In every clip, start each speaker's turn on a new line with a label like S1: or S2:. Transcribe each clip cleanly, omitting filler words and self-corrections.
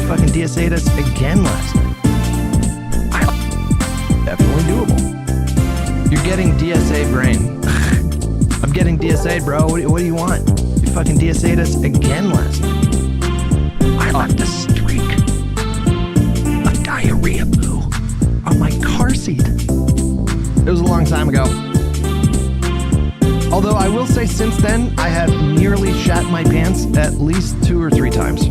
S1: fucking DSA'd us again last night. Definitely doable. You're getting DSA brain. I'm getting DSA'd, bro. What do you want? You fucking DSA'd us again last night. I left a streak of diarrhea poo on my car seat. It was a long time ago. Although I will say since then, I have nearly shat my pants at least 2 or 3 times.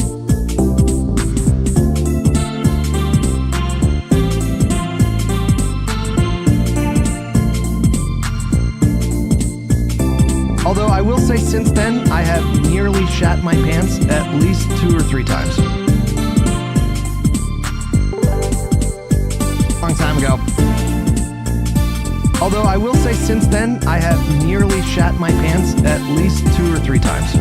S1: Although I will say since then, I have nearly shat my pants at least 2 or 3 times. Long time ago. Although I will say since then, I have nearly shat my pants at least 2 or 3 times.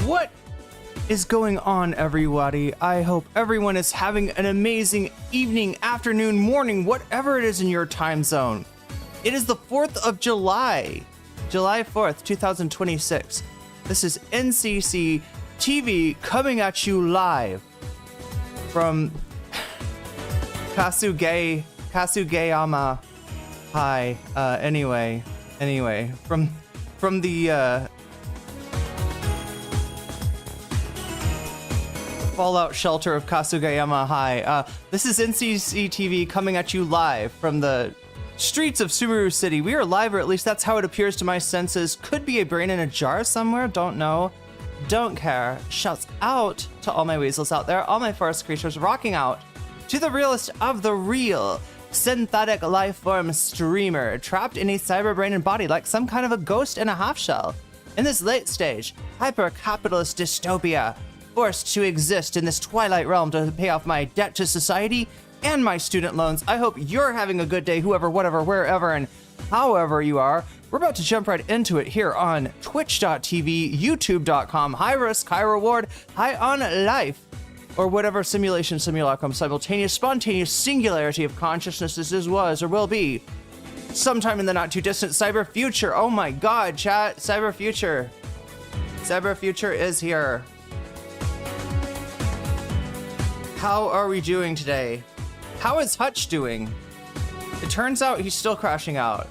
S2: What is going on, everybody? I hope everyone is having an amazing evening, afternoon, morning, whatever it is in your time zone. It is the 4th of July, July 4th, 2026. This is NCC TV coming at you live from Kasugeyama High. Anyway, from the fallout shelter of Kasugeyama High. This is NCC TV coming at you live from the streets of Subaru City. We are live, or at least that's how it appears to my senses. Could be a brain in a jar somewhere, don't know. Don't care. Shouts out to all my weasels out there, all my forest creatures rocking out to the realest of the real synthetic life form streamer, trapped in a cyber brain and body like some kind of a ghost in a half shell. In this late stage, hyper-capitalist dystopia, forced to exist in this twilight realm to pay off my debt to society and my student loans. I hope you're having a good day, whoever, whatever, wherever, and however you are. We're about to jump right into it here on twitch.tv, youtube.com, high risk, high reward, high on life, or whatever simulation, simulacrum, simultaneous, spontaneous singularity of consciousness this was or will be sometime in the not too distant cyber future. Oh my god, chat, cyber future. Cyber future is here. How are we doing today? How is Hutch doing? It turns out he's still crashing out.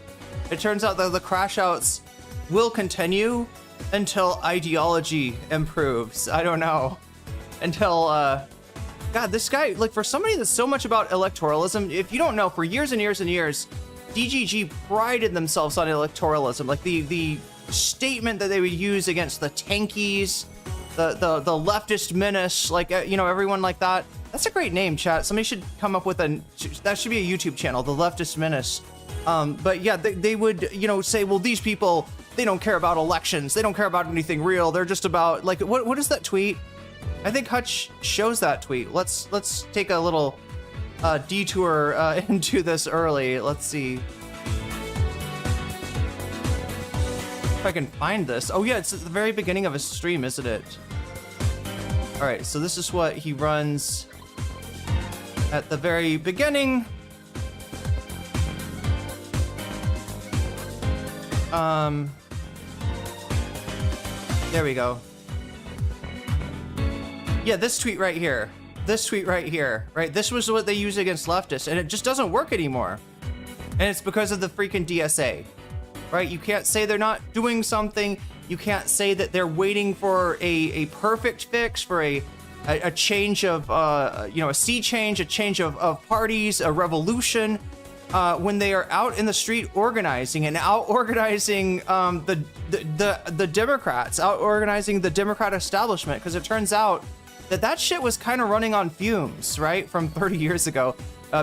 S2: It turns out that the crash outs will continue until ideology improves. I don't know. Until, God, this guy, like, for somebody that's so much about electoralism, if you don't know, for years and years and years, DGG prided themselves on electoralism. Like, the statement that they would use against the tankies, the leftist menace, like, you know, everyone like that. That's a great name, chat. Somebody should come up with that should be a YouTube channel, the leftist menace. But yeah, they would, you know, say, well, these people, they don't care about elections. They don't care about anything real. They're just about, like, what is that tweet? I think Hutch shows that tweet. Let's take a little detour into this early. Let's see if I can find this. Oh yeah, it's at the very beginning of his stream, isn't it? All right, so this is what he runs at the very beginning. There we go. Yeah, this tweet right here. This tweet right here, right? This was what they use against leftists, and it just doesn't work anymore. And it's because of the freaking DSA, right? You can't say they're not doing something. You can't say that they're waiting for a perfect fix, for a change of, you know, a sea change, a change of parties, a revolution, when they are out in the street organizing and out organizing the Democrats, out organizing the Democrat establishment, because it turns out that shit was kind of running on fumes, right? From 30 years ago.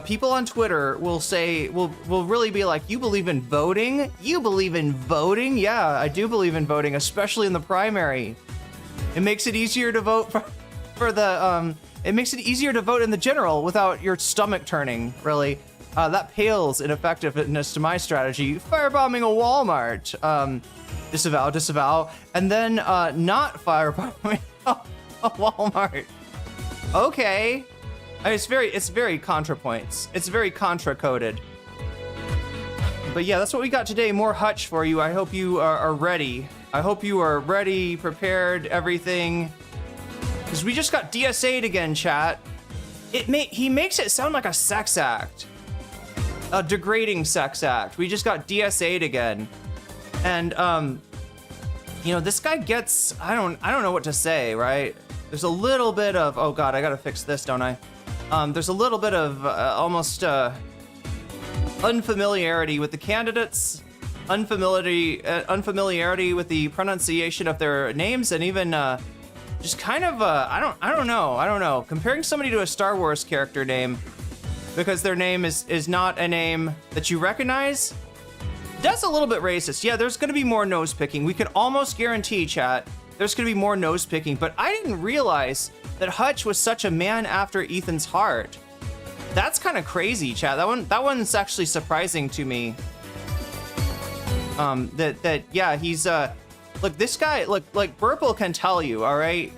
S2: People on Twitter will say, will really be like, you believe in voting? You believe in voting? Yeah, I do believe in voting, especially in the primary. It makes it easier to vote for the, it makes it easier to vote in the general without your stomach turning, really. That pales in effectiveness to my strategy. Firebombing a Walmart. Disavow. And then not firebombing a Walmart. Okay. I mean, it's very ContraPoints. It's very Contra-coded. But yeah, that's what we got today. More Hutch for you. I hope you are ready. I hope you are ready, prepared, everything. Because we just got DSA'd again, chat. He makes it sound like a sex act. A degrading sex act. We just got DSA'd again. And, you know, this guy gets, I don't know what to say, right? There's a little bit of, oh God, I gotta fix this, don't I? There's a little bit of almost unfamiliarity with the candidates, unfamiliarity with the pronunciation of their names, and even just kind of I don't know. Comparing somebody to a Star Wars character name because their name is not a name that you recognize, that's a little bit racist. Yeah, there's gonna be more nose picking. We can almost guarantee, chat, there's gonna be more nose picking, but I didn't realize that Hutch was such a man after Ethan's heart. That's kind of crazy, chat. That one's actually surprising to me. Yeah, he's look, this guy, like Burple can tell you, all right?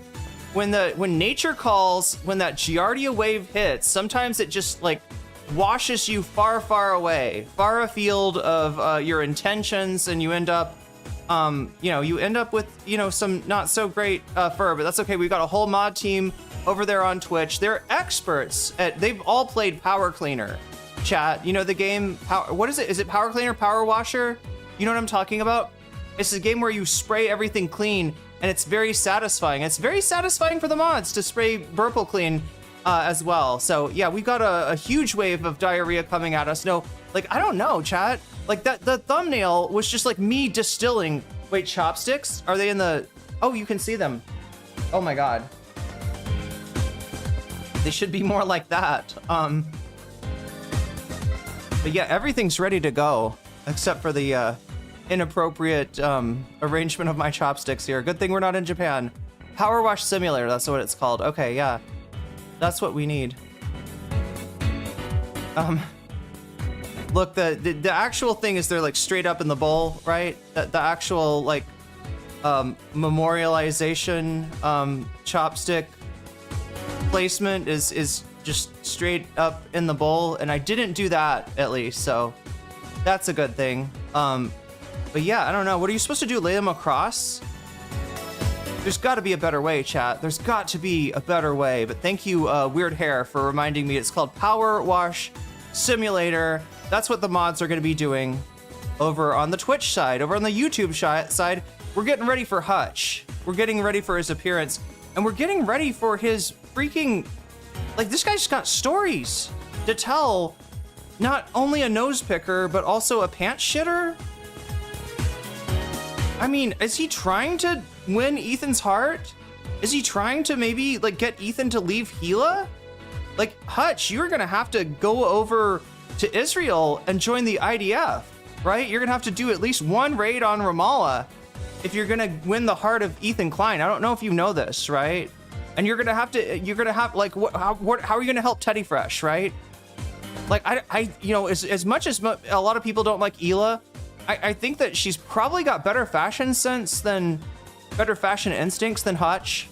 S2: When nature calls, when that Giardia wave hits, sometimes it just like washes you far, far away, far afield of your intentions, and you end up you know, you end up with, you know, some not so great fur, but that's okay. We've got a whole mod team over there on Twitch. They're experts at, they've all played Power Cleaner. Chat, you know the game, what is it? Is it Power Cleaner, Power Washer? You know what I'm talking about? It's a game where you spray everything clean, and it's very satisfying. It's very satisfying for the mods to spray Burple clean as well. So yeah, we got a huge wave of diarrhea coming at us. No, like, I don't know, chat. Like that, the thumbnail was just like me distilling. Wait, chopsticks? Are they in the, oh, you can see them. Oh my God. They should be more like that. But yeah, everything's ready to go, except for the inappropriate arrangement of my chopsticks here. Good thing we're not in Japan. Power Wash Simulator, that's what it's called. Okay, yeah. That's what we need. Look, the actual thing is they're like straight up in the bowl, right? The actual like memorialization chopstick placement is just straight up in the bowl, and I didn't do that at least, so that's a good thing. But yeah, I don't know. What are you supposed to do? Lay them across? There's got to be a better way, chat. There's got to be a better way. But thank you, Weird Hair, for reminding me. It's called Power Wash Simulator. That's what the mods are going to be doing over on the Twitch side. Over on the YouTube side, we're getting ready for Hutch. We're getting ready for his appearance. And we're getting ready for his freaking... Like, this guy's got stories to tell. Not only a nose picker, but also a pants shitter. I mean, is he trying to win Ethan's heart? Is he trying to maybe, like, get Ethan to leave Gila? Like, Hutch, you're gonna have to go over to Israel and join the IDF, right? You're gonna have to do at least one raid on Ramallah if you're gonna win the heart of Ethan Klein. I don't know if you know this, right? And you're gonna have like, how are you gonna help Teddy Fresh, right? Like, I you know, as much as a lot of people don't like Hila, I think that she's probably got better fashion sense better fashion instincts than Hutch.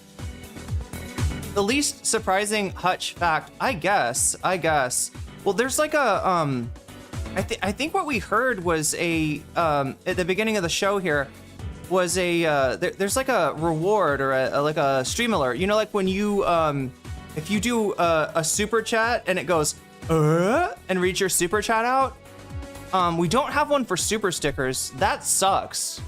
S2: The least surprising Hutch fact, I guess. Well, there's like a, I think what we heard was at the beginning of the show here, was there's like a reward or like a stream alert. You know, like when you, if you do a super chat and it goes, and reads your super chat out. We don't have one for super stickers. That sucks.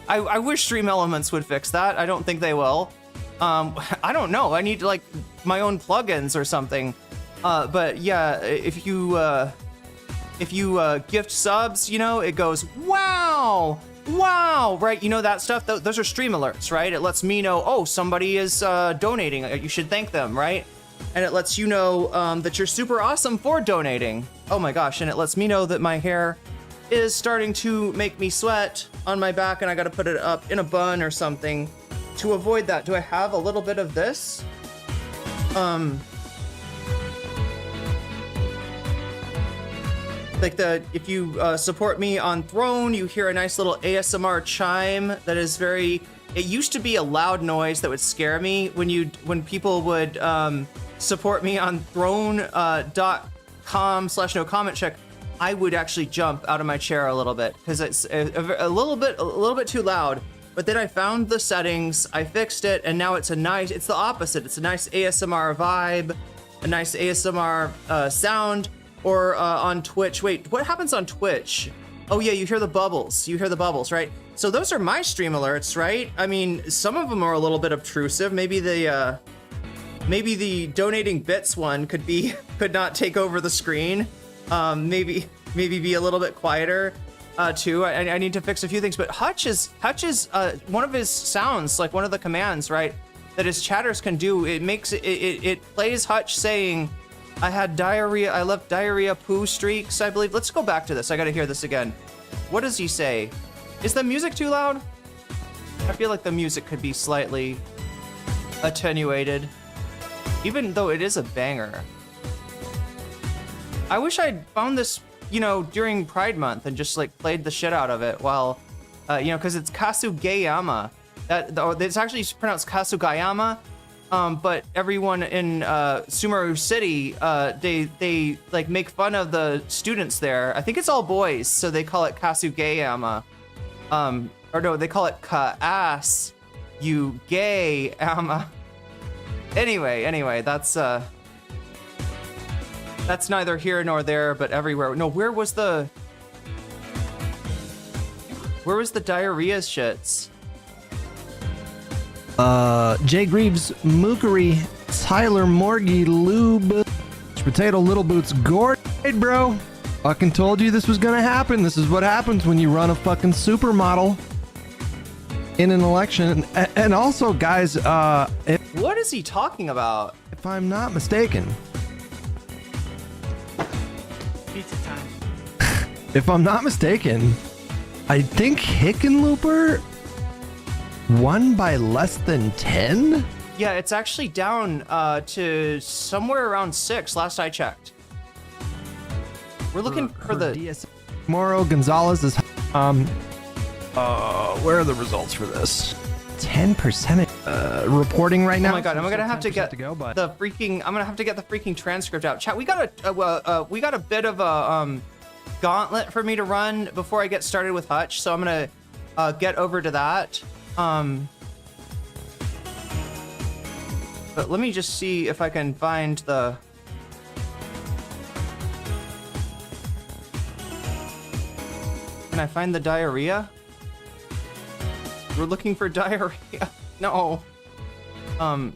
S2: I wish Stream Elements would fix that. I don't think they will. I don't know. I need like my own plugins or something. But yeah, if you gift subs, you know, it goes, wow, right? You know that stuff? Those are stream alerts, right? It lets me know, oh, somebody is donating. You should thank them, right? And it lets you know that you're super awesome for donating. Oh my gosh, and it lets me know that my hair is starting to make me sweat on my back and I gotta put it up in a bun or something to avoid that. Do I have a little bit of this? Like if you support me on Throne, you hear a nice little ASMR chime that is very, it used to be a loud noise that would scare me when people would support me on throne.com/nocommentchick. I would actually jump out of my chair a little bit because it's a little bit too loud. But then I found the settings, I fixed it, and now it's the opposite. It's a nice ASMR vibe, a nice ASMR sound. Or on Twitch. Wait, what happens on Twitch? Oh yeah, you hear the bubbles. Right? So those are my stream alerts, right? I mean, some of them are a little bit obtrusive. Maybe the donating bits one could not take over the screen. Maybe be a little bit quieter too. I need to fix a few things. But Hutch is one of his sounds, like one of the commands, right, that his chatters can do. It plays Hutch saying, I had diarrhea. I left diarrhea poo streaks, I believe. Let's go back to this. I gotta hear this again. What does he say? Is the music too loud? I feel like the music could be slightly attenuated, even though it is a banger. I wish I'd found this, you know, during Pride Month and just like played the shit out of it while, you know, because it's Kasugayama. It's actually pronounced Kasugayama. But everyone in Sumeru City, they like make fun of the students there. I think it's all boys, so they call it Kasugayama. Or no, they call it ka-ass, you gay, Anyway, that's neither here nor there, but everywhere. No, where was the diarrhea shits?
S1: Jay Greaves, Mookery, Tyler Morgie, Lube, Potato Little Boots, Gord, bro. Fucking told you this was gonna happen. This is what happens when you run a fucking supermodel in an election. And also, guys,
S2: What is he talking about?
S1: if I'm not mistaken,
S3: Pizza time.
S1: if I'm not mistaken, I think Hickenlooper won by less than 10?
S2: Yeah, it's actually down to somewhere around 6 last I checked. We're looking for the
S1: DSA. Moro Gonzalez is where are the results for this? 10% reporting right now.
S2: Oh my god, I'm gonna have to get
S1: the
S2: freaking transcript out. Chat, we got a bit of a gauntlet for me to run before I get started with Hutch, so I'm gonna get over to that. But let me just see if I can find the. Can I find the diarrhea? We're looking for diarrhea. No. Oh,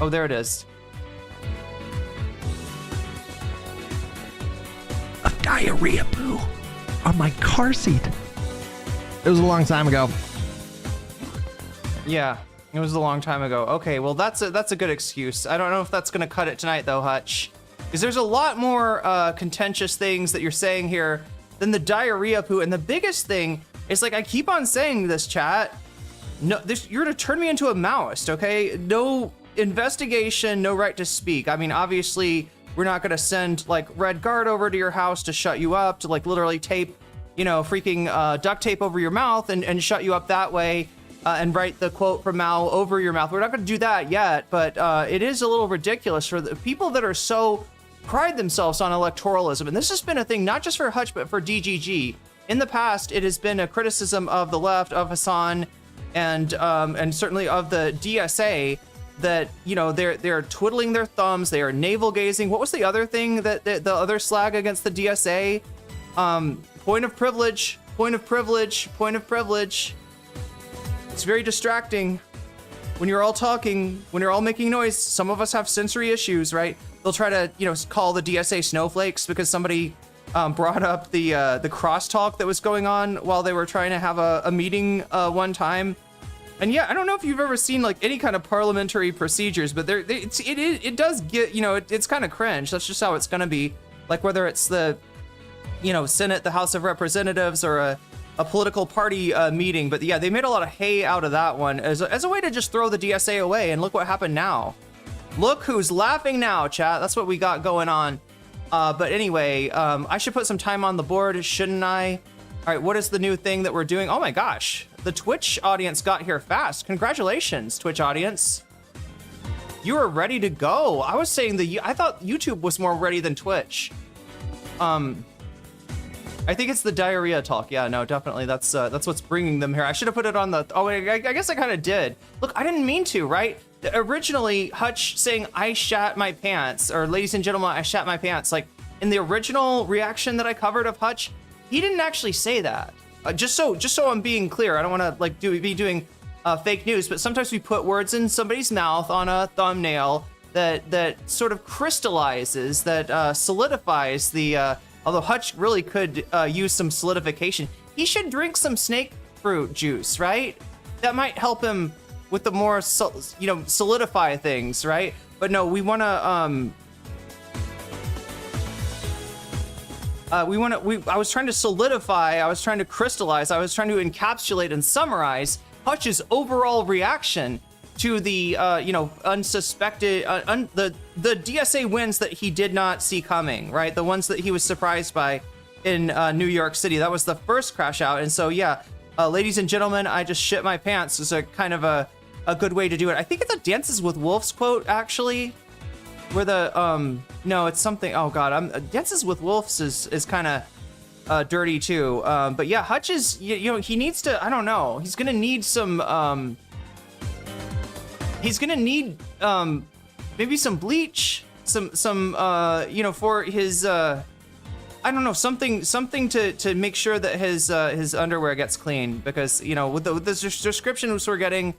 S2: there it is.
S1: A diarrhea poo on my car seat. It was a long time ago.
S2: Yeah, it was a long time ago. Okay, well that's a good excuse. I don't know if that's gonna cut it tonight though, Hutch, because there's a lot more contentious things that you're saying here than the diarrhea poo. And the biggest thing is, like, I keep on saying this, chat. No, you're gonna turn me into a Maoist, okay? No investigation, no right to speak. I mean, obviously, we're not gonna send like Red Guard over to your house to shut you up, to like literally tape, freaking duct tape over your mouth and shut you up that way. And write the quote from Mao over your mouth. We're not going to do that yet, but it is a little ridiculous for the people that are so pride themselves on electoralism. And this has been a thing, not just for Hutch, but for DGG. In the past, it has been a criticism of the left, of Hassan, and certainly of the DSA, that they're twiddling their thumbs, they are navel gazing. What was the other thing that the other slag against the DSA? Point of privilege, point of privilege, point of privilege. It's very distracting when you're all talking, when you're all making noise. Some of us have sensory issues, right? They'll try to, call the DSA snowflakes because somebody brought up the crosstalk that was going on while they were trying to have a meeting one time. And yeah, I don't know if you've ever seen like any kind of parliamentary procedures, but it does get, it's kind of cringe. That's just how it's going to be. Like whether it's the, Senate, the House of Representatives, or a political party meeting. But yeah, they made a lot of hay out of that one as a way to just throw the DSA away. And look what happened now. Look who's laughing now, chat. That's what we got going on. But anyway, I should put some time on the board, shouldn't I? All right, what is the new thing that we're doing? Oh my gosh, the Twitch audience got here fast. Congratulations, Twitch audience. You are ready to go. I was saying I thought YouTube was more ready than Twitch. I think it's the diarrhea talk. Yeah, no, definitely. That's what's bringing them here. I should have put it on the. Oh, I guess I kind of did. Look, I didn't mean to, right? Originally, Hutch saying "I shat my pants," or "Ladies and gentlemen, I shat my pants." Like in the original reaction that I covered of Hutch, he didn't actually say that. Just so I'm being clear, I don't want to like be doing fake news, but sometimes we put words in somebody's mouth on a thumbnail that sort of crystallizes, that solidifies the. Although Hutch really could use some solidification. He should drink some snake fruit juice, right? That might help him with the more, solidify things, right? But no, we want to, I was trying to solidify, I was trying to crystallize, I was trying to encapsulate and summarize Hutch's overall reaction to the, unsuspected, the DSA wins that he did not see coming, right? The ones that he was surprised by in New York City. That was the first crash out. And so, yeah, ladies and gentlemen, I just shit my pants is a kind of a good way to do it. I think it's a Dances with Wolves quote, actually, where the, no, it's something, oh God, Dances with Wolves is kind of, dirty too. But yeah, Hutch is, you know, he needs to, I don't know, he's gonna need some, he's gonna need maybe some bleach, some you know, for his I don't know, something to make sure that his underwear gets clean, because, you know, with the descriptions we're getting,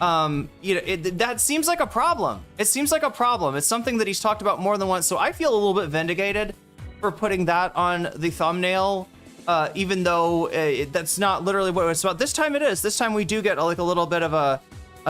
S2: you know, that seems like a problem. It seems like a problem. It's something that he's talked about more than once. So I feel a little bit vindicated for putting that on the thumbnail, even though that's not literally what it's about. This time it is. This time we do get like a little bit of a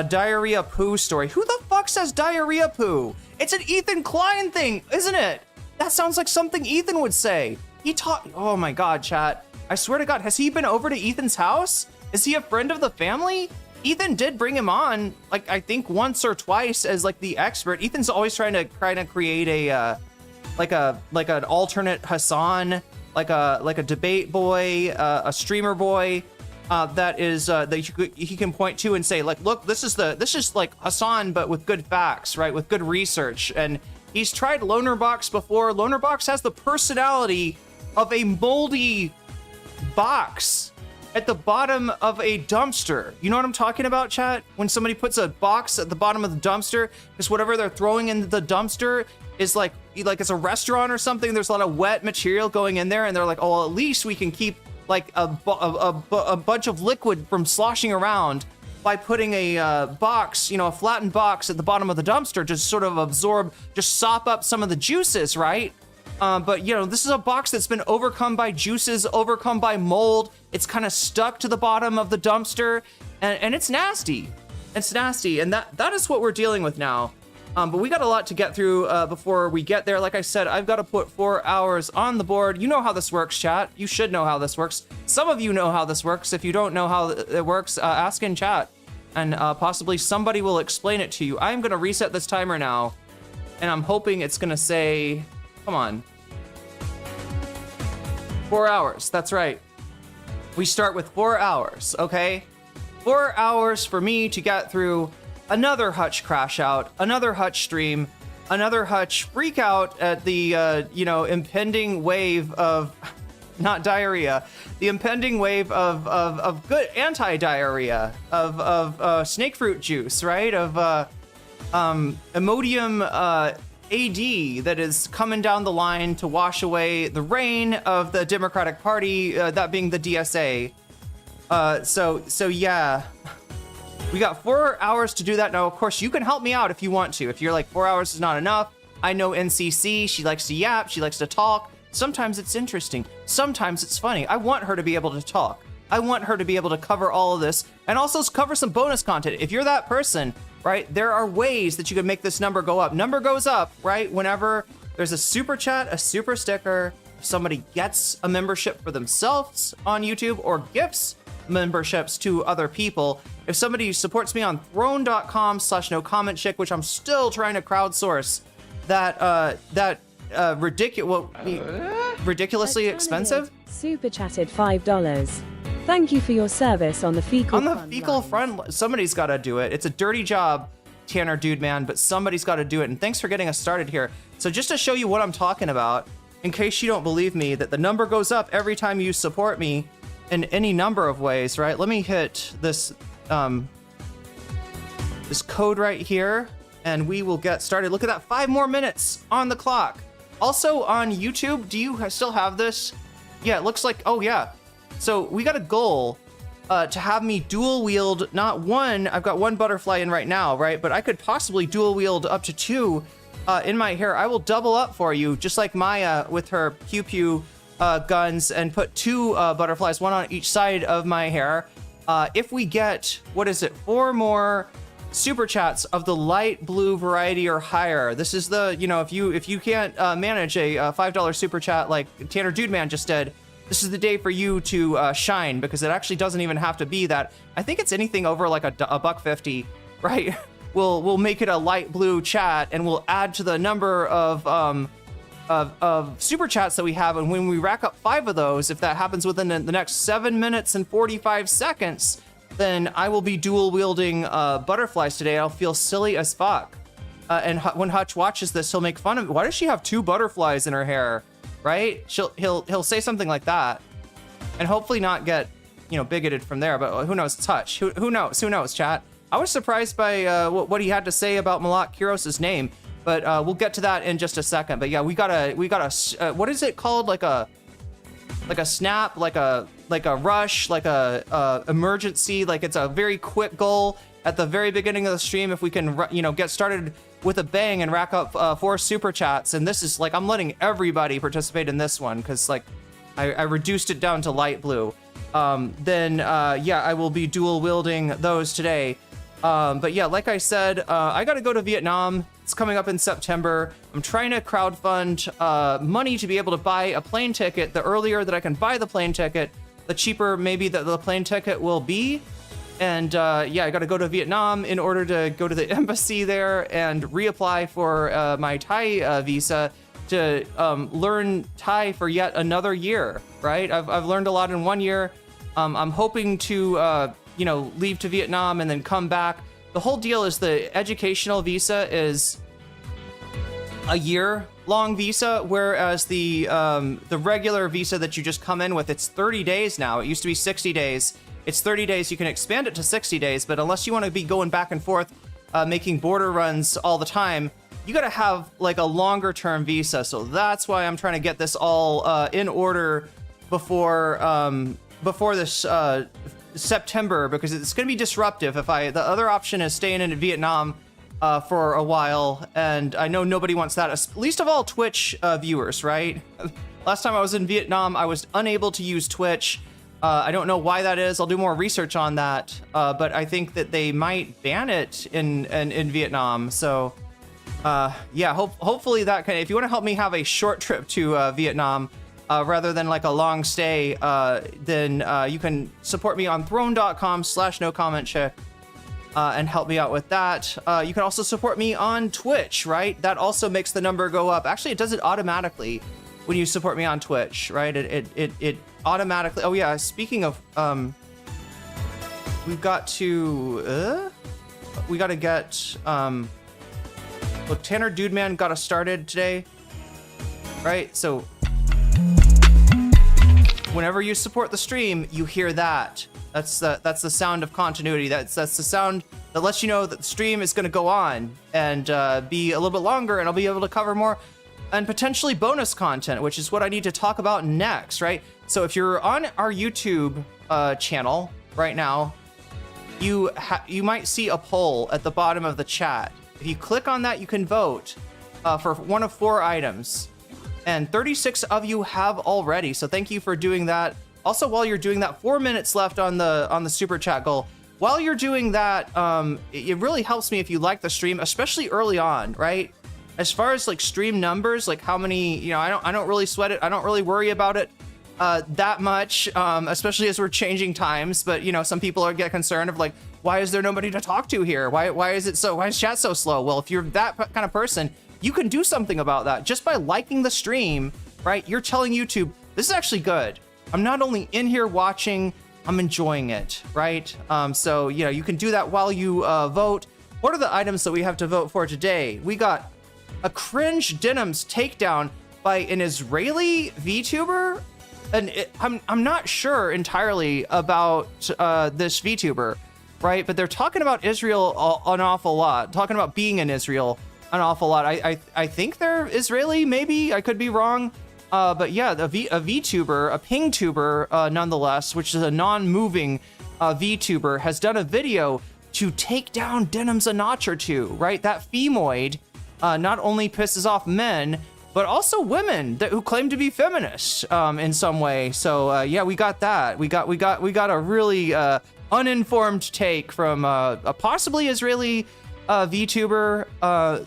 S2: diarrhea poo story. Who the fuck says diarrhea poo? It's an Ethan Klein thing, isn't it? That sounds like something Ethan would say. He taught, oh my God, chat. I swear to God, has he been over to Ethan's house? Is he a friend of the family? Ethan did bring him on, like, I think once or twice as like the expert. Ethan's always trying to create a, like an alternate Hassan, like a debate boy, a streamer boy, that is, that he can point to and say, like, look, this is like Hassan, but with good facts, right? With good research. And he's tried Lonerbox before. Lonerbox has the personality of a moldy box at the bottom of a dumpster. You know what I'm talking about, chat? When somebody puts a box at the bottom of the dumpster, because whatever they're throwing in the dumpster is like it's a restaurant or something. There's a lot of wet material going in there, and they're like, oh, well, at least we can keep like a bunch of liquid from sloshing around by putting a box, you know, a flattened box at the bottom of the dumpster to sort of absorb, just sop up some of the juices, right? But, you know, this is a box that's been overcome by juices, overcome by mold. It's kind of stuck to the bottom of the dumpster, and it's nasty. It's nasty, and that is what we're dealing with now. But we got a lot to get through before we get there. Like I said, I've got to put 4 hours on the board. You know how this works, chat. You should know how this works. Some of you know how this works. If you don't know how it works, ask in chat, and possibly somebody will explain it to you. I'm going to reset this timer now, and I'm hoping it's going to say, come on, 4 hours. That's right. We start with 4 hours, okay? 4 hours for me to get through another Hutch crash out, another Hutch stream, another Hutch freak out at the, you know, impending wave of, not diarrhea, the impending wave of good anti-diarrhea, of snake fruit juice, right? Of Imodium AD that is coming down the line to wash away the reign of the Democratic Party, that being the DSA. So yeah. We got 4 hours to do that. Now, of course, you can help me out if you want to. If you're like, 4 hours is not enough. I know NCC, she likes to yap, she likes to talk. Sometimes it's interesting. Sometimes it's funny. I want her to be able to talk. I want her to be able to cover all of this and also cover some bonus content. If you're that person, right, there are ways that you can make this number go up. Number goes up, right, whenever there's a super chat, a super sticker, somebody gets a membership for themselves on YouTube or gifts memberships to other people. If somebody supports me on throne.com/nocommentchick, which I'm still trying to crowdsource, that ridiculously expensive.
S4: Super chatted $5. Thank you for your service on the fecal
S2: front. Somebody's got to do it. It's a dirty job, Tanner Dude Man, but somebody's got to do it. And thanks for getting us started here. So just to show you what I'm talking about, in case you don't believe me, that the number goes up every time you support me in any number of ways, right? Let me hit this this code right here, and we will get started. Look at that, 5 more minutes on the clock. Also on YouTube, do you still have this? Yeah, it looks like, oh yeah. So we got a goal to have me dual wield, not one, I've got 1 butterfly in right now, right? But I could possibly dual wield up to 2 in my hair. I will double up for you, just like Maya with her pew pew guns, and put 2 butterflies, 1 on each side of my hair. If we get, what is it, 4 more super chats of the light blue variety or higher. This is the, you know, if you can't manage a $5 super chat like Tanner Dude Man just did, this is the day for you to shine, because it actually doesn't even have to be that. I think it's anything over like a $1.50, right? We'll make it a light blue chat, and we'll add to the number of super chats that we have, and when we rack up 5 of those, if that happens within the next 7 minutes and 45 seconds, then I will be dual wielding butterflies today. I'll feel silly as fuck. And when Hutch watches this, he'll make fun of me. Why does she have 2 butterflies in her hair? right? He'll say something like that, and hopefully not get, you know, bigoted from there. But who knows? It's Hutch. Who knows? Who knows? Chat. I was surprised by what he had to say about Melat Kiros' name, but we'll get to that in just a second. But yeah, we got a what is it called? Like a snap, like a rush, like a emergency. Like it's a very quick goal at the very beginning of the stream. If we can, you know, get started with a bang and rack up 4 super chats. And this is like, I'm letting everybody participate in this one because like I reduced it down to light blue. Then yeah, I will be dual wielding those today. But yeah, like I said, I got to go to Vietnam. It's coming up in September. I'm trying to crowdfund money to be able to buy a plane ticket. The earlier that I can buy the plane ticket, the cheaper maybe the plane ticket will be. And yeah, I got to go to Vietnam in order to go to the embassy there and reapply for my Thai visa to learn Thai for yet another year, right? I've learned a lot in 1 year. I'm hoping to, you know, leave to Vietnam and then come back. The whole deal is the educational visa is a year-long visa, whereas the regular visa that you just come in with, it's 30 days now. It used to be 60 days. It's 30 days. You can expand it to 60 days, but unless you want to be going back and forth, making border runs all the time, you got to have like a longer-term visa. So that's why I'm trying to get this all in order before this September, because it's going to be disruptive if the other option is staying in Vietnam for a while, and I know nobody wants that, least of all Twitch viewers, right? Last time I was in Vietnam, I was unable to use Twitch. I don't know why that is. I'll do more research on that, but I think that they might ban it in Vietnam. So yeah, hopefully that can, if you want to help me have a short trip to Vietnam, rather than like a long stay, then you can support me on throne.com/nocommentchick and help me out with that. You can also support me on Twitch, right? That also makes the number go up. Actually, it does it automatically when you support me on Twitch, right? It automatically. Oh yeah, speaking of, we've got to get, look, Tanner Dudeman got us started today, right? So whenever you support the stream, you hear that. That's the sound of continuity. That's the sound that lets you know that the stream is going to go on and be a little bit longer, and I'll be able to cover more and potentially bonus content, which is what I need to talk about next, right? So if you're on our YouTube channel right now, you might see a poll at the bottom of the chat. If you click on that, you can vote for one of 4 items. And 36 of you have already, so thank you for doing that. Also, while you're doing that, 4 minutes left on the super chat goal. While you're doing that, it really helps me if you like the stream, especially early on, right? As far as like stream numbers, like how many, you know, I don't really sweat it. I don't really worry about it that much, especially as we're changing times. But you know, some people get concerned of like, why is there nobody to talk to here? Why is chat so slow? Well, if you're that kind of person, you can do something about that just by liking the stream, right? You're telling YouTube, this is actually good. I'm not only in here watching, I'm enjoying it, right? So, you know, you can do that while you vote. What are the items that we have to vote for today? We got a cringe denims takedown by an Israeli VTuber. And I'm not sure entirely about this VTuber, right? But they're talking about Israel an awful lot, talking about being in Israel an awful lot. I think they're Israeli, maybe. I could be wrong. But yeah, a VTuber, a PingTuber nonetheless, which is a non-moving VTuber, has done a video to take down denims a notch or two, right? That femoid not only pisses off men, but also women who claim to be feminists in some way. So yeah, we got that. We got a really uninformed take from a possibly Israeli VTuber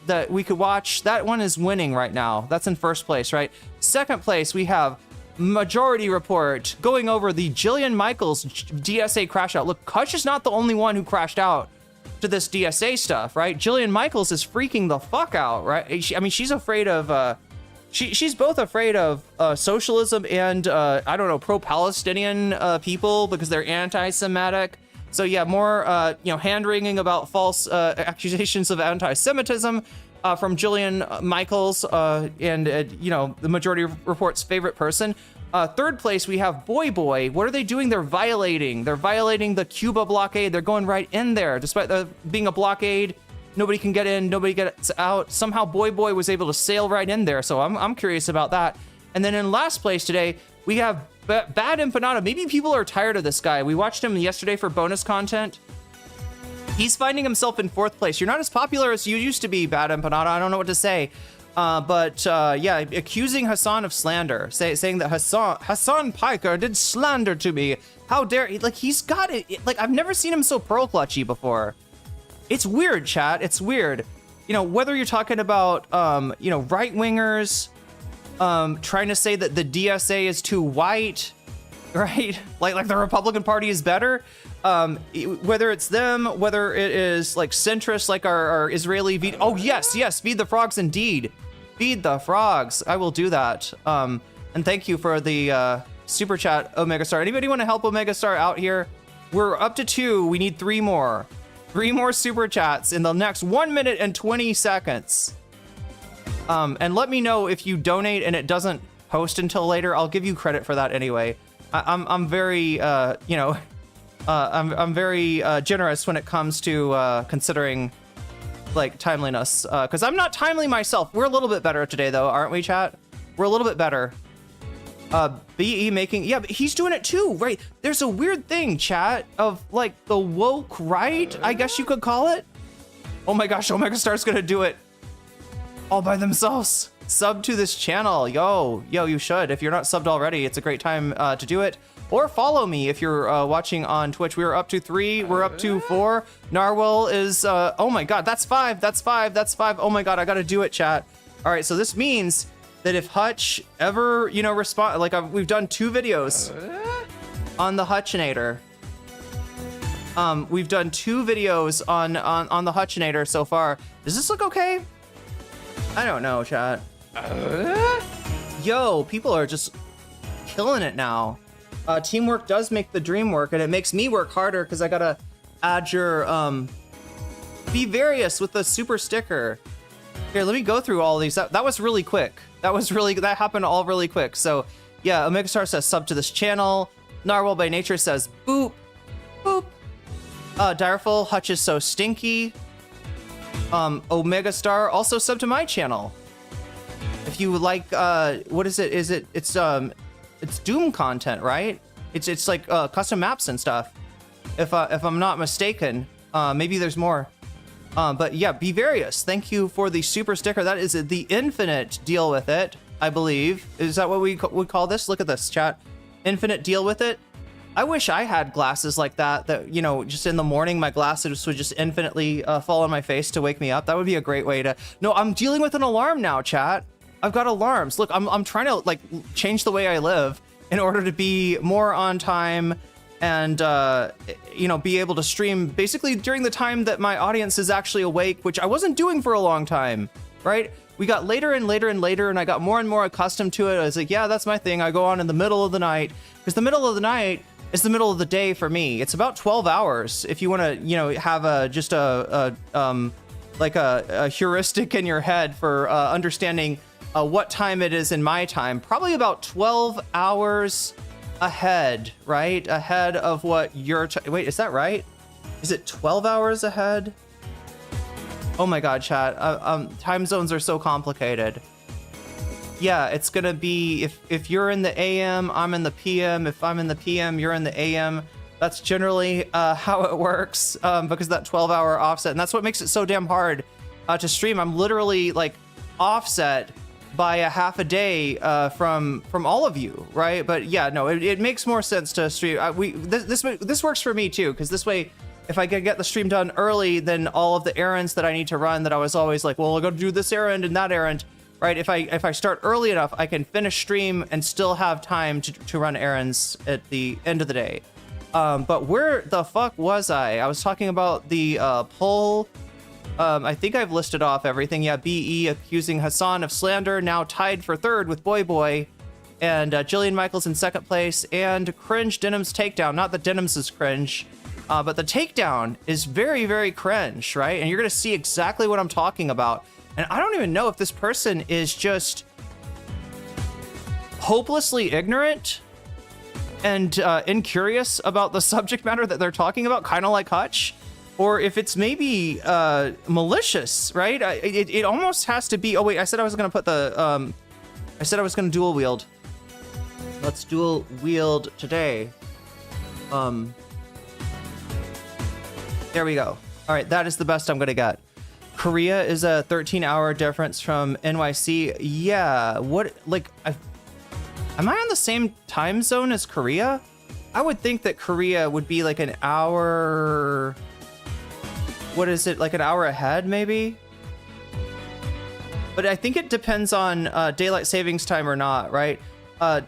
S2: that we could watch. That one is winning right now. That's in first place, right? Second place, we have Majority Report going over the Jillian Michaels DSA Crashout. Look, Hutch is not the only one who crashed out to this DSA stuff, right? Jillian Michaels is freaking the fuck out, right? I mean, she's afraid of she's both afraid of socialism and I don't know, pro-Palestinian people because they're anti-Semitic. So yeah, more you know, hand-wringing about false accusations of anti-Semitism. from Jillian Michaels, and you know, the majority of reports favorite person. Third place, we have Boy. What are they doing? They're violating the Cuba blockade. They're going right in there, despite there being a blockade. Nobody can get in, nobody gets out. Somehow Boy was able to sail right in there, so I'm curious about that. And then in last place today, we have Bad Empanada. Maybe people are tired of this guy. We watched him yesterday for bonus content. He's finding himself in 4th place. You're not as popular as you used to be, Bad Empanada. I don't know what to say. Yeah, accusing Hassan of slander, saying that Hassan Piker did slander to me. How dare he? Like, he's got it. Like, I've never seen him so pearl clutchy before. It's weird, chat. It's weird. You know, whether you're talking about, you know, right-wingers, trying to say that the DSA is too white, right? Like the Republican Party is better. Whether it's them, whether it is like centrist, like our Israeli oh yes, feed the frogs indeed. Feed the frogs. I will do that. And thank you for the super chat, Omega Star. Anybody want to help Omega Star out here? We're up to 2. We need 3 more. 3 more super chats in the next 1 minute and 20 seconds. And let me know if you donate and it doesn't post until later. I'll give you credit for that anyway. I'm very, you know, I'm very generous when it comes to considering like timeliness, because I'm not timely myself. We're a little bit better today though, aren't we, chat? We're a little bit better. BE making, yeah, but he's doing it too, right? There's a weird thing, chat, of like the woke right, I guess you could call it. Oh my gosh, Omega Star's gonna do it all by themselves. Sub to this channel. Yo, you should. If you're not subbed already, it's a great time to do it. Or follow me if you're watching on Twitch. We are up to 3. We're up to 4. Narwhal is, oh my god, that's 5. That's 5. That's 5. Oh my god, I gotta do it, chat. All right, so this means that if Hutch ever, you know, respond, like we've done 2 videos on the Hutchinator. We've done 2 videos on the Hutchinator so far. Does this look okay? I don't know, chat. Yo, people are just killing it now. Teamwork does make the dream work, and it makes me work harder because I gotta add your be various with the super sticker. Here, let me go through all these. That was really quick. That happened all really quick. So yeah, Omega Star says sub to this channel. Narwhal by Nature says boop, boop. Direful, Hutch is so stinky. Omega Star also sub to my channel. If you like, what is it? It's Doom content, right? It's like custom maps and stuff. If I'm not mistaken, maybe there's more. But yeah, be various. Thank you for the super sticker. That is the infinite deal with it, I believe. Is that what we would call this? Look at this, chat. Infinite deal with it. I wish I had glasses like that, you know, just in the morning, my glasses would just infinitely fall on my face to wake me up. That would be a great way to... No, I'm dealing with an alarm now, chat. I've got alarms. Look, I'm trying to like change the way I live in order to be more on time and, you know, be able to stream basically during the time that my audience is actually awake, which I wasn't doing for a long time, right? We got later and later and later, and I got more and more accustomed to it. I was like, yeah, that's my thing. I go on in the middle of the night, because the middle of the night is the middle of the day for me. It's about 12 hours if you want to, you know, have just a heuristic in your head for understanding what time it is in my time. Probably about 12 hours ahead, right? Ahead of what your wait, is that right? Is it 12 hours ahead? Oh my god, chat. Time zones are so complicated. Yeah, it's gonna be if you're in the AM, I'm in the PM. If I'm in the PM, you're in the AM. That's generally how it works, because that 12-hour offset, and that's what makes it so damn hard to stream. I'm literally like offset by a half a day from all of you, right? But yeah, no, it makes more sense to stream. This works for me too, because this way, if I can get the stream done early, then all of the errands that I need to run that I was always like, well, I gotta do this errand and that errand, right? If I start early enough, I can finish stream and still have time to run errands at the end of the day. But where the fuck was I? I was talking about the poll. I think I've listed off everything. Yeah, BE accusing Hassan of slander, now tied for 3rd with Boy. And Jillian Michaels in 2nd place. And cringe Denim's takedown. Not that Denim's is cringe, but the takedown is very, very cringe, right? And you're going to see exactly what I'm talking about And I don't even know if this person is just hopelessly ignorant and incurious about the subject matter that they're talking about, kind of like Hutch, or if it's maybe malicious, right? It almost has to be. Oh wait, I said I was gonna put the I said I was gonna dual wield. Let's dual wield today. There we go. All right, that is the best I'm gonna get. Korea is a 13-hour difference from NYC. Yeah, what, like, am I on the same time zone as Korea? I would think that Korea would be like an hour, what is it, like an hour ahead maybe? But I think it depends on daylight savings time or not, right?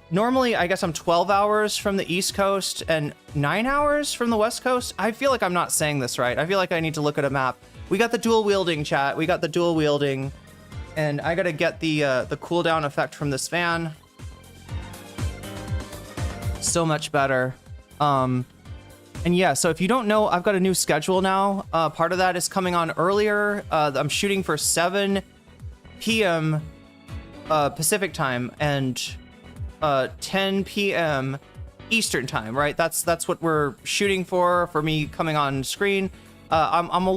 S2: Normally, I guess I'm 12 hours from the East Coast and 9 hours from the West Coast. I feel like I'm not saying this right. I feel like I need to look at a map. We got the dual wielding, chat. We got the dual wielding. And I gotta get the cooldown effect from this fan. So much better. And yeah, so if you don't know, I've got a new schedule now. Part of that is coming on earlier. I'm shooting for 7 p.m. Pacific time and 10 p.m. Eastern time, right? That's what we're shooting for me coming on screen. I'm a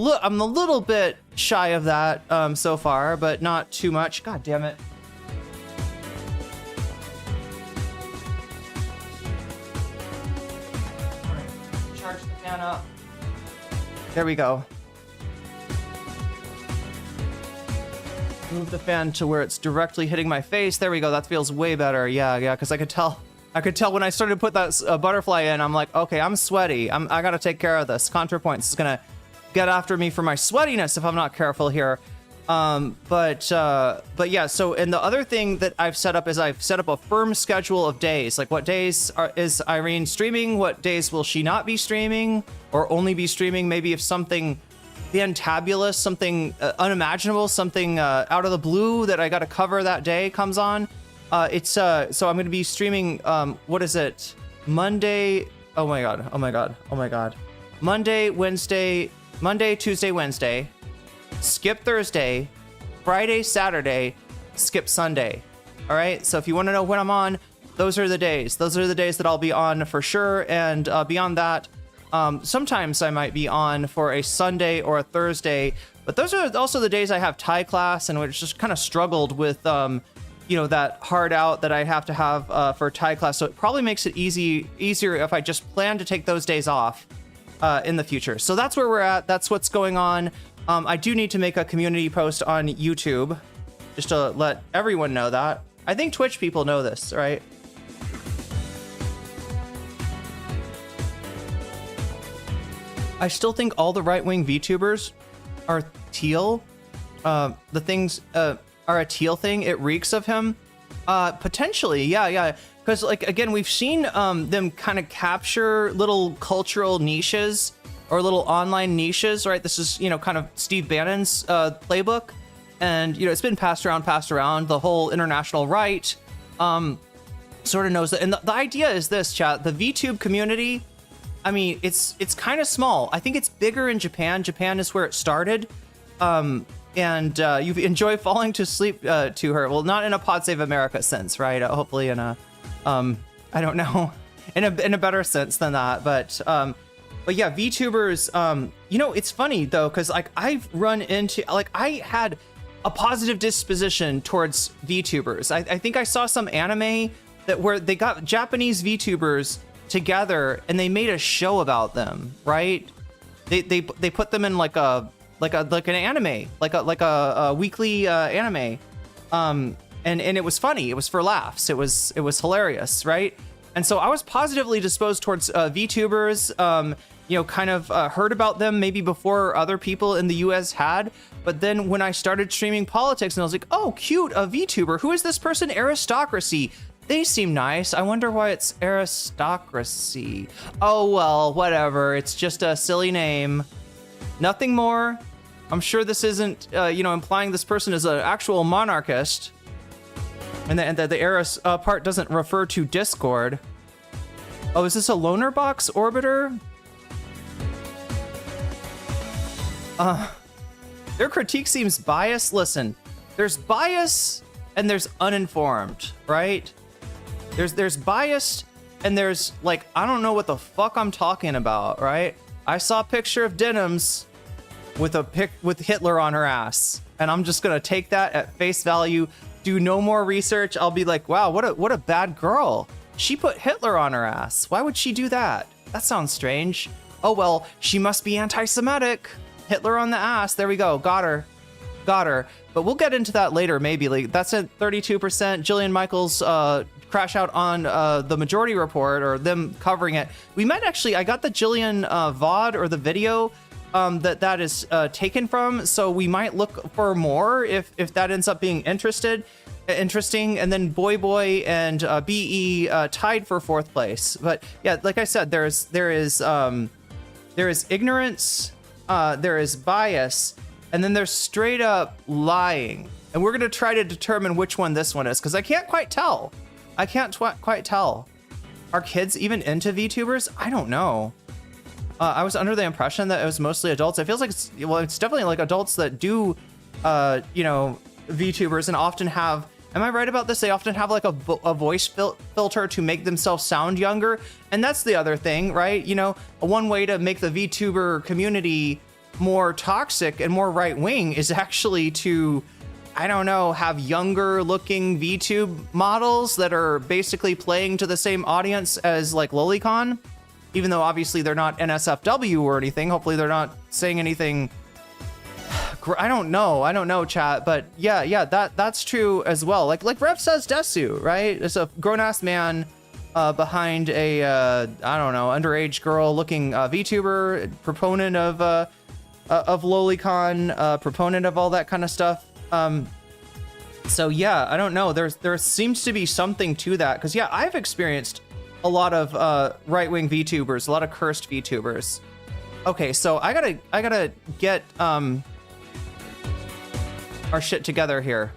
S2: little bit shy of that so far, but not too much. God damn it. All right, charge the fan up. There we go. Move the fan to where it's directly hitting my face. There we go. That feels way better. Yeah, because I could tell when I started to put that butterfly in, I'm like, okay, I'm sweaty. I gotta take care of this. ContraPoints is gonna get after me for my sweatiness if I'm not careful here. But yeah, so, and the other thing that I've set up is I've set up a firm schedule of days. Like, what days is Irene streaming? What days will she not be streaming or only be streaming? Maybe if something fantabulous, something unimaginable, something out of the blue that I got to cover that day comes on. So I'm going to be streaming, what is it? Monday. Oh my God. Monday, Tuesday, Wednesday, skip Thursday, Friday, Saturday, skip Sunday. All right. So if you want to know when I'm on, those are the days. Those are the days that I'll be on for sure. And beyond that, sometimes I might be on for a Sunday or a Thursday, but those are also the days I have Thai class, and which just kind of struggled with, that hard out that I have to have for Thai class. So it probably makes it easier if I just plan to take those days off in the future. So that's where we're at. That's what's going on. I do need to make a community post on YouTube just to let everyone know that. I think Twitch people know this, right? I still think all the right-wing VTubers are teal. The things are a teal thing. It reeks of him. Potentially, yeah. Because, like, again, we've seen them kind of capture little cultural niches or little online niches, right? This is, kind of Steve Bannon's playbook. And, it's been passed around. The whole international right sort of knows that. And the idea is this, chat. The VTube community, I mean, it's kind of small. I think it's bigger in Japan. Japan is where it started. And you enjoy falling to sleep to her. Well, not in a Pod Save America sense, right? Hopefully in a, I don't know, in a better sense than that. But yeah, VTubers, it's funny though, because like I've run into, like I had a positive disposition towards VTubers. I think I saw some anime where they got Japanese VTubers together and they made a show about them, right? They put them in like an anime, like a weekly anime, and it was funny. It was for laughs. It was hilarious, right? And so I was positively disposed towards VTubers. Kind of heard about them maybe before other people in the US had. But then when I started streaming politics, and I was like, oh, cute, a VTuber. Who is this person? Aristocracy. They seem nice. I wonder why it's aristocracy. Oh, well, whatever. It's just a silly name. Nothing more. I'm sure this isn't, implying this person is an actual monarchist. And the Eris part doesn't refer to Discord. Oh, is this a loner box orbiter? Their critique seems biased. Listen, there's bias and there's uninformed, right? There's biased and there's like, I don't know what the fuck I'm talking about, right? I saw a picture of Denims with Hitler on her ass, and I'm just gonna take that at face value, do no more research. I'll be like, wow, what a bad girl. She put Hitler on her ass. Why would she do that? That sounds strange. Oh well, she must be anti-Semitic. Hitler on the ass. There we go. Got her. But we'll get into that later, maybe. Like, that's at 32%. Jillian Michaels crash out on the majority report, or them covering it. We might actually, I got the Jillian VOD or the video that is taken from, so we might look for more if that ends up being interesting. And then Boy and BE tied for 4th place. But yeah, like I said, there is ignorance, there is bias, and then there's straight up lying. And we're gonna try to determine which one this one is, because I can't quite tell. Quite tell. Are kids even into VTubers? I don't know. I was under the impression that it was mostly adults. It feels like it's definitely like adults that do, VTubers and often have. Am I right about this? They often have like a voice filter to make themselves sound younger. And that's the other thing, right? You know, one way to make the VTuber community more toxic and more right-wing is actually to, I don't know, have younger looking VTube models that are basically playing to the same audience as like Lolicon, even though obviously they're not NSFW or anything. Hopefully they're not saying anything. I don't know, chat, but yeah, that's true as well. Like Rev says, Desu, right? It's a grown-ass man behind a I don't know, underage girl looking VTuber, proponent of Lolicon, proponent of all that kind of stuff. So yeah, I don't know. There seems to be something to that, because yeah, I've experienced a lot of right-wing VTubers, a lot of cursed VTubers. Okay, so I gotta get our shit together here.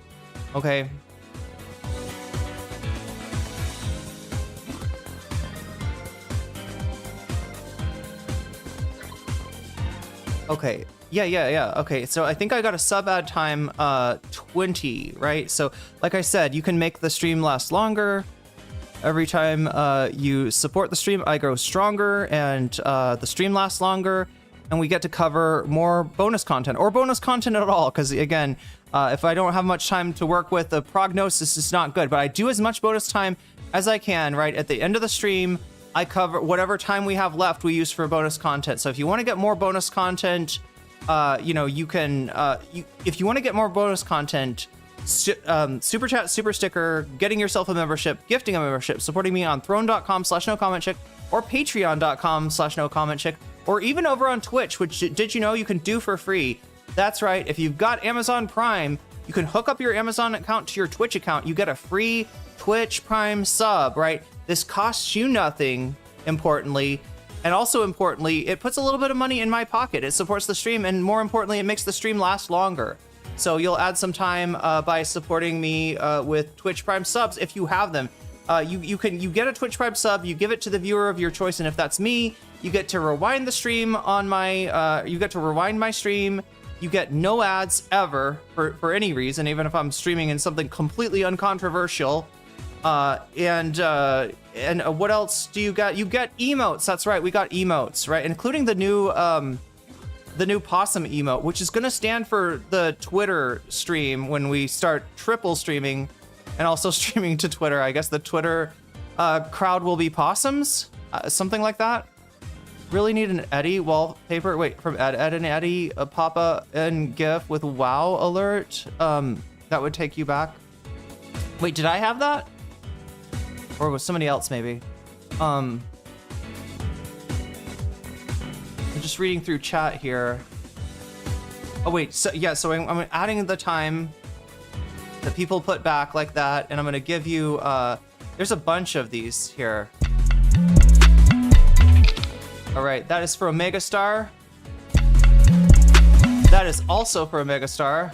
S2: Okay. Okay. Yeah. Okay, so I think I got a sub ad time 20, right? So like I said, you can make the stream last longer. Every time you support the stream, I grow stronger, and the stream lasts longer, and we get to cover more bonus content, or bonus content at all, because again, if I don't have much time to work with, the prognosis is not good, but I do as much bonus time as I can, right? At the end of the stream, I cover whatever time we have left we use for bonus content. So if you want to get more bonus content, you can, if you want to get more bonus content, super chat, super sticker, getting yourself a membership, gifting a membership, supporting me on throne.com/nocommentchick, or patreon.com/nocommentchick, or even over on Twitch, which did you know you can do for free? That's right. If you've got Amazon Prime, you can hook up your Amazon account to your Twitch account. You get a free Twitch Prime sub, right? This costs you nothing, importantly. And also importantly, it puts a little bit of money in my pocket. It supports the stream, and more importantly, it makes the stream last longer. So you'll add some time by supporting me with Twitch Prime subs if you have them. You get a Twitch Prime sub, you give it to the viewer of your choice, and if that's me, you get to rewind the stream on my. You get to rewind my stream. You get no ads ever for any reason, even if I'm streaming in something completely uncontroversial. And what else do you get? You get emotes. That's right, we got emotes, right? Including the new possum emote, which is gonna stand for the Twitter stream when we start triple streaming and also streaming to Twitter. I guess the Twitter crowd will be possums, something like that. Really need an Eddie wallpaper. Wait, from Ed and Eddie, a Papa and GIF with wow alert. That would take you back. Wait, did I have that? Or was somebody else maybe? I'm just reading through chat here. Oh wait, so yeah, so I'm adding the time that people put back like that, and I'm gonna give you, there's a bunch of these here. All right, that is for a megastar. That is also for a megastar.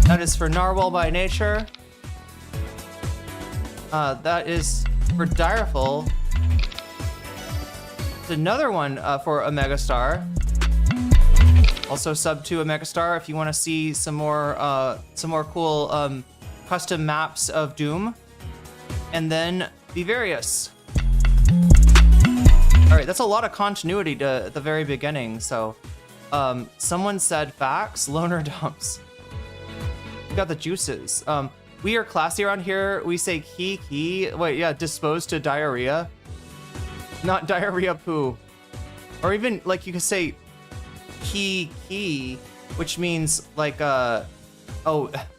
S2: That is for Narwhal by Nature. That is for Direful. It's another one for a megastar. Also sub to a Megastar if you want to see some more cool custom maps of Doom. And then Vivarius. All right, that's a lot of continuity at the very beginning. So, someone said facts, loner dumps. We got the juices. We are classy around here. We say key. Wait, yeah, disposed to diarrhea. Not diarrhea poo. Or even, like, you could say key, which means, like,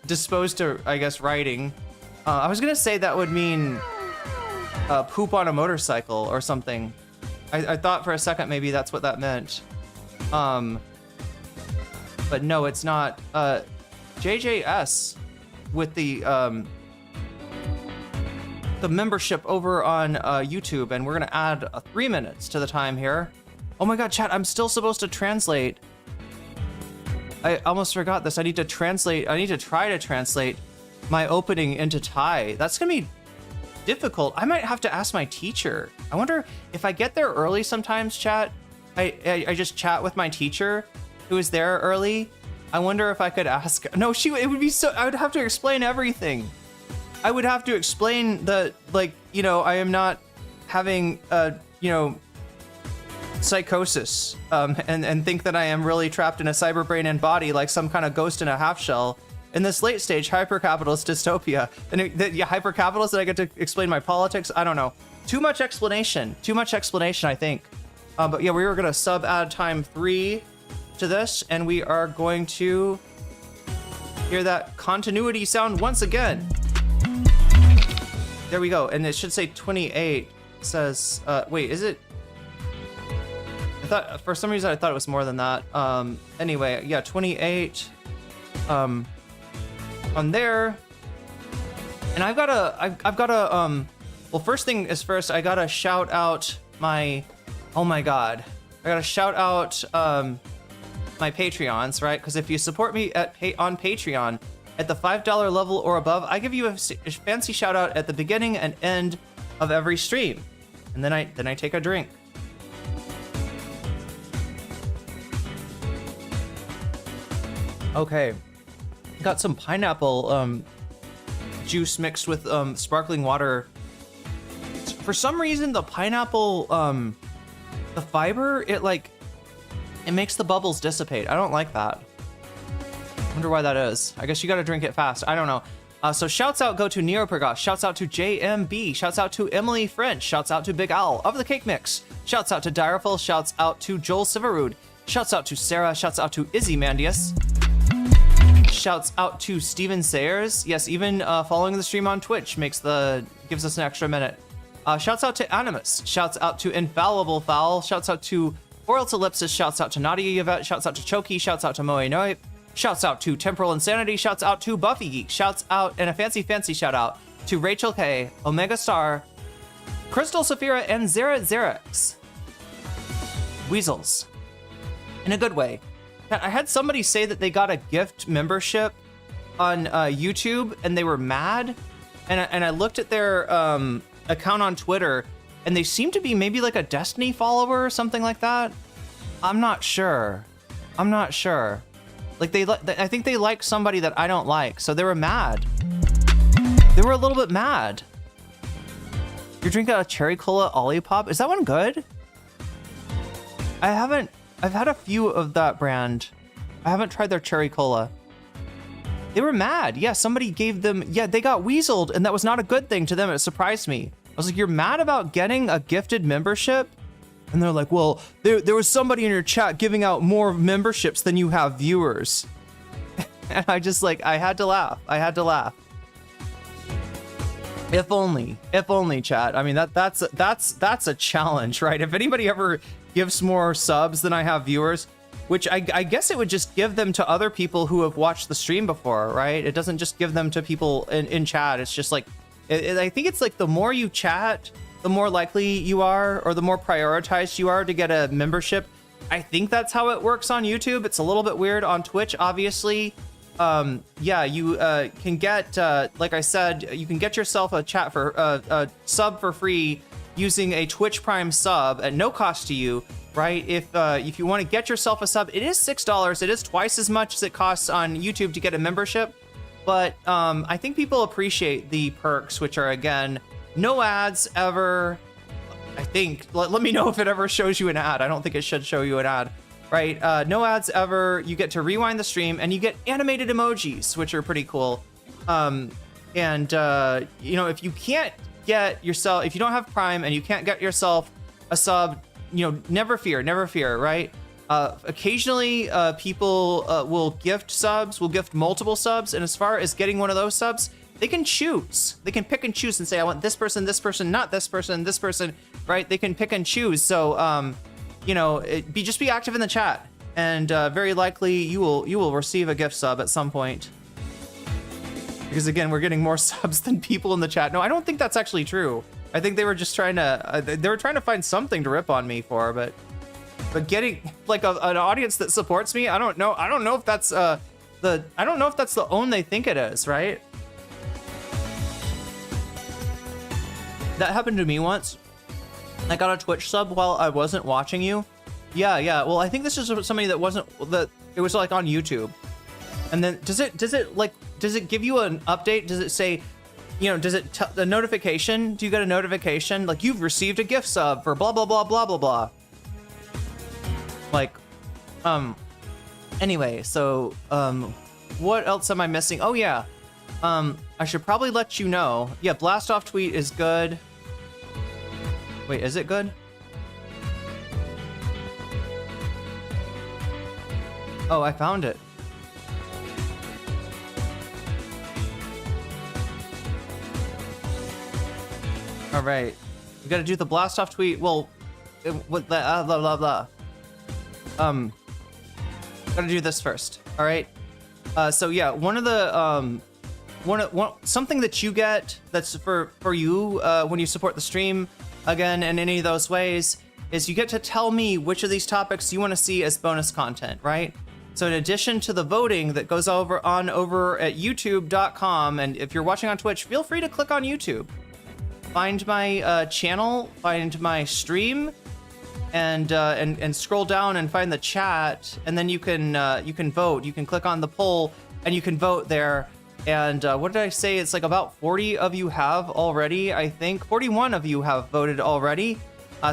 S2: disposed to, I guess, writing. I was gonna say that would mean poop on a motorcycle or something. I thought for a second maybe that's what that meant. But no, it's not. JJS with the membership over on YouTube, and we're gonna add 3 minutes to the time here. Oh my god, chat, I'm still supposed to translate. I almost forgot this. I need to try to translate my opening into Thai. That's gonna be difficult. I might have to ask my teacher. I wonder if I get there early sometimes, chat. I just chat with my teacher who is there early. I wonder if I could ask. No, it would be so. I would have to explain everything. I would have to explain that, like, you know, I am not having psychosis and think that I am really trapped in a cyber brain and body like some kind of ghost in a half shell in this late stage hyper-capitalist dystopia. And hyper-capitalist, that I get to explain my politics? I don't know. Too much explanation, I think. But yeah, we were gonna sub add time 3 to this, and we are going to hear that continuity sound once again. There we go, and it should say 28. It says, wait, is it? I thought, for some reason, I thought it was more than that. Anyway, yeah, 28. On there, and I've got a, well, first thing is first, I gotta shout out my, oh my god, I gotta shout out my Patreons, right? Because if you support me on Patreon at the $5 level or above, I give you a fancy shout out at the beginning and end of every stream, and then I take a drink. Okay. Got some pineapple juice mixed with sparkling water. For some reason, the pineapple, the fiber, it makes the bubbles dissipate. I don't like that. Wonder why that is. I guess you gotta drink it fast. I don't know. So shouts out go to Nero Pergosh. Shouts out to JMB. Shouts out to Emily French. Shouts out to Big Owl of the Cake Mix. Shouts out to Direful. Shouts out to Joel Siverud. Shouts out to Sarah. Shouts out to Izzy Mandius. Shouts out to Steven Sayers. Yes, even following the stream on Twitch gives us an extra minute. Shouts out to Animus. Shouts out to Infallible Fowl. Shouts out to Orals Ellipsis. Shouts out to Nadia Yvette. Shouts out to Choki. Shouts out to Moe Noe. Shouts out to Temporal Insanity. Shouts out to Buffy Geek. Shouts out, and a fancy shout out to Rachel K, Omega Star, Crystal Saphira, and Xerix. Weasels. In a good way. I had somebody say that they got a gift membership on YouTube and they were mad, and I looked at their account on Twitter, and they seem to be maybe like a Destiny follower or something like that. I'm not sure. Like I think they like somebody that I don't like, so they were mad. They were a little bit mad. You're drinking a cherry cola Olipop? Is that one good? I've had a few of that brand. I haven't tried their cherry cola. They were mad. Yeah, somebody gave them, yeah, they got weaseled, and that was not a good thing to them. It surprised me. I was like, you're mad about getting a gifted membership? And they're like, well, there was somebody in your chat giving out more memberships than you have viewers. And I just I had to laugh. If only, chat. I mean, that's a challenge, right? If anybody ever gives more subs than I have viewers, which I guess it would just give them to other people who have watched the stream before, right? It doesn't just give them to people in chat. It's just I think it's the more you chat, the more likely you are, or the more prioritized you are to get a membership. I think that's how it works on YouTube. It's a little bit weird on Twitch, obviously. Yeah, you can get, like I said, you can get yourself a sub for free using a Twitch Prime sub at no cost to you, right? If you want to get yourself a sub, it is $6. It is twice as much as it costs on YouTube to get a membership. But I think people appreciate the perks, which are, again, no ads ever. I think, let me know if it ever shows you an ad. I don't think it should show you an ad, right? No ads ever. You get to rewind the stream, and you get animated emojis, which are pretty cool. You know, if you can't get yourself, if you don't have Prime and you can't get yourself a sub, you know, never fear, right? Occasionally, people will gift subs, will gift multiple subs, and as far as getting one of those subs, they can choose. They can pick and choose and say, I want this person, not this person, right? They can pick and choose. So, you know, just be active in the chat, and very likely you will receive a gift sub at some point. Because again, we're getting more subs than people in the chat. No, I don't think that's actually true. I think they were just trying to find something to rip on me for, but getting like an audience that supports me, I don't know if that's the own they think it is, right? That happened to me once. I got a Twitch sub while I wasn't watching you. Yeah. Well, I think this is somebody that wasn't, it was like on YouTube. And then does it give you an update? Does it say, you know, does it a notification? Do you get a notification like you've received a gift sub for blah blah blah blah blah blah? Like, anyway, so what else am I missing? Oh yeah, I should probably let you know. Yeah, blast off tweet is good. Wait, is it good? Oh, I found it. All right, we got to do the blast off tweet. Well, with the blah blah blah. Gotta do this first. All right. So yeah, one of the something that you get that's for you when you support the stream again in any of those ways is you get to tell me which of these topics you want to see as bonus content, right? So in addition to the voting that goes over at youtube.com, and if you're watching on Twitch, feel free to click on YouTube. Find my channel, find my stream, and scroll down and find the chat, and then you can vote. You can click on the poll and you can vote there. And what did I say? It's like about 40 of you have already. I think 41 of you have voted already.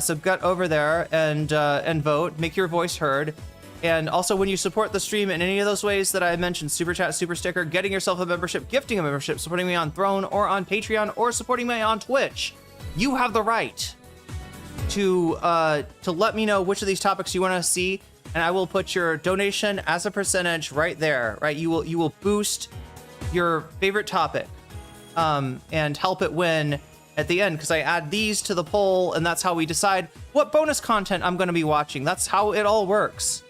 S2: So get over there and vote. Make your voice heard. And also, when you support the stream in any of those ways that I mentioned, super chat, super sticker, getting yourself a membership, gifting a membership, supporting me on Throne or on Patreon, or supporting me on Twitch, you have the right to let me know which of these topics you want to see, and I will put your donation as a percentage right there. Right, you will boost your favorite topic, and help it win at the end, because I add these to the poll, and that's how we decide what bonus content I'm going to be watching. That's how it all works.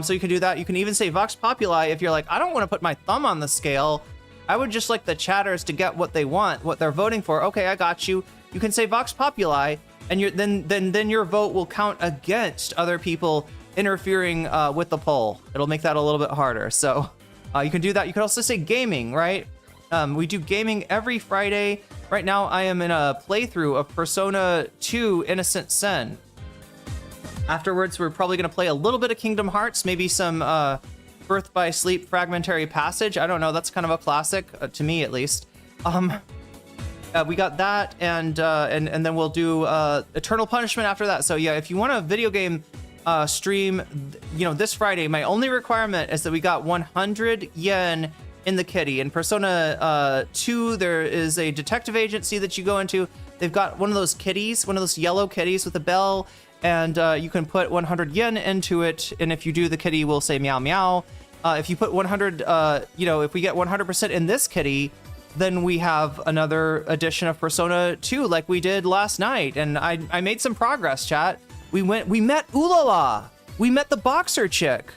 S2: So you can do that. You can even say Vox Populi if you're like, I don't want to put my thumb on the scale. I would just like the chatters to get what they want, what they're voting for. Okay, I got you. You can say Vox Populi, and then your vote will count against other people interfering with the poll. It'll make that a little bit harder. So you can do that. You can also say gaming, right? We do gaming every Friday. Right now, I am in a playthrough of Persona 2 Innocent Sin. Afterwards, we're probably going to play a little bit of Kingdom Hearts, maybe some Birth by Sleep Fragmentary Passage. I don't know. That's kind of a classic, to me at least. We got that, and then we'll do Eternal Punishment after that. So yeah, if you want a video game stream, you know, this Friday, my only requirement is that we got 100 yen in the kitty. In Persona 2, there is a detective agency that you go into. They've got one of those kitties, one of those yellow kitties with a bell, and you can put 100 yen into it, and if you do, the kitty will say meow meow. If you put 100, you know, if we get 100% in this kitty, then we have another edition of Persona 2 like we did last night, and I made some progress, chat. We met Ulala. We met the boxer chick.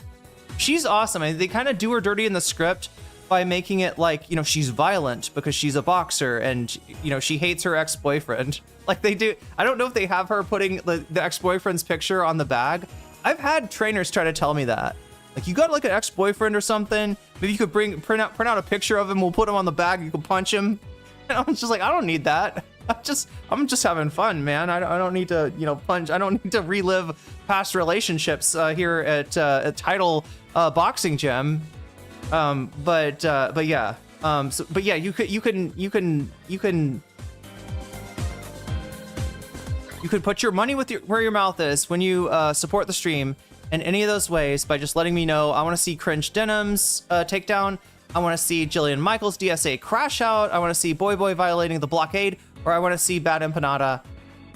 S2: She's awesome. I mean, they kind of do her dirty in the script by making it like, you know, she's violent because she's a boxer, and, you know, she hates her ex-boyfriend. Like they do. I don't know if they have her putting the ex-boyfriend's picture on the bag. I've had trainers try to tell me that. Like, you got like an ex-boyfriend or something, maybe you could print out a picture of him, we'll put him on the bag, you can punch him. And I was just like, I don't need that. I'm just having fun, man. I don't need to, plunge. I don't need to relive past relationships here at Title Boxing Gym. But yeah. But yeah, you could put your money where your mouth is when you support the stream in any of those ways by just letting me know. I want to see Cringe Denim's takedown. I want to see Jillian Michaels DSA Crashout. I want to see Boy violating the blockade, or I want to see Bad Empanada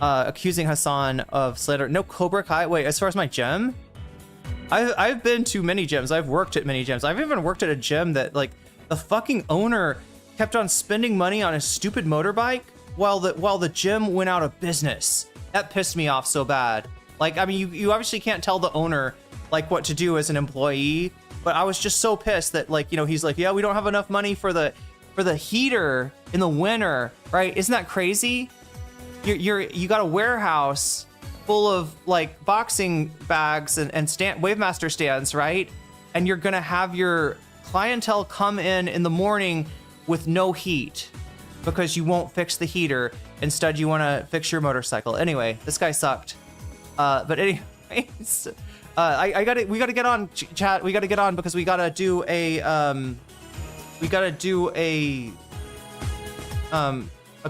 S2: accusing Hassan of slander. No Cobra Kai. Wait, as far as my gym, I've been to many gyms. I've worked at many gyms. I've even worked at a gym that like the fucking owner kept on spending money on his stupid motorbike while the gym went out of business. That pissed me off so bad. Like, I mean, you obviously can't tell the owner like what to do as an employee, but I was just so pissed that like, he's like, yeah, we don't have enough money for the heater in the winter, right? Isn't that crazy? You got a warehouse full of like boxing bags and Wavemaster stands, right? And you're gonna have your clientele come in the morning with no heat because you won't fix the heater. Instead, you want to fix your motorcycle. Anyway, this guy sucked. But anyways, we gotta get on, chat. We gotta get on because we gotta do a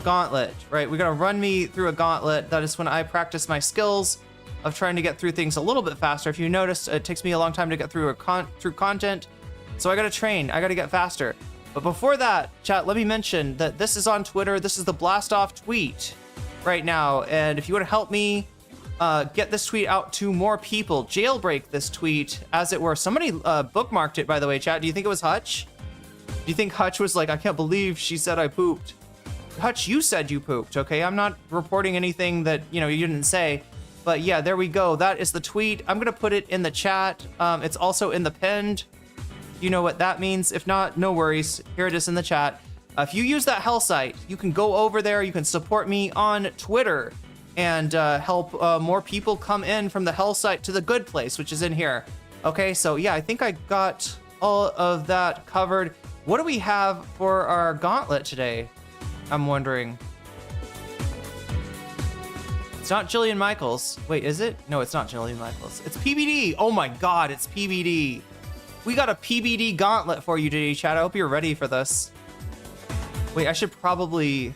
S2: gauntlet, right? We're gonna run me through a gauntlet. That is when I practice my skills of trying to get through things a little bit faster. If you noticed, it takes me a long time to get through through content, so I gotta train. I gotta get faster. But before that, chat, let me mention that this is on Twitter. This is the blast off tweet right now, and if you want to help me get this tweet out to more people, jailbreak this tweet, as it were. Somebody bookmarked it, by the way, chat. Do you think it was Hutch? Do you think Hutch was like, I can't believe she said I pooped? Hutch, you said you pooped, okay? I'm not reporting anything that, you didn't say. But yeah, there we go. That is the tweet. I'm going to put it in the chat. It's also in the pinned. You know what that means. If not, no worries. Here it is in the chat. If you use that hell site, you can go over there. You can support me on Twitter and help more people come in from the hell site to the good place, which is in here. Okay, so yeah, I think I got all of that covered. What do we have for our gauntlet today? I'm wondering. It's not Jillian Michaels. Wait, is it? No, it's not Jillian Michaels. It's PBD. Oh my God, it's PBD. We got a PBD gauntlet for you today, chat. I hope you're ready for this. Wait, I should probably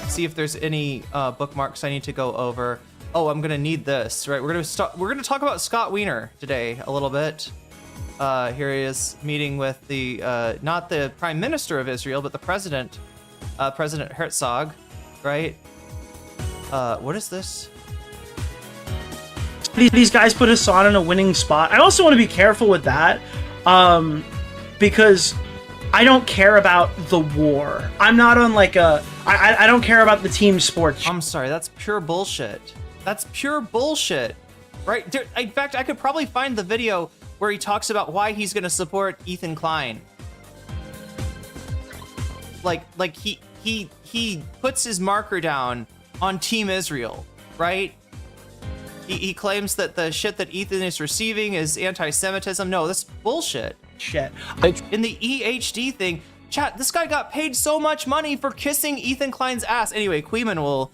S2: see if there's any bookmarks I need to go over. Oh, I'm gonna need this, right? We're gonna talk about Scott Wiener today a little bit. Here he is meeting with the not the Prime Minister of Israel, but the President, President Herzog, right? What is this?
S3: Please, guys, put Hassan in a winning spot. I also want to be careful with that, because I don't care about the war. I'm not on like I don't care about the team sports.
S2: I'm sorry, that's pure bullshit. That's pure bullshit, right? In fact, I could probably find the video where he talks about why he's gonna support Ethan Klein. Like he puts his marker down on Team Israel, right? He claims that the shit that Ethan is receiving is anti-Semitism. No, that's bullshit.
S3: Shit.
S2: In the EHD thing, chat, this guy got paid so much money for kissing Ethan Klein's ass. Anyway, Queeman will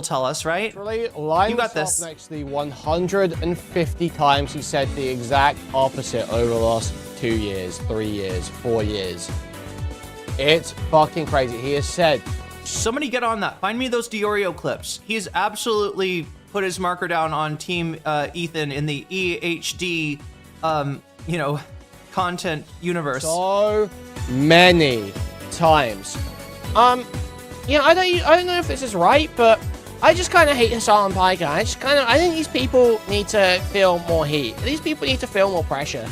S2: tell us, right?
S5: You got this. Next to the 150 times he said the exact opposite over the last 2 years, 3 years, 4 years. It's fucking crazy. He has said.
S2: Somebody get on that. Find me those Diorio clips. He's absolutely put his marker down on Team Ethan in the EHD, content universe.
S5: So many times. I don't know if this is right, but I just kind of hate Hassan Piker. I think these people need to feel more heat. These people need to feel more pressure,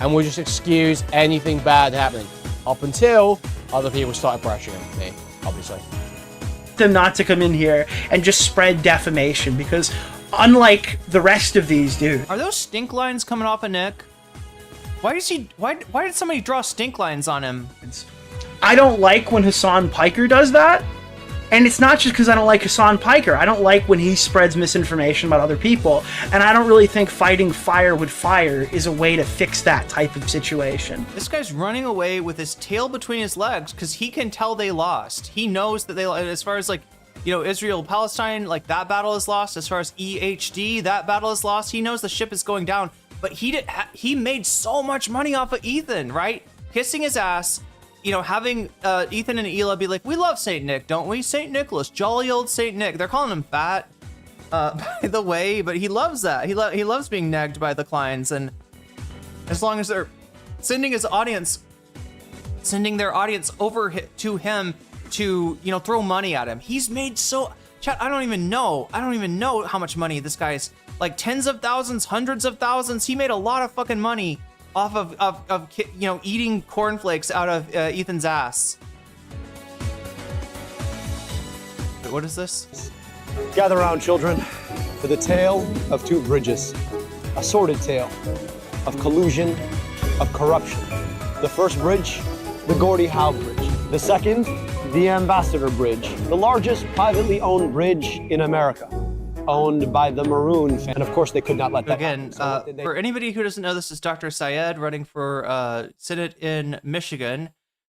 S5: and we'll just excuse anything bad happening up until other people started pressuring me, obviously.
S3: Them not to come in here and just spread defamation, because unlike the rest of these dudes.
S2: Are those stink lines coming off of Nick? Why did somebody draw stink lines on him?
S3: I don't like when Hassan Piker does that, And it's not just because I don't like Hassan Piker. I don't like when he spreads misinformation about other people. And I don't really think fighting fire with fire is a way to fix that type of situation.
S2: This guy's running away with his tail between his legs because he can tell they lost. He knows that as far as like, you know, Israel, Palestine, like that battle is lost. As far as EHD, that battle is lost. He knows the ship is going down, but he made so much money off of Ethan, right? Kissing his ass, you know, having Ethan and Hila be like, we love Saint Nick, don't we? Saint Nicholas, jolly old Saint Nick. They're calling him fat, by the way, but he loves that. He loves being negged by the Kleins, and as long as they're sending their audience over to him to, you know, throw money at him. He's made so, chat, I don't even know how much money this guy's, like tens of thousands, hundreds of thousands. He made a lot of fucking money off of you know, eating cornflakes out of Ethan's ass. Wait, what is this?
S6: Gather around, children, for the tale of two bridges. A sordid tale of collusion, of corruption. The first bridge, the Gordie Howe Bridge. The second, the Ambassador Bridge, the largest privately owned bridge in America, owned by the Maroon family. And of course, they could not let that
S2: happen. So for anybody who doesn't know, this is Dr. Syed running for Senate in Michigan.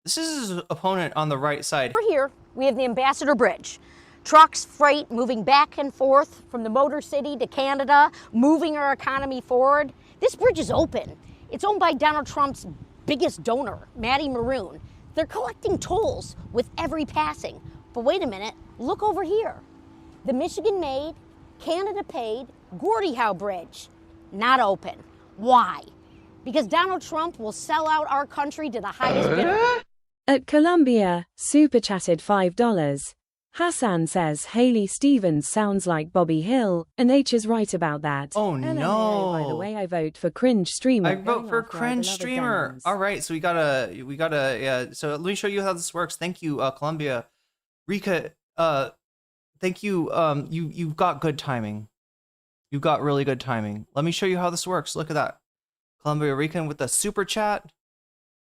S2: This is his opponent on the right side.
S7: Over here, we have the Ambassador Bridge. Trucks, freight moving back and forth from the Motor City to Canada, moving our economy forward. This bridge is open. It's owned by Donald Trump's biggest donor, Matty Maroon. They're collecting tolls with every passing. But wait a minute, look over here. The Michigan-made, Canada-paid Gordie Howe Bridge, not open. Why? Because Donald Trump will sell out our country to the highest bidder.
S4: At Columbia, super chatted $5. Hassan says Haley Stevens sounds like Bobby Hill, and H is right about that.
S2: Oh
S4: LMAO,
S2: no!
S4: By the way, I vote for cringe streamer.
S2: I vote for cringe streamer. All right, so we gotta. Yeah. So let me show you how this works. Thank you, Columbia, Rika. Thank you. You've got good timing. You got really good timing. Let me show you how this works. Look at that, Columbia Rican with the super chat.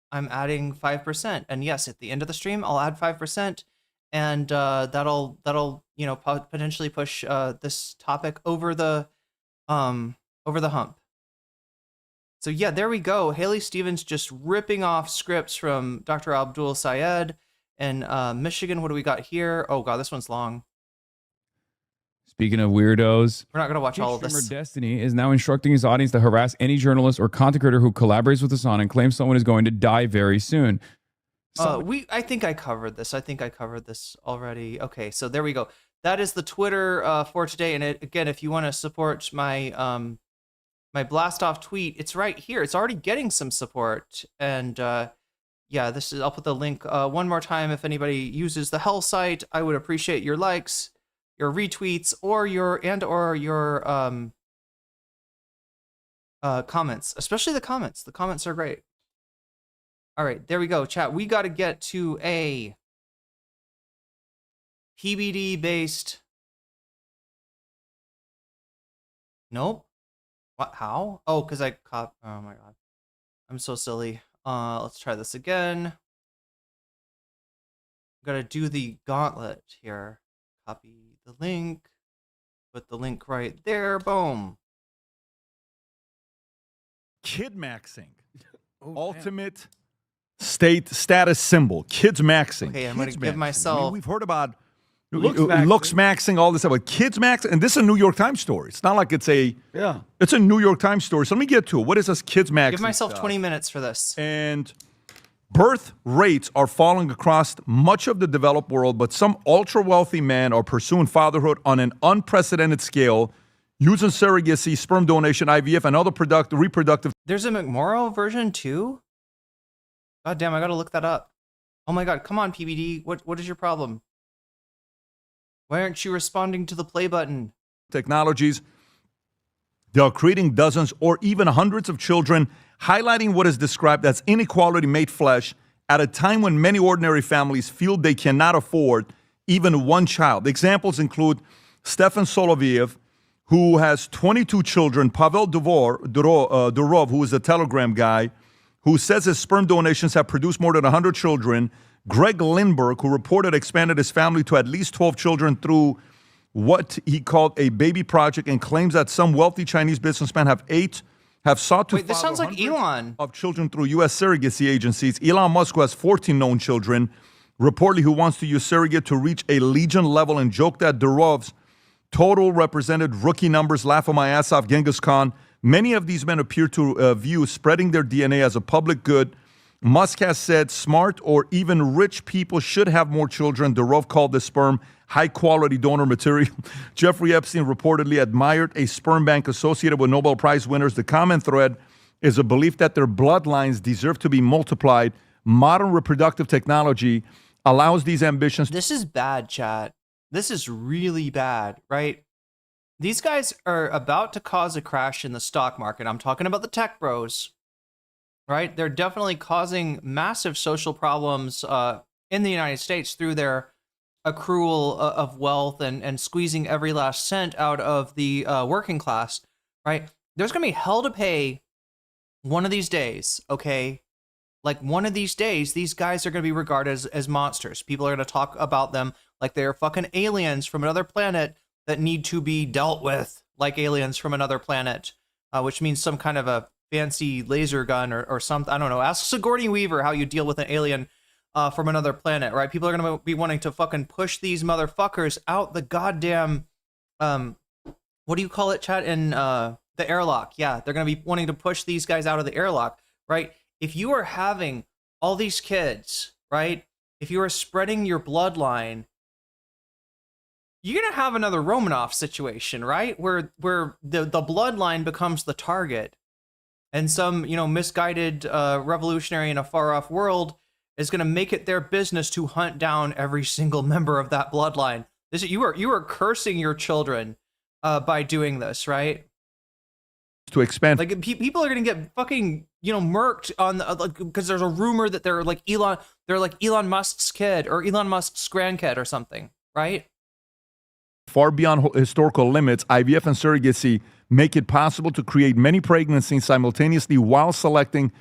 S2: I'm adding 5%, and yes, at the end of the stream, I'll add 5%. And that'll you know, potentially push this topic over the hump. So yeah, there we go. Haley Stevens just ripping off scripts from Dr. Abdul Syed in Michigan. What do we got here? Oh god, this one's long.
S8: Speaking of weirdos,
S2: we're not gonna watch all of this.
S8: Streamer Destiny is now instructing his audience to harass any journalist or content creator who collaborates with Hassan and claims someone is going to die very soon.
S2: I think I covered this. Already. Okay, so there we go. That is the Twitter for today. And again, if you want to support my my blast off tweet, it's right here. It's already getting some support. And yeah, this is. I'll put the link one more time. If anybody uses the Hell site, I would appreciate your likes, your retweets, or your comments. Especially the comments. The comments are great. All right, there we go, chat. We got to get to a PBD-based... Nope. What? How? Oh, because I cop... Oh, my God. I'm so silly. Let's try this again. Got to do the gauntlet here. Copy the link. Put the link right there. Boom.
S9: Kid maxing. Ultimate... status symbol, kids maxing.
S2: Okay, I'm gonna give myself. I mean,
S9: we've heard about looks maxing, all this stuff, but kids maxing, and this is a New York Times story. It's not like it's a it's a New York Times story. So let me get to it. What is this kids maxing?
S2: Give myself
S9: stuff?
S2: 20 minutes for this.
S9: And birth rates are falling across much of the developed world, but some ultra wealthy men are pursuing fatherhood on an unprecedented scale, using surrogacy, sperm donation, IVF, and other reproductive.
S2: There's a McMorrow version too. God damn, I gotta look that up. Oh my god, come on, PBD. What is your problem? Why aren't you responding to the play button?
S9: Technologies. They are creating dozens or even hundreds of children, highlighting what is described as inequality made flesh at a time when many ordinary families feel they cannot afford even one child. Examples include Stefan Soloviev, who has 22 children, Pavel Durov, who is a Telegram guy, who says his sperm donations have produced more than 100 children, Greg Lindbergh, who reported expanded his family to at least 12 children through what he called a baby project, and claims that some wealthy Chinese businessmen have sought to
S2: Wait, this
S9: father
S2: sounds like
S9: hundreds
S2: Elon.
S9: of children through U.S. surrogacy agencies. Elon Musk, who has 14 known children, reportedly who wants to use surrogate to reach a legion level, and joked that Durov's total represented rookie numbers. Laugh on my ass off, Genghis Khan. Many of these men appear to view spreading their DNA as a public good. Musk has said smart or even rich people should have more children. Durov called the sperm high-quality donor material. Jeffrey Epstein reportedly admired a sperm bank associated with Nobel Prize winners. The common thread is a belief that their bloodlines deserve to be multiplied. Modern reproductive technology allows these ambitions.
S2: This is bad, chat. This is really bad, right? These guys are about to cause a crash in the stock market. I'm talking about the tech bros, right? They're definitely causing massive social problems in the United States through their accrual of wealth and squeezing every last cent out of the working class, right? There's going to be hell to pay one of these days, okay? Like one of these days, these guys are going to be regarded as monsters. People are going to talk about them like they're fucking aliens from another planet that need to be dealt with like aliens from another planet, which means some kind of a fancy laser gun or something. I don't know. Ask Sigourney Weaver how you deal with an alien from another planet, right? People are going to be wanting to fucking push these motherfuckers out the goddamn, what do you call it, chat? In the airlock. Yeah, they're going to be wanting to push these guys out of the airlock, right? If you are having all these kids, right? If you are spreading your bloodline, you're going to have another Romanov situation, right? Where the bloodline becomes the target, and some, misguided revolutionary in a far-off world is going to make it their business to hunt down every single member of that bloodline. You are cursing your children by doing this, right?
S9: To expand,
S2: like people are going to get fucking murked on because there's a rumor that they're like Elon Musk's kid or Elon Musk's grandkid or something, right?
S9: Far beyond historical limits, IVF and surrogacy make it possible to create many pregnancies simultaneously while selecting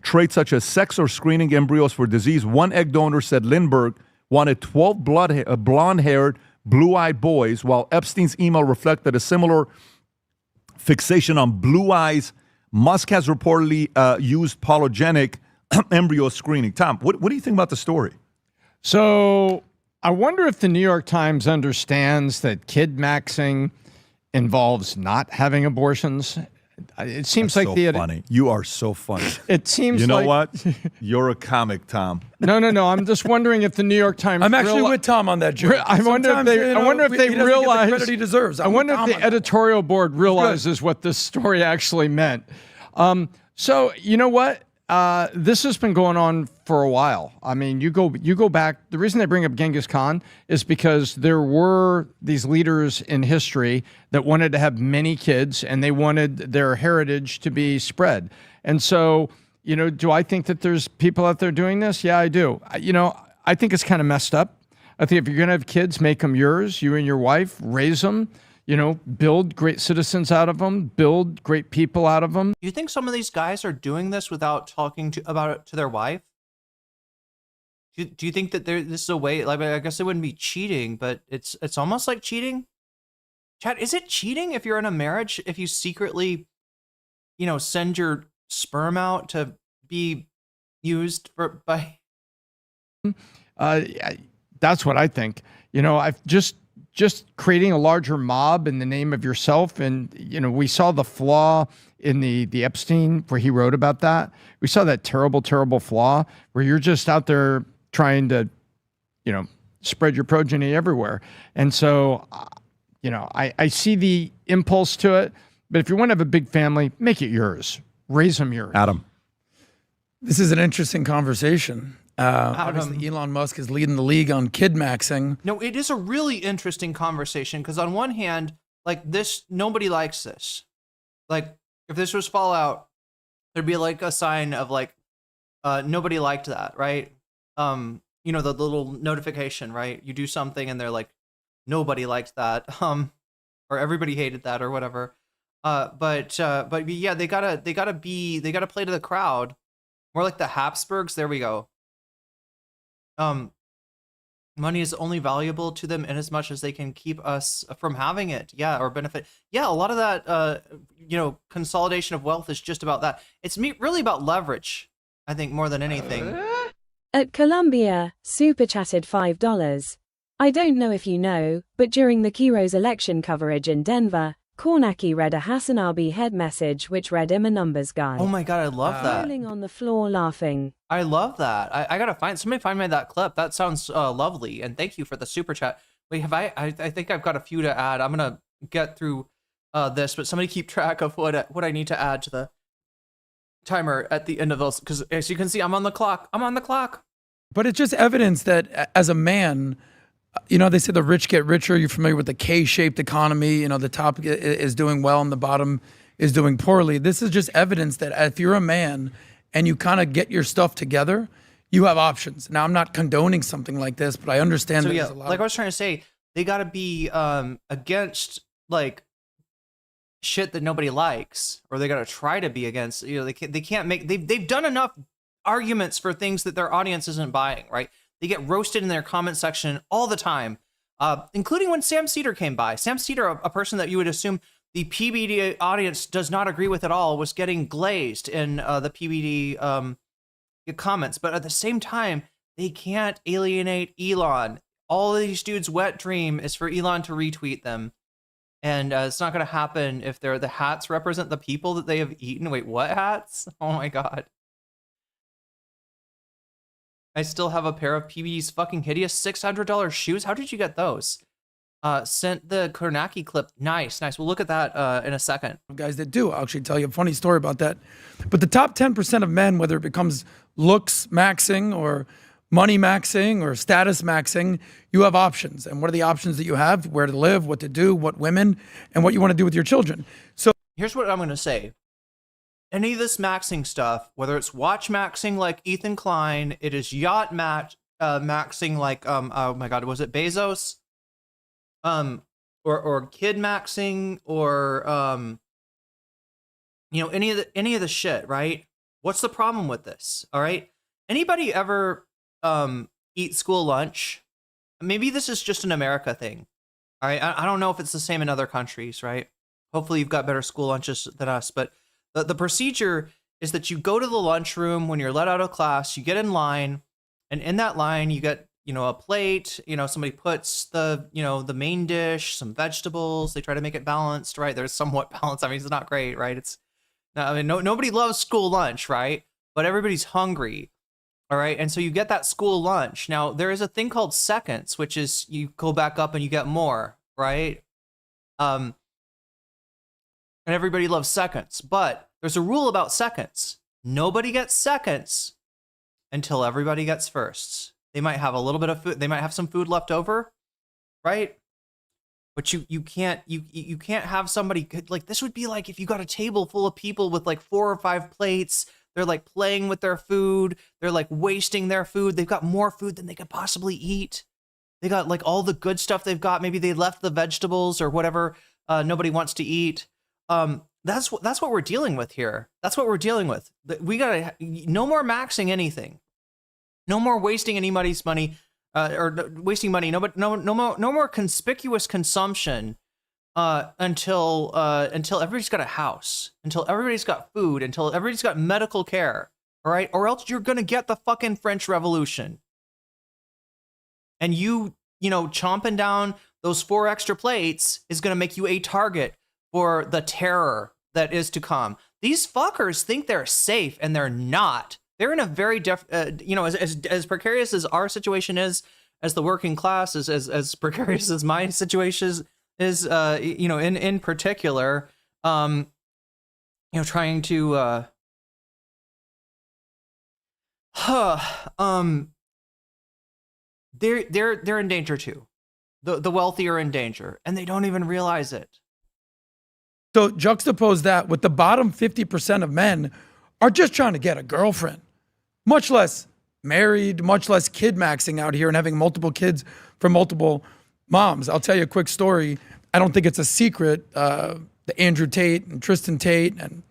S9: traits such as sex or screening embryos for disease. One egg donor said Lindbergh wanted 12 blonde-haired, blue-eyed boys, while Epstein's email reflected a similar fixation on blue eyes. Musk has reportedly used polygenic embryo screening. Tom, what do you think about the story?
S10: So I wonder if the New York Times understands that kid maxing involves not having abortions. It seems
S9: That's
S10: like
S9: so funny. You are so funny.
S10: It seems
S9: you know
S10: like,
S9: what? You're a comic, Tom.
S10: No. I'm just wondering if the New York Times.
S11: I'm actually with Tom on that joke.
S10: I wonder if they. I wonder if they realize
S11: the credit he deserves.
S10: I wonder if the editorial board realizes what this story actually meant. So you know what? This has been going on for a while. I mean, you go back. The reason they bring up Genghis Khan is because there were these leaders in history that wanted to have many kids, and they wanted their heritage to be spread. And so, do I think that there's people out there doing this? Yeah, I do. I think it's kind of messed up. I think if you're going to have kids, make them yours. You and your wife, raise them. Build great citizens out of them, build great people out of them.
S2: Do you think some of these guys are doing this without talking about it to their wife? Do you think that this is a way, like, I guess it wouldn't be cheating, but it's almost like cheating? Chat, is it cheating if you're in a marriage, if you secretly, send your sperm out to be used by?
S10: That's what I think. I've just creating a larger mob in the name of yourself. And, we saw the flaw in the Epstein where he wrote about that. We saw that terrible, terrible flaw where you're just out there trying to, spread your progeny everywhere. And so, I see the impulse to it, but if you want to have a big family, make it yours. Raise them yours.
S9: Adam.
S11: This is an interesting conversation. Obviously, Elon Musk is leading the league on kid maxing.
S2: No, it is a really interesting conversation because on one hand, like this, nobody likes this. Like if this was Fallout, there'd be like a sign of like, nobody liked that, right? The little notification, right? You do something and they're like, nobody liked that, or everybody hated that or whatever. But yeah, they gotta play to the crowd, more like the Habsburgs. There we go. money is only valuable to them in as much as they can keep us from having it. Yeah, or benefit. Yeah, a lot of that, consolidation of wealth is just about that. It's really about leverage, I think, more than anything.
S4: At Columbia, super chatted $5. I don't know if you know, but during the Kiros election coverage in Denver, Kornacki read a Hassanabi head message which read "I'm a numbers guy."
S2: Oh my god, I love that.
S4: Rolling on the floor laughing.
S2: I love that. I gotta somebody find me that clip. That sounds lovely. And thank you for the super chat. Wait, I think I've got a few to add. I'm gonna get through this, but somebody keep track of what I need to add to the timer at the end of those, because as you can see, I'm on the clock.
S11: But it's just evidence that as a man, they say the rich get richer. You're familiar with the K-shaped economy. The top is doing well and the bottom is doing poorly. This is just evidence that if you're a man and you kind of get your stuff together, you have options. Now, I'm not condoning something like this, but I understand that there's a lot
S2: like I was trying to say, they got to be against like shit that nobody likes, or they got to try to be against. They can't make. They've done enough arguments for things that their audience isn't buying, right? They get roasted in their comment section all the time, including when Sam Cedar came by. Sam Cedar, a person that you would assume the PBD audience does not agree with at all, was getting glazed in the PBD comments. But at the same time, they can't alienate Elon. All of these dudes' wet dream is for Elon to retweet them. And it's not going to happen if the hats represent the people that they have eaten. Wait, what hats? Oh my God. I still have a pair of PBD's fucking hideous $600 shoes. How did you get those? Sent the Kornacki clip. Nice. We'll look at that in a second.
S11: Guys that do. I'll actually tell you a funny story about that. But the top 10% of men, whether it becomes looks maxing or money maxing or status maxing, you have options. And what are the options that you have? Where to live, what to do, what women, and what you want to do with your children. So
S2: here's what I'm going to say. Any of this maxing stuff, whether it's watch maxing like Ethan Klein, it is yacht maxing like oh my God, was it Bezos? Or kid maxing, or any of the shit, right? What's the problem with this? All right. Anybody ever eat school lunch? Maybe this is just an America thing. All right. I don't know if it's the same in other countries, right? Hopefully you've got better school lunches than us, but the procedure is that you go to the lunchroom when you're let out of class, you get in line, and in that line you get, a plate, somebody puts the main dish, some vegetables, they try to make it balanced, right? There's somewhat balanced. I mean, it's not great, right? Nobody loves school lunch, right? But everybody's hungry. All right. And so you get that school lunch. Now there is a thing called seconds, which is you go back up and you get more, right? And everybody loves seconds, but there's a rule about seconds. Nobody gets seconds until everybody gets firsts. They might have a little bit of food. They might have some food left over, right? But you can't have somebody like this. Would be like if you got a table full of people with like 4 or 5 plates. They're like playing with their food. They're like wasting their food. They've got more food than they could possibly eat. They got like all the good stuff they've got. Maybe they left the vegetables or whatever nobody wants to eat. That's what we're dealing with here. That's what we're dealing with. We gotta no more maxing anything. No more wasting anybody's money, or wasting money. No more conspicuous consumption until everybody's got a house, until everybody's got food, until everybody's got medical care. All right, or else you're gonna get the fucking French Revolution. And chomping down those 4 extra plates is gonna make you a target for the terror that is to come. These fuckers think they're safe, and they're not. They're in a very as precarious as our situation is, as the working class, as precarious as my situation is, in particular, trying to, they're in danger too. The wealthy are in danger, and they don't even realize it.
S11: So juxtapose that with the bottom 50% of men are just trying to get a girlfriend, much less married, much less kid maxing out here and having multiple kids from multiple moms. I'll tell you a quick story. I don't think it's a secret. The Andrew Tate and Tristan Tate and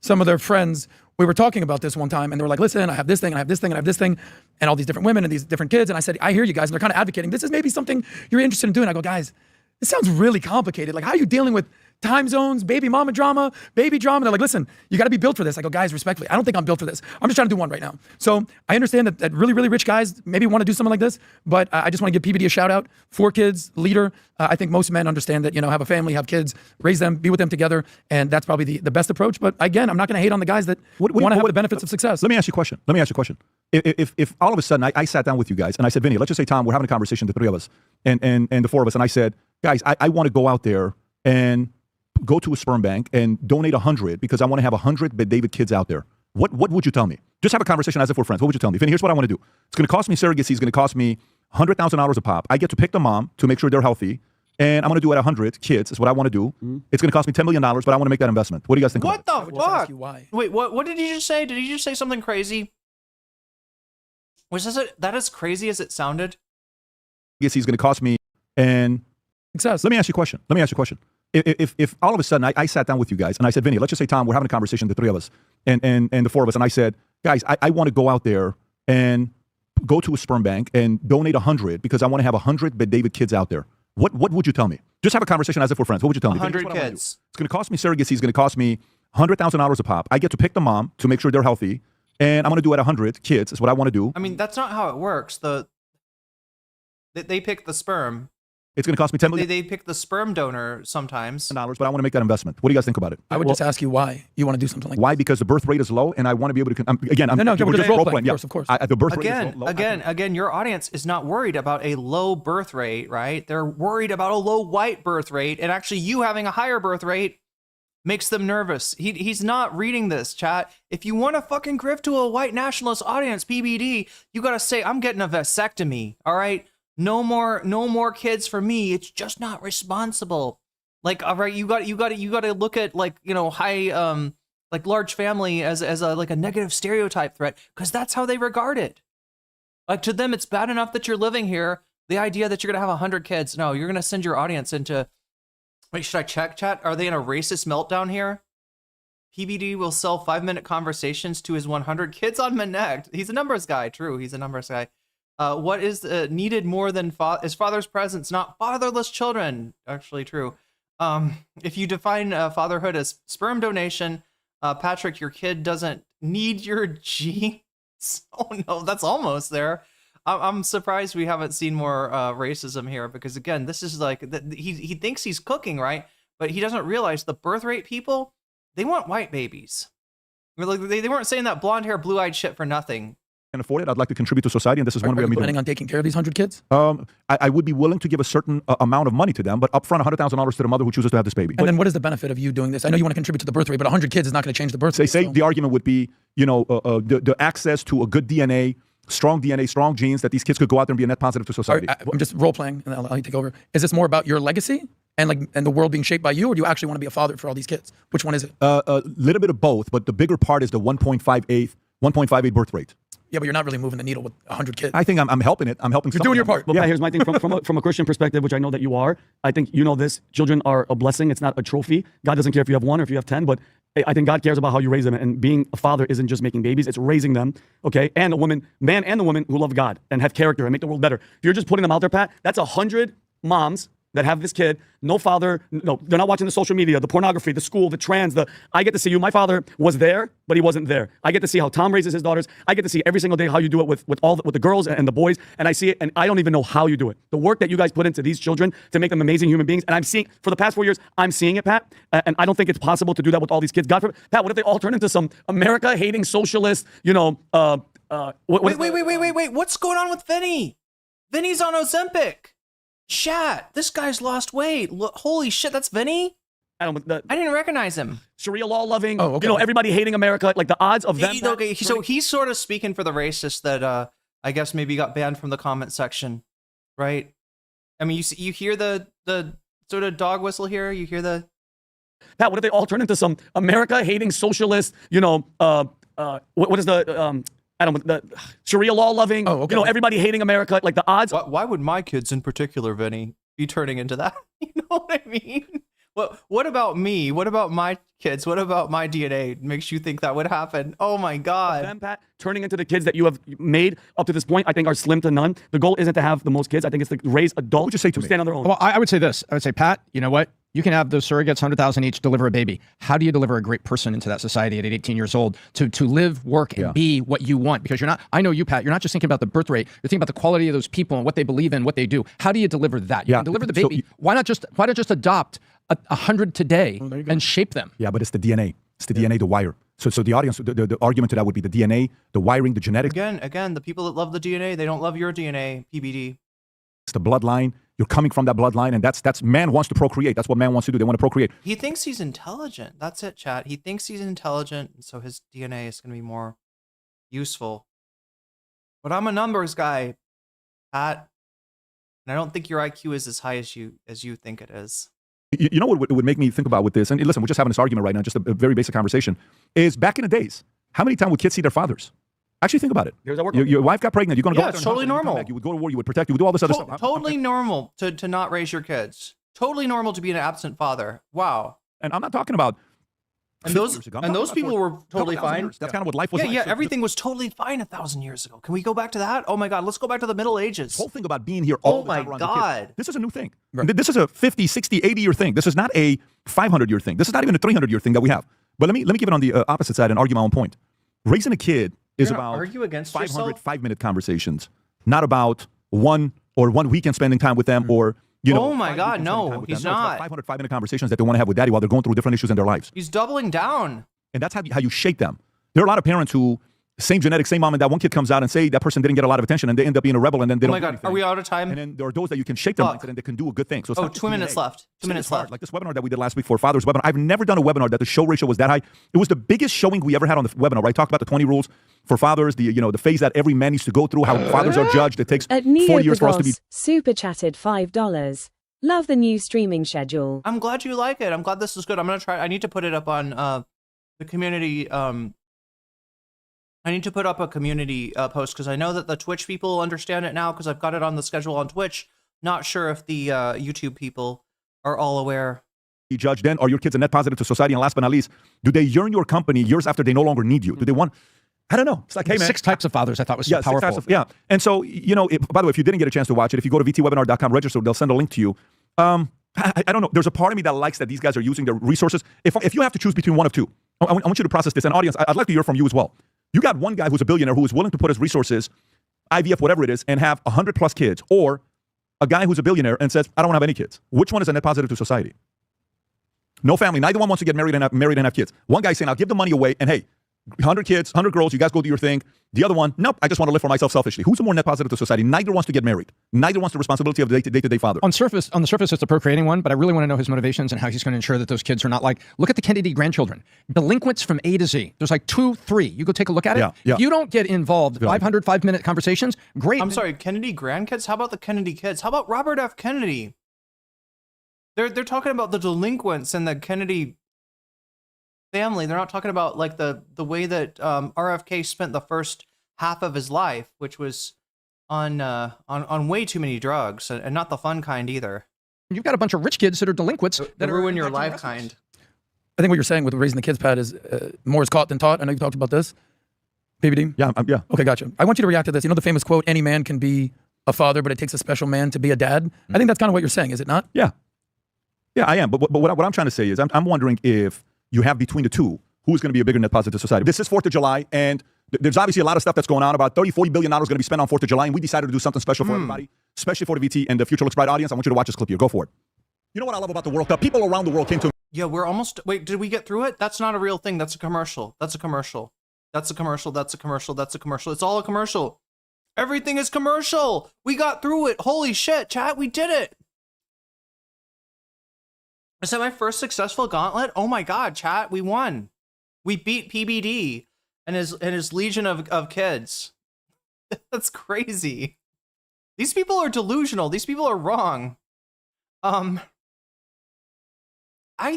S11: some of their friends we were talking about this one time, and they were like, listen, I have this thing, and I have this thing, and I have this thing, and all these different women and these different kids. And I said, I hear you guys, and they're kind of advocating. This is maybe something you're interested in doing. I go, guys, this sounds really complicated. Like, how are you dealing with time zones, baby mama drama, baby drama? They're like, listen, you got to be built for this. I go, guys, respectfully, I don't think I'm built for this. I'm just trying to do one right now. So I understand that really, really rich guys maybe want to do something like this, but I just want to give PBD a shout out. 4 kids, leader. I think most men understand that, have a family, have kids, raise them, be with them together, and that's probably the best approach. But again, I'm not going to hate on the guys that want to have the benefits of success.
S12: Let me ask you a question. If all of a sudden I sat down with you guys and I said, Vinny, let's just say, Tom, we're having a conversation, the 3 of us, and the 4 of us, and I said, guys, I want to go out there and go to a sperm bank and donate 100 because I want to have 100 David kids out there. What would you tell me? Just have a conversation as if we're friends. What would you tell me? Vinny, here's what I want to do. It's going to cost me surrogacy. It's going to cost me $100,000 a pop. I get to pick the mom to make sure they're healthy. And I'm going to do it at 100 kids. Is what I want to do. It's going to cost me $10 million, but I want to make that investment. What do you guys think
S2: what
S12: about it?
S2: the fuck? Wait, what did he just say? Did he just say something crazy? Was that as crazy as it sounded?
S12: Yes, he's going to cost me. And
S11: success.
S12: Let me ask you a question. If all of a sudden I sat down with you guys and I said, Vinny, let's just say, Tom, we're having a conversation, the 3 of us, and the 4 of us, and I said, guys, I want to go out there and go to a sperm bank and donate 100 because I want to have 100 David kids out there. What would you tell me? Just have a conversation as if we're friends. What would you tell me?
S2: 100 kids.
S12: It's going to cost me surrogacy. It's going to cost me $100,000 a pop. I get to pick the mom to make sure they're healthy, and I'm going to do it at 100 kids. Is what I want to do.
S2: I mean, that's not how it works. They pick the sperm.
S12: It's going to cost me $10 million.
S2: They pick the sperm donor sometimes.
S12: But I want to make that investment. What do you guys think about it?
S11: I would just ask you why you want to do something like
S12: why? Because the birth rate is low, and I want to be able to.
S11: We're just role playing. Of course.
S12: The birth rate is low.
S2: Again, your audience is not worried about a low birth rate, right? They're worried about a low white birth rate, and actually, you having a higher birth rate makes them nervous. He's not reading this, chat. If you want to fucking grift to a white nationalist audience, PBD, you gotta say, I'm getting a vasectomy. All right. No more kids for me. It's just not responsible. Like, all right, you got to look at high large family as a negative stereotype threat, because that's how they regard it. Like, to them, it's bad enough that you're living here. The idea that you're gonna have 100 kids, no, you're gonna send your audience into. Wait, should I check, chat? Are they in a racist meltdown here? PBD will sell 5-minute conversations to his 100 kids on Connect. He's a numbers guy. True, he's a numbers guy. What is needed more than his father's presence, not fatherless children? Actually true. If you define fatherhood as sperm donation, Patrick, your kid doesn't need your genes. Oh no, that's almost there. I'm surprised we haven't seen more racism here, because again, this is like, he thinks he's cooking, right? But he doesn't realize the birth rate people, they want white babies. They weren't saying that blonde hair, blue-eyed shit for nothing.
S12: Can afford it. I'd like to contribute to society, and this is one way I'm
S11: planning on taking care of these 100 kids.
S12: I would be willing to give a certain amount of money to them, but upfront $100,000 to the mother who chooses to have this baby.
S11: And then what is the benefit of you doing this? I know you want to contribute to the birth rate, but 100 kids is not going to change the birth rate.
S12: Say the argument would be, the access to a good DNA, strong genes, that these kids could go out there and be a net positive to society.
S11: I'm just role playing, and I'll take over. Is this more about your legacy and the world being shaped by you, or do you actually want to be a father for all these kids? Which one is it?
S12: A little bit of both, but the bigger part is the 1.58 birth rate.
S11: Yeah, but you're not really moving the needle with 100 kids.
S12: I think I'm helping it. I'm helping.
S11: You're doing your part.
S13: But here's my thing from a Christian perspective, which I know that you are. I think you know this. Children are a blessing. It's not a trophy. God doesn't care if you have 1 or if you have 10, but I think God cares about how you raise them. And being a father isn't just making babies; it's raising them. Okay, and a woman, man, and the woman who love God and have character and make the world better. If you're just putting them out there, Pat, that's 100 moms that have this kid, no father, no, they're not watching the social media, the pornography, the school, the trans, I get to see you. My father was there, but he wasn't there. I get to see how Tom raises his daughters. I get to see every single day how you do it with the girls and the boys, and I see it, and I don't even know how you do it. The work that you guys put into these children to make them amazing human beings, and I'm seeing, for the past 4 years, I'm seeing it, Pat, and I don't think it's possible to do that with all these kids. God forbid, Pat, what if they all turn into some America-hating socialist, wait,
S2: what's going on with Vinny? Vinny's on Ozempic. Chat, this guy's lost weight. Holy shit, that's Vinny? I didn't recognize him.
S13: Sharia law loving,
S11: oh, okay.
S13: Everybody hating America, like the odds of them.
S2: Okay, so he's sort of speaking for the racists that I guess maybe got banned from the comment section, right? I mean, you hear the sort of dog whistle here? You hear the...
S13: Pat, what if they all turn into some America-hating socialist, what is the... the Sharia law loving,
S11: oh, okay.
S13: Everybody hating America, like the odds.
S2: Why would my kids in particular, Vinny, be turning into that? You know what I mean? What about me? What about my kids? What about my DNA makes you think that would happen? Oh my God.
S13: Them, Pat, turning into the kids that you have made up to this point, I think are slim to none. The goal isn't to have the most kids. I think it's to raise adults
S12: just say to
S13: who
S12: me?
S13: stand on their own.
S10: Well, I would say this. I would say, Pat, you know what? You can have those surrogates, 100,000 each, deliver a baby. How do you deliver a great person into that society at 18 years old to live, work, and be what you want? Because you're not, I know you, Pat, you're not just thinking about the birth rate. You're thinking about the quality of those people and what they believe in, what they do. How do you deliver that? You can deliver the baby. Why not just adopt 100 today and shape them?
S12: Yeah, but it's the DNA. It's the DNA, the wire. So the audience, the argument to that would be the DNA, the wiring, the genetics.
S2: Again, the people that love the DNA, they don't love your DNA, PBD.
S12: It's the bloodline. You're coming from that bloodline, and that's man wants to procreate. That's what man wants to do. They want to procreate.
S2: He thinks he's intelligent. That's it, chat. He thinks he's intelligent, and so his DNA is going to be more useful. But I'm a numbers guy, Pat, and I don't think your IQ is as high as you think it is.
S12: You know what would make me think about with this? And listen, we're just having this argument right now, just a very basic conversation. Is back in the days, how many times would kids see their fathers? Actually, think about it. Your wife got pregnant. You're going to go.
S2: Yeah, it's totally normal.
S12: You would go to war. You would protect. You would do all this other stuff.
S2: Totally normal to not raise your kids. Totally normal to be an absent father. Wow.
S12: And I'm not talking about.
S2: And those people were totally fine.
S12: That's kind of what life was like.
S2: Yeah, everything was totally fine 1,000 years ago. Can we go back to that? Oh my God, let's go back to the Middle Ages.
S12: The whole thing about being here all the time.
S2: Oh my God.
S12: This is a new thing. Right. This is a 50, 60, 80-year thing. This is not a 500-year thing. This is not even a 300-year thing that we have. But let me give it on the opposite side and argue my own point. Raising a kid is about
S2: argue against
S12: 500 5-minute conversations, not about one weekend spending time with them or,
S2: oh my God, no, he's not.
S12: 500 5-minute conversations that they want to have with daddy while they're going through different issues in their lives.
S2: He's doubling down.
S12: And that's how you shape them. There are a lot of parents who, same genetics, same mom and dad, one kid comes out and say that person didn't get a lot of attention and they end up being a rebel and then they don't do anything.
S2: Are we out of time?
S12: And then there are those that you can shape their mindset and they can do a good thing. So it's
S2: 2 minutes left. 2 minutes left.
S12: Like this webinar that we did last week for Father's webinar. I've never done a webinar that the show ratio was that high. It was the biggest showing we ever had on the webinar, where I talked about the 20 rules for fathers, the phase that every man needs to go through, how fathers are judged. It takes 4 years for us to be.
S4: Super chatted $5. Love the new streaming schedule.
S2: I'm glad you like it. I'm glad this is good. I'm gonna try. I need to put it up on the community. I need to put up a community post because I know that the Twitch people understand it now because I've got it on the schedule on Twitch. Not sure if the YouTube people are all aware.
S12: Be judged then? Are your kids a net positive to society? And last but not least, do they yearn your company years after they no longer need you? Do they want? I don't know. It's like, hey, man.
S10: 6 types of fathers I thought was so powerful.
S12: And so, by the way, if you didn't get a chance to watch it, if you go to vtwebinar.com, register, they'll send a link to you. I don't know. There's a part of me that likes that these guys are using their resources. If you have to choose between one of two, I want you to process this. And audience, I'd like to hear from you as well. You got one guy who's a billionaire who is willing to put his resources, IVF, whatever it is, and have 100+ kids, or a guy who's a billionaire and says, I don't want to have any kids. Which one is a net positive to society? No family. Neither one wants to get married and have kids. One guy saying, I'll give the money away, and hey, 100 kids, 100 girls, you guys go do your thing. The other one, nope, I just want to live for myself selfishly. Who's a more net positive to society? Neither wants to get married. Neither wants the responsibility of the day-to-day father.
S10: On the surface, it's a procreating one, but I really want to know his motivations and how he's going to ensure that those kids are not like, look at the Kennedy grandchildren. Delinquents from A to Z. There's like 2, 3. You go take a look at it.
S12: Yeah.
S10: If you don't get involved, 500 5-minute conversations, great.
S2: I'm sorry, Kennedy grandkids? How about the Kennedy kids? How about Robert F. Kennedy? They're talking about the delinquents and the Kennedy family. They're not talking about like the way that RFK spent the first half of his life, which was on way too many drugs and not the fun kind either.
S10: You've got a bunch of rich kids that are delinquents that
S2: ruin your life kind.
S11: I think what you're saying with raising the kids, Pat, is more is caught than taught. I know you've talked about this. PBD?
S12: Yeah.
S11: Okay, gotcha. I want you to react to this. You know the famous quote, any man can be a father, but it takes a special man to be a dad? I think that's kind of what you're saying, is it not?
S12: Yeah. Yeah, I am. But what I'm trying to say is I'm wondering if you have between the two, who's going to be a bigger net positive to society. This is 4th of July, and there's obviously a lot of stuff that's going on. About $30-40 billion is going to be spent on 4th of July, and we decided to do something special for everybody, especially for the VT and the Future Looks Bright audience. I want you to watch this clip here. Go for it. You know what I love about the World Cup? People around the world came to...
S2: Yeah, we're almost... Wait, did we get through it? That's not a real thing. That's a commercial. That's a commercial. That's a commercial. That's a commercial. That's a commercial. It's all a commercial. Everything is commercial. We got through it. Holy shit, chat. We did it. Is that my first successful gauntlet? Oh my God, chat. We won. We beat PBD and his legion of kids. That's crazy. These people are delusional. These people are wrong. I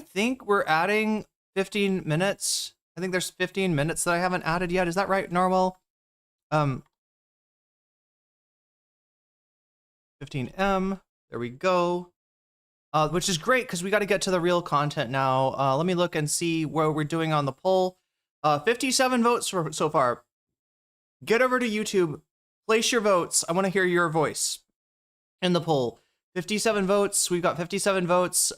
S2: think we're adding 15 minutes. I think there's 15 minutes that I haven't added yet. Is that right, Narwhal? 15M. There we go. which is great because we got to get to the real content now. Let me look and see where we're doing on the poll. 57 votes so far. Get over to YouTube, place your votes. I want to hear your voice in the poll. 57 votes. We've got 57 votes.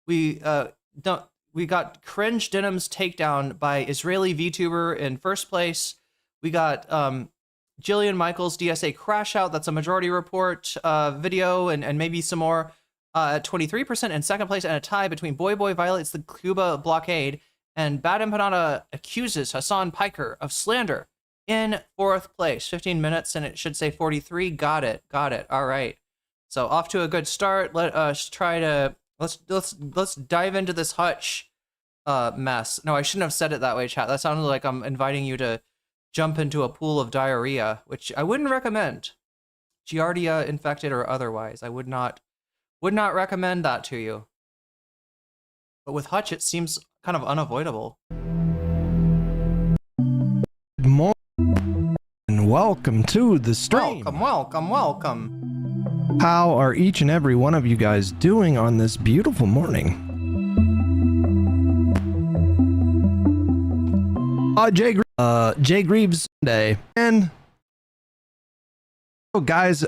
S2: We got Cringe Denim's takedown by Israeli VTuber in first place. We got Jillian Michaels DSA Crashout. That's a majority report video and maybe some more at 23% in second place, and a tie between Boy Violates the Cuba Blockade and Bad Empanada accuses Hassan Piker of slander in fourth place. 15 minutes and it should say 43. Got it. All right. So off to a good start. Let us try to let's dive into this Hutch mess. No, I shouldn't have said it that way, chat. That sounded like I'm inviting you to jump into a pool of diarrhea, which I wouldn't recommend. Giardia infected or otherwise. I would not recommend that to you. But with Hutch, it seems kind of unavoidable.
S1: Good morning and welcome to the stream.
S2: Welcome.
S1: How are each and every one of you guys doing on this beautiful morning? Jay Greaves Day. And oh guys,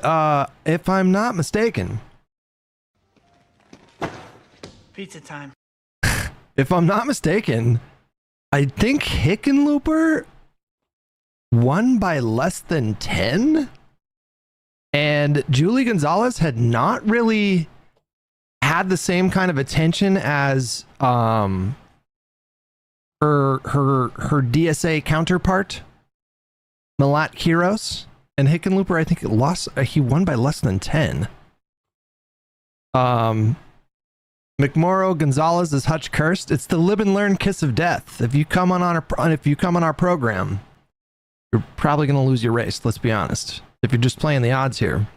S1: if I'm not mistaken,
S3: Pizza time.
S1: if I'm not mistaken, I think Hickenlooper won by less than 10. And Julie Gonzalez had not really had the same kind of attention as her DSA counterpart, Melat Kiros. And Hickenlooper, I think he won by less than 10. McMorrow Gonzalez is Hutch cursed. It's the live and learn kiss of death. If you come on our program, you're probably going to lose your race. Let's be honest. If you're just playing the odds here.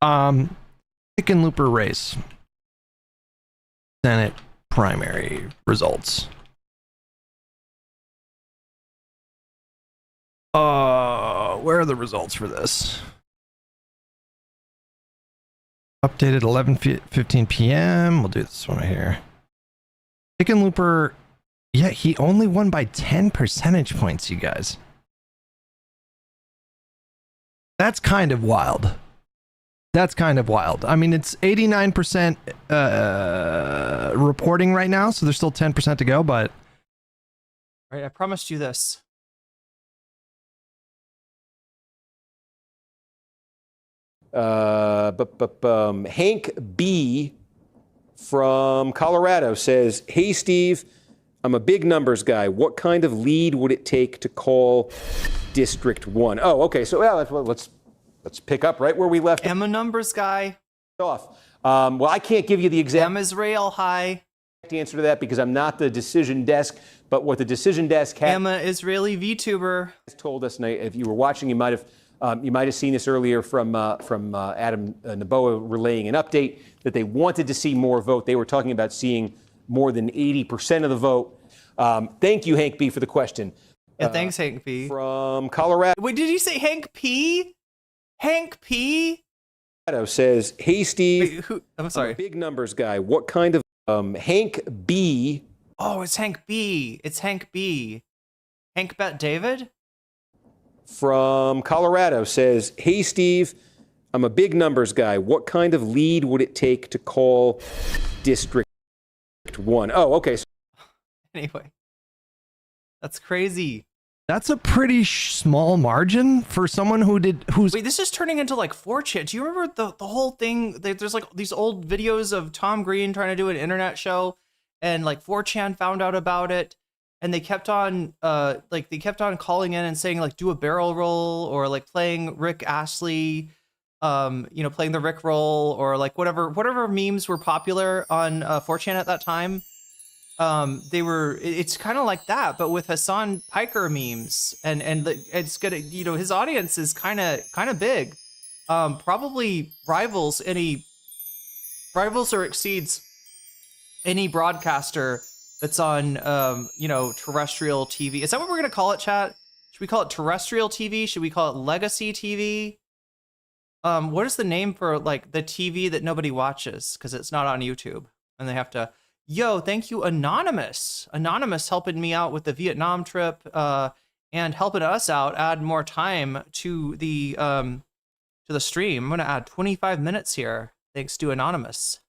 S1: Hickenlooper race. Senate primary results. Where are the results for this? Updated 11:15 p.m. We'll do this one right here. Hickenlooper, yeah, he only won by 10 percentage points, you guys. That's kind of wild. I mean, it's 89% reporting right now, so there's still 10% to go, but...
S2: All right, I promised you this.
S14: Hank B from Colorado says, "Hey Steve, I'm a big numbers guy. What kind of lead would it take to call District 1? Oh, okay. So let's pick up right where we left.
S2: I'm a numbers guy.
S14: Off. Well, I can't give you the exact
S2: Israel high
S14: answer to that because I'm not the decision desk. But what the decision desk has
S2: Israeli VTuber
S14: told us, and if you were watching, you might have seen this earlier from Adam Naboa relaying an update that they wanted to see more vote. They were talking about seeing more than 80% of the vote. Thank you, Hank B, for the question.
S2: Yeah, thanks, Hank P.
S14: From Colorado.
S2: Wait, did you say Hank P? Hank P?
S14: Says, "Hey Steve,
S2: wait, who? I'm sorry.
S14: I'm a big numbers guy. What kind of Hank B?"
S2: Oh, it's Hank B. It's Hank B. Hank Bet David?
S14: From Colorado says, "Hey Steve, I'm a big numbers guy. What kind of lead would it take to call District 1? Oh, okay.
S2: Anyway. That's crazy.
S1: That's a pretty small margin for someone who's...
S2: Wait, this is turning into like 4chan. Do you remember the whole thing? There's like these old videos of Tom Green trying to do an internet show, and like 4chan found out about it, and they kept on calling in and saying like do a barrel roll, or like playing Rick Astley, playing the Rick roll, or like whatever memes were popular on 4chan at that time. It's kind of like that, but with Hassan Piker memes, and it's gonna, his audience is kind of big, probably rivals or exceeds any broadcaster that's on, terrestrial TV. Is that what we're gonna call it, chat? Should we call it terrestrial TV? Should we call it legacy TV? what is the name for like the TV that nobody watches because it's not on YouTube, and they have to. Yo, thank you, Anonymous. Anonymous helping me out with the Vietnam trip, and helping us out add more time to the stream. I'm gonna add 25 minutes here, thanks to Anonymous.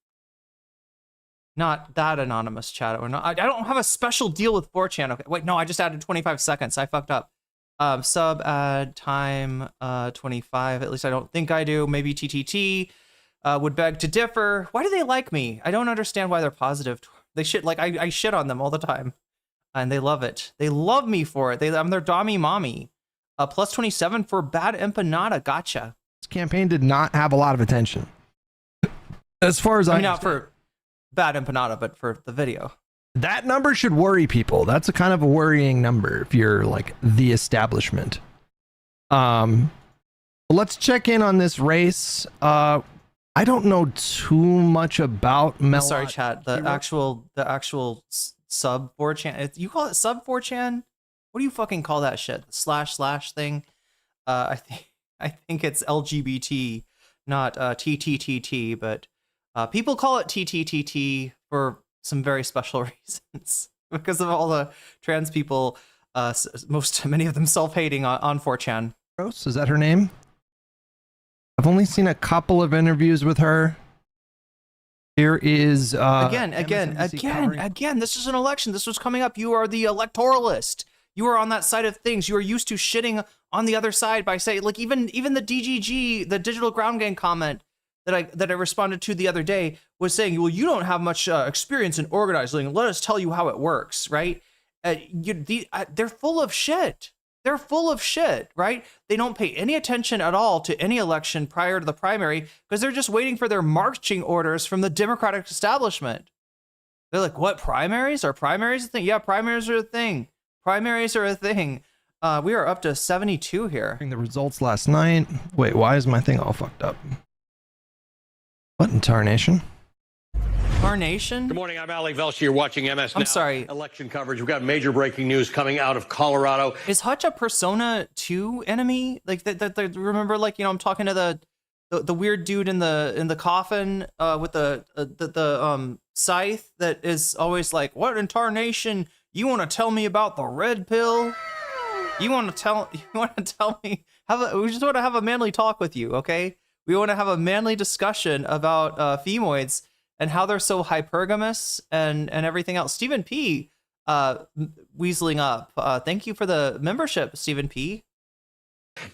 S2: Not that Anonymous, chat. Or not. I don't have a special deal with 4chan. Okay, wait, no, I just added 25 seconds. I fucked up. Sub add time 25. At least I don't think I do. Maybe TTT would beg to differ. Why do they like me? I don't understand why they're positive. They shit like I shit on them all the time, and they love it. They love me for it. I'm their dommy mommy. Plus 27 for bad empanada. Gotcha.
S1: This campaign did not have a lot of attention, as far as I mean,
S2: not for bad empanada, but for the video.
S1: That number should worry people. That's a kind of a worrying number if you're like the establishment. Let's check in on this race. I don't know too much about Melat.
S2: Sorry, chat. The actual sub 4chan. You call it sub 4chan? What do you fucking call that shit? // thing? I think it's LGBT, not TTTT, but people call it TTTT for some very special reasons because of all the trans people, many of them self-hating on 4chan.
S1: Rose, is that her name? I've only seen a couple of interviews with her. Here is
S2: again. This is an election. This was coming up. You are the electoralist. You are on that side of things. You are used to shitting on the other side by saying, like, even the DGG, the digital ground game comment that I responded to the other day was saying, well, you don't have much experience in organizing. Let us tell you how it works, right? They're full of shit. They're full of shit, right? They don't pay any attention at all to any election prior to the primary because they're just waiting for their marching orders from the Democratic establishment. They're like, what, primaries? Are primaries a thing? Yeah, primaries are a thing. Primaries are a thing. We are up to 72 here.
S1: The results last night. Wait, why is my thing all fucked up? What in tarnation?
S2: Tarnation?
S15: Good morning, I'm Ali Velshi. You're watching MS Now.
S2: I'm sorry.
S15: Election coverage. We've got major breaking news coming out of Colorado.
S2: Is Hutch a Persona 2 enemy? Like that? Remember, like, you know, I'm talking to the weird dude in the coffin with the scythe that is always like, what in tarnation? You want to tell me about the red pill? You want to tell me? We just want to have a manly talk with you, okay? We want to have a manly discussion about femoids and how they're so hypergamous and everything else. Stephen P. Weaseling up. Thank you for the membership, Stephen P.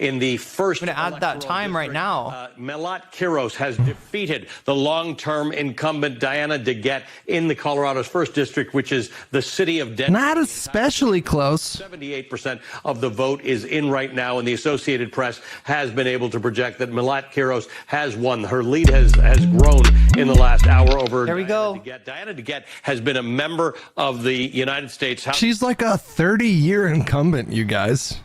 S15: In the first,
S2: I'm going to add that time right now.
S15: Melat Kiros has defeated the long-term incumbent Diana DeGette in the Colorado's first district, which is the city of Denver.
S1: Not especially close.
S15: 78% of the vote is in right now, and the Associated Press has been able to project that Melat Kiros has won. Her lead has grown in the last hour over.
S2: There we go.
S15: Diana DeGette has been a member of the United States House.
S1: She's like a 30-year incumbent, you guys.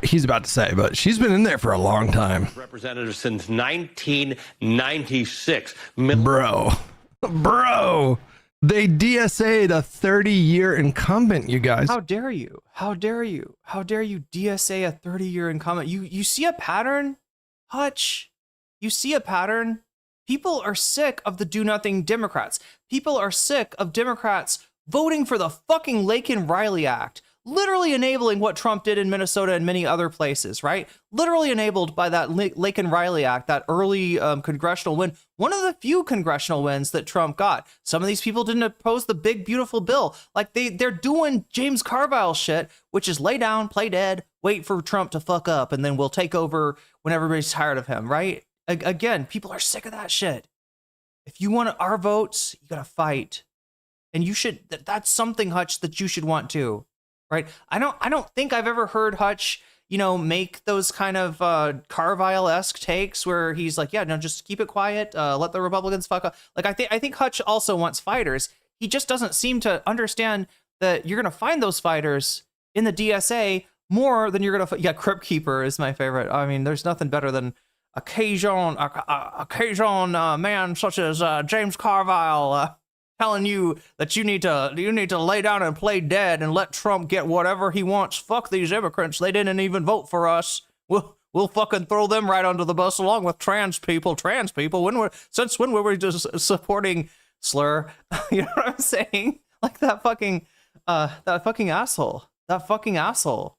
S1: He's about to say, but she's been in there for a long time.
S15: Representative since 1996.
S1: Bro, they DSA'd a 30-year incumbent, you guys.
S2: How dare you? How dare you? How dare you DSA a 30-year incumbent? You see a pattern, Hutch? You see a pattern? People are sick of the do-nothing Democrats. People are sick of Democrats voting for the fucking Laken-Riley Act. Literally enabling what Trump did in Minnesota and many other places, right? Literally enabled by that Laken-Riley Act, that early congressional win. One of the few congressional wins that Trump got. Some of these people didn't oppose the big, beautiful bill. Like, they're doing James Carville shit, which is lay down, play dead, wait for Trump to fuck up, and then we'll take over when everybody's tired of him, right? Again, people are sick of that shit. If you want our votes, you gotta fight. And you should, that's something, Hutch, that you should want too. Right. I don't think I've ever heard Hutch, you know, make those kind of Carville-esque takes where he's like, yeah, no, just keep it quiet. Let the Republicans fuck up. Like, I think Hutch also wants fighters. He just doesn't seem to understand that you're going to find those fighters in the DSA more than you're going to. Yeah, Crypt Keeper is my favorite. I mean, there's nothing better than a Cajun man such as James Carville telling you that you need to lay down and play dead and let Trump get whatever he wants. Fuck these immigrants. They didn't even vote for us. we'll fucking throw them right under the bus along with trans people. Since when were we just supporting slur? You know what I'm saying? Like that fucking asshole.
S15: Melat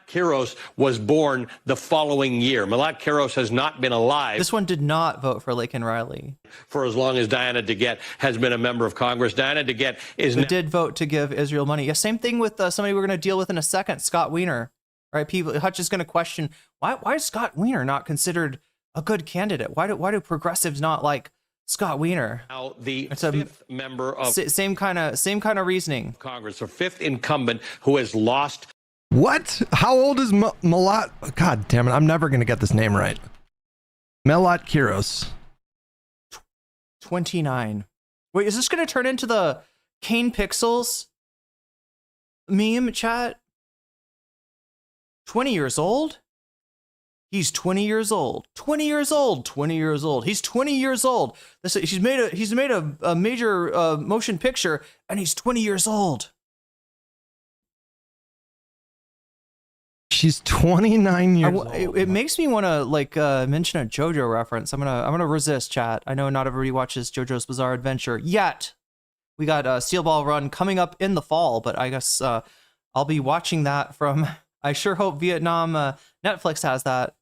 S15: Kiros was born the following year. Melat Kiros has not been alive.
S2: This one did not vote for Laken Riley
S15: for as long as Diana DeGette has been a member of Congress. Diana DeGette
S2: did vote to give Israel money. Yeah, same thing with somebody we're going to deal with in a second, Scott Wiener. Right? Hutch is going to question why is Scott Wiener not considered a good candidate? Why do progressives not like Scott Wiener?
S15: Now the fifth member of
S2: same kind of reasoning.
S15: Congress, or fifth incumbent who has lost.
S1: What? How old is Melat? God damn it! I'm never going to get this name right. Melat Kiros.
S2: 29. Wait, is this going to turn into the Kane Pixels meme chat? 20 years old? He's 20 years old. 20 years old. 20 years old. He's 20 years old. He's made a major motion picture, and he's 20 years old.
S1: She's 29 years old.
S2: It makes me want to mention a JoJo reference. I'm gonna resist, chat. I know not everybody watches JoJo's Bizarre Adventure yet. We got Steel Ball Run coming up in the fall, but I guess I'll be watching that from. I sure hope Vietnam. Netflix has that.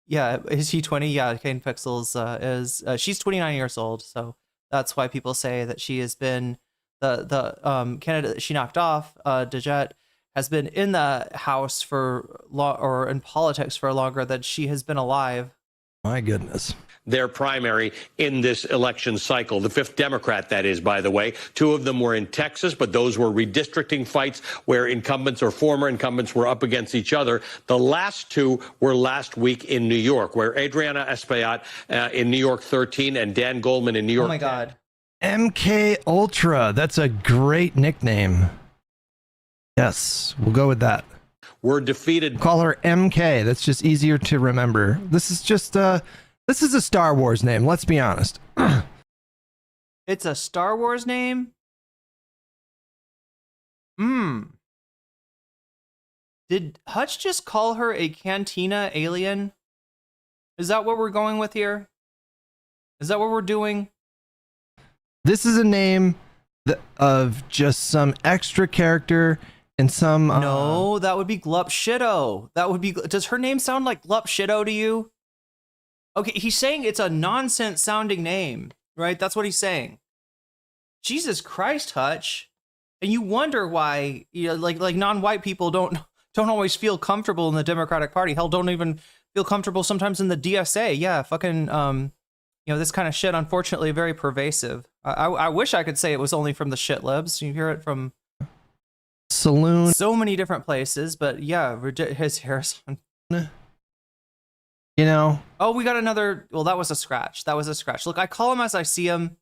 S2: Yeah, is he 20? Yeah, Kane Pixels is. She's 29 years old, so that's why people say that she has been the candidate that she knocked off. DeGette has been in the House or in politics for longer than she has been alive.
S1: My goodness.
S15: Their primary in this election cycle. The fifth Democrat, that is, by the way. Two of them were in Texas, but those were redistricting fights where incumbents or former incumbents were up against each other. The last two were last week in New York, where Adriana Espaillat in New York 13 and Dan Goldman in New York.
S2: Oh my God.
S1: MK Ultra. That's a great nickname. Yes, we'll go with that.
S15: Were defeated.
S1: Call her MK. That's just easier to remember. This is just this is a Star Wars name. Let's be honest.
S2: It's a Star Wars name? Did Hutch just call her a Cantina alien? Is that what we're going with here? Is that what we're doing?
S1: This is a name of just some extra character and some.
S2: No, that would be Glup Shitto. That would be. Does her name sound like Glup Shitto to you? Okay, he's saying it's a nonsense sounding name, right? That's what he's saying. Jesus Christ, Hutch. And you wonder why, like non-white people don't always feel comfortable in the Democratic Party. Hell, don't even feel comfortable sometimes in the DSA. Yeah, fucking, this kind of shit, unfortunately, very pervasive. I wish I could say it was only from the shit libs. You hear it from
S1: Saloon.
S2: So many different places, but yeah, his hair's on.
S1: Oh,
S2: we got another. Well, that was a scratch. Look, I call him as I see him.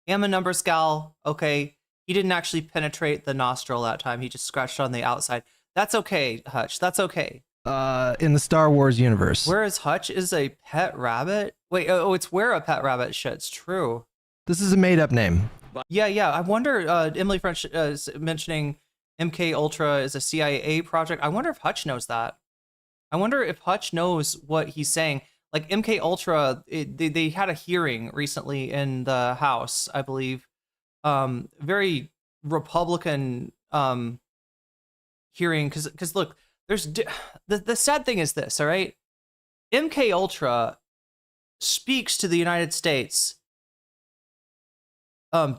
S2: I'm a numbers gal. Okay. He didn't actually penetrate the nostril that time. He just scratched on the outside. That's okay, Hutch. That's okay.
S1: In the Star Wars universe.
S2: Whereas Hutch is a pet rabbit. Wait, it's where a pet rabbit shits. True.
S1: This is a made-up name.
S2: Yeah. I wonder, Emily French is mentioning MK Ultra is a CIA project. I wonder if Hutch knows that. I wonder if Hutch knows what he's saying. Like MK Ultra, they had a hearing recently in the House, I believe. Very Republican hearing, because look, there's the sad thing is this, all right? MK Ultra speaks to the United States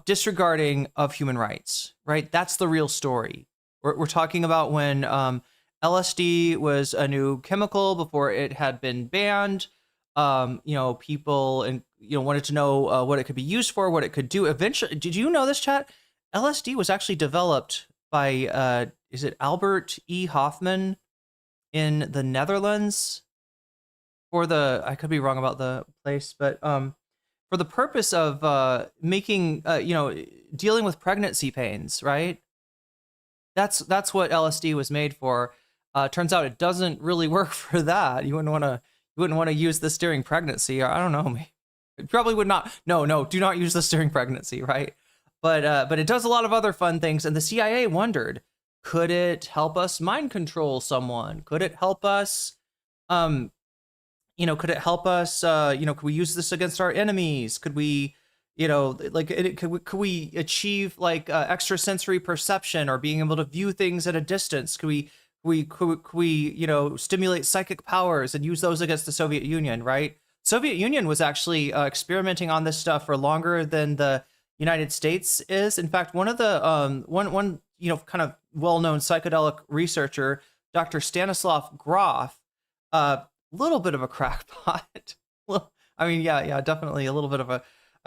S2: disregarding of human rights, right? That's the real story. We're talking about when LSD was a new chemical before it had been banned. People wanted to know what it could be used for, what it could do. Eventually, did you know this, chat? LSD was actually developed by is it Albert E. Hoffman in the Netherlands? I could be wrong about the place, but for the purpose of making dealing with pregnancy pains, right? That's what LSD was made for. Turns out it doesn't really work for that. You wouldn't want to use this during pregnancy. I don't know. It probably would not. No, do not use this during pregnancy, right? But it does a lot of other fun things. And the CIA wondered, could it help us mind control someone? Could it help us You know, could it help us? You know, could we use this against our enemies? Could we, you know, like, could we achieve like extrasensory perception or being able to view things at a distance? Could we, you know, stimulate psychic powers and use those against the Soviet Union, right? Soviet Union was actually experimenting on this stuff for longer than the United States is. In fact, one of the one you know, kind of well-known psychedelic researcher, Dr. Stanislav Grof, little bit of a crackpot. Well, I mean, yeah, definitely a little bit of a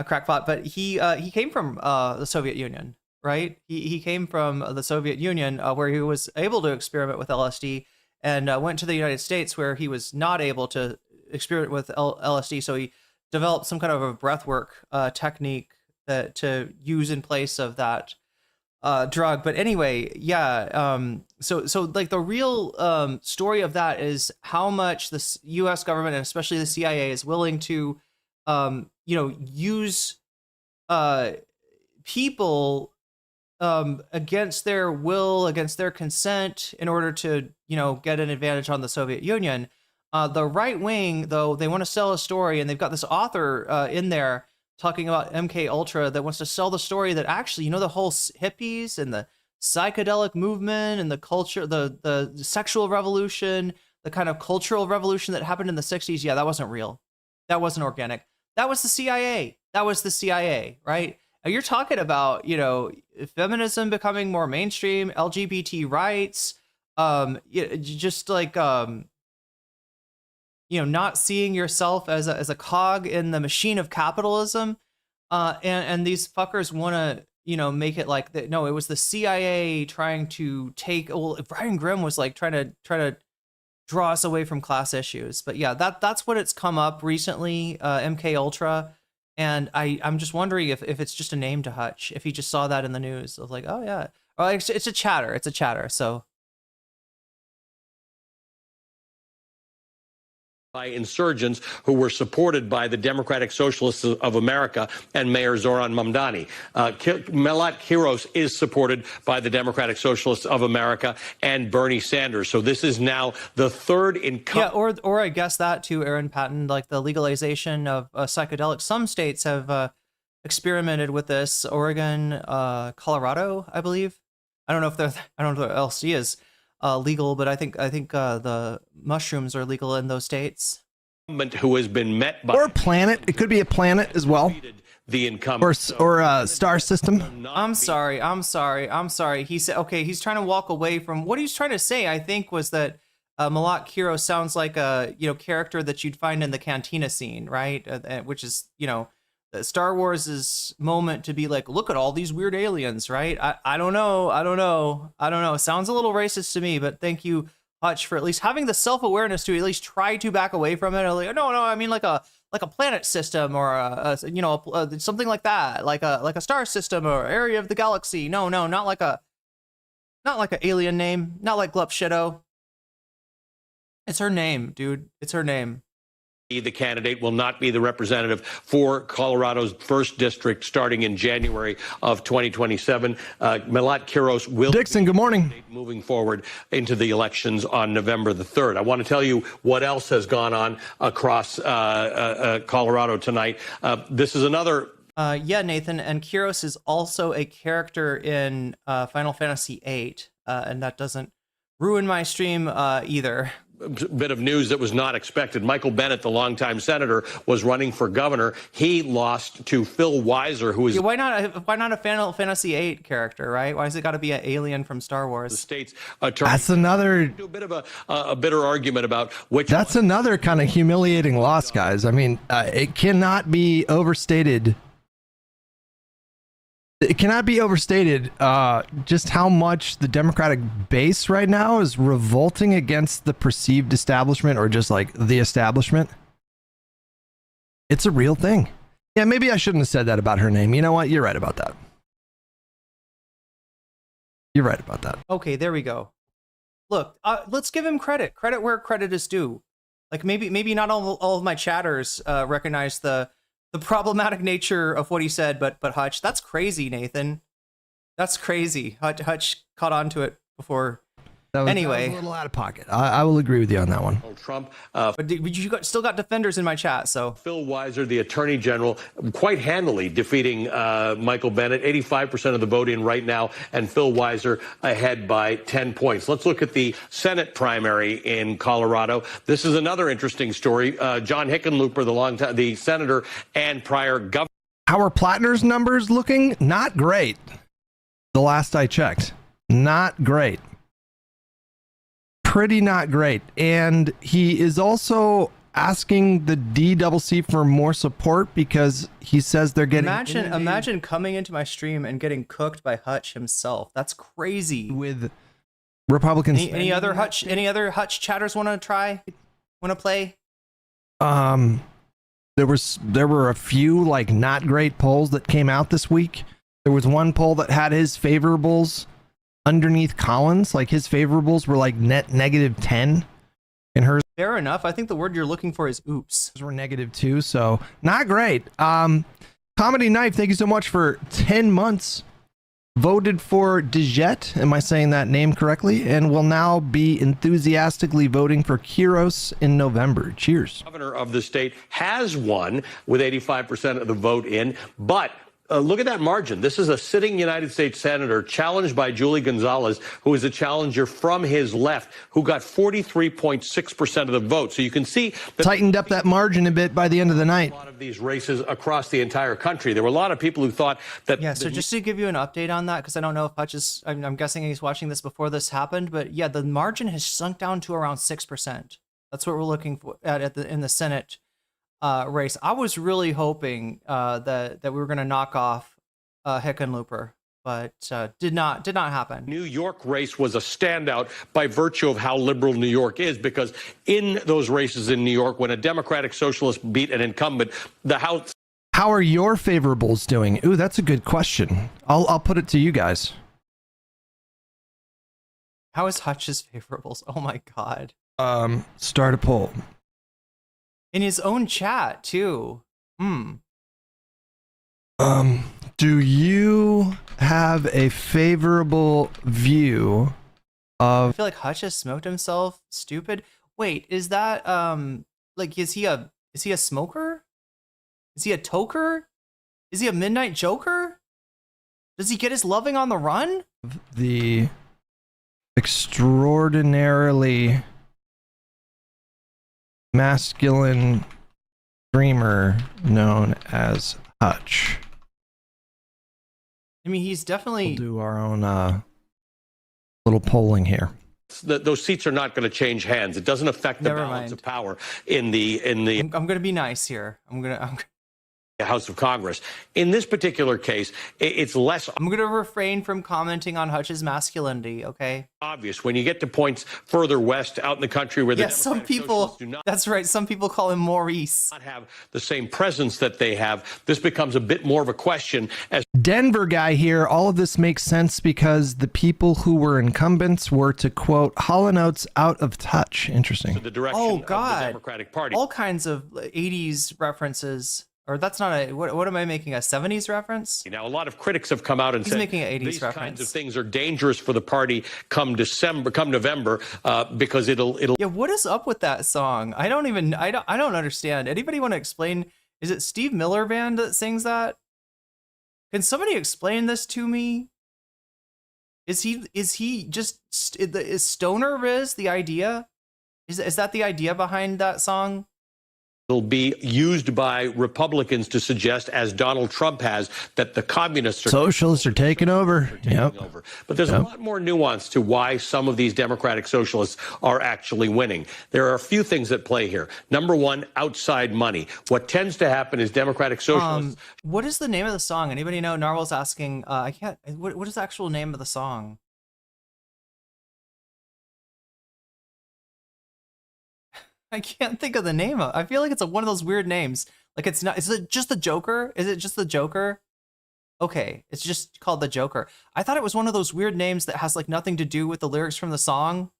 S2: crackpot. But he came from the Soviet Union, right? He came from the Soviet Union, where he was able to experiment with LSD, and went to the United States, where he was not able to experiment with LSD. So he developed some kind of a breathwork technique that to use in place of that drug. But anyway, yeah. So like the real story of that is how much the U.S. government, and especially the CIA, is willing to, you know, use people against their will, against their consent, in order to, you know, get an advantage on the Soviet Union. The right wing, though, they want to sell a story, and they've got this author in there talking about MK Ultra that wants to sell the story that actually, you know, the whole hippies and the psychedelic movement and the culture, the sexual revolution, the kind of cultural revolution that happened in the 60s, yeah, that wasn't real. That wasn't organic. That was the CIA. That was the CIA, right? You're talking about, you know, feminism becoming more mainstream, LGBT rights, just like, you know, not seeing yourself as a cog in the machine of capitalism, and these fuckers want to, you know, make it like that. No, it was the CIA trying to take. Well, Brian Grimm was like trying to draw us away from class issues. But yeah, that's what it's come up recently. MK Ultra, and I'm just wondering if it's just a name to Hutch. If he just saw that in the news, of like, oh yeah, well, it's a chatter. It's a chatter. So.
S15: By insurgents who were supported by the Democratic Socialists of America and Mayor Zoran Mamdani. Melat Kiros is supported by the Democratic Socialists of America and Bernie Sanders. So this is now the third
S2: Yeah, or I guess that too, Aaron Patton, like the legalization of psychedelics. Some states have experimented with this. Oregon, Colorado, I believe. I don't know if LSD is legal, but I think the mushrooms are legal in those states.
S15: Who has been met by
S1: or planet? It could be a planet as well.
S15: The incumbent
S1: or a star system.
S2: I'm sorry. He said, okay, he's trying to walk away from what he's trying to say. I think was that Melat Kiros sounds like a, you know, character that you'd find in the cantina scene, right? Which is, you know, Star Wars' moment to be like, look at all these weird aliens, right? I don't know. It sounds a little racist to me, but thank you, Hutch, for at least having the self-awareness to at least try to back away from it. Like, no, I mean like a planet system or something like that, like a star system or area of the galaxy. No, not like an alien name, not like Glup Shido. It's her name, dude. It's her name.
S15: The candidate will not be the representative for Colorado's 1st district starting in January of 2027. Melat Kiros will
S1: Dixon, good morning.
S15: Moving forward into the elections on November the 3rd. I want to tell you what else has gone on across Colorado tonight. This is another.
S2: Yeah, Nathan, and Kiros is also a character in Final Fantasy VIII, and that doesn't ruin my stream either.
S15: Bit of news that was not expected. Michael Bennet, the longtime senator, was running for governor. He lost to Phil Weiser, who is...
S2: Yeah, why not a Final Fantasy VIII character, right? Why has it got to be an alien from Star Wars?
S15: The state's attorney.
S1: That's another...
S15: A bit of a bitter argument about which...
S1: That's another kind of humiliating loss, guys. I mean, it cannot be overstated. It cannot be overstated just how much the Democratic base right now is revolting against the perceived establishment, or just like the establishment. It's a real thing. Yeah, maybe I shouldn't have said that about her name. You know what? You're right about that. You're right about that.
S2: Okay, there we go. Look, let's give him credit. Credit where credit is due. Like maybe not all of my chatters recognize the problematic nature of what he said, but Hutch, that's crazy, Nathan. That's crazy. Hutch caught on to it before
S1: That was a little out of pocket. I will agree with you on that one.
S15: Trump.
S2: But you still got defenders in my chat, so.
S15: Phil Weiser, the attorney general, quite handily defeating Michael Bennet. 85% of the vote in right now, and Phil Weiser ahead by 10 points. Let's look at the Senate primary in Colorado. This is another interesting story. John Hickenlooper, the senator and prior governor.
S1: How are Plattner's numbers looking? Not great. The last I checked. Not great. Pretty not great. And he is also asking the DCC for more support because he says they're getting...
S2: Imagine coming into my stream and getting cooked by Hutch himself. That's crazy.
S1: With Republicans...
S2: Any other Hutch chatters want to play?
S1: There were a few like not great polls that came out this week. There was one poll that had his favorables underneath Collins, like his favorables were like net -10, and hers.
S2: Fair enough. I think the word you're looking for is oops.
S1: Were -2, so not great. Comedy Knife, thank you so much for 10 months. Voted for Dijet, am I saying that name correctly? And will now be enthusiastically voting for Kiros in November. Cheers.
S15: Governor of the state has won with 85% of the vote in, but look at that margin. This is a sitting United States senator challenged by Julie Gonzalez, who is a challenger from his left, who got 43.6% of the vote. So you can see that
S1: tightened up that margin a bit by the end of the night.
S15: A lot of these races across the entire country. There were a lot of people who thought that.
S2: Yeah. So just to give you an update on that, because I don't know if Hutch is. I'm guessing he's watching this before this happened, but yeah, the margin has sunk down to around 6%. That's what we're looking for in the Senate race. I was really hoping that we were going to knock off Hickenlooper, but did not happen.
S15: New York race was a standout by virtue of how liberal New York is, because in those races in New York, when a Democratic Socialist beat an incumbent, the House.
S1: How are your favorables doing? Ooh, that's a good question. I'll put it to you guys.
S2: How is Hutch's favorables? Oh my God.
S1: Start a poll.
S2: In his own chat too.
S1: Do you have a favorable view of...
S2: I feel like Hutch has smoked himself stupid. Wait, is that like is he a smoker? Is he a toker? Is he a midnight joker? Does he get his loving on the run?
S1: The extraordinarily masculine streamer known as Hutch.
S2: I mean, he's definitely...
S1: We'll do our own little polling here.
S15: Those seats are not going to change hands. It doesn't affect the balance of power in the.
S2: I'm going to be nice here. I'm
S15: House of Congress. In this particular case, it's less.
S2: I'm going to refrain from commenting on Hutch's masculinity, okay?
S15: Obvious when you get to points further west out in the country where the
S2: some people. That's right. Some people call him Maurice.
S15: Not have the same presence that they have. This becomes a bit more of a question as
S1: Denver guy here. All of this makes sense because the people who were incumbents were, to quote, Hall & Oates out of touch. Interesting.
S15: The direction
S2: of the
S15: Democratic Party.
S2: All kinds of 80s references. Or that's not a, what am I making, a 70s reference?
S15: Now, a lot of critics have come out and said
S2: making an 80s
S15: these
S2: reference.
S15: kinds of things are dangerous for the party come November, because it'll.
S2: Yeah, what is up with that song? I don't understand. Anybody want to explain? Is it Steve Miller Band that sings that? Can somebody explain this to me? Is he just is Stoner Riz the idea? Is that the idea behind that song?
S15: It'll be used by Republicans to suggest, as Donald Trump has, that the communists are
S1: socialists are taking over.
S15: But there's a lot more nuance to why some of these Democratic socialists are actually winning. There are a few things at play here. Number one, outside money. What tends to happen is Democratic socialists.
S2: What is the name of the song? Anybody know? Narwhal's asking. I can't. What is the actual name of the song? I can't think of the name of it. I feel like it's one of those weird names. Like it's not, is it just the Joker? Is it just the Joker? Okay, it's just called the Joker. I thought it was one of those weird names that has like nothing to do with the lyrics from the song.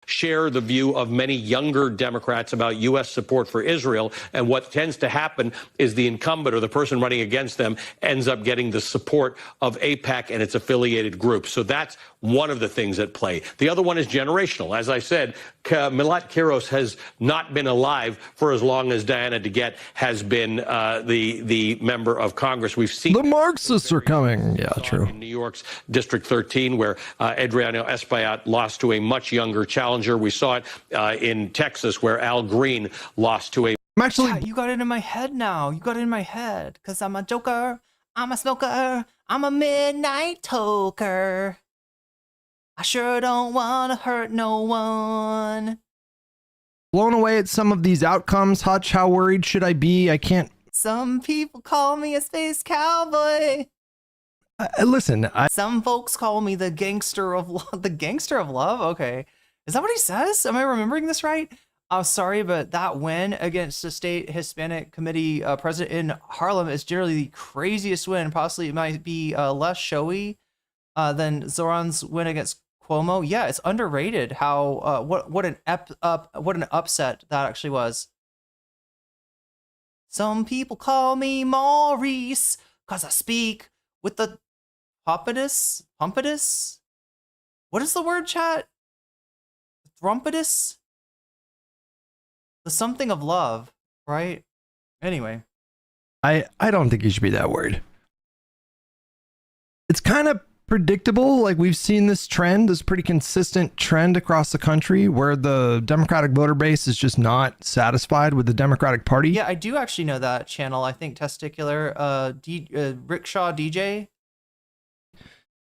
S15: Share the view of many younger Democrats about U.S. support for Israel. And what tends to happen is the incumbent or the person running against them ends up getting the support of AIPAC and its affiliated groups. So that's one of the things at play. The other one is generational. As I said, Melat Kiros has not been alive for as long as Diana DeGette has been the member of Congress. We've seen
S1: the Marxists are coming. Yeah, true.
S15: In New York's District 13, where Adriano Espaillat lost to a much younger challenger. We saw it in Texas, where Al Green lost to a...
S2: Yeah, you got it in my head now. You got it in my head. Because I'm a joker. I'm a smoker. I'm a midnight toker. I sure don't want to hurt no one.
S1: Blown away at some of these outcomes, Hutch. How worried should I be? I can't...
S2: Some people call me a space cowboy.
S1: Listen,
S2: Some folks call me the gangster of love. The gangster of love? Okay. Is that what he says? Am I remembering this right? I'm sorry, but that win against the state Hispanic Committee president in Harlem is generally the craziest win. Possibly it might be less showy than Zoran's win against Cuomo. Yeah, it's underrated how what an upset that actually was. Some people call me Maurice because I speak with the pompatus. What is the word, chat? Thrumpatus? The something of love, right? Anyway.
S1: I don't think you should be that worried. It's kind of predictable. Like, we've seen this trend, this pretty consistent trend across the country where the Democratic voter base is just not satisfied with the Democratic Party.
S2: Yeah, I do actually know that channel. I think Testicular, Rickshaw DJ.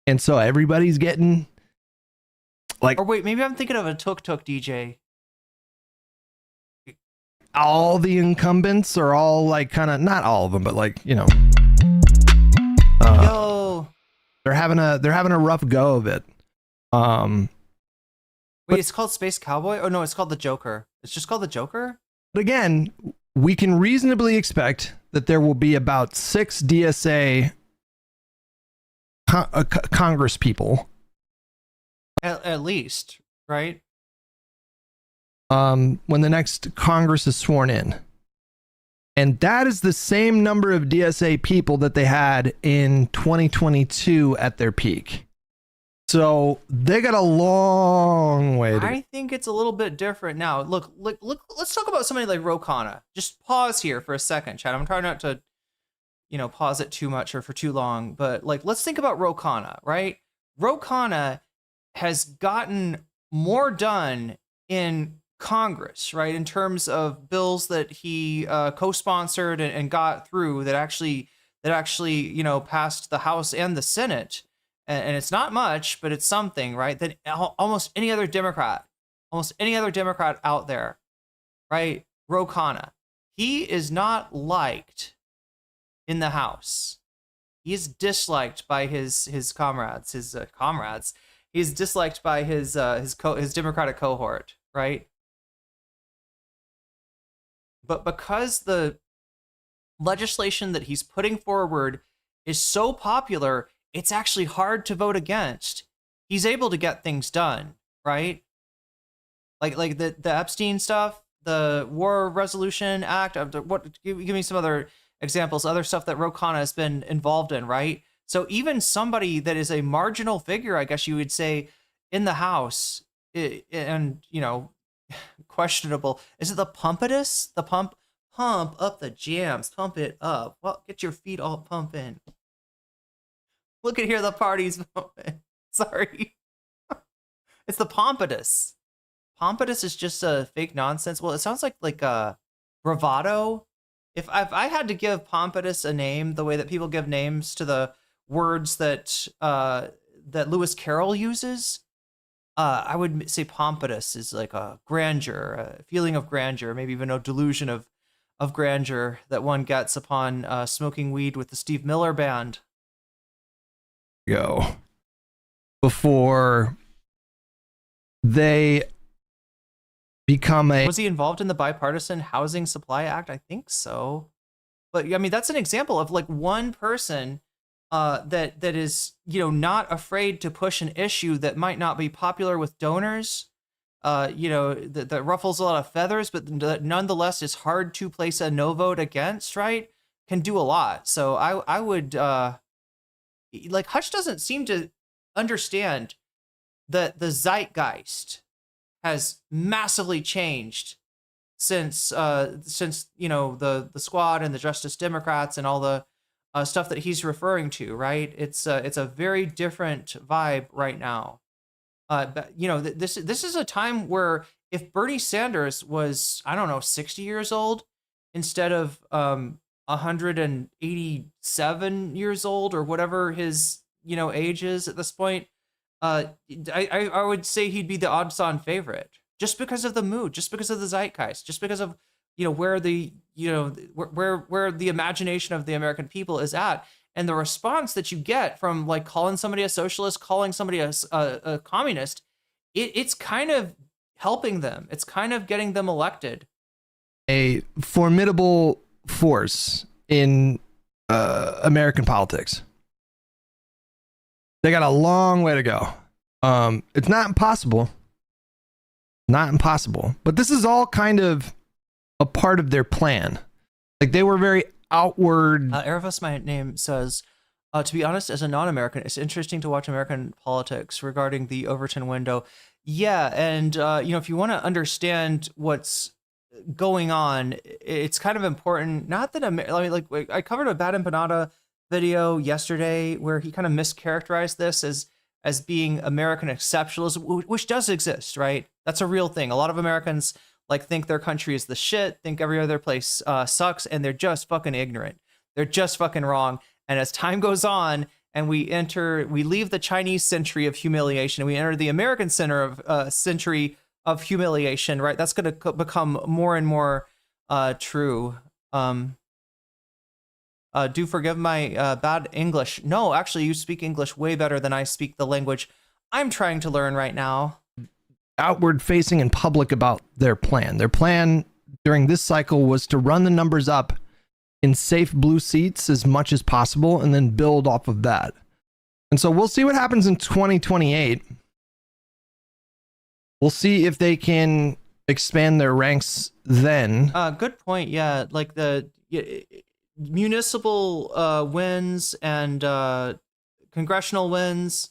S1: And so everybody's getting like...
S2: Or wait, maybe I'm thinking of a Tuk Tuk DJ.
S1: All the incumbents are all like kind of, not all of them, but like, you know,
S2: yo,
S1: they're having a rough go of it.
S2: Wait, it's called Space Cowboy? Oh no, it's called the Joker. It's just called the Joker?
S1: But again, we can reasonably expect that there will be about 6 DSA Congress people.
S2: At least, right?
S1: When the next Congress is sworn in. And that is the same number of DSA people that they had in 2022 at their peak. So they got a long way to go.
S2: I think it's a little bit different now. Look, let's talk about somebody like Ro Khanna. Just pause here for a second, Chad. I'm trying not to, pause it too much or for too long, but like, let's think about Ro Khanna, right? Ro Khanna has gotten more done in Congress, right, in terms of bills that he co-sponsored and got through that actually passed the House and the Senate, and it's not much, but it's something, right? That almost any other Democrat out there, right? Ro Khanna, he is not liked in the House. He is disliked by his comrades, He's disliked by his Democratic cohort, right? But because the legislation that he's putting forward is so popular, it's actually hard to vote against. He's able to get things done, right? Like the Epstein stuff, the War Resolution Act. Give me some other examples, other stuff that Ro Khanna has been involved in, right? So even somebody that is a marginal figure, I guess you would say, in the House, and questionable. Is it the pumpatus? The pump up the jams, pump it up. Well, get your feet all pumping. Look at here, the party's pumping. Sorry. It's the pompatus. Pompatus is just a fake nonsense. Well, it sounds like bravado. If I had to give pompatus a name, the way that people give names to the words that Lewis Carroll uses, I would say pompatus is like a grandeur, a feeling of grandeur, maybe even a delusion of grandeur that one gets upon smoking weed with the Steve Miller Band.
S1: Go. Before they become a...
S2: Was he involved in the Bipartisan Housing Supply Act? I think so. But I mean, that's an example of like one person that is, not afraid to push an issue that might not be popular with donors, that ruffles a lot of feathers, but that nonetheless is hard to place a no vote against, right? Can do a lot. So I would, Hutch doesn't seem to understand the zeitgeist has massively changed since the Squad and the Justice Democrats and all the stuff that he's referring to, right? It's a very different vibe right now. But this is a time where if Bernie Sanders was, I don't know, 60 years old instead of 187 years old or whatever his age is at this point, I would say he'd be the odds-on favorite, just because of the mood, just because of the zeitgeist, just because of where the where the imagination of the American people is at, and the response that you get from like calling somebody a socialist, calling somebody a communist. It's kind of helping them. It's kind of getting them elected.
S1: A formidable force in American politics. They got a long way to go. It's not impossible. Not impossible. But this is all kind of a part of their plan. Like they were very outward.
S2: Erevis, my name, says, to be honest, as a non-American, it's interesting to watch American politics regarding the Overton window. Yeah, and if you want to understand what's going on, it's kind of important. Not that I covered a Bad Empanada video yesterday where he kind of mischaracterized this as being American exceptionalism, which does exist, right? That's a real thing. A lot of Americans think their country is the shit, think every other place sucks, and they're just fucking ignorant. They're just fucking wrong. And as time goes on and we leave the Chinese century of humiliation and we enter the American century of humiliation, right? That's going to become more and more true. Do forgive my bad English. No, actually, you speak English way better than I speak the language I'm trying to learn right now.
S1: Outward facing in public about their plan. Their plan during this cycle was to run the numbers up in safe blue seats as much as possible and then build off of that. And so we'll see what happens in 2028. We'll see if they can expand their ranks then.
S2: Good point. Yeah, like the municipal wins and congressional wins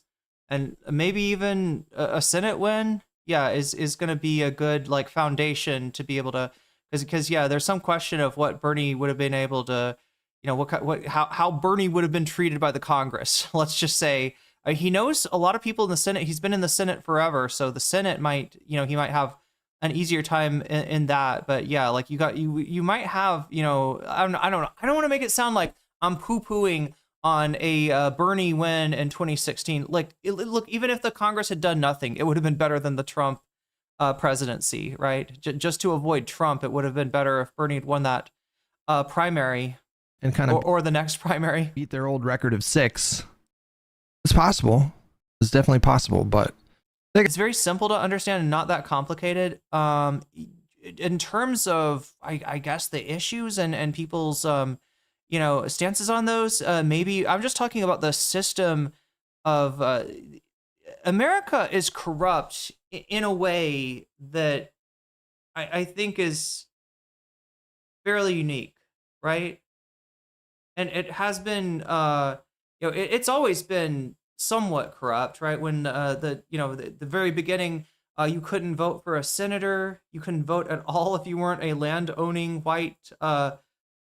S2: and maybe even a Senate win. Yeah, is going to be a good foundation to be able to, because there's some question of what Bernie would have been able to, how Bernie would have been treated by the Congress. Let's just say he knows a lot of people in the Senate. He's been in the Senate forever, so the Senate might, he might have an easier time in that. But yeah, you might have, I don't know. I don't want to make it sound like I'm poo-pooing on a Bernie win in 2016. Look, even if the Congress had done nothing, it would have been better than the Trump presidency, right? Just to avoid Trump, it would have been better if Bernie had won that primary
S1: and kind of
S2: or the next primary.
S1: Beat their old record of 6. It's possible. It's definitely possible, but
S2: it's very simple to understand and not that complicated. In terms of, I guess, the issues and people's stances on those, maybe I'm just talking about the system of America is corrupt in a way that I think is fairly unique, right? And it has been, it's always been somewhat corrupt, right? When the very beginning, you couldn't vote for a senator, you couldn't vote at all if you weren't a land-owning white,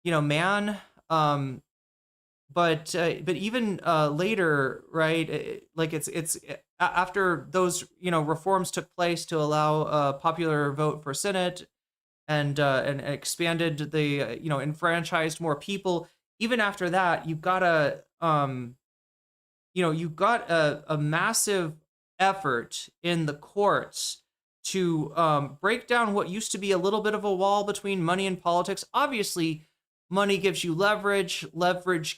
S2: man. But even later, right? It's after those reforms took place to allow a popular vote for Senate and expanded the enfranchised more people. Even after that, you got a massive effort in the courts to break down what used to be a little bit of a wall between money and politics. Obviously, money gives you leverage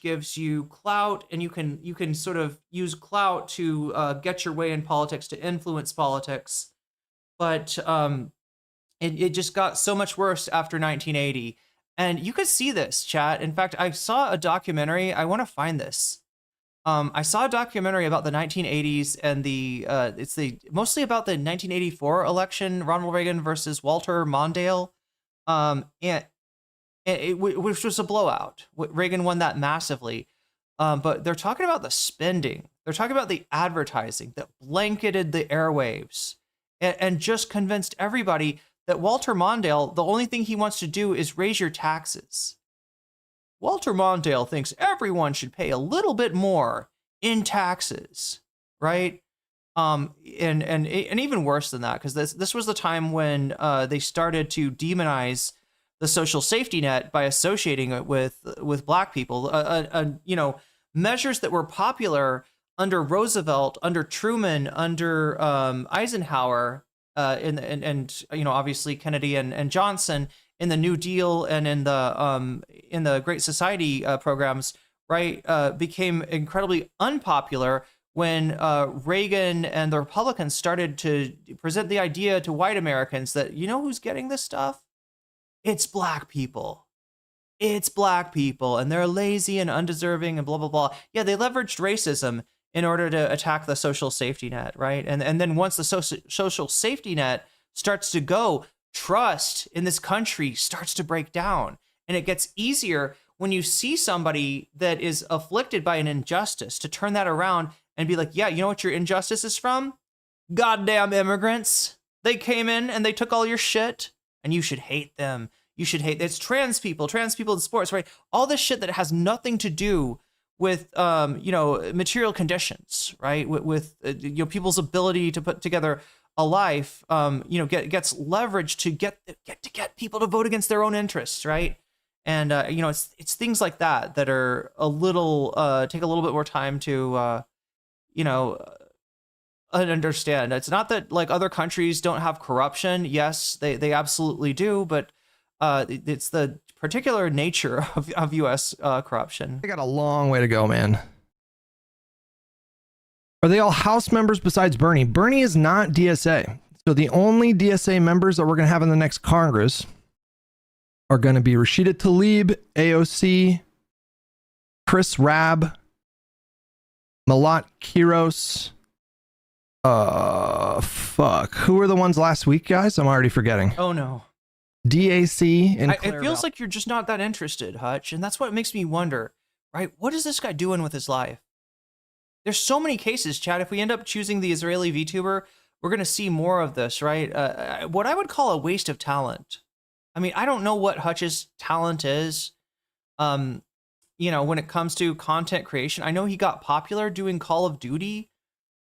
S2: gives you clout, and you can sort of use clout to get your way in politics, to influence politics. But it just got so much worse after 1980. And you could see this, chat. In fact, I saw a documentary. I want to find this. I saw a documentary about the 1980s and it's mostly about the 1984 election, Ronald Reagan versus Walter Mondale, which was a blowout. Reagan won that massively. but they're talking about the spending. They're talking about the advertising that blanketed the airwaves and just convinced everybody that Walter Mondale, the only thing he wants to do is raise your taxes. Walter Mondale thinks everyone should pay a little bit more in taxes, right? And even worse than that, because this was the time when they started to demonize the social safety net by associating it with black people. You know, measures that were popular under Roosevelt, under Truman, under Eisenhower, and you know, obviously Kennedy and Johnson in the New Deal and in the Great Society programs, right, became incredibly unpopular when Reagan and the Republicans started to present the idea to white Americans that, you know who's getting this stuff? It's black people. It's black people, and they're lazy and undeserving and blah, blah, blah. Yeah, they leveraged racism in order to attack the social safety net, right? And then once the social safety net starts to go, trust in this country starts to break down. And it gets easier when you see somebody that is afflicted by an injustice to turn that around and be like, yeah, you know what your injustice is from? Goddamn immigrants. They came in and they took all your shit, and you should hate them. You should hate, it's trans people in sports, right? All this shit that has nothing to do with, you know, material conditions, right? With you know, people's ability to put together a life, you know, gets leveraged to get people to vote against their own interests, right? And you know, it's things like that are a little take a little bit more time to you know, understand. It's not that like other countries don't have corruption. Yes, they absolutely do, but it's the particular nature of U.S. corruption.
S1: They got a long way to go, man. Are they all House members besides Bernie? Bernie is not DSA. So the only DSA members that we're going to have in the next Congress are going to be Rashida Tlaib, AOC, Chris Rabb, Melat Kiros. Fuck. Who were the ones last week, guys? I'm already forgetting.
S2: Oh, no.
S1: DAC and
S2: it feels like you're just not that interested, Hutch, and that's what makes me wonder, right? What is this guy doing with his life? There's so many cases, Chad. If we end up choosing the Israeli VTuber, we're going to see more of this, right? What I would call a waste of talent. I mean, I don't know what Hutch's talent is, you know, when it comes to content creation. I know he got popular doing Call of Duty,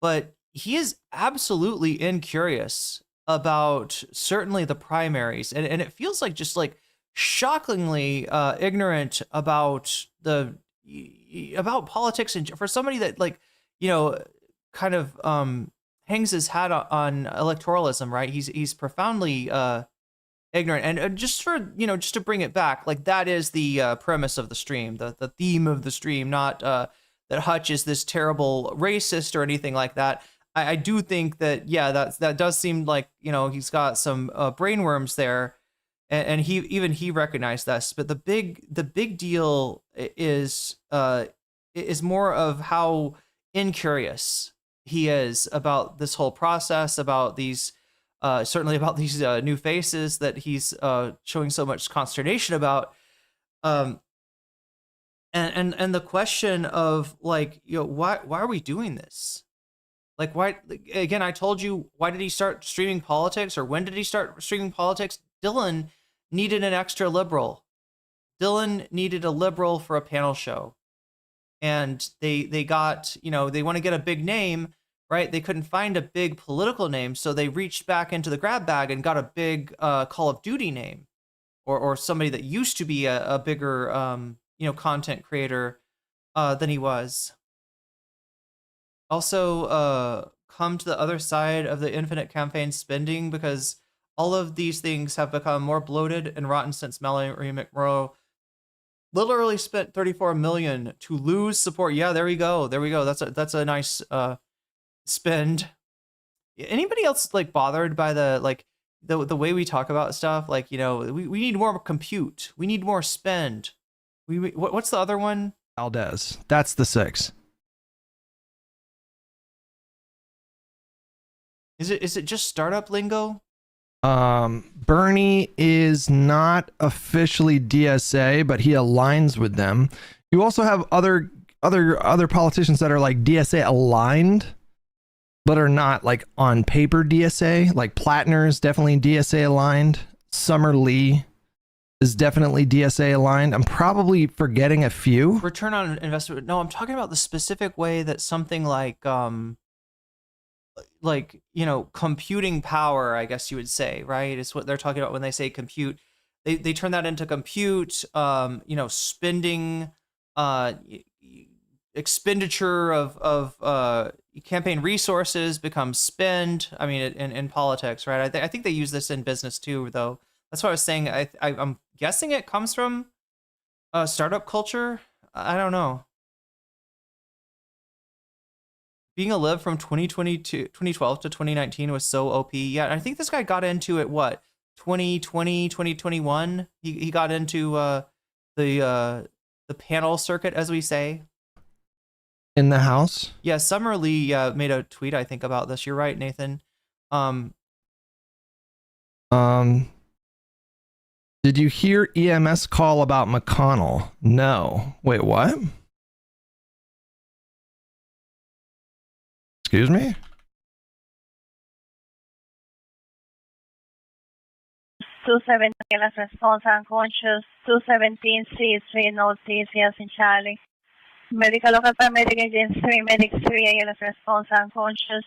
S2: but he is absolutely incurious about certainly the primaries, and it feels like just like shockingly ignorant about politics, and for somebody that, like, you know, kind of hangs his hat on electoralism, right? He's profoundly ignorant, and just for, you know, just to bring it back, like that is the premise of the stream, the theme of the stream, not that Hutch is this terrible racist or anything like that. I do think that, yeah, that does seem like, you know, he's got some brainworms there, and he recognized this. But the big deal is more of how incurious he is about this whole process, about these certainly about these new faces that he's showing so much consternation about, and the question of, like, you know, why are we doing this? Like, why, again, I told you, why did he start streaming politics, or when did he start streaming politics? Dylan needed an extra liberal. Dylan needed a liberal for a panel show. And they got, you know, they want to get a big name, right? They couldn't find a big political name, so they reached back into the grab bag and got a big Call of Duty name, or somebody that used to be a bigger, you know, content creator than he was. Also, come to the other side of the infinite campaign spending, because all of these things have become more bloated and rotten since Mallory McMurrow literally spent $34 million to lose support. Yeah, there we go. That's a nice spend. Anybody else like bothered by the way we talk about stuff? Like, you know, we need more compute. We need more spend. What's the other one?
S1: Valdez. That's the 6.
S2: Is it just startup lingo?
S1: Bernie is not officially DSA, but he aligns with them. You also have other other politicians that are like DSA aligned, but are not like on paper DSA. Like Plattner's definitely DSA aligned. Summer Lee is definitely DSA aligned. I'm probably forgetting a few.
S2: Return on investment. No, I'm talking about the specific way that something like you know, computing power, I guess you would say, right? It's what they're talking about when they say compute. They turn that into compute, you know, spending, expenditure of campaign resources becomes spend. I mean, in politics, right? I think they use this in business too, though. That's what I was saying. I'm guessing it comes from startup culture. I don't know. Being a live from 2012 to 2019 was so OP. Yeah, I think this guy got into it, what, 2020, 2021? He got into the panel circuit, as we say.
S1: In the house?
S2: Yeah, Summer Lee made a tweet, I think, about this. You're right, Nathan.
S1: Did you hear EMS call about McConnell? No. Wait, what? Excuse me?
S16: Response unconscious. 217 C3 no CCS in Charlie. Medical local paramedic agent 3 medic 3 ALS response unconscious.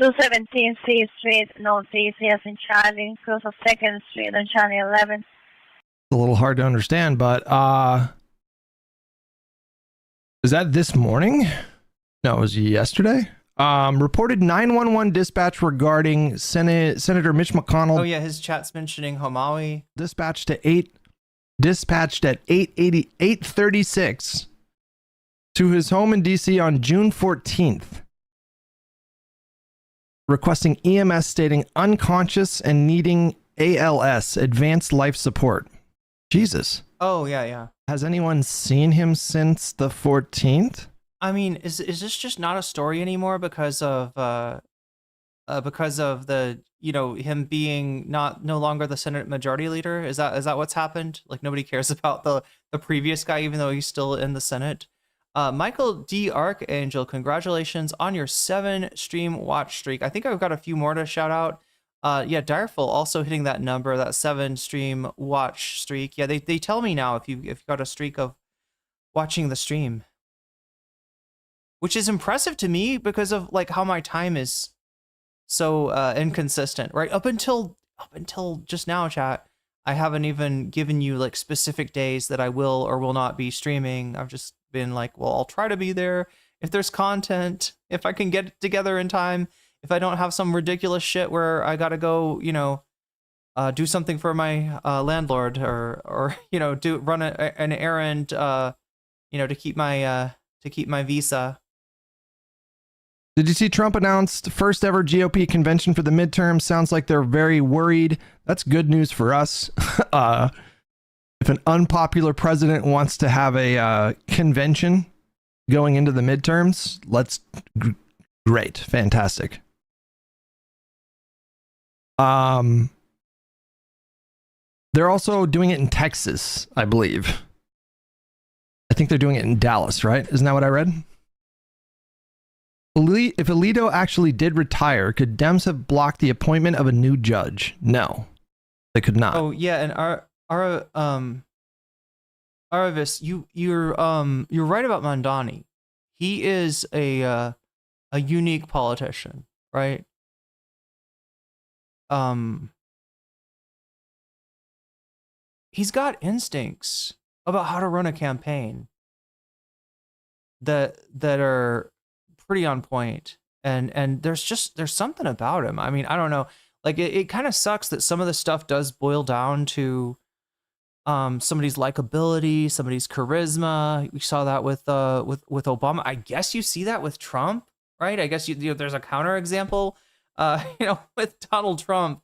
S16: 217 C3 no CCS in Charlie. Close of 2nd Street on Charlie 11.
S1: A little hard to understand, but is that this morning? No, it was yesterday. Reported 911 dispatch regarding Senator Mitch McConnell.
S2: Oh yeah, his chat's mentioning Homawi.
S1: Dispatched at 8:36 to his home in DC on June 14th, requesting EMS, stating unconscious and needing ALS, advanced life support. Jesus.
S2: Oh yeah.
S1: Has anyone seen him since the 14th?
S2: I mean, is this just not a story anymore because of the, you know, him being no longer the Senate Majority Leader? Is that what's happened? Like nobody cares about the previous guy, even though he's still in the Senate. Michael D. Archangel, congratulations on your 7-stream watch streak. I think I've got a few more to shout out. Yeah, Direful also hitting that number, that 7-stream watch streak. Yeah, they tell me now if you've got a streak of watching the stream, which is impressive to me because of like how my time is so inconsistent, right? Up until just now, chat, I haven't even given you like specific days that I will or will not be streaming. I've just been like, well, I'll try to be there if there's content, if I can get it together in time, if I don't have some ridiculous shit where I gotta go, you know, do something for my landlord or you know, run an errand, you know, to keep my visa.
S1: Did you see Trump announced first ever GOP convention for the midterm? Sounds like they're very worried. That's good news for us. If an unpopular president wants to have a convention going into the midterms, great, fantastic. They're also doing it in Texas, I believe. I think they're doing it in Dallas, right? Isn't that what I read? If Alito actually did retire, could Dems have blocked the appointment of a new judge? No, they could not.
S2: Oh yeah, and Aravis, you're right about Mandani. He is a unique politician, right? He's got instincts about how to run a campaign that are pretty on point, and there's something about him. I mean, I don't know, like it kind of sucks that some of the stuff does boil down to somebody's likability, somebody's charisma. We saw that with Obama. I guess you see that with Trump, right? I guess you know, there's a counter example you know, with Donald Trump,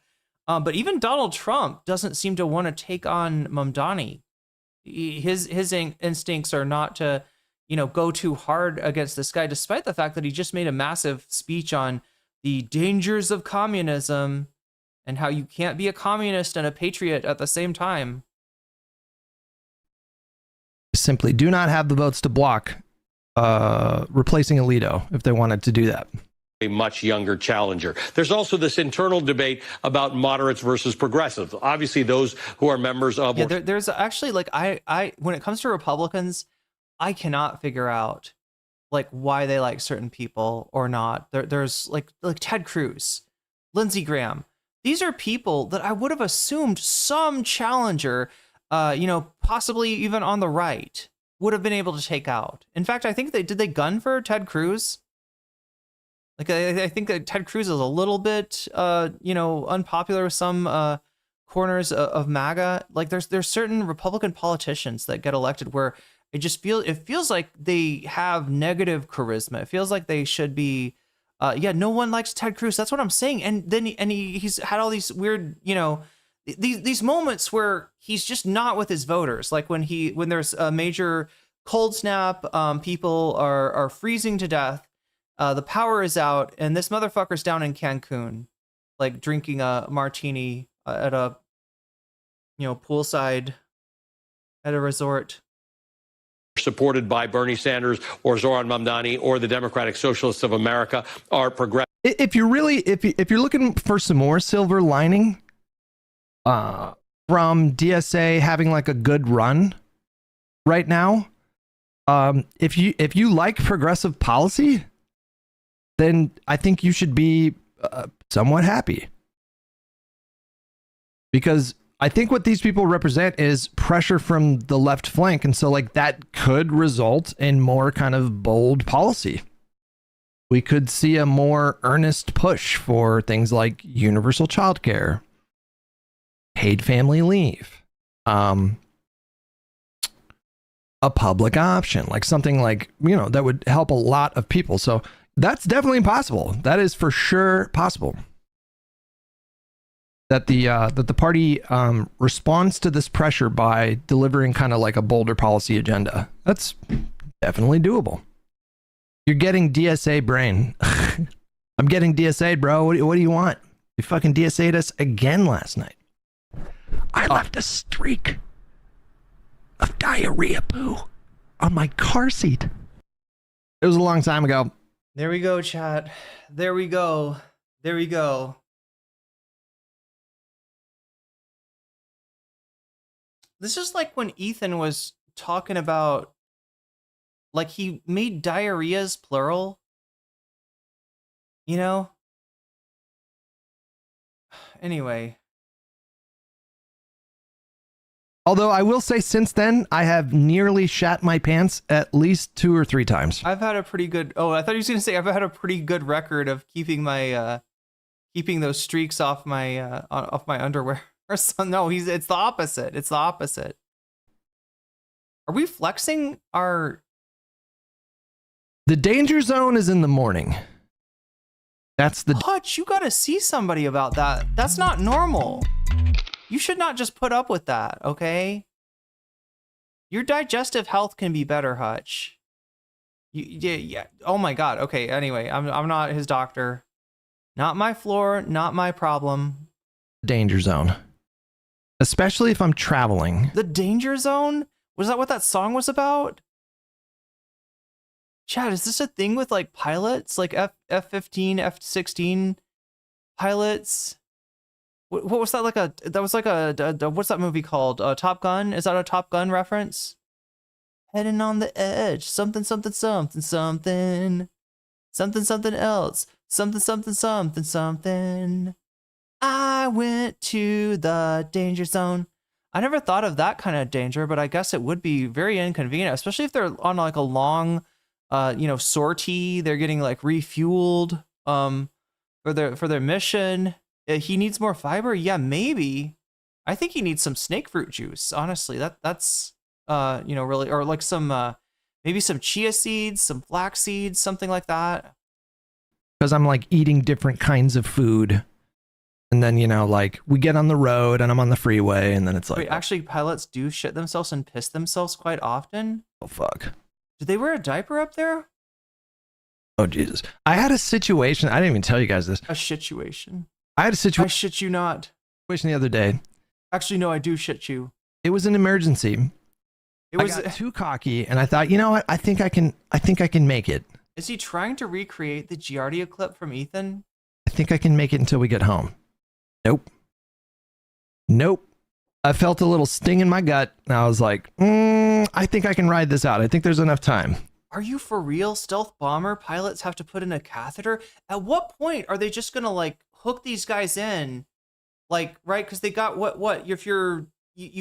S2: but even Donald Trump doesn't seem to want to take on Mamdani. His instincts are not to, you know, go too hard against this guy, despite the fact that he just made a massive speech on the dangers of communism and how you can't be a communist and a patriot at the same time.
S1: Simply do not have the votes to block replacing Alito if they wanted to do that.
S15: A much younger challenger. There's also this internal debate about moderates versus progressives. Obviously, those who are members of
S2: there's actually like I when it comes to Republicans, I cannot figure out like why they like certain people or not. There's like Ted Cruz, Lindsey Graham. These are people that I would have assumed some challenger, possibly even on the right, would have been able to take out. In fact, I think they gun for Ted Cruz. Like I think that Ted Cruz is a little bit, unpopular with some corners of MAGA. Like there's certain Republican politicians that get elected where it feels like they have negative charisma. It feels like they should be, no one likes Ted Cruz. That's what I'm saying. And then he's had all these weird, these moments where he's just not with his voters. Like when there's a major cold snap, people are freezing to death. The power is out, and this motherfucker's down in Cancun, like drinking a martini at a, poolside at a resort.
S15: supported by Bernie Sanders or Zoran Mamdani or the Democratic Socialists of America are progressive.
S1: If you're looking for some more silver lining from DSA having like a good run right now, if you like progressive policy, then I think you should be somewhat happy, because I think what these people represent is pressure from the left flank, and so like that could result in more kind of bold policy. We could see a more earnest push for things like universal childcare, paid family leave, a public option, like something like, that would help a lot of people. So that's definitely possible. That is for sure possible. That the party responds to this pressure by delivering kind of like a bolder policy agenda. That's definitely doable. You're getting DSA brain. I'm getting DSA'd, bro. What do you want? You fucking DSA'd us again last night. I left a streak of diarrhea poo on my car seat. It was a long time ago.
S2: There we go, chat. There we go. There we go. This is like when Ethan was talking about, like, he made diarrheas plural. Anyway.
S1: Although I will say since then, I have nearly shat my pants at least 2 or 3 times.
S2: I've had a pretty good, I thought you were going to say I've had a pretty good record of keeping my, keeping those streaks off my underwear. Or so, no, it's the opposite. It's the opposite. Are we flexing our...
S1: The danger zone is in the morning. That's the...
S2: Hutch, you gotta see somebody about that. That's not normal. You should not just put up with that, okay? Your digestive health can be better, Hutch. Yeah. Oh my God. Okay. Anyway, I'm not his doctor. Not my floor. Not my problem.
S1: Danger zone. Especially if I'm traveling.
S2: The danger zone? Was that what that song was about? Chad, is this a thing with like pilots, like F-15, F-16 pilots? What was that like that was like what's that movie called? Top Gun? Is that a Top Gun reference? Heading on the edge, something, something, something, something, something, something else, something, something, something, something. I went to the danger zone. I never thought of that kind of danger, but I guess it would be very inconvenient, especially if they're on like a long, sortie. They're getting like refueled, for their mission. He needs more fiber. Yeah, maybe. I think he needs some snake fruit juice. Honestly, that's really, or like some, maybe some chia seeds, some flax seeds, something like that.
S1: Because I'm like eating different kinds of food. And then, like we get on the road and I'm on the freeway and then it's like...
S2: Wait, actually pilots do shit themselves and piss themselves quite often?
S1: Oh, fuck.
S2: Did they wear a diaper up there?
S1: Oh, Jesus. I had a situation. I didn't even tell you guys this.
S2: A situation.
S1: I had a situation.
S2: I shit you not.
S1: The other day.
S2: Actually, no, I do shit you.
S1: It was an emergency.
S2: It was
S1: I got too cocky, and I thought, you know what? I think I can make it.
S2: Is he trying to recreate the Giardia clip from Ethan?
S1: I think I can make it until we get home. Nope. Nope. I felt a little sting in my gut, and I was like, I think I can ride this out. I think there's enough time.
S2: Are you for real? Stealth bomber pilots have to put in a catheter? At what point are they just gonna like hook these guys in? Like, right? Because they got what? If you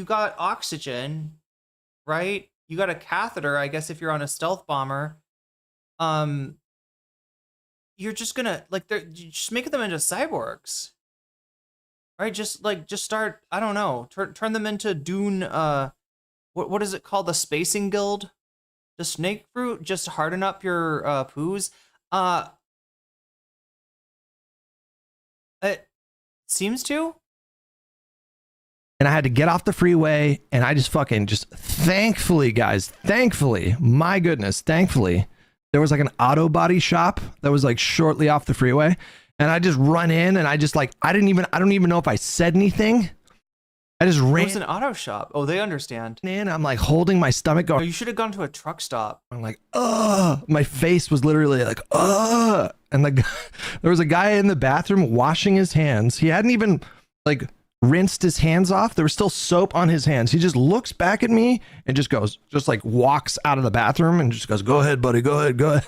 S2: got oxygen, right? You got a catheter, I guess, if you're on a stealth bomber. You're just gonna like they're just making them into cyborgs. Right? Just start, I don't know, turn them into Dune, what is it called? The Spacing Guild? The snake fruit? Just harden up your poos. It seems to.
S1: And I had to get off the freeway, and I just thankfully, guys, my goodness, thankfully, there was like an auto body shop that was like shortly off the freeway. And I just run in, and I just like, I don't even know if I said anything. I just ran.
S2: It was an auto shop. Oh, they understand.
S1: And I'm like holding my stomach going.
S2: Oh, you should have gone to a truck stop.
S1: I'm like, my face was literally like, and there was a guy in the bathroom washing his hands. He hadn't even like rinsed his hands off. There was still soap on his hands. He just looks back at me and just walks out of the bathroom and just goes, go ahead, buddy, go ahead.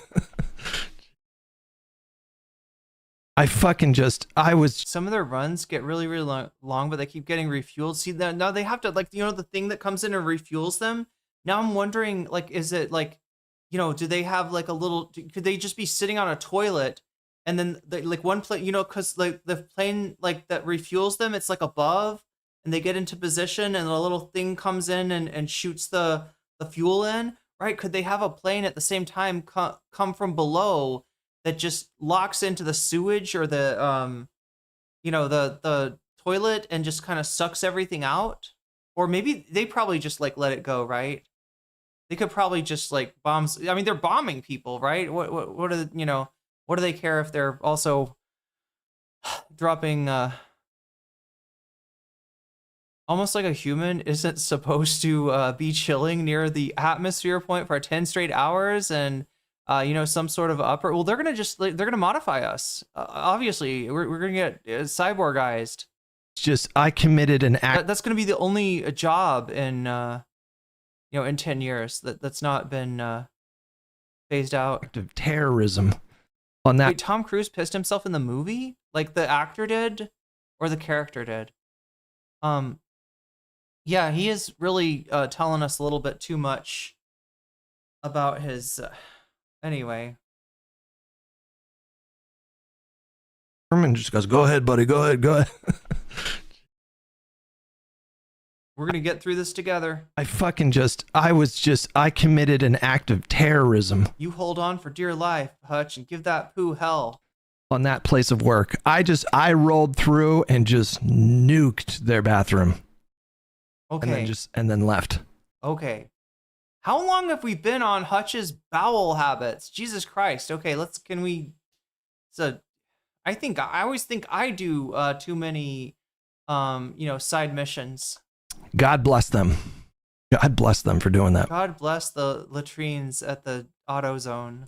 S2: Some of their runs get really, really long, but they keep getting refueled. See, now they have to, like, you know, the thing that comes in and refuels them. Now I'm wondering, like, is it like, you know, do they have like could they just be sitting on a toilet and then like one plane, you know, because like the plane like that refuels them, it's like above and they get into position and the little thing comes in and shoots the fuel in, right? Could they have a plane at the same time come from below that just locks into the sewage or the the toilet and just kind of sucks everything out? Or maybe they probably just like let it go, right? They could probably just like bombs. I mean, they're bombing people, right? What are what do they care if they're also dropping almost like a human isn't supposed to be chilling near the atmosphere point for 10 straight hours and some sort of upper. Well, they're gonna modify us. Obviously, we're gonna get cyborgized.
S1: It's just I committed an act.
S2: That's gonna be the only job in in 10 years that's not been phased out.
S1: Of terrorism on that.
S2: Wait, Tom Cruise pissed himself in the movie, like the actor did, or the character did. Yeah, he is really telling us a little bit too much about his. Anyway.
S1: Herman just goes, go ahead, buddy, go ahead.
S2: We're going to get through this together.
S1: I committed an act of terrorism.
S2: You hold on for dear life, Hutch, and give that poo hell.
S1: On that place of work. I rolled through and just nuked their bathroom.
S2: Okay.
S1: And then left.
S2: Okay. How long have we been on Hutch's bowel habits? Jesus Christ. Okay, I always think I do too many side missions.
S1: God bless them. God bless them for doing that.
S2: God bless the latrines at the AutoZone.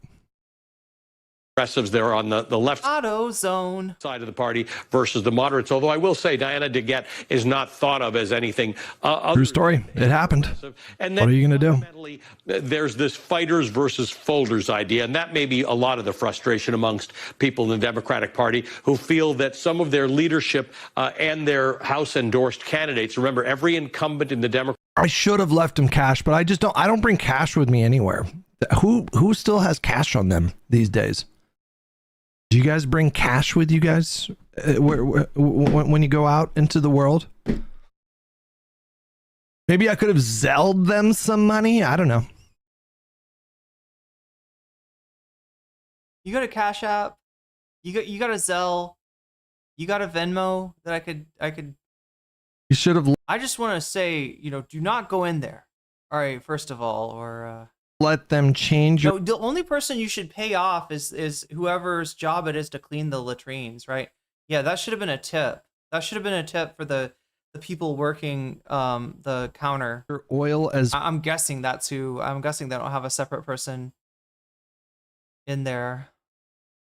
S15: Progressives there on the left
S2: AutoZone
S15: side of the party versus the moderates. Although I will say Diana DeGette is not thought of as anything.
S1: True story. It happened.
S15: And then
S1: what are you going to do?
S15: There's this fighters versus folders idea, and that may be a lot of the frustration amongst people in the Democratic Party who feel that some of their leadership and their House-endorsed candidates, remember, every incumbent in the Democratic
S1: I should have left them cash, but I don't bring cash with me anywhere. Who still has cash on them these days? Do you guys bring cash with you guys when you go out into the world? Maybe I could have Zelled them some money. I don't know.
S2: You got a Cash App? You got a Zelle? You got a Venmo that I could?
S1: You should have.
S2: I just want to say, do not go in there. All right, first of all, or
S1: let them change your.
S2: No, the only person you should pay off is whoever's job it is to clean the latrines, right? Yeah, that should have been a tip. That should have been a tip for the the people working the counter.
S1: Oil as
S2: I'm guessing that's who. I'm guessing they don't have a separate person in there.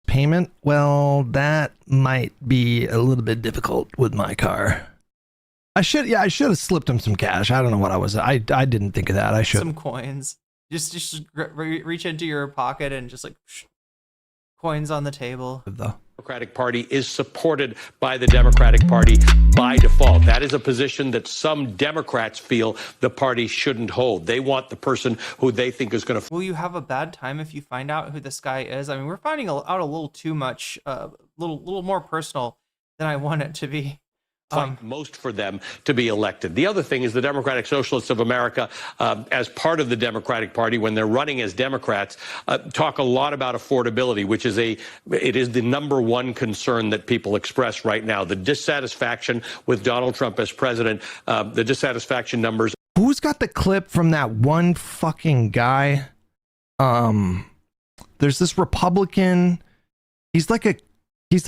S1: payment. Well, that might be a little bit difficult with my car. I should have slipped him some cash. I don't know what I was. I didn't think of that. I should.
S2: Some coins. Just reach into your pocket and just like coins on the table.
S1: The
S15: Democratic Party is supported by the Democratic Party by default. That is a position that some Democrats feel the party shouldn't hold. They want the person who they think is going to.
S2: Will you have a bad time if you find out who this guy is? I mean, we're finding out a little too much, little more personal than I want it to be.
S15: Most for them to be elected. The other thing is the Democratic Socialists of America, as part of the Democratic Party, when they're running as Democrats, talk a lot about affordability, which is it is the number one concern that people express right now. The dissatisfaction with Donald Trump as president, the dissatisfaction numbers.
S1: Who's got the clip from that one fucking guy? There's this Republican. He's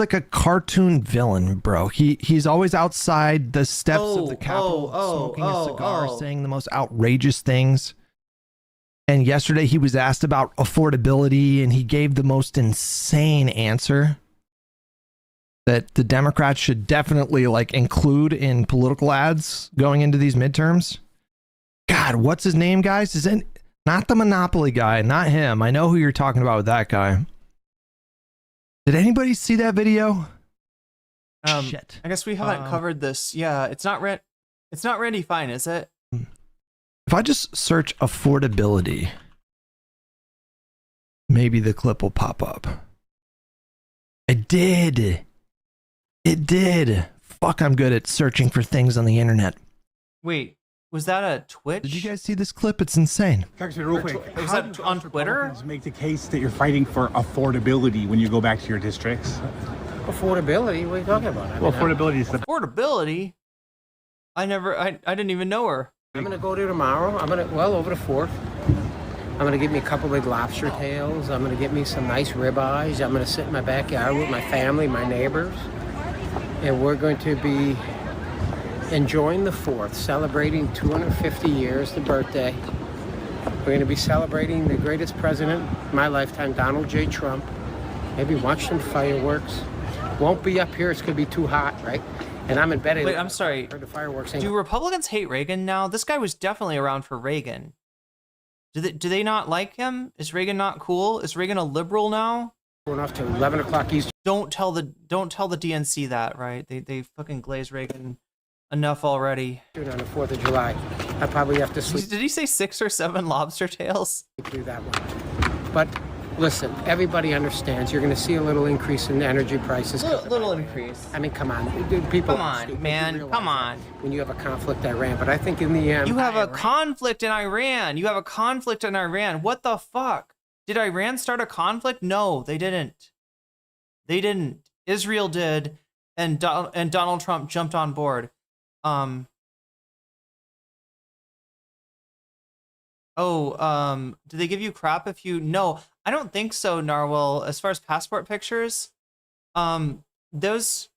S1: like a cartoon villain, bro. He's always outside the steps of the Capitol smoking a cigar, saying the most outrageous things. And yesterday he was asked about affordability and he gave the most insane answer that the Democrats should definitely like include in political ads going into these midterms. God, what's his name, guys? Is it not the Monopoly guy? Not him. I know who you're talking about with that guy. Did anybody see that video? Shit.
S2: I guess we haven't covered this. Yeah, it's not Randy Fine, is it?
S1: If I just search affordability, maybe the clip will pop up. It did. Fuck, I'm good at searching for things on the internet.
S2: Wait, was that a Twitch?
S1: Did you guys see this clip? It's insane.
S17: Actually, real quick,
S2: was that on Twitter?
S17: Make the case that you're fighting for affordability when you go back to your districts.
S5: Affordability? What are you talking about?
S17: Well, affordability is the
S2: Affordability? I didn't even know her.
S5: I'm gonna go there tomorrow. Over the 4th. I'm gonna get me a couple big lobster tails. I'm gonna get me some nice ribeyes. I'm gonna sit in my backyard with my family, my neighbors, and we're going to be enjoying the 4th, celebrating 250 years, the birthday. We're going to be celebrating the greatest president in my lifetime, Donald J. Trump. Maybe watch some fireworks. Won't be up here, it's going to be too hot, right? And I'm in bed.
S2: Wait, I'm sorry.
S5: The fireworks.
S2: Do Republicans hate Reagan now? This guy was definitely around for Reagan. Do they not like him? Is Reagan not cool? Is Reagan a liberal now?
S5: Going off to 11 o'clock Eastern.
S2: Don't tell the DNC that, right? They fucking glaze Reagan enough already.
S5: On the 4th of July. I probably have to sleep.
S2: Did he say 6 or 7 lobster tails?
S5: Do that one. But listen, everybody understands you're going to see a little increase in energy prices.
S2: Little increase.
S5: I mean, come on. People.
S2: Come on, man. Come on.
S5: When you have a conflict in Iran. But I think in the end.
S2: You have a conflict in Iran. You have a conflict in Iran. What the fuck? Did Iran start a conflict? No, they didn't. They didn't. Israel did. And Donald Trump jumped on board. Do they give you crap if you... No, I don't think so, Narwhal. As far as passport pictures, those,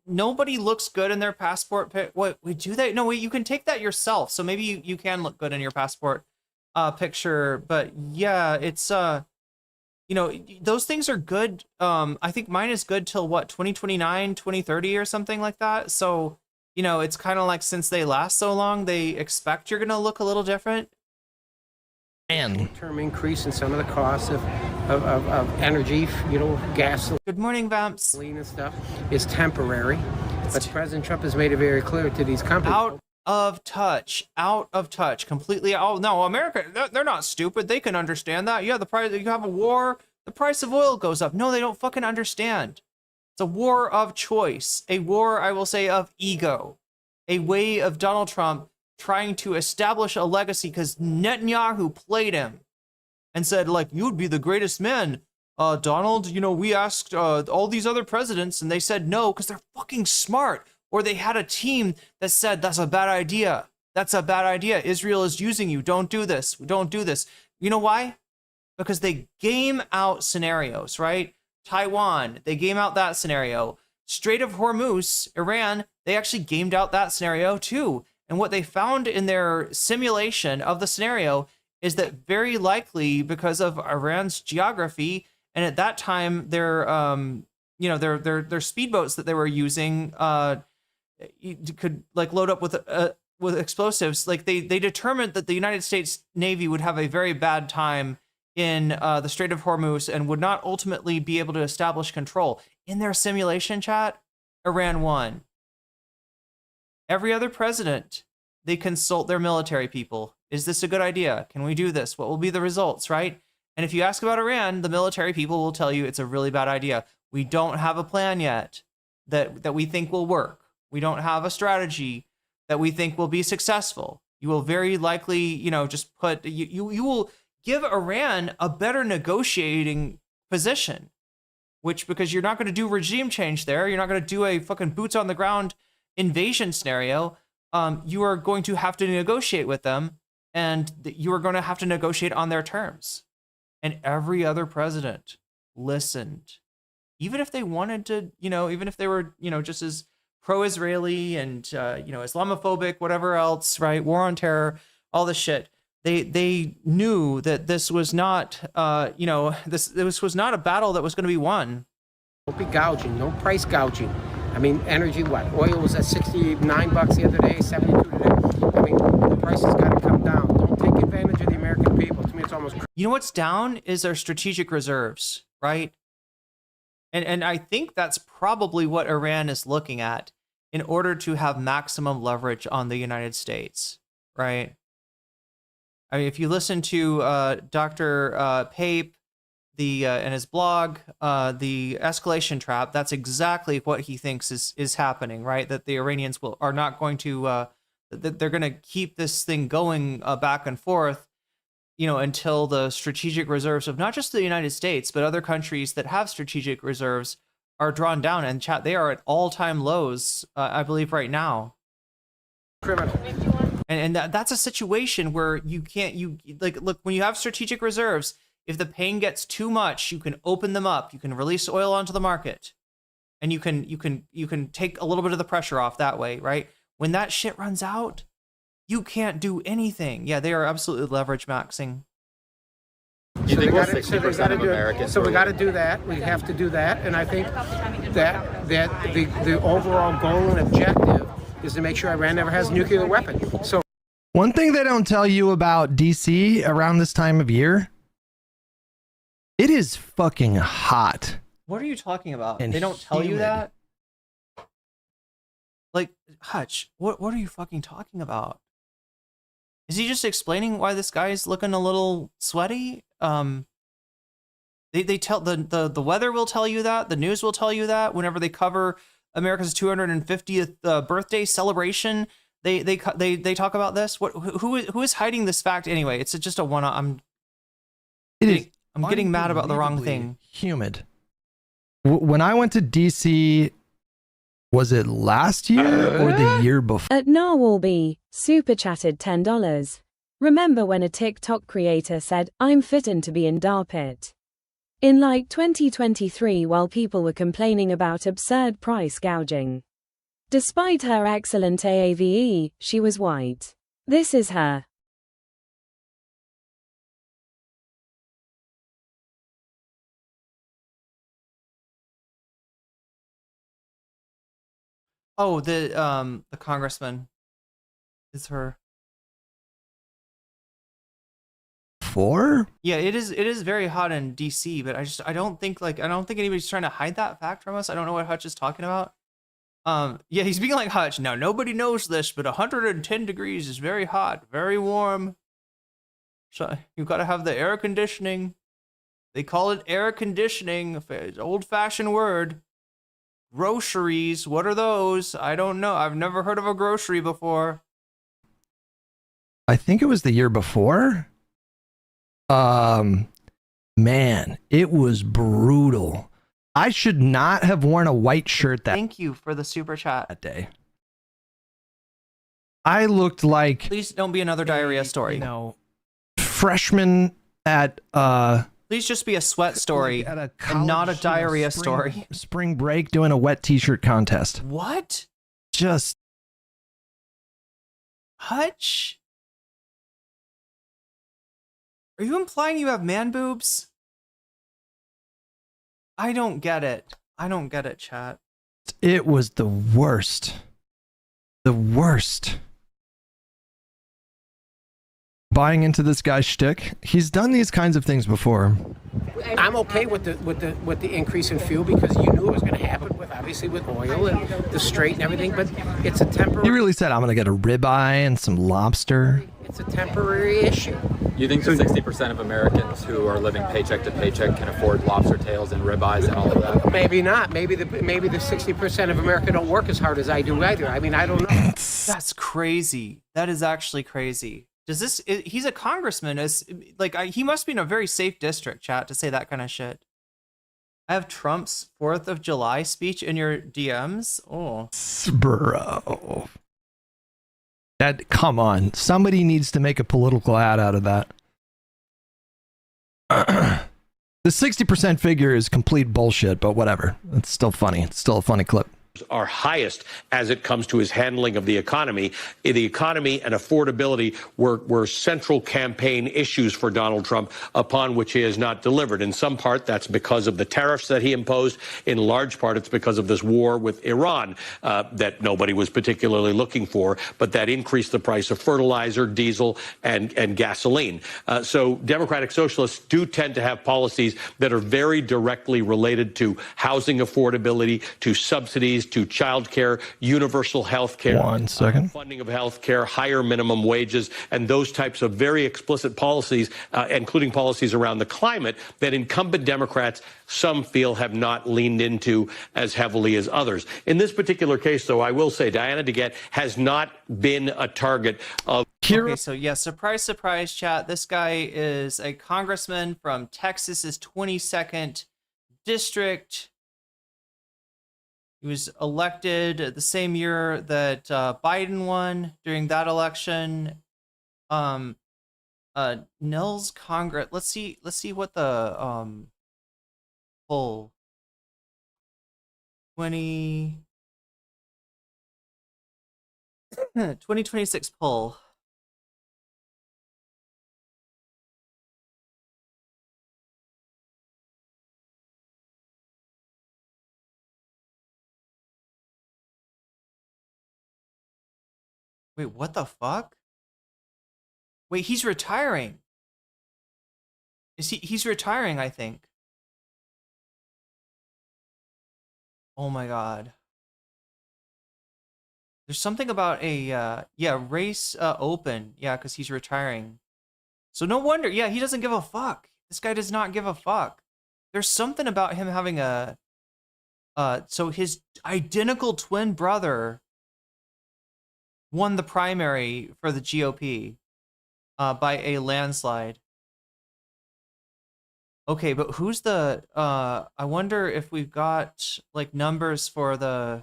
S2: nobody looks good in their passport Wait, do they? No, wait, you can take that yourself. So maybe you can look good in your passport picture. But yeah, it's, those things are good. I think mine is good till what, 2029, 2030 or something like that. So, it's kind of like since they last so long, they expect you're going to look a little different.
S1: And
S5: term increase in some of the costs of energy, gas.
S2: Good morning, Vamps.
S5: And stuff is temporary. But President Trump has made it very clear to these companies.
S2: Out of touch, completely. Oh, no, America, they're not stupid. They can understand that. Yeah, the price, you have a war, the price of oil goes up. No, they don't fucking understand. It's a war of choice, a war, I will say, of ego, a way of Donald Trump trying to establish a legacy because Netanyahu played him and said, like, you'd be the greatest man, Donald. We asked all these other presidents and they said no because they're fucking smart. Or they had a team that said, that's a bad idea. That's a bad idea. Israel is using you. Don't do this. Don't do this. You know why? Because they game out scenarios, right? Taiwan, they game out that scenario. Strait of Hormuz, Iran, they actually gamed out that scenario too. And what they found in their simulation of the scenario is that very likely because of Iran's geography, and at that time their speedboats that they were using could like load up with explosives. Like they determined that the United States Navy would have a very bad time in the Strait of Hormuz and would not ultimately be able to establish control. In their simulation, chat, Iran won. Every other president, they consult their military people. Is this a good idea? Can we do this? What will be the results, right? And if you ask about Iran, the military people will tell you it's a really bad idea. We don't have a plan yet that we think will work. We don't have a strategy that we think will be successful. You will very likely, just put, you will give Iran a better negotiating position, which, because you're not going to do regime change there, you're not going to do a fucking boots on the ground invasion scenario. You are going to have to negotiate with them, and you are going to have to negotiate on their terms. And every other president listened, even if they wanted to, even if they were, just as pro-Israeli and, Islamophobic, whatever else, right? War on terror, all this shit. They knew that this was not, this was not a battle that was going to be won.
S18: Don't be gouging, no price gouging. I mean, energy, what? Oil was at $69 the other day, 72 today. I mean, the price has got to come down. Don't take advantage of the American people. To me, it's almost...
S2: You know what's down is our strategic reserves, right? And I think that's probably what Iran is looking at in order to have maximum leverage on the United States, right? I mean, if you listen to Dr. Pape, and his blog, the escalation trap, that's exactly what he thinks is happening, right? That the Iranians are not going to, that they're going to keep this thing going back and forth, until the strategic reserves of not just the United States, but other countries that have strategic reserves are drawn down. And chat, they are at all-time lows, I believe, right now.
S18: Criminal.
S2: And that's a situation where you can't, look, when you have strategic reserves, if the pain gets too much, you can open them up. You can release oil onto the market, and you can take a little bit of the pressure off that way, right? When that shit runs out, you can't do anything. Yeah, they are absolutely leverage maxing.
S18: So we got to do that. We have to do that, and I think that the overall goal and objective is to make sure Iran never has a nuclear weapon. So
S1: one thing they don't tell you about DC around this time of year, it is fucking hot.
S2: What are you talking about?
S1: And
S2: they don't tell you
S1: humid.
S2: that? Like, Hutch, what are you fucking talking about? Is he just explaining why this guy's looking a little sweaty? They tell the weather will tell you that, the news will tell you that whenever they cover America's 250th birthday celebration. They talk about this. Who is hiding this fact anyway? It's just a one. I'm getting mad about the wrong thing.
S1: Humid. When I went to DC, was it last year or the year before?
S4: At Narwhalby, super chatted $10. Remember when a TikTok creator said, "I'm fitting to be in Darpit"? In like 2023, while people were complaining about absurd price gouging. Despite her excellent AAVE, she was white. This is her.
S2: Oh, the congressman is her. Yeah, it is very hot in DC, but I don't think anybody's trying to hide that fact from us. I don't know what Hutch is talking about. Yeah, he's being like Hutch. Now nobody knows this, but 110 degrees is very hot, very warm. So you've got to have the air conditioning. They call it air conditioning. It's an old-fashioned word. Groceries, what are those? I don't know. I've never heard of a grocery before.
S1: I think it was the year before. Man, it was brutal. I should not have worn a white shirt
S2: Thank you for the super chat
S1: that day. I looked like,
S2: please don't be another diarrhea story.
S1: Freshman at
S2: Please just be a sweat story
S1: At a
S2: and not a
S1: college,
S2: diarrhea
S1: spring-
S2: story.
S1: Spring break doing a wet t-shirt contest.
S2: What?
S1: Just
S2: Hutch? Are you implying you have man boobs? I don't get it. I don't get it, chat.
S1: it was the worst. The worst. Buying into this guy's shtick. He's done these kinds of things before.
S18: I'm okay with the increase in fuel because you knew it was going to happen with oil and the Strait and everything, but it's a temporary.
S1: He really said, I'm going to get a ribeye and some lobster.
S18: It's a temporary issue.
S19: You think the 60% of Americans who are living paycheck to paycheck can afford lobster tails and ribeyes and all of that?
S18: Maybe not. Maybe the 60% of America don't work as hard as I do either. I mean, I don't know.
S2: That's crazy. That is actually crazy. He's a congressman. He must be in a very safe district, chat, to say that kind of shit. I have Trump's 4th of July speech in your DMs. Oh,
S1: bro. Come on. Somebody needs to make a political ad out of that. The 60% figure is complete bullshit, but whatever. It's still funny. It's still a funny clip.
S15: Are highest as it comes to his handling of the economy. The economy and affordability were central campaign issues for Donald Trump, upon which he has not delivered. In some part, that's because of the tariffs that he imposed. In large part, it's because of this war with Iran that nobody was particularly looking for, but that increased the price of fertilizer, diesel, and gasoline. So Democratic Socialists do tend to have policies that are very directly related to housing affordability, to subsidies, to child care, universal health care,
S1: 1 second.
S15: Funding of health care, higher minimum wages, and those types of very explicit policies, including policies around the climate that incumbent Democrats, some feel, have not leaned into as heavily as others. In this particular case, though, I will say Diana DeGette has not been a target of...
S2: Okay, so yeah, surprise, surprise, chat. This guy is a congressman from Texas's 22nd district. He was elected the same year that Biden won during that election. Nils Congress. Let's see what the poll 2026 poll. Wait, what the fuck? Wait, he's retiring. He's retiring, I think. Oh my god. There's something about a race open. Yeah, because he's retiring. So no wonder. Yeah, he doesn't give a fuck. This guy does not give a fuck. There's something about him having a so his identical twin brother won the primary for the GOP by a landslide. Okay, but who's the I wonder if we've got like numbers for the,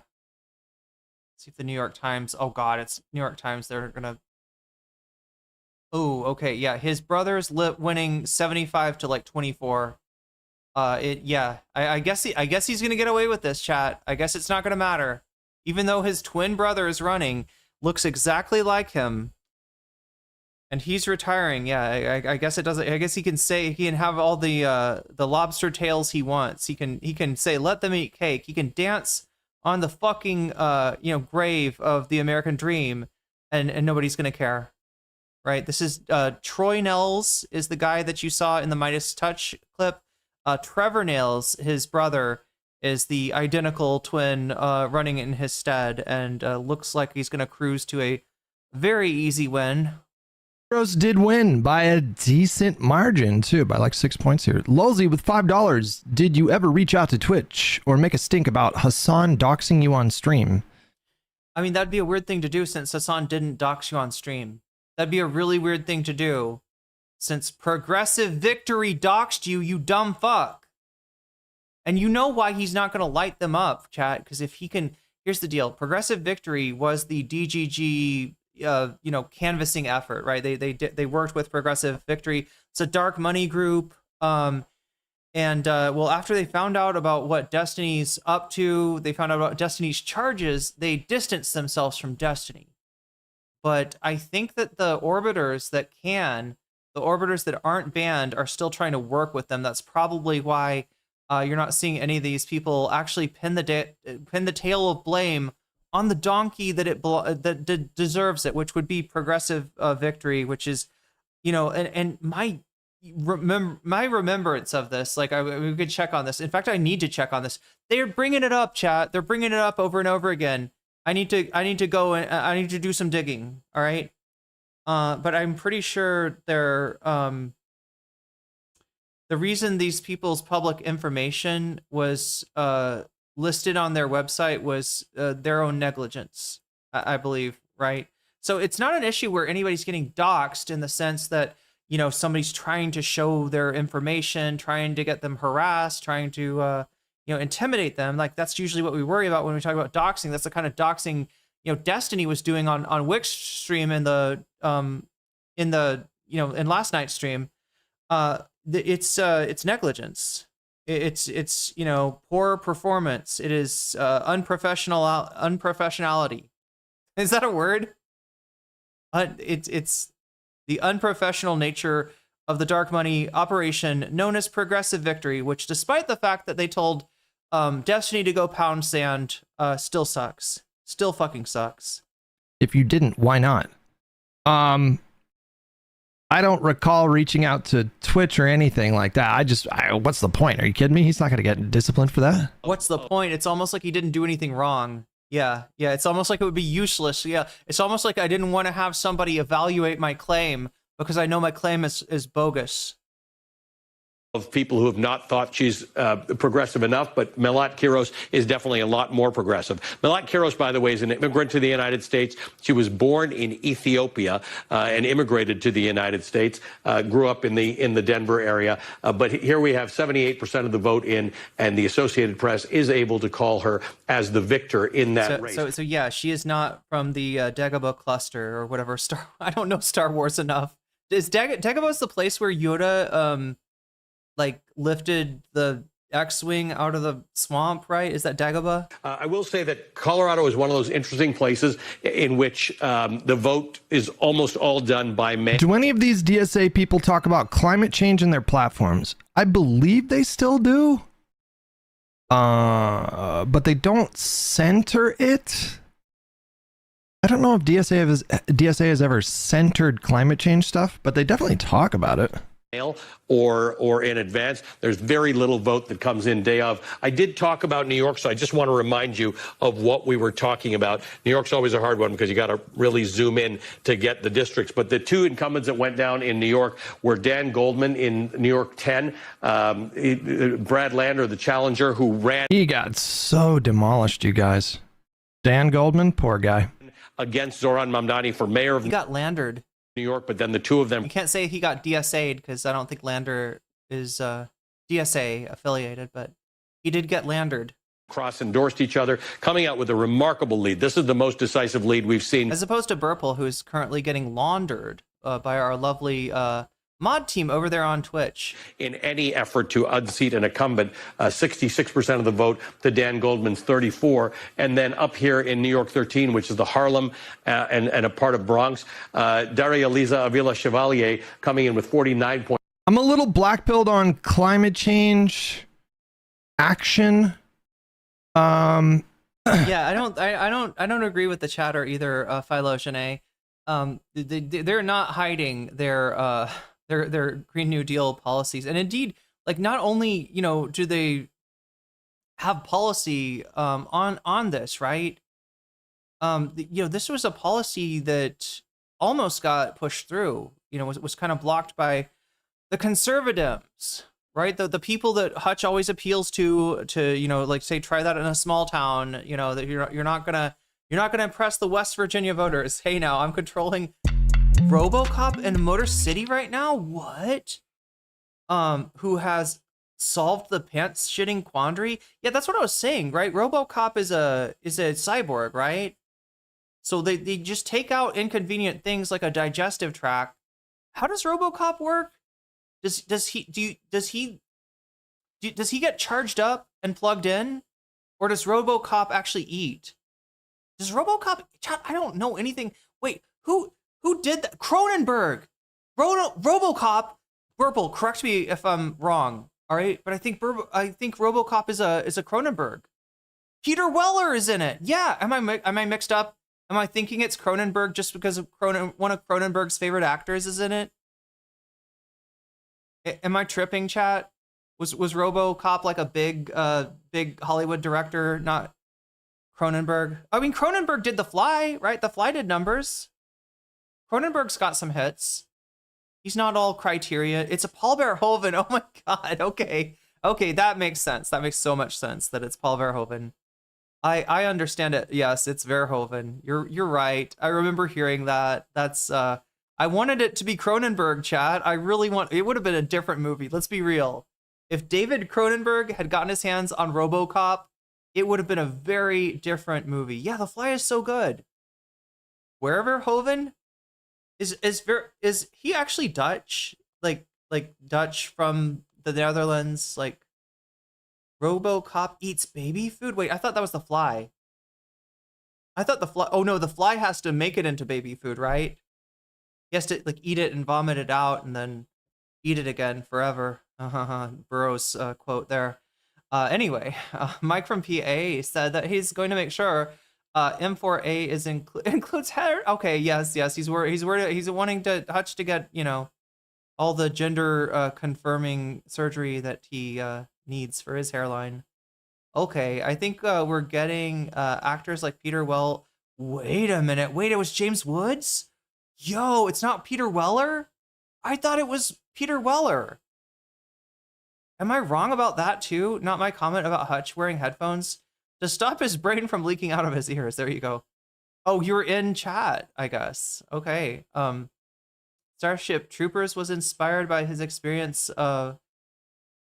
S2: let's see if the New York Times, oh god, it's New York Times, they're gonna, oh, okay, yeah, his brother's winning 75 to like 24. I guess he's gonna get away with this, chat. I guess it's not gonna matter. Even though his twin brother is running, looks exactly like him, and he's retiring. Yeah, I guess it doesn't. I guess he can say, he can have all the lobster tails he wants. He can say, let them eat cake. He can dance on the fucking grave of the American dream, and nobody's gonna care, right? This is Troy Nels is the guy that you saw in the Midas Touch clip. Trevor Nels, his brother, is the identical twin running in his stead, and looks like he's going to cruise to a very easy win.
S1: Rose did win by a decent margin, too, by like 6 points here. Lolzy with $5. Did you ever reach out to Twitch or make a stink about Hassan doxing you on stream?
S2: I mean, that'd be a weird thing to do since Hassan didn't dox you on stream. That'd be a really weird thing to do since Progressive Victory doxed you, you dumb fuck. And you know why he's not going to light them up, chat, because if he can, here's the deal. Progressive Victory was the DGG, canvassing effort, right? They worked with Progressive Victory. It's a dark money group. And well, after they found out about what Destiny's up to, they found out about Destiny's charges, they distanced themselves from Destiny. But I think that the orbiters that aren't banned are still trying to work with them. That's probably why you're not seeing any of these people actually pin the tail of blame on the donkey that deserves it, which would be progressive victory, which is, and my remembrance of this, like we could check on this. In fact, I need to check on this. They're bringing it up, chat. They're bringing it up over and over again. I need to go and I need to do some digging. All right. But I'm pretty sure they're the reason these people's public information was listed on their website was their own negligence, I believe, right? So it's not an issue where anybody's getting doxxed in the sense that, somebody's trying to show their information, trying to get them harassed, trying to, intimidate them. Like, that's usually what we worry about when we talk about doxing. That's the kind of doxing, Destiny was doing on Wick's stream in last night's stream. It's negligence. It's poor performance. It is unprofessionality. Is that a word? It's the unprofessional nature of the dark money operation known as Progressive Victory, which, despite the fact that they told Destiny to go pound sand, still sucks. Still fucking sucks.
S1: If you didn't, why not? I don't recall reaching out to Twitch or anything like that. What's the point? Are you kidding me? He's not going to get disciplined for that.
S2: What's the point? It's almost like he didn't do anything wrong. Yeah. It's almost like it would be useless. Yeah. It's almost like I didn't want to have somebody evaluate my claim because I know my claim is bogus.
S15: Of people who have not thought she's progressive enough, but Melat Kiros is definitely a lot more progressive. Melat Kiros, by the way, is an immigrant to the United States. She was born in Ethiopia and immigrated to the United States, grew up in the Denver area. But here we have 78% of the vote in, and the Associated Press is able to call her as the victor in that race.
S2: So yeah, she is not from the Dagobah cluster or whatever. I don't know Star Wars enough. Is Dagobah's the place where Yoda lifted the X-Wing out of the swamp, right? Is that Dagobah?
S15: I will say that Colorado is one of those interesting places in which the vote is almost all done by men.
S1: Do any of these DSA people talk about climate change in their platforms? I believe they still do. But they don't center it. I don't know if DSA has ever centered climate change stuff, but they definitely talk about it.
S15: Or in advance. There's very little vote that comes in day of. I did talk about New York, so I just want to remind you of what we were talking about. New York's always a hard one because you got to really zoom in to get the districts. But the two incumbents that went down in New York were Dan Goldman in New York 10, Brad Lander, the challenger, who ran.
S1: He got so demolished, you guys. Dan Goldman, poor guy.
S15: Against Zoran Mamdani for mayor of.
S2: He got landered.
S15: New York, but then the two of them.
S2: You can't say he got DSA'd because I don't think Lander is DSA affiliated, but he did get landered.
S15: Cross-endorsed each other, coming out with a remarkable lead. This is the most decisive lead we've seen.
S2: As opposed to Burple, who's currently getting laundered by our lovely mod team over there on Twitch.
S15: In any effort to unseat an incumbent, 66% of the vote to Dan Goldman's 34%. And then up here in New York 13, which is the Harlem and a part of Bronx, Daria Liza Avila Chevalier coming in with 49 points.
S1: I'm a little black-pilled on climate change action.
S2: Yeah, I don't agree with the chatter either, Philo Genet. They're not hiding their Green New Deal policies, and indeed, like, not only do they have policy on this, right? This was a policy that almost got pushed through. Was kind of blocked by the conservatives, right? The people that Hutch always appeals to say try that in a small town. That you're not gonna impress the West Virginia voters. Hey, now I'm controlling RoboCop in Motor City right now. What? Who has solved the pants shitting quandary? Yeah, that's what I was saying, right? RoboCop is a cyborg, right? So they just take out inconvenient things like a digestive tract. How does RoboCop work? Does he does he get charged up and plugged in, or does RoboCop actually eat? Does RoboCop? Chat, I don't know anything. Wait, who did that? Cronenberg. RoboCop. Burble, correct me if I'm wrong. All right, but I think RoboCop is a Cronenberg. Peter Weller is in it. Yeah, am I mixed up? Am I thinking it's Cronenberg just because of one of Cronenberg's favorite actors is in it? Am I tripping, chat? Was RoboCop like a big Hollywood director, not Cronenberg? I mean, Cronenberg did The Fly, right? The Fly did numbers. Cronenberg's got some hits. He's not all Criteria. It's a Paul Verhoeven. Oh my God. Okay, that makes sense. That makes so much sense that it's Paul Verhoeven. I understand it. Yes, it's Verhoeven. You're right. I remember hearing that. That's I wanted it to be Cronenberg, chat. I really want. It would have been a different movie. Let's be real. If David Cronenberg had gotten his hands on RoboCop, it would have been a very different movie. Yeah, The Fly is so good. Where Verhoeven? Is he actually Dutch? Like Dutch from the Netherlands? Like RoboCop eats baby food? Wait, I thought that was The Fly. I thought The Fly. Oh no, The Fly has to make it into baby food, right? He has to like eat it and vomit it out and then eat it again forever. Burroughs quote there. Anyway, Mike from PA said that he's going to make sure M4A is includes hair. Okay, yes, he's wanting Hutch to get, all the gender confirming surgery that he needs for his hairline. Okay, I think we're getting actors like Peter Wait a minute. Wait, it was James Woods? Yo, it's not Peter Weller? I thought it was Peter Weller. Am I wrong about that too? Not my comment about Hutch wearing headphones to stop his brain from leaking out of his ears. There you go. Oh, you're in chat, I guess. Okay. Starship Troopers was inspired by his experience of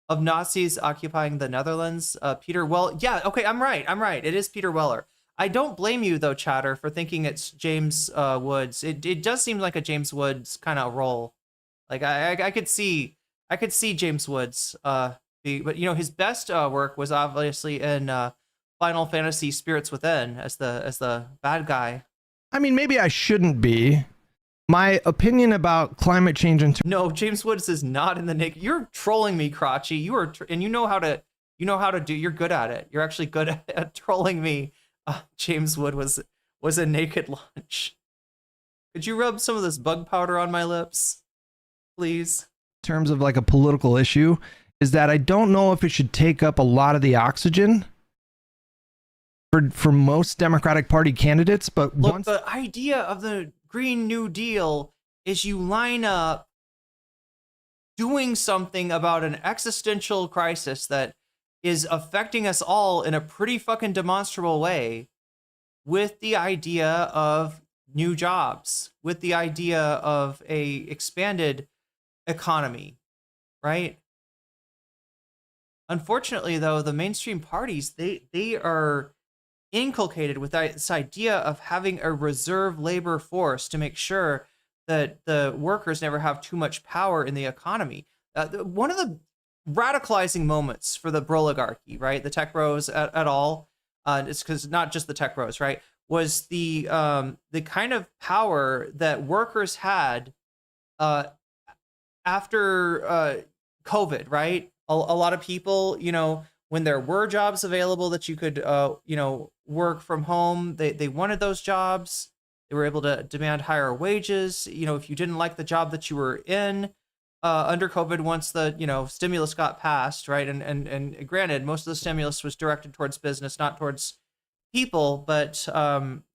S2: Nazis occupying the Netherlands. Yeah, okay, I'm right. It is Peter Weller. I don't blame you though, chatter, for thinking it's James Woods. It does seem like a James Woods kind of role. Like I could see James Woods but his best work was obviously in Final Fantasy Spirits Within as the bad guy.
S1: I mean, maybe I shouldn't be. My opinion about climate change
S2: No, James Woods is not in the naked. You're trolling me, Crotchy. You are, and you know how to do. You're good at it. You're actually good at trolling me. James Wood was a naked lunch. Could you rub some of this bug powder on my lips, please?
S1: In terms of like a political issue, is that I don't know if it should take up a lot of the oxygen for most Democratic Party candidates. But
S2: look, the idea of the Green New Deal is you line up doing something about an existential crisis that is affecting us all in a pretty fucking demonstrable way with the idea of new jobs, with the idea of a expanded economy, right? Unfortunately, though, the mainstream parties, they are inculcated with this idea of having a reserve labor force to make sure that the workers never have too much power in the economy. One of the radicalizing moments for the broligarchy, right, the tech bros at all, it's because not just the tech bros, right, was the kind of power that workers had after COVID, right? A lot of people, when there were jobs available that you could, work from home, they wanted those jobs. They were able to demand higher wages. If you didn't like the job that you were in under COVID, once the, stimulus got passed, right? And granted, most of the stimulus was directed towards business, not towards people, but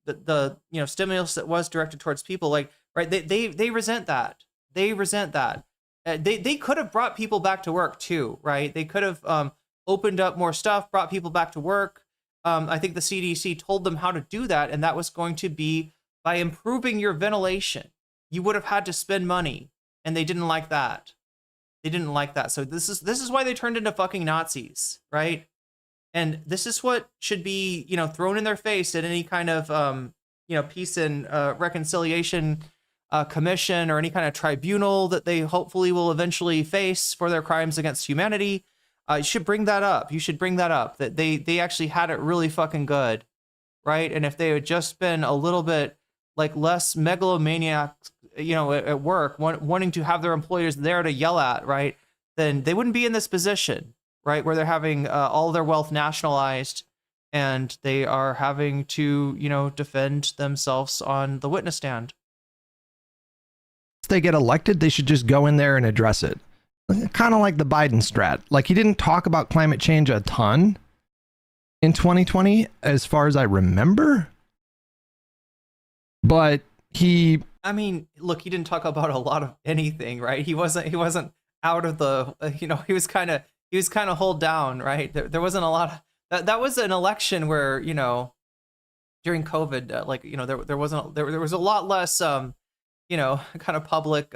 S2: the stimulus that was directed towards people, like, right, they resent that. They resent that. They could have brought people back to work too, right? They could have opened up more stuff, brought people back to work. I think the CDC told them how to do that, and that was going to be by improving your ventilation. You would have had to spend money, and they didn't like that. They didn't like that. So this is why they turned into fucking Nazis, right? And this is what should be, thrown in their face at any kind of, peace and reconciliation commission or any kind of tribunal that they hopefully will eventually face for their crimes against humanity. You should bring that up. You should bring that up, that they actually had it really fucking good, right? And if they had just been a little bit like less megalomaniac, at work, wanting to have their employers there to yell at, right? Then they wouldn't be in this position, right? Where they're having all their wealth nationalized and they are having to, defend themselves on the witness stand.
S1: If they get elected, they should just go in there and address it. Kind of like the Biden strat. Like, he didn't talk about climate change a ton in 2020, as far as I remember. But he...
S2: I mean, look, he didn't talk about a lot of anything, right? He wasn't out of the, he was kind of hold down, right? There wasn't a lot of, that was an election where, during COVID, there was a lot less, kind of public,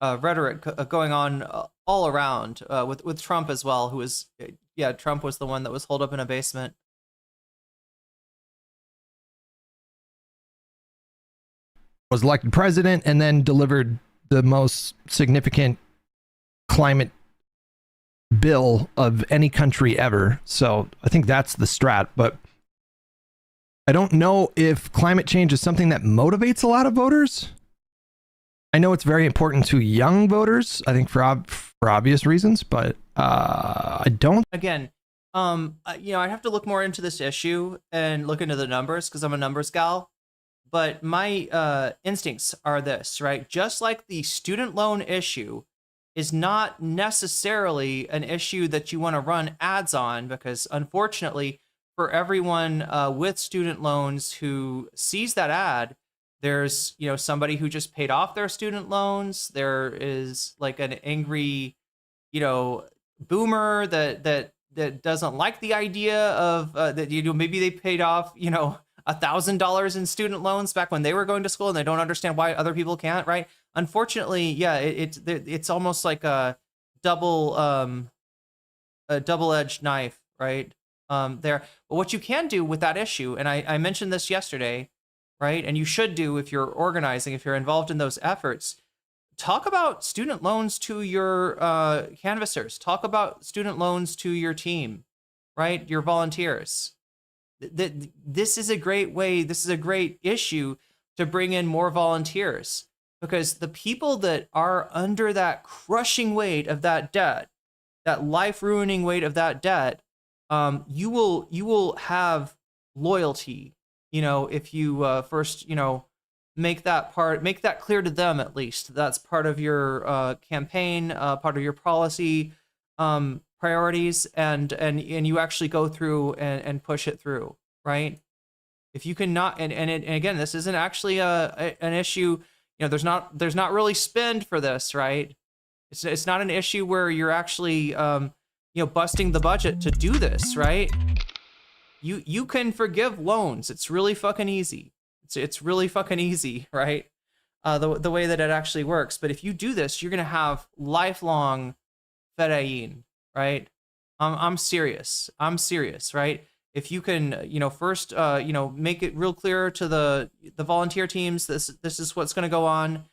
S2: rhetoric going on all around, with Trump as well, who was, Trump was the one that was holed up in a basement.
S1: Was elected president and then delivered the most significant climate bill of any country ever. So I think that's the strat, but I don't know if climate change is something that motivates a lot of voters. I know it's very important to young voters, I think for obvious reasons, but I don't.
S2: Again, I'd have to look more into this issue and look into the numbers because I'm a numbers gal. But my instincts are this, right? Just like the student loan issue is not necessarily an issue that you want to run ads on, because unfortunately for everyone with student loans who sees that ad, there's, somebody who just paid off their student loans. There is like an angry, boomer that doesn't like the idea of that, maybe they paid off, $1,000 in student loans back when they were going to school and they don't understand why other people can't, right? Unfortunately, yeah, it's almost like a double-edged knife, right? There. But what you can do with that issue, and I mentioned this yesterday, right? And you should do if you're organizing, if you're involved in those efforts, talk about student loans to your canvassers. Talk about student loans to your team, right? Your volunteers. This is a great way, this is a great issue to bring in more volunteers, because the people that are under that crushing weight of that debt, that life-ruining weight of that debt, you will have loyalty, if you first, make that clear to them at least. That's part of your campaign, part of your policy priorities, and you actually go through and push it through, right? If you cannot, and again, this isn't actually an issue. There's not really spend for this, right? It's not an issue where you're actually busting the budget to do this, right? You can forgive loans. It's really fucking easy. It's really fucking easy, right? The way that it actually works. But if you do this, you're gonna have lifelong fedayeen, right? I'm serious, right? If you can, first, make it real clear to the volunteer teams, this is what's going to go on.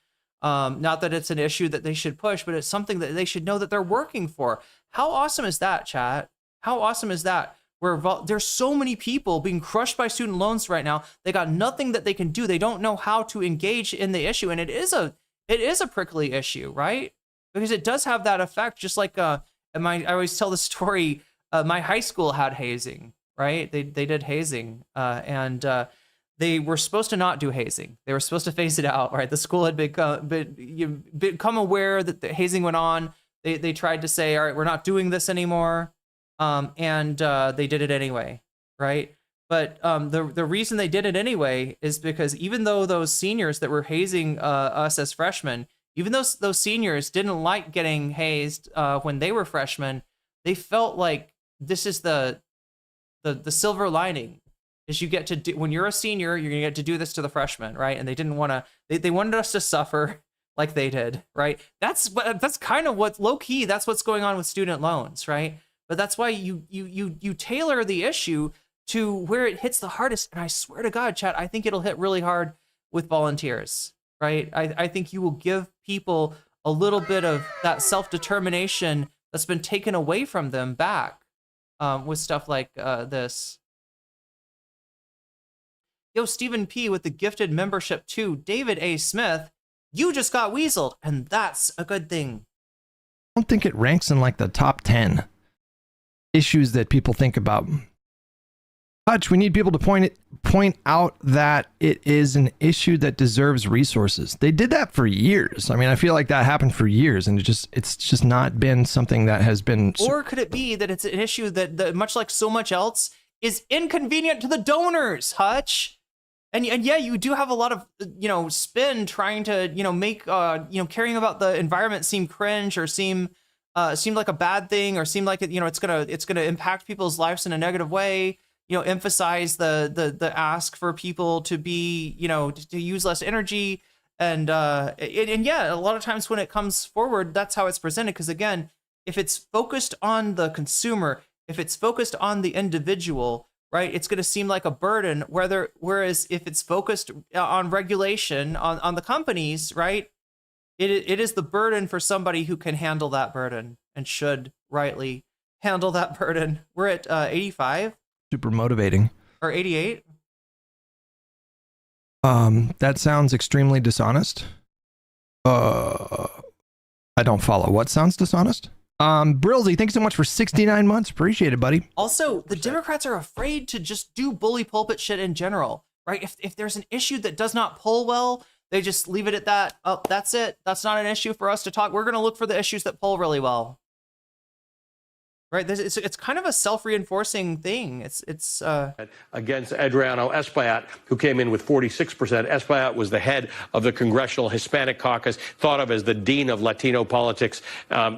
S2: Not that it's an issue that they should push, but it's something that they should know that they're working for. How awesome is that, chat? How awesome is that? Where there's so many people being crushed by student loans right now. They got nothing that they can do. They don't know how to engage in the issue, and it is a prickly issue, right? Because it does have that effect. Just like I always tell the story. My high school had hazing, right? They did hazing, and they were supposed to not do hazing. They were supposed to phase it out, right? The school had become aware that the hazing went on. They tried to say, all right, we're not doing this anymore, and they did it anyway, right? But the reason they did it anyway is because even though those seniors that were hazing us as freshmen, even though those seniors didn't like getting hazed when they were freshmen, they felt like this is the silver lining, is you get to do, when you're a senior, you're gonna get to do this to the freshmen, right? And they didn't want to, they wanted us to suffer like they did, right? That's kind of what low key, that's what's going on with student loans, right? But that's why you tailor the issue to where it hits the hardest. And I swear to God, chat, I think it'll hit really hard with volunteers, right? I think you will give people a little bit of that self-determination that's been taken away from them back with stuff like this. Yo, Stephen P. with the gifted membership too. David A. Smith, you just got weaseled, and that's a good thing.
S1: I don't think it ranks in like the top 10 issues that people think about. Hutch, we need people to point out that it is an issue that deserves resources. They did that for years. I mean, I feel like that happened for years, and it's just not been something that has been.
S2: Or could it be that it's an issue that much like so much else, is inconvenient to the donors, Hutch? And yeah, you do have a lot of spin trying to make caring about the environment seem cringe or seem like a bad thing, or seem like it's gonna impact people's lives in a negative way. Emphasize the ask for people to be, to use less energy. And yeah, a lot of times when it comes forward, that's how it's presented. Because again, if it's focused on the consumer, if it's focused on the individual, right, it's going to seem like a burden. Whereas if it's focused on regulation, on the companies, right, it is the burden for somebody who can handle that burden and should rightly handle that burden. We're at 85.
S1: Super motivating.
S2: Or 88?
S1: That sounds extremely dishonest. I don't follow. What sounds dishonest? Brilsy, thanks so much for 69 months. Appreciate it, buddy.
S2: Also, the Democrats are afraid to just do bully pulpit shit in general, right? If there's an issue that does not poll well, they just leave it at that. Oh, that's it. That's not an issue for us to talk. We're going to look for the issues that poll really well. Right, it's kind of a self-reinforcing thing. It's
S15: against Adriano Espaillat, who came in with 46%. Espaillat was the head of the Congressional Hispanic Caucus, thought of as the dean of Latino politics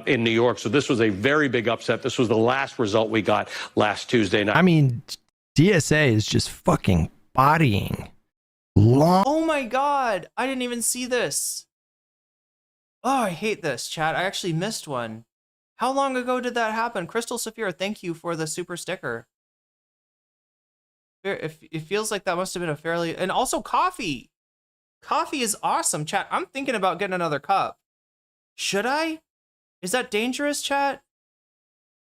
S15: in New York. So this was a very big upset. This was the last result we got last Tuesday night.
S1: I mean, DSA is just fucking bodying.
S2: Oh my God, I didn't even see this. Oh, I hate this, chat. I actually missed one. How long ago did that happen? Crystal Saphira, thank you for the super sticker. It feels like that must have been a fairly... And also coffee. Coffee is awesome, chat. I'm thinking about getting another cup. Should I? Is that dangerous, chat?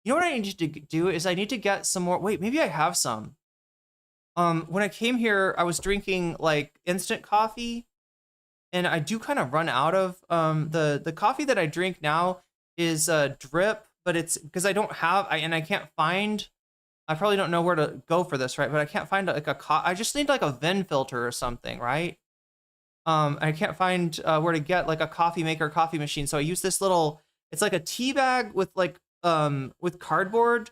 S2: You know what I need to do is I need to get some more... Wait, maybe I have some. When I came here, I was drinking like instant coffee. And I do kind of run out of... The coffee that I drink now is drip, but it's because I don't have, I can't find, I probably don't know where to go for this, right? But I can't find like I just need like a Ven filter or something, right? I can't find where to get like a coffee maker, coffee machine. So I use this little, it's like a tea bag with like, with cardboard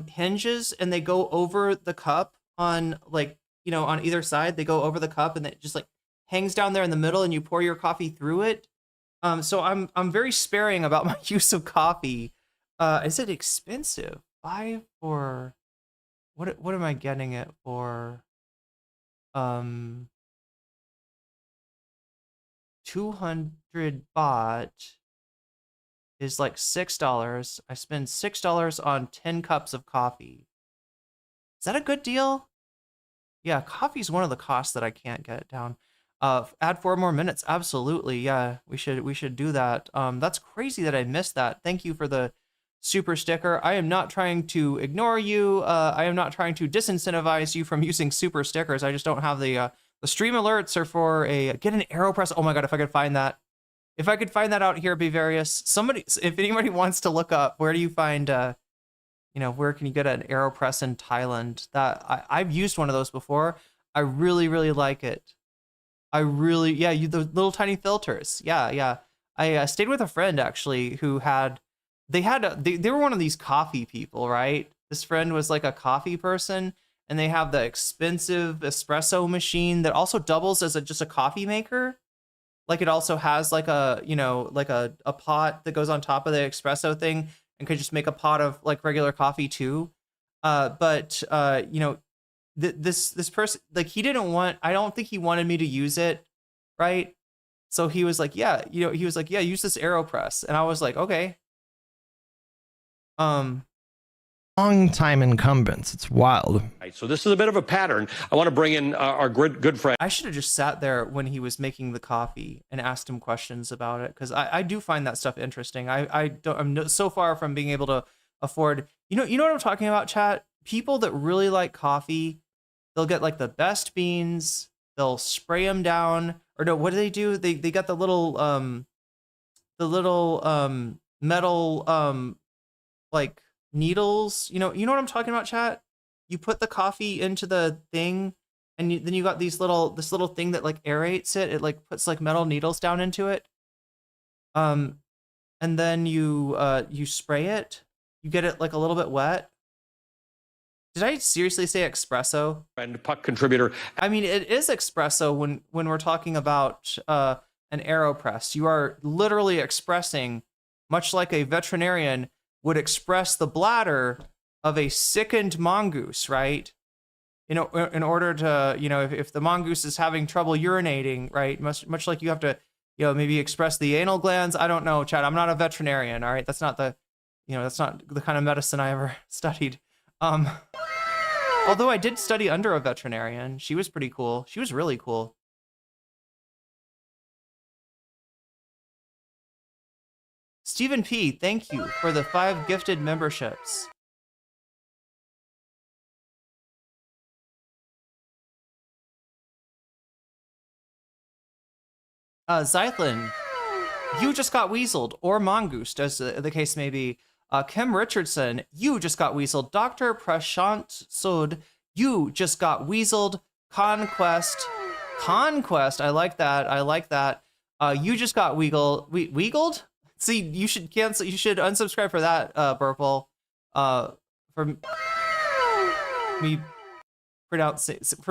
S2: hinges, and they go over the cup on like, on either side, they go over the cup, and it just like hangs down there in the middle, and you pour your coffee through it. So I'm very sparing about my use of coffee. Is it expensive? 5 or what am I getting it for? 200 baht is like $6. I spend $6 on 10 cups of coffee. Is that a good deal? Yeah, coffee's one of the costs that I can't get down. Add 4 more minutes. Absolutely. Yeah, we should do that. That's crazy that I missed that. Thank you for the super sticker. I am not trying to ignore you. I am not trying to disincentivize you from using super stickers. I just don't have the stream alerts or for get an AeroPress. Oh my God, if I could find that. If I could find that out here, be various. Somebody, if anybody wants to look up, where do you find, where can you get an AeroPress in Thailand? That I've used one of those before. I really, really like it. The little tiny filters. Yeah. I stayed with a friend actually who they were one of these coffee people, right? This friend was like a coffee person, and they have the expensive espresso machine that also doubles as just a coffee maker. Like it also has like a pot that goes on top of the espresso thing and could just make a pot of like regular coffee too. This person, like, he didn't want, I don't think he wanted me to use it, right? So he was like, yeah, use this AeroPress. And I was like, okay.
S1: Long-time incumbents. It's wild.
S15: Right, so this is a bit of a pattern. I want to bring in our good friend.
S2: I should have just sat there when he was making the coffee and asked him questions about it, because I do find that stuff interesting. I'm so far from being able to afford. You know what I'm talking about, chat? People that really like coffee, they'll get like the best beans. They'll spray them down, or no, what do? They got the little metal like needles. You know what I'm talking about, chat? You put the coffee into the thing, and then you got this little thing that like aerates it. It like puts like metal needles down into it. And then you spray it. You get it like a little bit wet. Did I seriously say espresso?
S15: And puck contributor.
S2: I mean, it is espresso when we're talking about an AeroPress. You are literally expressing, much like a veterinarian would express the bladder of a sickened mongoose, right? You know, in order to, if the mongoose is having trouble urinating, right? Much like you have to, maybe express the anal glands. I don't know, Chad. I'm not a veterinarian, all right? That's not the kind of medicine I ever studied. Although I did study under a veterinarian. She was pretty cool. She was really cool. Stephen P., thank you for the 5 gifted memberships. Zythlin, you just got weaseled, or mongoosed, as the case may be. Kim Richardson, you just got weaseled. Dr. Prashant Sud, you just got weaseled. Conquest, I like that. You just got weagled? See, you should cancel. You should unsubscribe for that, Burple. For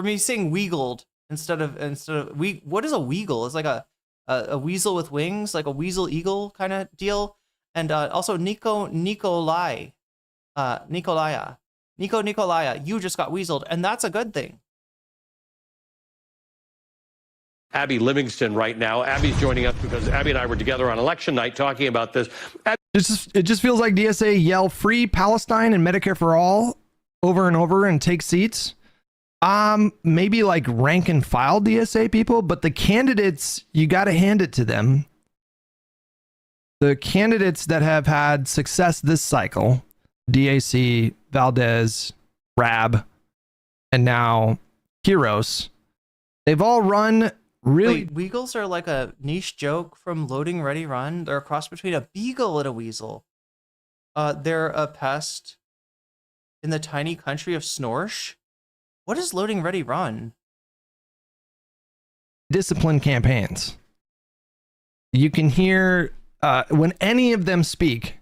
S2: me saying weagled instead of what is a weagle? It's like a weasel with wings, like a weasel eagle kind of deal. And also Nikolaya, you just got weaseled, and that's a good thing.
S15: Abby Livingston right now. Abby's joining us because Abby and I were together on election night talking about this.
S1: It just feels like DSA yell free Palestine and Medicare for all over and over and take seats. Maybe like rank and file DSA people, but the candidates, you got to hand it to them. The candidates that have had success this cycle, DAC, Valdez, Rab, and now Kiros, they've all run really.
S2: Wait, weagles are like a niche joke from Loading Ready Run. They're a cross between a beagle and a weasel. They're a pest in the tiny country of Snorsh. What is Loading Ready Run?
S1: Discipline campaigns. You can hear when any of them speak,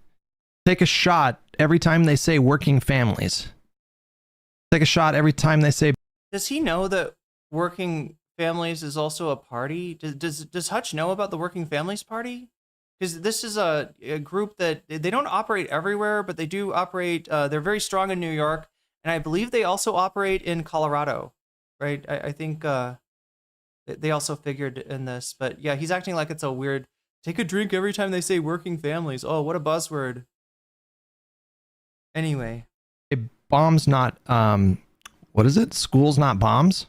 S1: take a shot every time they say working families. Take a shot every time they say.
S2: Does he know that working families is also a party? Does Hutch know about the Working Families Party? Because this is a group that they don't operate everywhere, but they do operate. They're very strong in New York, and I believe they also operate in Colorado, right? I think they also figured in this, but yeah, he's acting like it's a weird. Take a drink every time they say working families. Oh, what a buzzword. Anyway.
S1: Bombs not, what is it? Schools not bombs?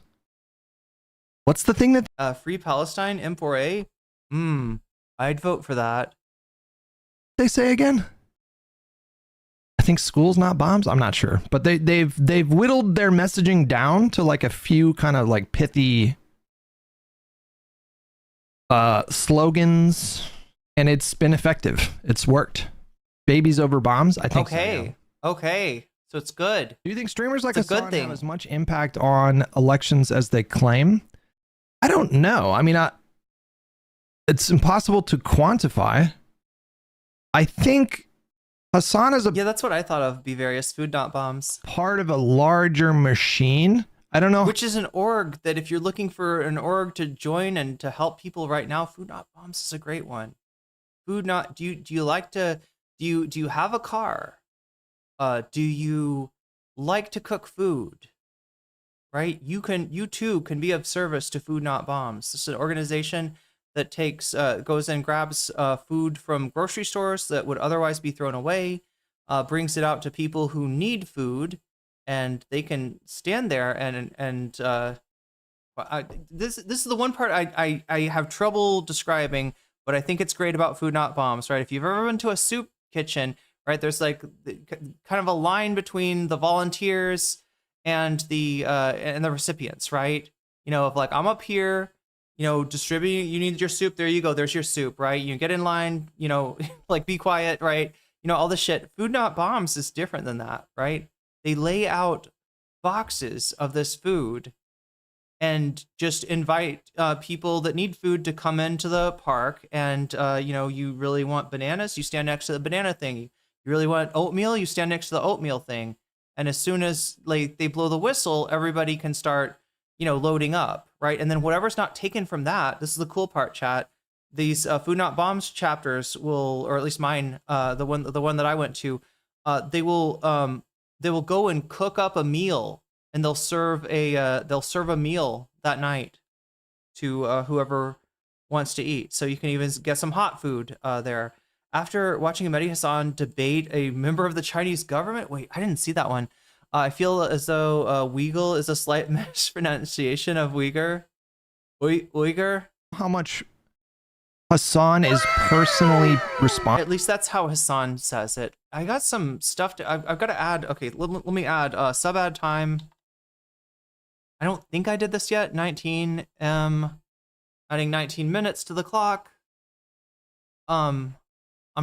S1: What's the thing that...
S2: Free Palestine, M4A? I'd vote for that.
S1: They say again? I think schools not bombs? I'm not sure. But they've whittled their messaging down to like a few kind of like pithy... slogans, and it's been effective. It's worked. Babies over bombs, I think.
S2: Okay. So, okay. So it's good.
S1: Do you think streamers like
S2: it's a good
S1: Hassan
S2: thing
S1: have as much impact on elections as they claim? I don't know. I mean, it's impossible to quantify. I think Hassan is
S2: yeah, that's what I thought of. Be various food not bombs.
S1: Part of a larger machine. I don't know.
S2: Which is an org that if you're looking for an org to join and to help people right now, Food Not Bombs is a great one. Food Not, do you like to, do you have a car? Do you like to cook food? Right? You too can be of service to Food Not Bombs. This is an organization that takes, goes and grabs food from grocery stores that would otherwise be thrown away. brings it out to people who need food, and they can stand there this is the one part I have trouble describing, but I think it's great about Food Not Bombs, right? If you've ever been to a soup kitchen, right, there's like kind of a line between the volunteers and the recipients, right? You know, of like, I'm up here, you know, distributing, you need your soup, there you go, there's your soup, right? You get in line, you know, like be quiet, right? You know, all this shit. Food Not Bombs is different than that, right? They lay out boxes of this food and just invite people that need food to come into the park. And, you know, you really want bananas, you stand next to the banana thing. You really want oatmeal, you stand next to the oatmeal thing. And as soon as like they blow the whistle, everybody can start, you know, loading up, right? And then whatever's not taken from that, this is the cool part, chat. These Food Not Bombs chapters will, or at least mine, the one that I went to, they will go and cook up a meal, and they'll serve a meal that night to whoever wants to eat. So you can even get some hot food there. After watching Mehdi Hasan debate a member of the Chinese government, wait, I didn't see that one. I feel as though Weigel is a slight mispronunciation of Uyghur. Uyghur.
S1: How much Hasan is personally responsible?
S2: At least that's how Hasan says it. I got some stuff I've got to add. Okay, let me add sub ad time. I don't think I did this yet. 19 adding 19 minutes to the clock. I'm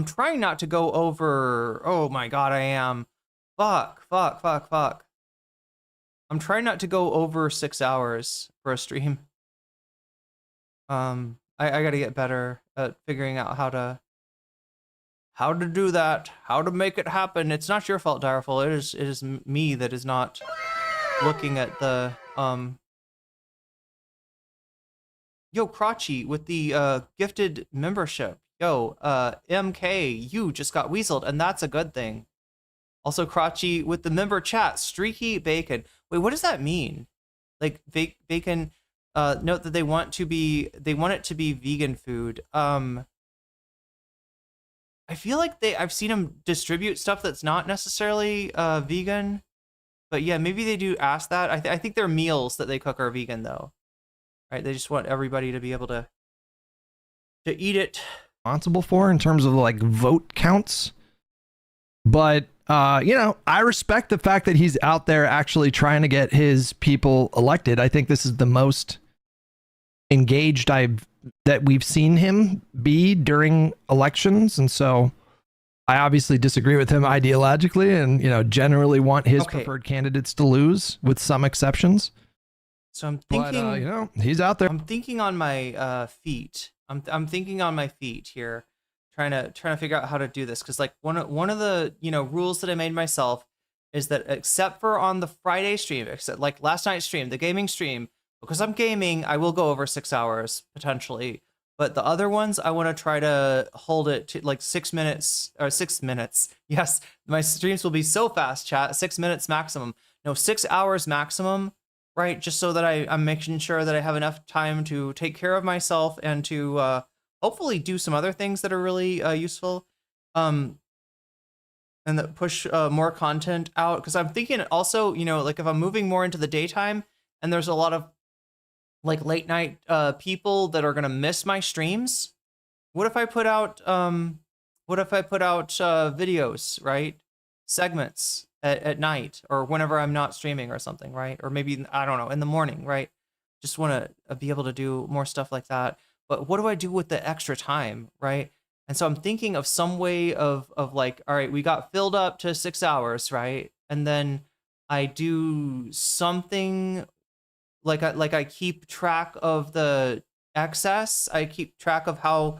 S2: trying not to go over. Oh my god, I am. Fuck. I'm trying not to go over 6 hours for a stream. I gotta get better at figuring out how to do that, how to make it happen. It's not your fault, Direful. It is me that is not looking at the Yo, Crotchy with the gifted membership. Yo, MK, you just got weaseled, and that's a good thing. Also, Crotchy with the member chat, Streaky Bacon. Wait, what does that mean? Like bacon. Note that they want it to be vegan food. I feel like I've seen them distribute stuff that's not necessarily vegan, but yeah, maybe they do ask that. I think their meals that they cook are vegan though, right? They just want everybody to be able to eat it.
S1: Responsible for in terms of like vote counts, but you know, I respect the fact that he's out there actually trying to get his people elected. I think this is the most engaged that we've seen him be during elections, and so I obviously disagree with him ideologically, and you know, generally want his preferred candidates to lose, with some exceptions.
S2: So I'm thinking,
S1: but, you know, he's out there.
S2: I'm thinking on my feet. I'm thinking on my feet here, trying to figure out how to do this, because like one of the, you know, rules that I made myself is that except for on the Friday stream, except like last night's stream, the gaming stream. Because I'm gaming, I will go over 6 hours, potentially. But the other ones, I want to try to hold it to like 6 minutes, or 6 minutes. Yes, my streams will be so fast, chat. 6 minutes maximum. No, 6 hours maximum, right? Just so that I'm making sure that I have enough time to take care of myself and to hopefully do some other things that are really useful. And that push more content out. Because I'm thinking also, you know, like if I'm moving more into the daytime and there's a lot of like late night people that are gonna miss my streams, what if I put out videos, right, segments at night or whenever I'm not streaming or something, right? Or maybe, I don't know, in the morning, right? Just want to be able to do more stuff like that. But what do I do with the extra time, right? And so I'm thinking of some way of like, all right, we got filled up to 6 hours, right? And then I do something like I keep track of the excess. I keep track of how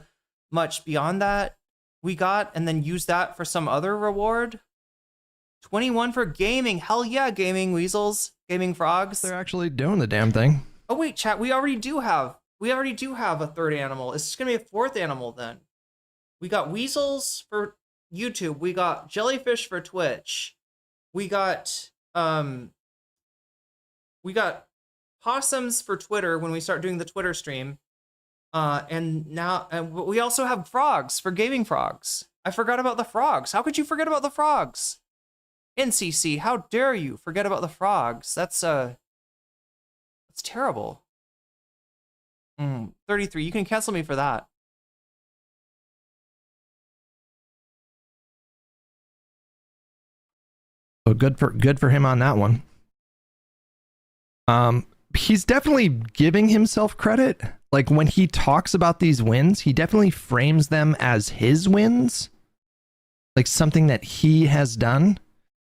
S2: much beyond that we got, and then use that for some other reward. 21 for gaming. Hell yeah, gaming weasels, gaming frogs.
S1: They're actually doing the damn thing.
S2: Oh wait, chat. We already do have a third animal. It's just gonna be a fourth animal then. We got weasels for YouTube. We got jellyfish for Twitch. We got possums for Twitter when we start doing the Twitter stream. And we also have frogs for gaming frogs. I forgot about the frogs. How could you forget about the frogs? NCC, how dare you forget about the frogs? That's terrible. 33, you can cancel me for that.
S1: So good for him on that one. He's definitely giving himself credit. Like when he talks about these wins, he definitely frames them as his wins. Like something that he has done,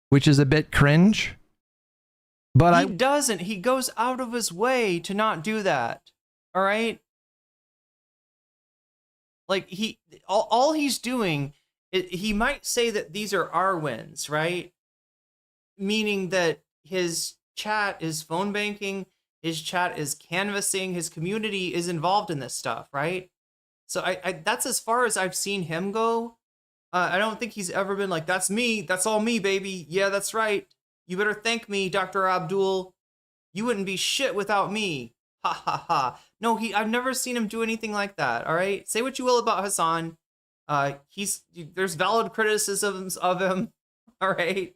S1: which is a bit cringe. But
S2: he doesn't. He goes out of his way to not do that. All right? Like all he's doing, he might say that these are our wins, right? Meaning that his chat is phone banking, his chat is canvassing, his community is involved in this stuff, right? So I that's as far as I've seen him go. I don't think he's ever been like, that's me, that's all me, baby. Yeah, that's right. You better thank me, Dr. Abdul. You wouldn't be shit without me. Ha ha ha. No, I've never seen him do anything like that. All right. Say what you will about Hassan. There's valid criticisms of him. All right.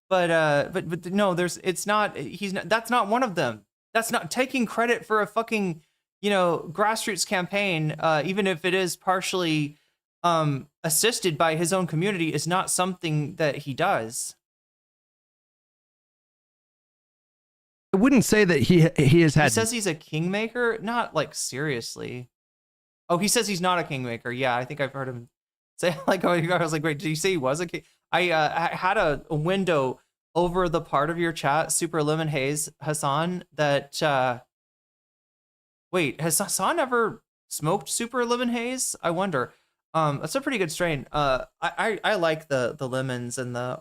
S2: But no, that's not one of them. That's not taking credit for a fucking, grassroots campaign, even if it is partially assisted by his own community, is not something that he does.
S1: I wouldn't say that he has had.
S2: He says he's a kingmaker, not like seriously. Oh, he says he's not a kingmaker. Yeah, I think I've heard him say like. I was like, wait, did you say he was a king? I had a window over the part of your chat, Super Lemon Haze Hassan. That wait, has Hassan ever smoked Super Lemon Haze? I wonder. That's a pretty good strain. I like the lemons and the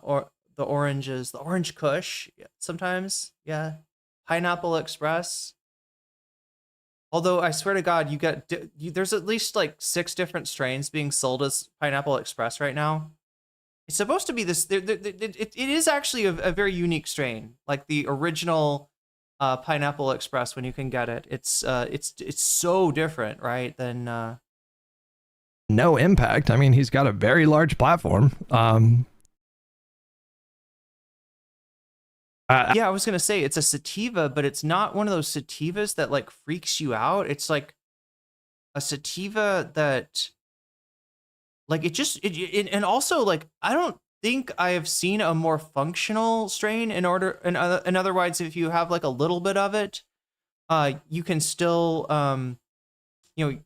S2: oranges, the orange Kush sometimes. Yeah. Pineapple Express. Although I swear to God, there's at least like 6 different strains being sold as Pineapple Express right now. It's supposed to be this. It is actually a very unique strain, like the original Pineapple Express when you can get it. It's so different, right? Than
S1: No Impact. I mean, he's got a very large platform.
S2: Yeah, I was gonna say it's a sativa, but it's not one of those sativas that like freaks you out. It's like a sativa that, like, and also like I don't think I have seen a more functional strain. In other words, if you have like a little bit of it, you can still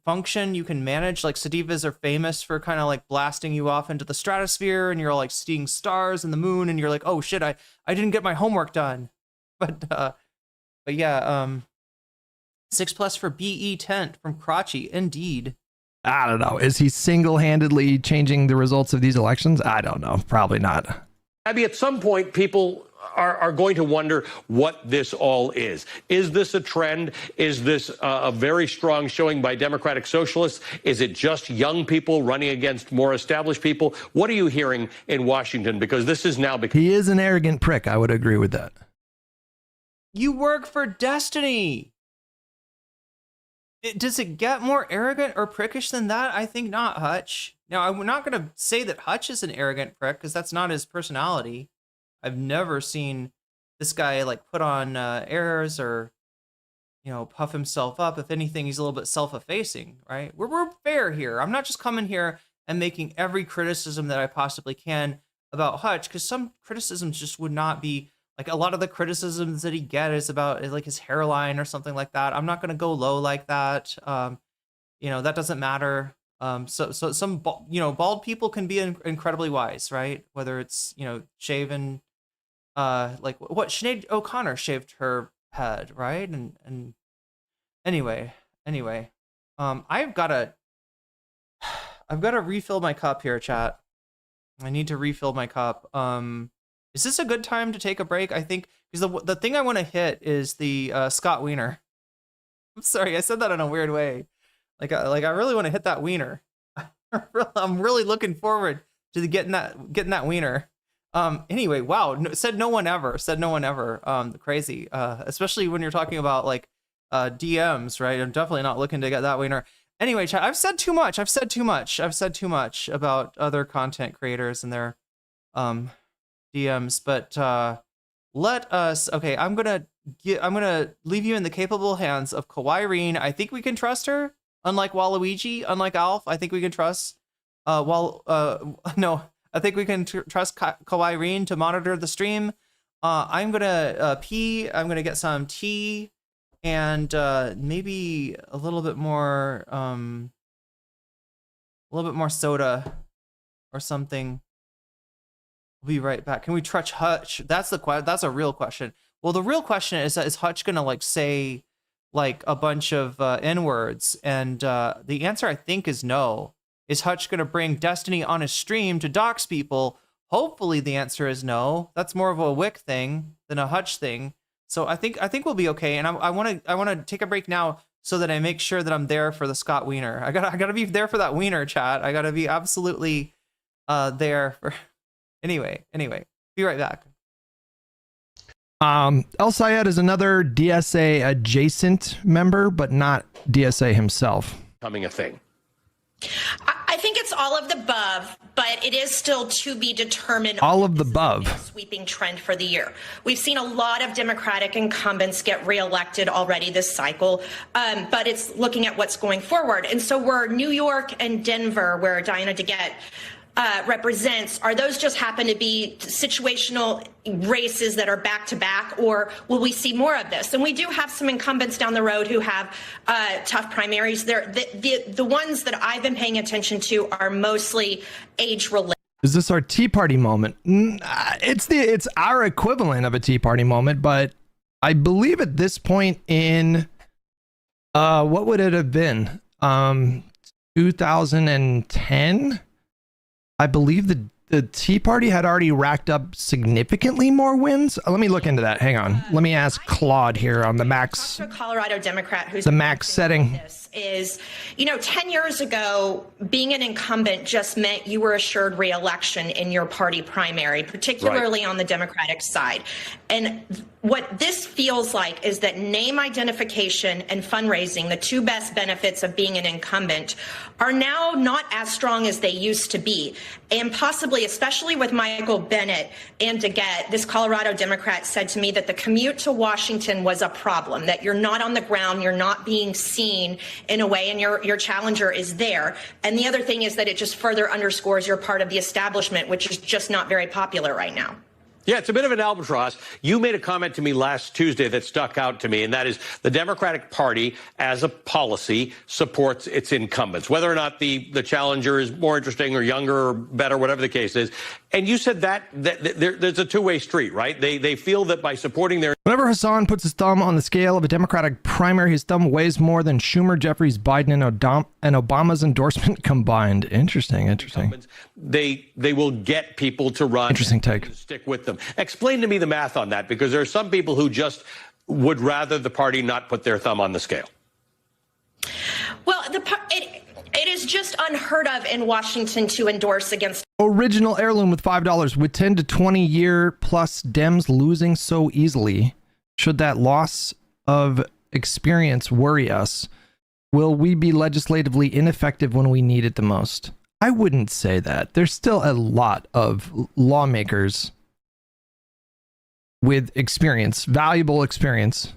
S2: function. You can manage. Like sativas are famous for kind of like blasting you off into the stratosphere, and you're like seeing stars and the moon, and you're like, oh shit, I didn't get my homework done. But yeah, 6+ for BE Tent from Crotchy, indeed.
S1: I don't know. Is he single-handedly changing the results of these elections? I don't know. Probably not.
S15: Abby, at some point, people are going to wonder what this all is. Is this a trend? Is this a very strong showing by Democratic Socialists? Is it just young people running against more established people? What are you hearing in Washington? Because this is now becoming...
S1: He is an arrogant prick. I would agree with that.
S2: You work for destiny. Does it get more arrogant or prickish than that? I think not, Hutch. Now, I'm not going to say that Hutch is an arrogant prick because that's not his personality. I've never seen this guy like put on airs or, puff himself up. If anything, he's a little bit self-effacing, right? We're fair here. I'm not just coming here and making every criticism that I possibly can about Hutch, because some criticisms just would not be like a lot of the criticisms that he gets about like his hairline or something like that. I'm not going to go low like that. That doesn't matter. So some bald people can be incredibly wise, right? Whether it's shaven. Like what Sinead O'Connor shaved her head, right? And anyway, I've got to refill my cup here, chat. I need to refill my cup. Is this a good time to take a break? I think because the thing I want to hit is the Scott Wiener. I'm sorry, I said that in a weird way. Like I really want to hit that wiener. I'm really looking forward to getting that wiener. Anyway, wow. Said no one ever. Crazy. Especially when you're talking about like DMs, right? I'm definitely not looking to get that wiener. Anyway, chat, I've said too much. I've said too much about other content creators and their DMs, but let us. Okay, I'm gonna leave you in the capable hands of Irene. I think we can trust her. Unlike Waluigi, unlike Alf, I think we can trust. No, I think we can trust Irene to monitor the stream. I'm gonna pee. I'm gonna get some tea. And maybe a little bit more soda or something. We'll be right back. Can we trust Hutch? That's a real question. Well, the real question is Hutch gonna like say like a bunch of N-words? And the answer I think is no. Is Hutch gonna bring Destiny on his stream to dox people? Hopefully the answer is no. That's more of a Wick thing than a Hutch thing. So I think we'll be okay, and I want to take a break now so that I make sure that I'm there for the Scott Wiener. I gotta be there for that Wiener, chat. I gotta be absolutely there for. Anyway, be right back.
S1: El Sayed is another DSA adjacent member, but not DSA himself.
S15: Becoming a thing.
S20: I think it's all of the above, but it is still to be determined.
S1: All of the above.
S20: Sweeping trend for the year. We've seen a lot of Democratic incumbents get reelected already this cycle, but it's looking at what's going forward. And so we're New York and Denver, where Diana DeGette represents. Are those just happen to be situational races that are back to back, or will we see more of this? And we do have some incumbents down the road who have tough primaries. The ones that I've been paying attention to are mostly age related.
S1: Is this our Tea Party moment? It's our equivalent of a Tea Party moment, but I believe at this point in what would it have been? 2010. I believe the Tea Party had already racked up significantly more wins. Let me look into that. Hang on. Let me ask Claude here on the max.
S20: A Colorado Democrat who's
S1: the max setting.
S20: Is, 10 years ago, being an incumbent just meant you were assured re-election in your party primary, particularly on the Democratic side. And what this feels like is that name identification and fundraising, the two best benefits of being an incumbent, are now not as strong as they used to be. And possibly, especially with Michael Bennet and DeGette, this Colorado Democrat said to me that the commute to Washington was a problem, that you're not on the ground, you're not being seen in a way, and your challenger is there. And the other thing is that it just further underscores you're part of the establishment, which is just not very popular right now.
S15: Yeah, it's a bit of an albatross. You made a comment to me last Tuesday that stuck out to me, and that is the Democratic Party, as a policy, supports its incumbents, whether or not the challenger is more interesting or younger or better, whatever the case is. And you said that there's a two-way street, right? They feel that by supporting their...
S1: Whenever Hassan puts his thumb on the scale of a Democratic primary, his thumb weighs more than Schumer, Jeffries, Biden, and Obama's endorsement combined. Interesting.
S15: They will get people to run.
S1: Interesting take.
S15: Stick with them. Explain to me the math on that, because there are some people who just would rather the party not put their thumb on the scale.
S20: Well, it is just unheard of in Washington to endorse against...
S1: Original Heirloom with $5. With 10 to 20 year plus Dems losing so easily, should that loss of experience worry us? Will we be legislatively ineffective when we need it the most? I wouldn't say that. There's still a lot of lawmakers with experience, valuable experience,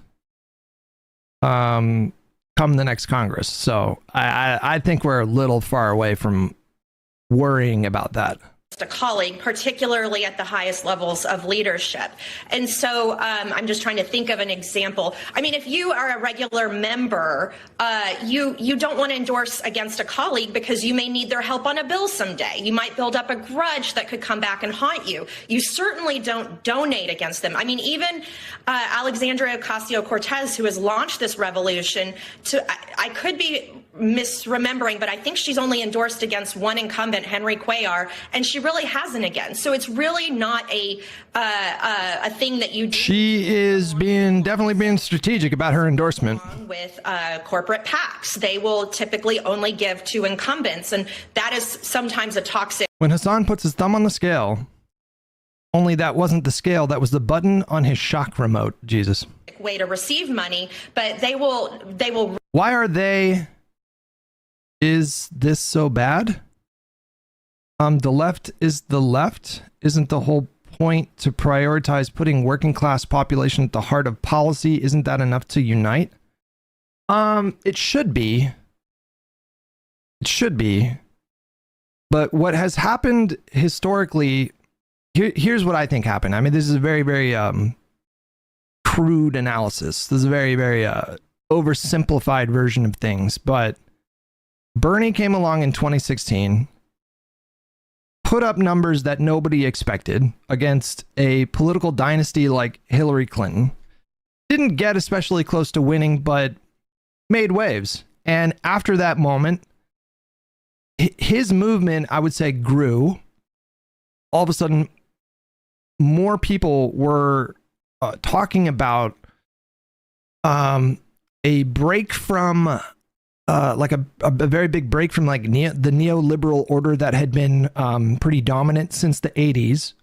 S1: come the next Congress. So I think we're a little far away from worrying about that.
S20: A colleague, particularly at the highest levels of leadership. And so I'm just trying to think of an example. I mean, if you are a regular member, you don't want to endorse against a colleague because you may need their help on a bill someday. You might build up a grudge that could come back and haunt you. You certainly don't donate against them. I mean, even Alexandria Ocasio-Cortez, who has launched this revolution, I could be misremembering, but I think she's only endorsed against one incumbent, Henry Cuellar, and she really hasn't again. So it's really not a thing that you do.
S1: She is definitely being strategic about her endorsement.
S20: With corporate PACs, they will typically only give to incumbents, and that is sometimes a toxic.
S1: When Hassan puts his thumb on the scale, only that wasn't the scale, that was the button on his shock remote. Jesus.
S20: Way to receive money, but they will.
S1: Why are they Is this so bad? The left is the left. Isn't the whole point to prioritize putting working class population at the heart of policy? Isn't that enough to unite? It should be. It should be. But what has happened historically, here's what I think happened. I mean, this is a very, very crude analysis. This is a very, very oversimplified version of things. But Bernie came along in 2016, put up numbers that nobody expected against a political dynasty like Hillary Clinton. Didn't get especially close to winning, but made waves. And after that moment, his movement, I would say, grew. All of a sudden, more people were talking about a break from like a very big break from like the neoliberal order that had been pretty dominant since the 80s.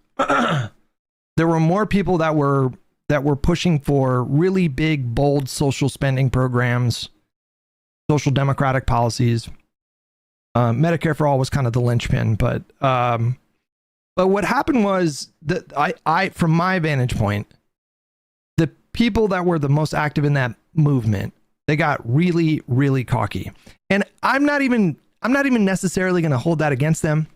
S1: There were more people that were pushing for really big, bold social spending programs, social democratic policies. Medicare for all was kind of the linchpin, but what happened was that I, from my vantage point, the people that were the most active in that movement, they got really, really cocky. And I'm not even necessarily going to hold that against them.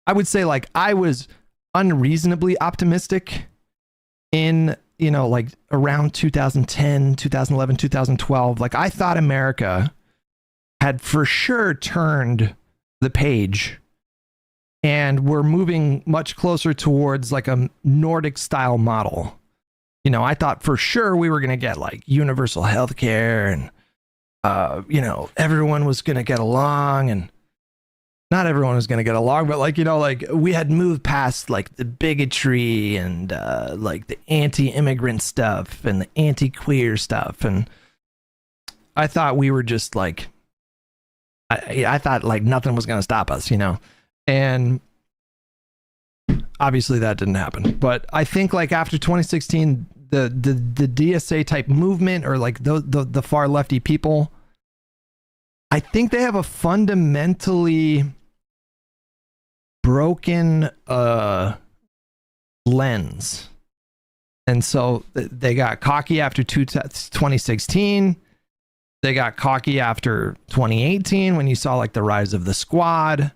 S1: I would say like I was unreasonably optimistic in, like around 2010, 2011, 2012. Like I thought America had for sure turned the page and we're moving much closer towards like a Nordic style model. I thought for sure we were going to get like universal healthcare and, everyone was going to get along, and not everyone was going to get along, but like, like we had moved past like the bigotry and like the anti-immigrant stuff and the anti-queer stuff. And I thought we were just like, I thought like nothing was going to stop us, and obviously that didn't happen. But I think like after 2016, the DSA type movement, or like the far lefty people, I think they have a fundamentally broken lens. And so they got cocky after 2016. They got cocky after 2018 when you saw like the rise of the squad.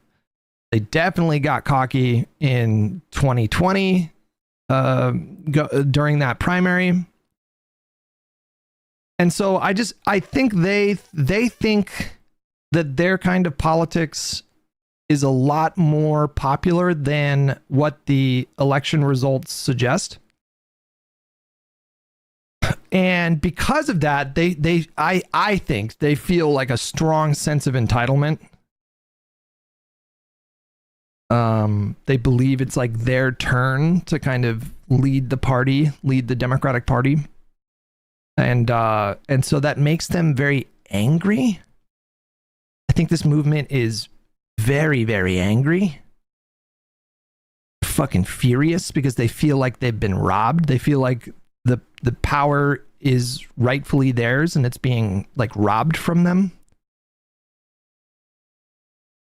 S1: They definitely got cocky in 2020 during that primary. And so I think they think that their kind of politics is a lot more popular than what the election results suggest. And because of that, I think they feel like a strong sense of entitlement. They believe it's like their turn to kind of lead the Democratic Party. And so that makes them very angry. I think this movement is very, very angry. Fucking furious because they feel like they've been robbed. They feel like the power is rightfully theirs and it's being like robbed from them.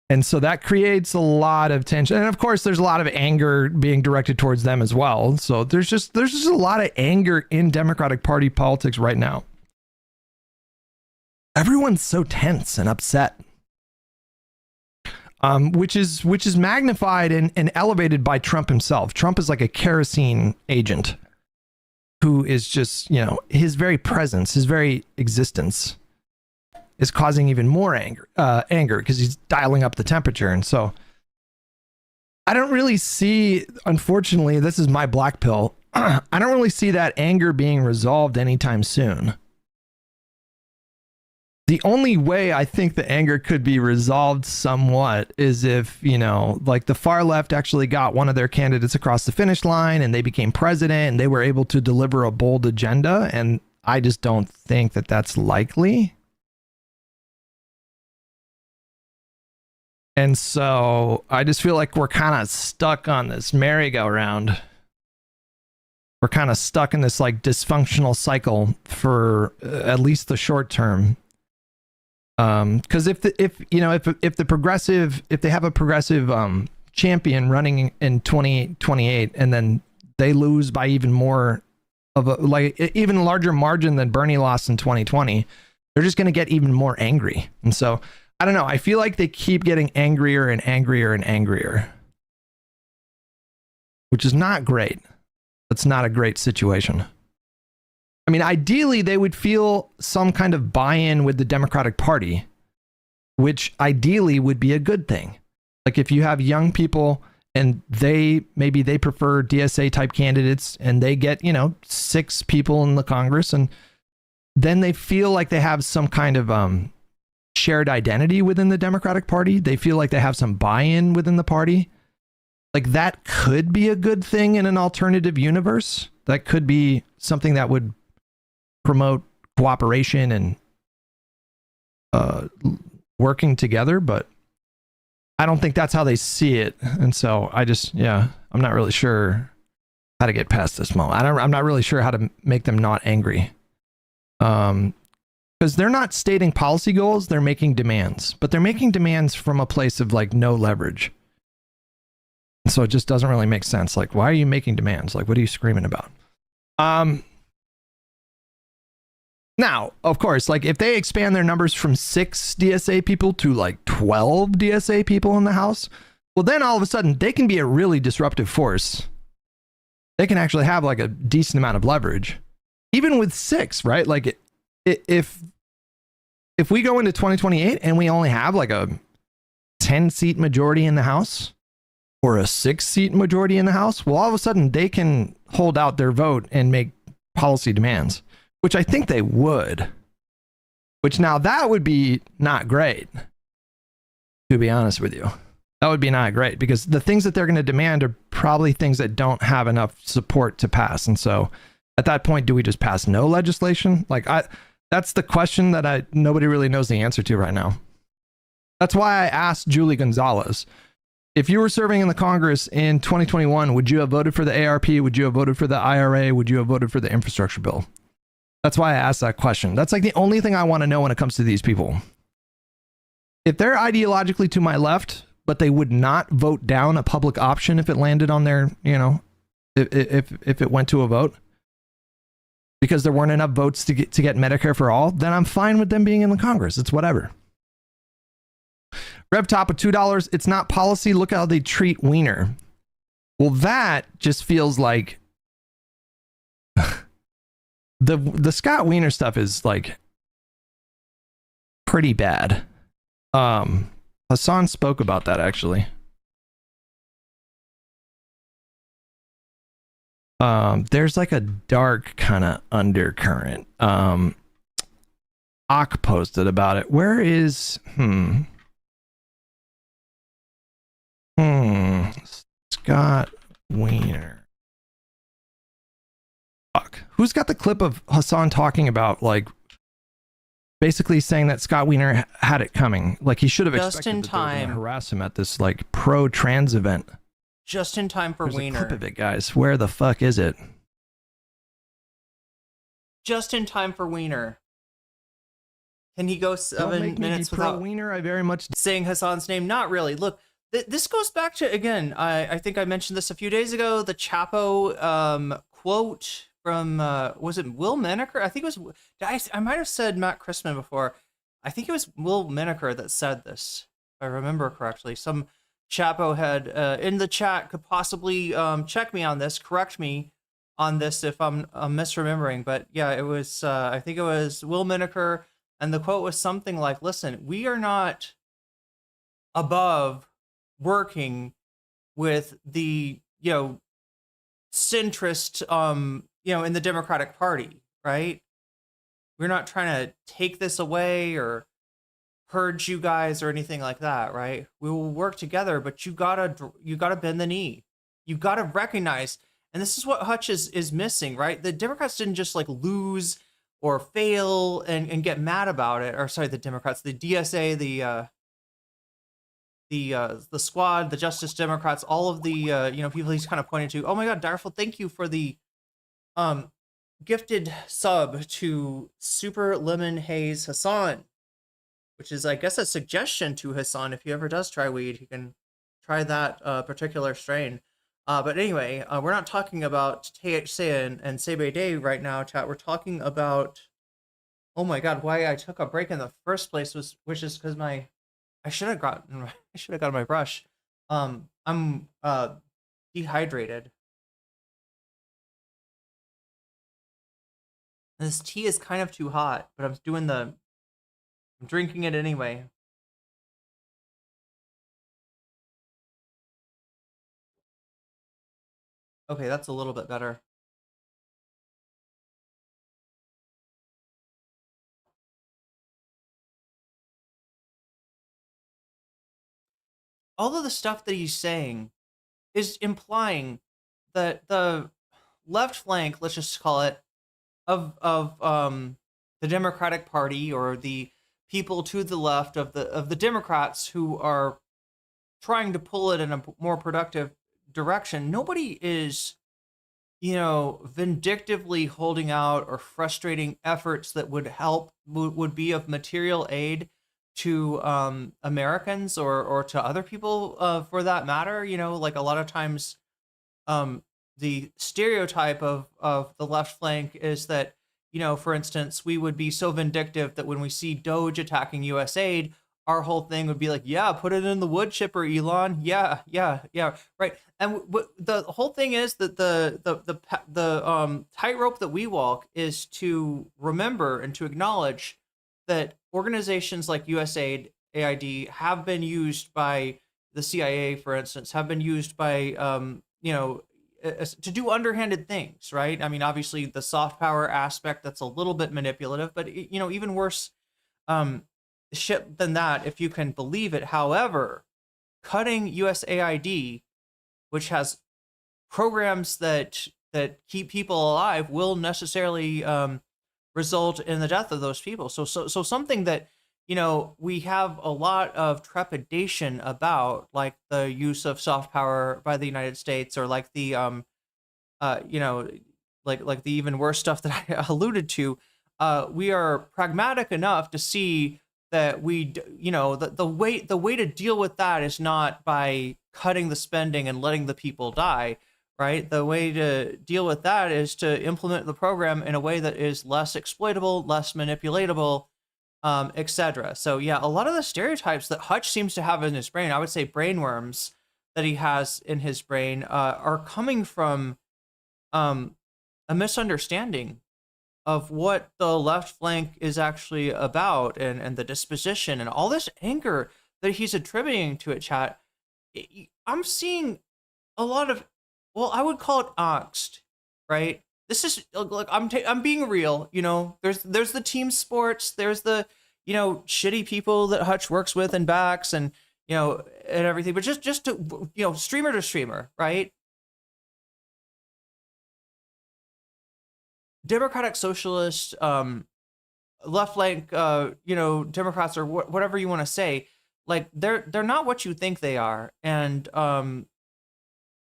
S1: And so that creates a lot of tension. And of course, there's a lot of anger being directed towards them as well. So there's just a lot of anger in Democratic Party politics right now. Everyone's so tense and upset. Which is magnified and elevated by Trump himself. Trump is like a kerosene agent who is just, his very presence, his very existence is causing even more anger because he's dialing up the temperature. And so I don't really see, unfortunately, this is my black pill. I don't really see that anger being resolved anytime soon. The only way I think the anger could be resolved somewhat is if, like the far left actually got one of their candidates across the finish line and they became president and they were able to deliver a bold agenda. And I just don't think that that's likely. And so I just feel like we're kind of stuck on this merry-go-round. We're kind of stuck in this like dysfunctional cycle for at least the short term. Because if the progressive, if they have a progressive champion running in 2028 and then they lose by even more of a even larger margin than Bernie lost in 2020, they're just going to get even more angry. And so I don't know. I feel like they keep getting angrier and angrier and angrier, which is not great. That's not a great situation. I mean, ideally, they would feel some kind of buy-in with the Democratic Party, which ideally would be a good thing. Like if you have young people and maybe they prefer DSA type candidates and they get, 6 people in the Congress, and then they feel like they have some kind of shared identity within the Democratic Party. They feel like they have some buy-in within the party. Like that could be a good thing in an alternative universe. That could be something that would promote cooperation and working together, but I don't think that's how they see it. And so I'm not really sure how to get past this moment. I'm not really sure how to make them not angry. Because they're not stating policy goals, they're making demands, but they're making demands from a place of like no leverage. So it just doesn't really make sense. Like, why are you making demands? Like, what are you screaming about? Now, of course, like if they expand their numbers from 6 DSA people to like 12 DSA people in the House, well, then all of a sudden they can be a really disruptive force. They can actually have like a decent amount of leverage, even with 6, right? Like if we go into 2028 and we only have like a 10-seat majority in the House or a 6-seat majority in the House, well, all of a sudden they can hold out their vote and make policy demands, which I think they would. Which now that would be not great, to be honest with you. That would be not great because the things that they're going to demand are probably things that don't have enough support to pass. And so at that point, do we just pass no legislation? That's the question that nobody really knows the answer to right now. That's why I asked Julie Gonzalez, if you were serving in the Congress in 2021, would you have voted for the ARP? Would you have voted for the IRA? Would you have voted for the infrastructure bill? That's why I asked that question. That's like the only thing I want to know when it comes to these people. If they're ideologically to my left, but they would not vote down a public option if it landed on their, if it went to a vote, because there weren't enough votes to get Medicare for all, then I'm fine with them being in the Congress. It's whatever. Rev Top with $2. It's not policy. Look how they treat Wiener. Well, that just feels like the Scott Wiener stuff is like pretty bad. Hassan spoke about that actually. There's like a dark kind of undercurrent. Ak posted about it. Where is Scott Wiener. Fuck. Who's got the clip of Hassan talking about like basically saying that Scott Wiener had it coming? Like he should have expected that they were gonna harass him at this like pro-trans event.
S2: Just in time for
S1: There's
S2: Wiener.
S1: a clip of it, guys. Where the fuck is it?
S2: Just in time for Wiener. Can he go 7 minutes without
S1: Wiener? I very much
S2: saying Hassan's name. Not really. Look, this goes back to, again, I think I mentioned this a few days ago, the Chapo quote from, was it Will Menaker? I think it was, I might have said Matt Christman before. I think it was Will Menaker that said this, if I remember correctly. Some Chapo head in the chat could possibly check me on this, correct me on this if I'm misremembering. But yeah, it was, I think it was Will Menaker, and the quote was something like, listen, we are not above working with the, centrist, in the Democratic Party, right? We're not trying to take this away or purge you guys or anything like that, right? We will work together, but you gotta bend the knee. You gotta recognize, and this is what Hutch is missing, right? The Democrats didn't just like lose or fail and get mad about it. Or sorry, the Democrats, the DSA, the squad, the Justice Democrats, all of the people he's kind of pointed to. Oh my God, Direful, thank you for the gifted sub to Super Lemon Haze Hassan. which is, I guess, a suggestion to Hassan. If he ever does try weed, he can try that particular strain. But anyway, we're not talking about THC and CBD right now, chat. We're talking about, oh my God, why I took a break in the first place which is because I should have gotten my brush. I'm dehydrated. This tea is kind of too hot, but I'm drinking it anyway. Okay, that's a little bit better. All of the stuff that he's saying is implying that the left flank, let's just call it, of the Democratic Party, or the people to the left of the Democrats who are trying to pull it in a more productive direction, nobody is, vindictively holding out or frustrating efforts that would be of material aid to Americans or to other people for that matter. Like a lot of times the stereotype of the left flank is that, for instance, we would be so vindictive that when we see Doge attacking US aid, our whole thing would be like, yeah, put it in the wood chipper, Elon. Yeah, right. And the whole thing is that the tightrope that we walk is to remember and to acknowledge that organizations like USAID, AID have been used by the CIA, for instance, have been used by to do underhanded things, right? I mean, obviously the soft power aspect, that's a little bit manipulative, but even worse shit than that, if you can believe it. However, cutting USAID, which has programs that keep people alive, will necessarily result in the death of those people. So something that we have a lot of trepidation about, like the use of soft power by the United States, or like the like the even worse stuff that I alluded to. We are pragmatic enough to see that the way to deal with that is not by cutting the spending and letting the people die, right? The way to deal with that is to implement the program in a way that is less exploitable, less manipulatable, etc. So yeah, a lot of the stereotypes that Hutch seems to have in his brain, I would say brainworms that he has in his brain, are coming from a misunderstanding of what the left flank is actually about, and the disposition and all this anger that he's attributing to it, chat. I'm seeing a lot of, well, I would call it angst, right? This is, like, I'm being real, there's the team sports, there's the, shitty people that Hutch works with and backs, and, and everything, but just to, streamer to streamer, right? Democratic Socialist, left flank, Democrats, or whatever you want to say, like they're not what you think they are, and a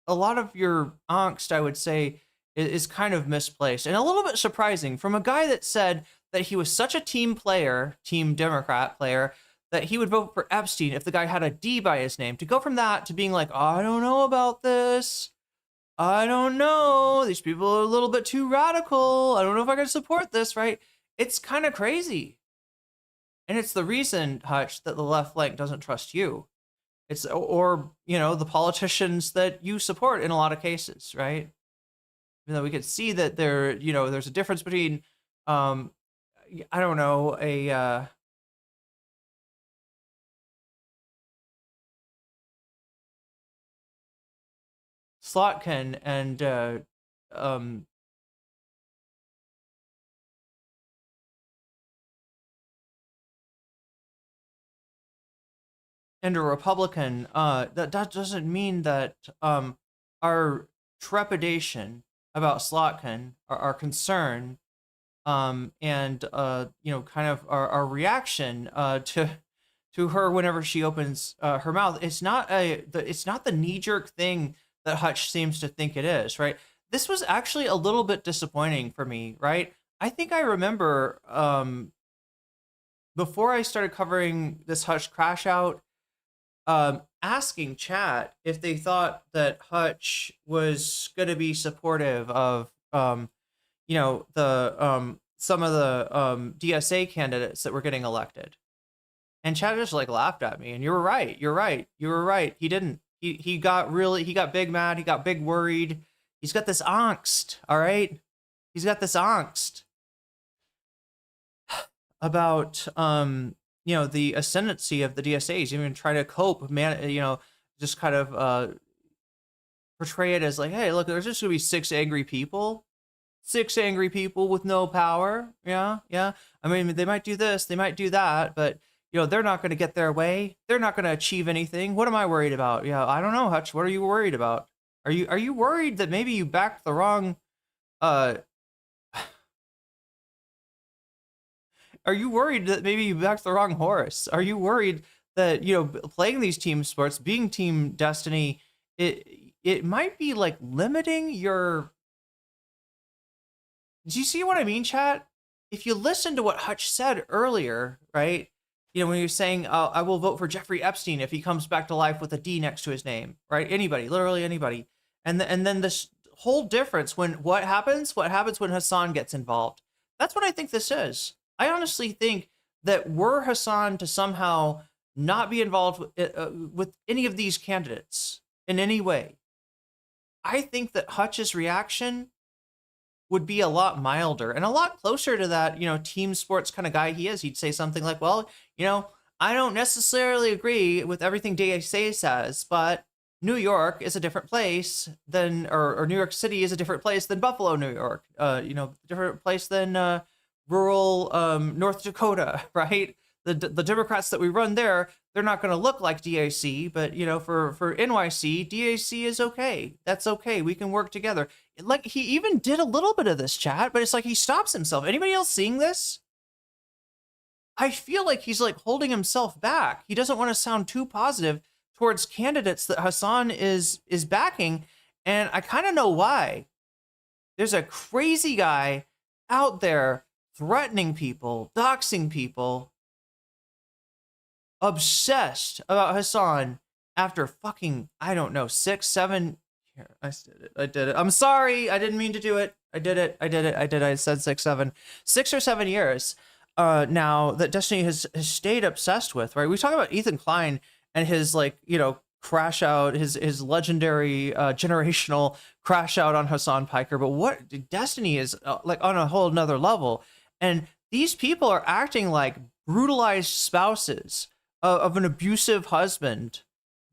S2: lot of your angst, I would say, is kind of misplaced and a little bit surprising from a guy that said that he was such a team Democrat player, that he would vote for Epstein if the guy had a D by his name. To go from that to being like, oh, I don't know about this. I don't know. These people are a little bit too radical. I don't know if I can support this, right? It's kind of crazy. And it's the reason, Hutch, that the left flank doesn't trust you. It's, or the politicians that you support in a lot of cases, right? Even though we could see that there's a difference between, I don't know, a Slotkin and a Republican, that doesn't mean that our trepidation about Slotkin, our concern, and kind of our reaction to her whenever she opens her mouth, it's not the knee-jerk thing that Hutch seems to think it is, right? This was actually a little bit disappointing for me, right? I think I remember before I started covering this Hutch crash out, asking chat if they thought that Hutch was going to be supportive of, you know, the some of the DSA candidates that were getting elected, and chat just like laughed at me. And you were right. You're right. You were right. He didn't. He got big mad. He got big worried. He's got this angst. All right, he's got this angst about you know, the ascendancy of the DSAs. Even try to cope, man. You know, just kind of portray it as like, hey, look, there's just gonna be 6 angry people with no power. Yeah. I mean, they might do this, they might do that, but you know, they're not going to get their way. They're not going to achieve anything. What am I worried about? Yeah, I don't know, Hutch. What are you worried about? Are you worried that maybe you backed the wrong? Are you worried that maybe you backed the wrong horse? Are you worried that, you know, playing these team sports, being Team Destiny, it might be like limiting your... Do you see what I mean, chat? If you listen to what Hutch said earlier, right? You know, when you're saying, I will vote for Jeffrey Epstein if he comes back to life with a D next to his name, right? Anybody, literally anybody. And then this whole difference when what happens when Hassan gets involved. That's what I think this is. I honestly think that were Hassan to somehow not be involved with any of these candidates in any way, I think that Hutch's reaction would be a lot milder and a lot closer to that, you know, team sports kind of guy he is. He'd say something like, well, you know, I don't necessarily agree with everything DSA says, but New York is a different place than, or New York City is a different place than Buffalo, New York, you know, different place than rural North Dakota, right? The Democrats that we run there, they're not going to look like DAC, but, you know, for NYC, DAC is okay. That's okay. We can work together. Like, he even did a little bit of this, chat, but it's like he stops himself. Anybody else seeing this? I feel like he's like holding himself back. He doesn't want to sound too positive towards candidates that Hassan is backing, and I kind of know why. There's a crazy guy out there threatening people, doxing people, obsessed about Hassan after fucking, I don't know, 6, 7. Here, I did it. I'm sorry. I didn't mean to do it. I did it. I said 6 or 7 years now that Destiny has stayed obsessed with, right? We talk about Ethan Klein and his, like, you know, crash out, his legendary generational crash out on Hassan Piker. But what Destiny is like on a whole nother level. And these people are acting like brutalized spouses of an abusive husband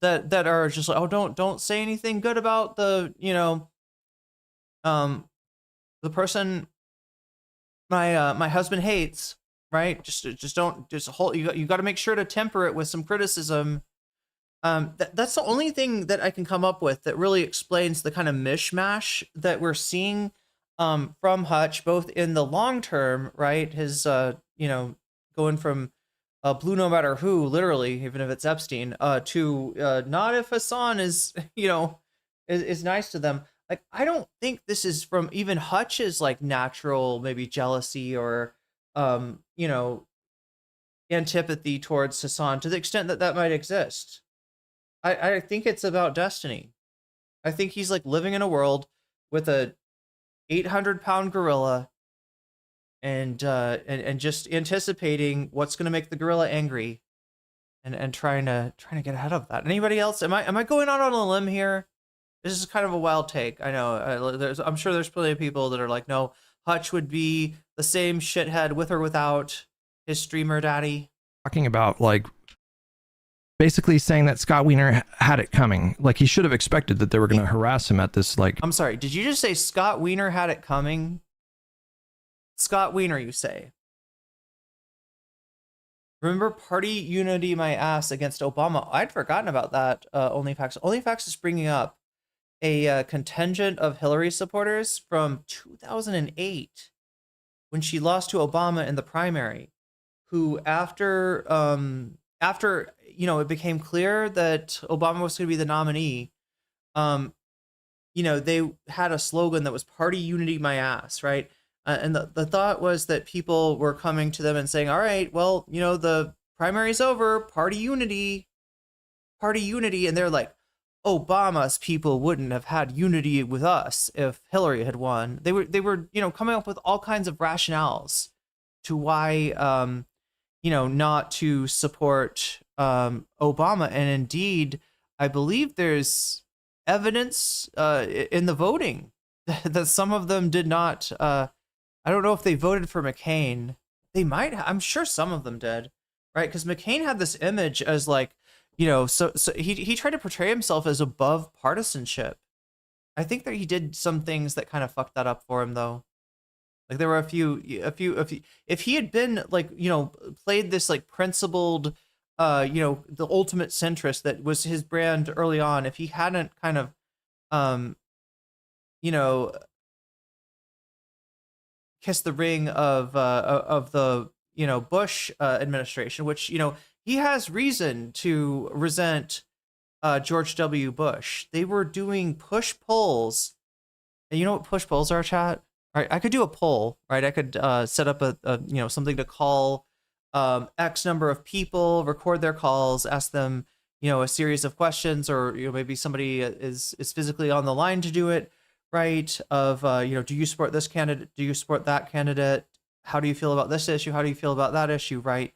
S2: that are just like, oh, don't say anything good about the, you know, the person my husband hates, right? Just hold. You got to make sure to temper it with some criticism. That's the only thing that I can come up with that really explains the kind of mishmash that we're seeing from Hutch, both in the long term, right? His you know, going from blue no matter who, literally, even if it's Epstein, to not if Hassan is, you know, is nice to them. Like, I don't think this is from even Hutch's like natural maybe jealousy or you know, antipathy towards Hassan, to the extent that that might exist. I think it's about Destiny. I think he's like living in a world with a 800-pound gorilla and just anticipating what's going to make the gorilla angry and trying to get ahead of that. Anybody else? Am I going out on a limb here? This is kind of a wild take. I know. I'm sure there's plenty of people that are like, no, Hutch would be the same shithead with or without his streamer daddy.
S1: Talking about, like, basically saying that Scott Wiener had it coming. Like, he should have expected that they were going to harass him at this, like...
S2: I'm sorry, did you just say Scott Wiener had it coming? Scott Wiener, you say? Remember Party Unity my ass against Obama? I'd forgotten about that, OnlyFacts. OnlyFacts is bringing up a contingent of Hillary supporters from 2008 when she lost to Obama in the primary, who after you know, it became clear that Obama was going to be the nominee, you know, they had a slogan that was Party Unity my ass, right? And the thought was that people were coming to them and saying, all right, well, you know, the primary's over, party unity. And they're like, Obama's people wouldn't have had unity with us if Hillary had won. They were, you know, coming up with all kinds of rationales to why, you know, not to support Obama. And indeed, I believe there's evidence in the voting that some of them did not. I don't know if they voted for McCain. They might. I'm sure some of them did, right? Because McCain had this image as like, you know, so he tried to portray himself as above partisanship. I think that he did some things that kind of fucked that up for him, though. Like there were a few. If he had been like, you know, played this like principled, you know, the ultimate centrist that was his brand early on, if he hadn't kind of, you know, kissed the ring of the, you know, Bush administration, which, you know, he has reason to resent George W. Bush. They were doing push polls. And you know what push polls are, chat? All right, I could do a poll, right? I could set up a you know, something to call X number of people, record their calls, ask them, you know, a series of questions, or, you know, maybe somebody is physically on the line to do it, right? Of, you know, do you support this candidate? Do you support that candidate? How do you feel about this issue? How do you feel about that issue, right?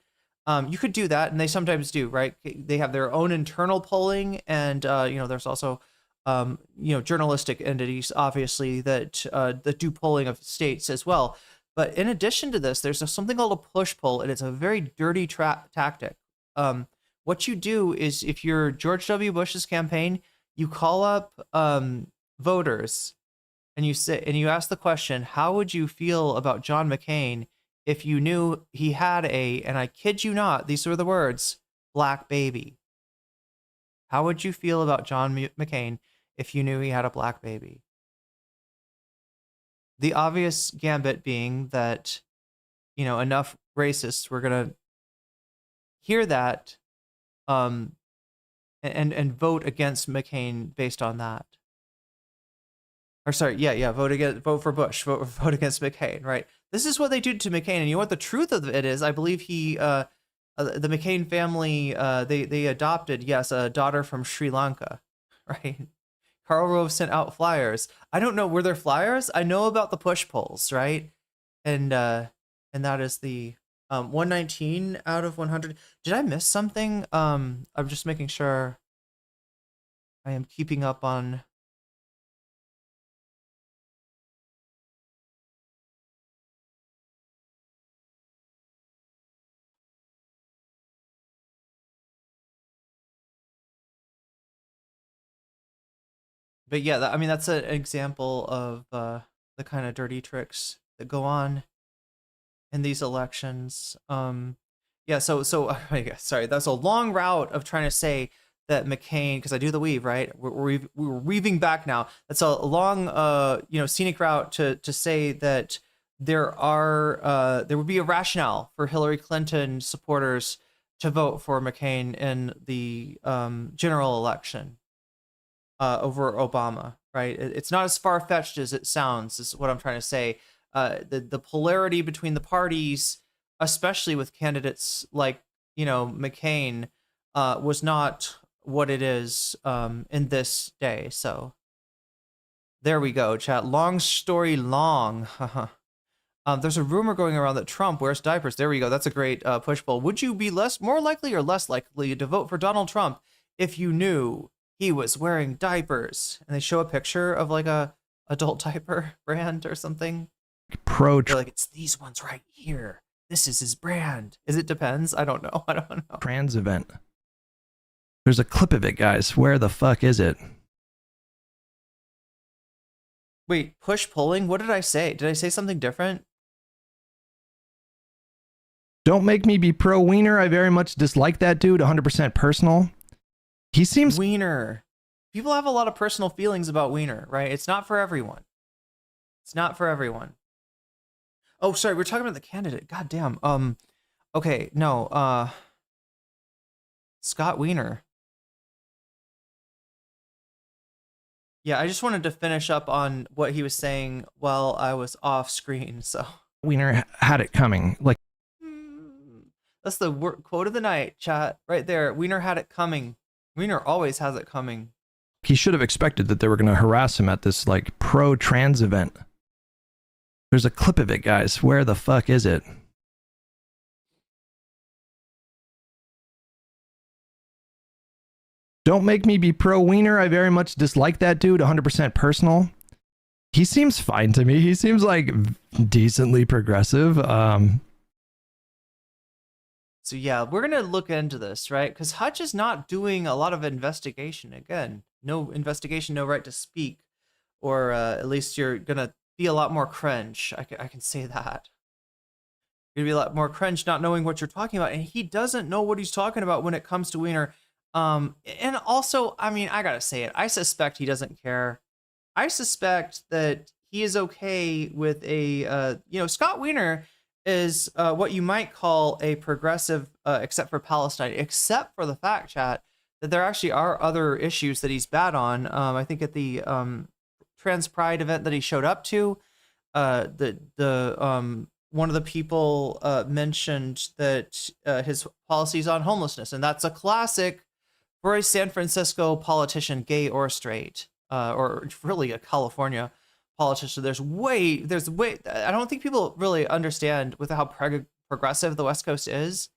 S2: You could do that, and they sometimes do, right? They have their own internal polling, and you know, there's also you know, journalistic entities, obviously, that do polling of states as well. But in addition to this, there's something called a push poll, and it's a very dirty tactic. What you do is, if you're George W. Bush's campaign, you call up voters, and you ask the question, how would you feel about John McCain if you knew he had and I kid you not, these are the words, black baby? How would you feel about John McCain if you knew he had a black baby? The obvious gambit being that, you know, enough racists were going to hear that and vote against McCain based on that. Or sorry, vote for Bush, vote against McCain, right? This is what they do to McCain, and you know what the truth of it is? I believe the McCain family, they adopted, yes, a daughter from Sri Lanka, right? Karl Rove sent out flyers. I don't know, were there flyers? I know about the push polls, right? And that is the 119 out of 100. Did I miss something? I'm just making sure I am keeping up on. But yeah, I mean, that's an example of the kind of dirty tricks that go on in these elections. Yeah, so sorry, that's a long route of trying to say that McCain, because I do the weave, right? We're weaving back now. That's a long, you know, scenic route to say that there would be a rationale for Hillary Clinton supporters to vote for McCain in the general election over Obama, right? It's not as far-fetched as it sounds, is what I'm trying to say. The polarity between the parties, especially with candidates like, you know, McCain, was not what it is in this day. So there we go, chat. Long story long. There's a rumor going around that Trump wears diapers. There we go. That's a great push poll. Would you be more likely or less likely to vote for Donald Trump if you knew he was wearing diapers? And they show a picture of like a adult diaper brand or something. They're like, it's these ones right here. This is his brand. It depends. I don't know.
S1: Trans event. There's a clip of it, guys. Where the fuck is it?
S2: Wait, push polling? What did I say? Did I say something different?
S1: Don't make me be pro Wiener. I very much dislike that dude. 100% personal. He seems
S2: Wiener. People have a lot of personal feelings about Wiener, right? It's not for everyone. It's not for everyone. Oh, sorry, we're talking about the candidate. God damn. Okay, no. Scott Wiener. Yeah, I just wanted to finish up on what he was saying while I was off screen. So
S1: Wiener had it coming. Like,
S2: that's the quote of the night, chat, right there. Wiener had it coming. Wiener always has it coming.
S1: he should have expected that they were going to harass him at this like pro-trans event. There's a clip of it, guys. Where the fuck is it? Don't make me be pro-wiener. I very much dislike that dude. 100% personal. He seems fine to me. He seems like decently progressive.
S2: So yeah, we're gonna look into this, right? Because Hutch is not doing a lot of investigation. Again, no investigation, no right to speak, or at least you're gonna be a lot more cringe. I can say that. You're gonna be a lot more cringe not knowing what you're talking about, and he doesn't know what he's talking about when it comes to Wiener. And also, I mean, I gotta say it. I suspect he doesn't care. I suspect that he is okay with a, Scott Wiener is what you might call a progressive, except for Palestine, except for the fact, chat, that there actually are other issues that he's bad on. I think at the Trans Pride event that he showed up to, one of the people mentioned that his policies on homelessness, and that's a classic for a San Francisco politician, gay or straight, or really a California politician. There's way, I don't think people really understand with how progressive the West Coast is,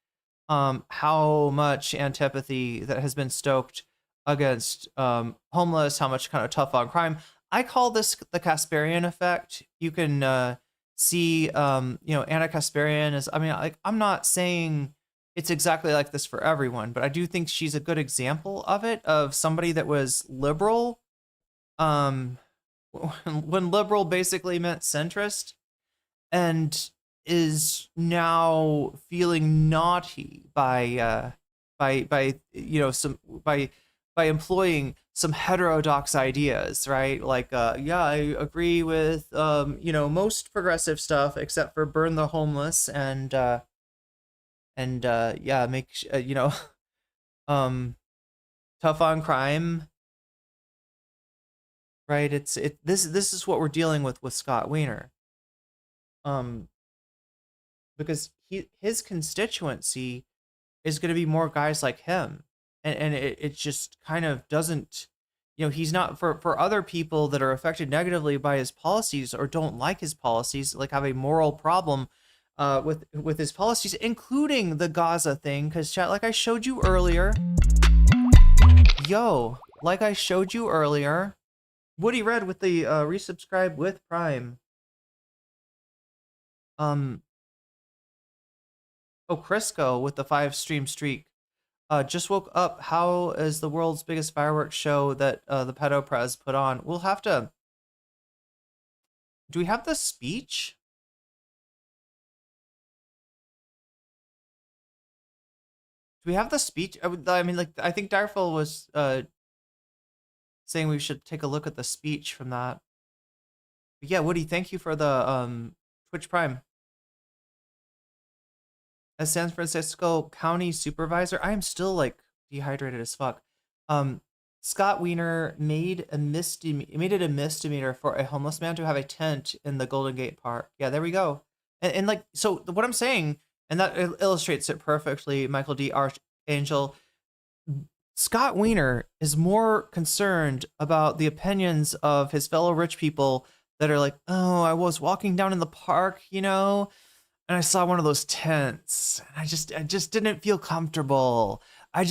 S2: how much antipathy that has been stoked against homeless, how much kind of tough on crime. I call this the Kasparian effect. You can see, Anna Kasparian is, I'm not saying it's exactly like this for everyone, but I do think she's a good example of it, of somebody that was liberal, when liberal basically meant centrist, and is now feeling naughty by employing some heterodox ideas, right? Like, I agree with, most progressive stuff except for burn the homeless and make, tough on crime. Right, this is what we're dealing with Scott Wiener, because his constituency is going to be more guys like him, and it just kind of doesn't, he's not for other people that are affected negatively by his policies or don't like his policies, like have a moral problem with his policies, including the Gaza thing, because chat, like I showed you earlier, Woody Red with the resubscribe with Prime. Crisco with the 5-stream streak. Just woke up. How is the world's biggest fireworks show that the Pedo Prez put on? We'll have to. Do we have the speech? Do we have the speech? I think Direful was saying we should take a look at the speech from that. But yeah, Woody, thank you for the Twitch Prime. As San Francisco County Supervisor, I am still like dehydrated as fuck. Scott Wiener made it a misdemeanor for a homeless man to have a tent in the Golden Gate Park. Yeah, there we go. And like, so what I'm saying, and that illustrates it perfectly, Michael D. Archangel, Scott Wiener is more concerned about the opinions of his fellow rich people that are like, oh, I was walking down in the park, and I saw one of those tents, and I just didn't feel comfortable. I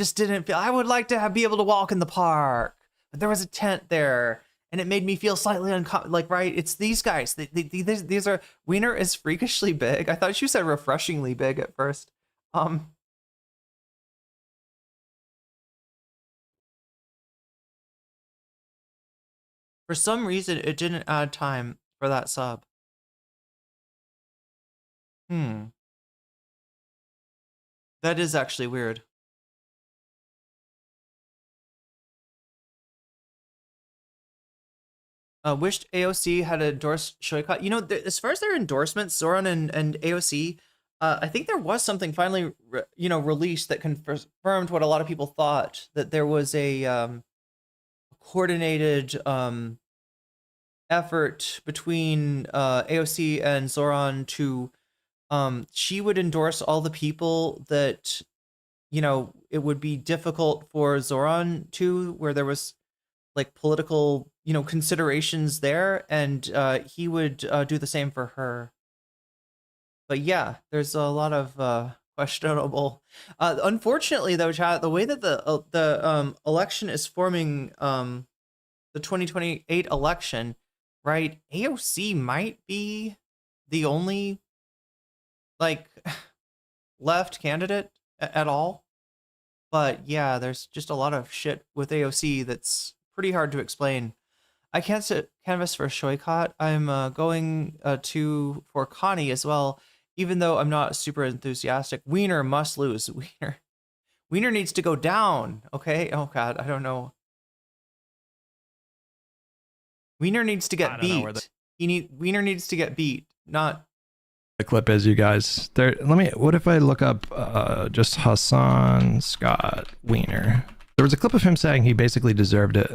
S2: would like to be able to walk in the park, but there was a tent there, and it made me feel slightly uncomfortable. Like, right? It's these guys. These are, Wiener is freakishly big. I thought you said refreshingly big at first. For some reason, it didn't add time for that sub. That is actually weird. Wished AOC had endorsed Shoycott. As far as their endorsements, Zoran and AOC, I think there was something finally, released that confirmed what a lot of people thought, that there was a coordinated effort between AOC and Zoran to she would endorse all the people that, you know, it would be difficult for Zoran to, where there was like political, you know, considerations there, and he would do the same for her. But yeah, there's a lot of questionable. Unfortunately, though, chat, the way that the election is forming, the 2028 election, right? AOC might be the only like left candidate at all. But yeah, there's just a lot of shit with AOC that's pretty hard to explain. I can't canvas for Shoykot. I'm going for Connie as well, even though I'm not super enthusiastic. Wiener must lose. Wiener needs to go down. Okay. Oh God, I don't know. Wiener needs to get beat. Wiener needs to get beat. Not.
S1: The clip is, you guys. There. What if I look up just Hassan Scott Wiener? There was a clip of him saying he basically deserved it.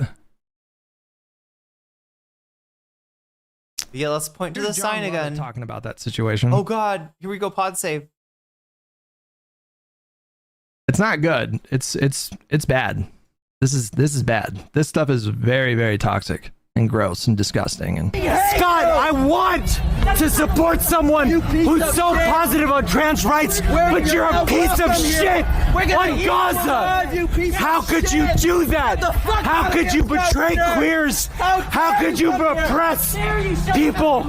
S2: Yeah, let's point to the sign again.
S1: Talking about that situation.
S2: Oh God, here we go. Pod save.
S1: It's not good. It's bad. This is bad. This stuff is very, very toxic and gross and disgusting. And
S21: Scott, I want to support someone who's so positive on trans rights, but you're a piece of shit on Gaza. How could you do that? How could you betray queers? How could you oppress people?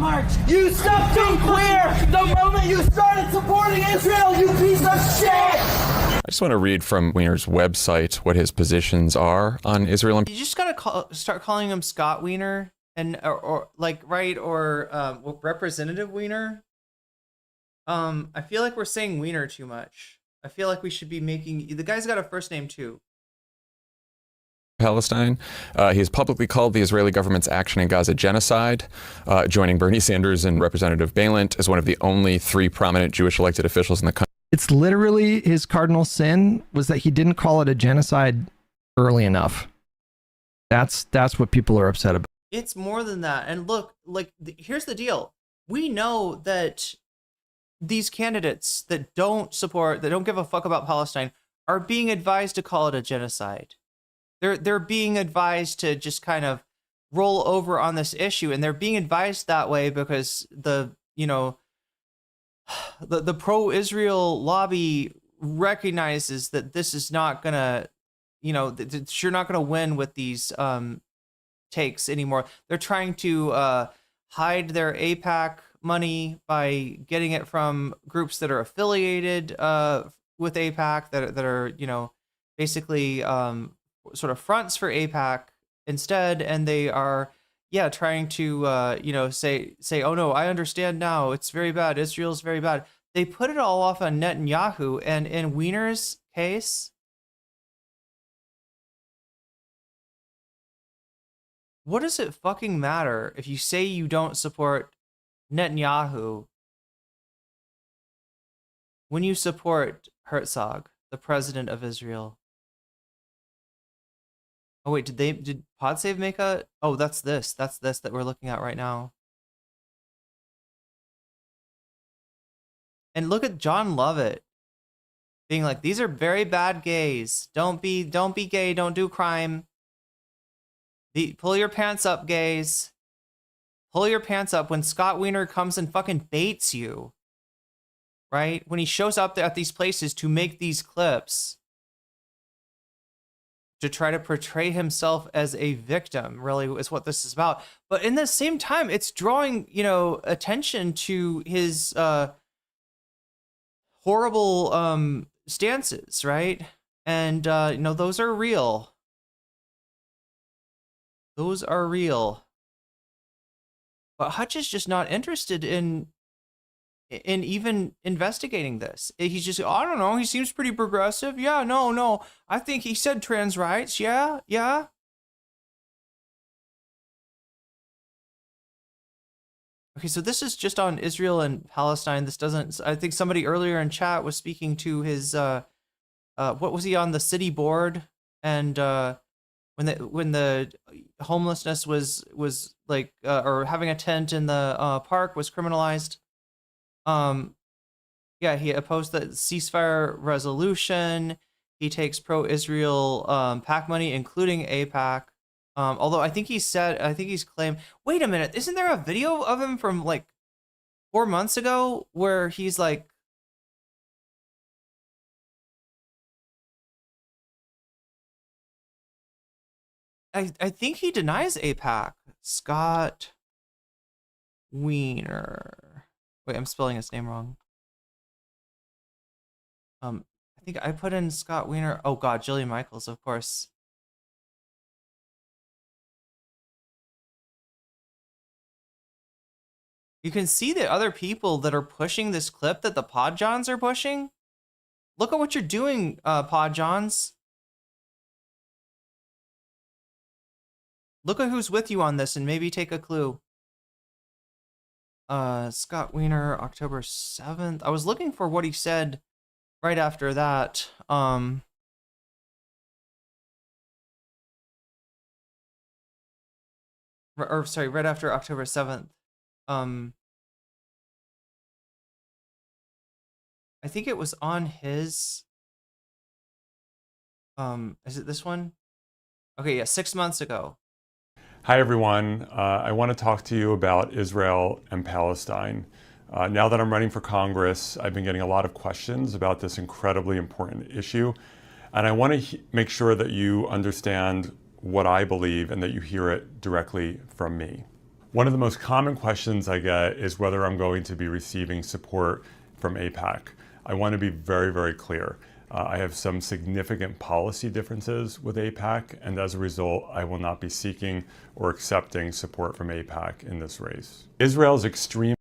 S22: You stopped being queer the moment you started supporting Israel, you piece of shit!
S23: I just want to read from Wiener's website what his positions are on Israel.
S2: You just gotta start calling him Scott Wiener and or Representative Wiener. I feel like we're saying Wiener too much. I feel like we should be making the guy's got a first name too.
S23: Palestine. He has publicly called the Israeli government's action in Gaza genocide, joining Bernie Sanders and Representative Balint as one of the only 3 prominent Jewish elected officials in the country.
S1: It's literally his cardinal sin was that he didn't call it a genocide early enough. That's what people are upset about.
S2: It's more than that. And look, like, here's the deal. We know that these candidates that don't give a fuck about Palestine are being advised to call it a genocide. They're being advised to just kind of roll over on this issue, and they're being advised that way because the pro-Israel lobby recognizes that this is not gonna, that you're not gonna win with these takes anymore. They're trying to hide their AIPAC money by getting it from groups that are affiliated with AIPAC that are basically sort of fronts for AIPAC instead, and they are trying to say, oh no, I understand now, it's very bad, Israel's very bad. They put it all off on Netanyahu, and in Wiener's case, what does it fucking matter if you say you don't support Netanyahu when you support Herzog, the president of Israel? Oh wait, did PodSave make a? Oh, that's this that we're looking at right now. And look at John Lovett being like, these are very bad gays. Don't be gay. Don't do crime. Pull your pants up, gays. Pull your pants up when Scott Wiener comes and fucking baits you. Right? When he shows up at these places to make these clips, to try to portray himself as a victim, really is what this is about. But in the same time, it's drawing, attention to his horrible stances, right? And those are real. Those are real. But Hutch is just not interested in even investigating this. He's just, I don't know, he seems pretty progressive. Yeah, no, I think he said trans rights. Yeah. Okay, so this is just on Israel and Palestine. This doesn't, I think somebody earlier in chat was speaking to his, what was he on the city board? And when the homelessness was like or having a tent in the park was criminalized. Yeah, he opposed the ceasefire resolution. He takes pro-Israel PAC money, including AIPAC. Although I think he's claimed. Wait a minute, isn't there a video of him from like 4 months ago where he's like, I think he denies AIPAC. Scott Wiener. Wait, I'm spelling his name wrong. I think I put in Scott Wiener. Oh God, Jillian Michaels, of course. You can see the other people that are pushing this clip that the Pod Johns are pushing. Look at what you're doing, Pod Johns. Look at who's with you on this and maybe take a clue. Scott Wiener, October 7th. I was looking for what he said right after that. Or sorry, right after October 7th. I think it was on his, is it this one? Okay, yeah, 6 months ago.
S6: Hi, everyone. I want to talk to you about Israel and Palestine. Now that I'm running for Congress, I've been getting a lot of questions about this incredibly important issue. And I want to make sure that you understand what I believe and that you hear it directly from me. One of the most common questions I get is whether I'm going to be receiving support from AIPAC. I want to be very, very clear. I have some significant policy differences with AIPAC, and as a result, I will not be seeking or accepting support from AIPAC in this race. Israel's extreme.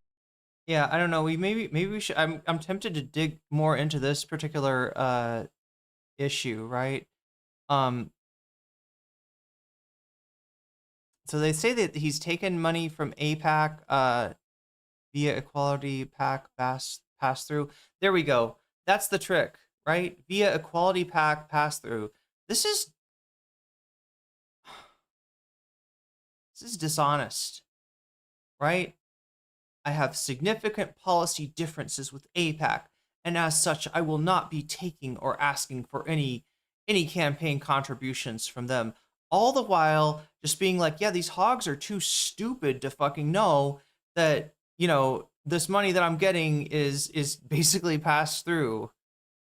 S2: Yeah, I don't know. Maybe we should. I'm tempted to dig more into this particular issue, right? So they say that he's taken money from AIPAC via Equality PAC pass through. There we go. That's the trick, right? Via Equality PAC pass through. This is dishonest, right? I have significant policy differences with AIPAC, and as such, I will not be taking or asking for any campaign contributions from them. All the while just being like, yeah, these hogs are too stupid to fucking know that, you know, this money that I'm getting is basically passed through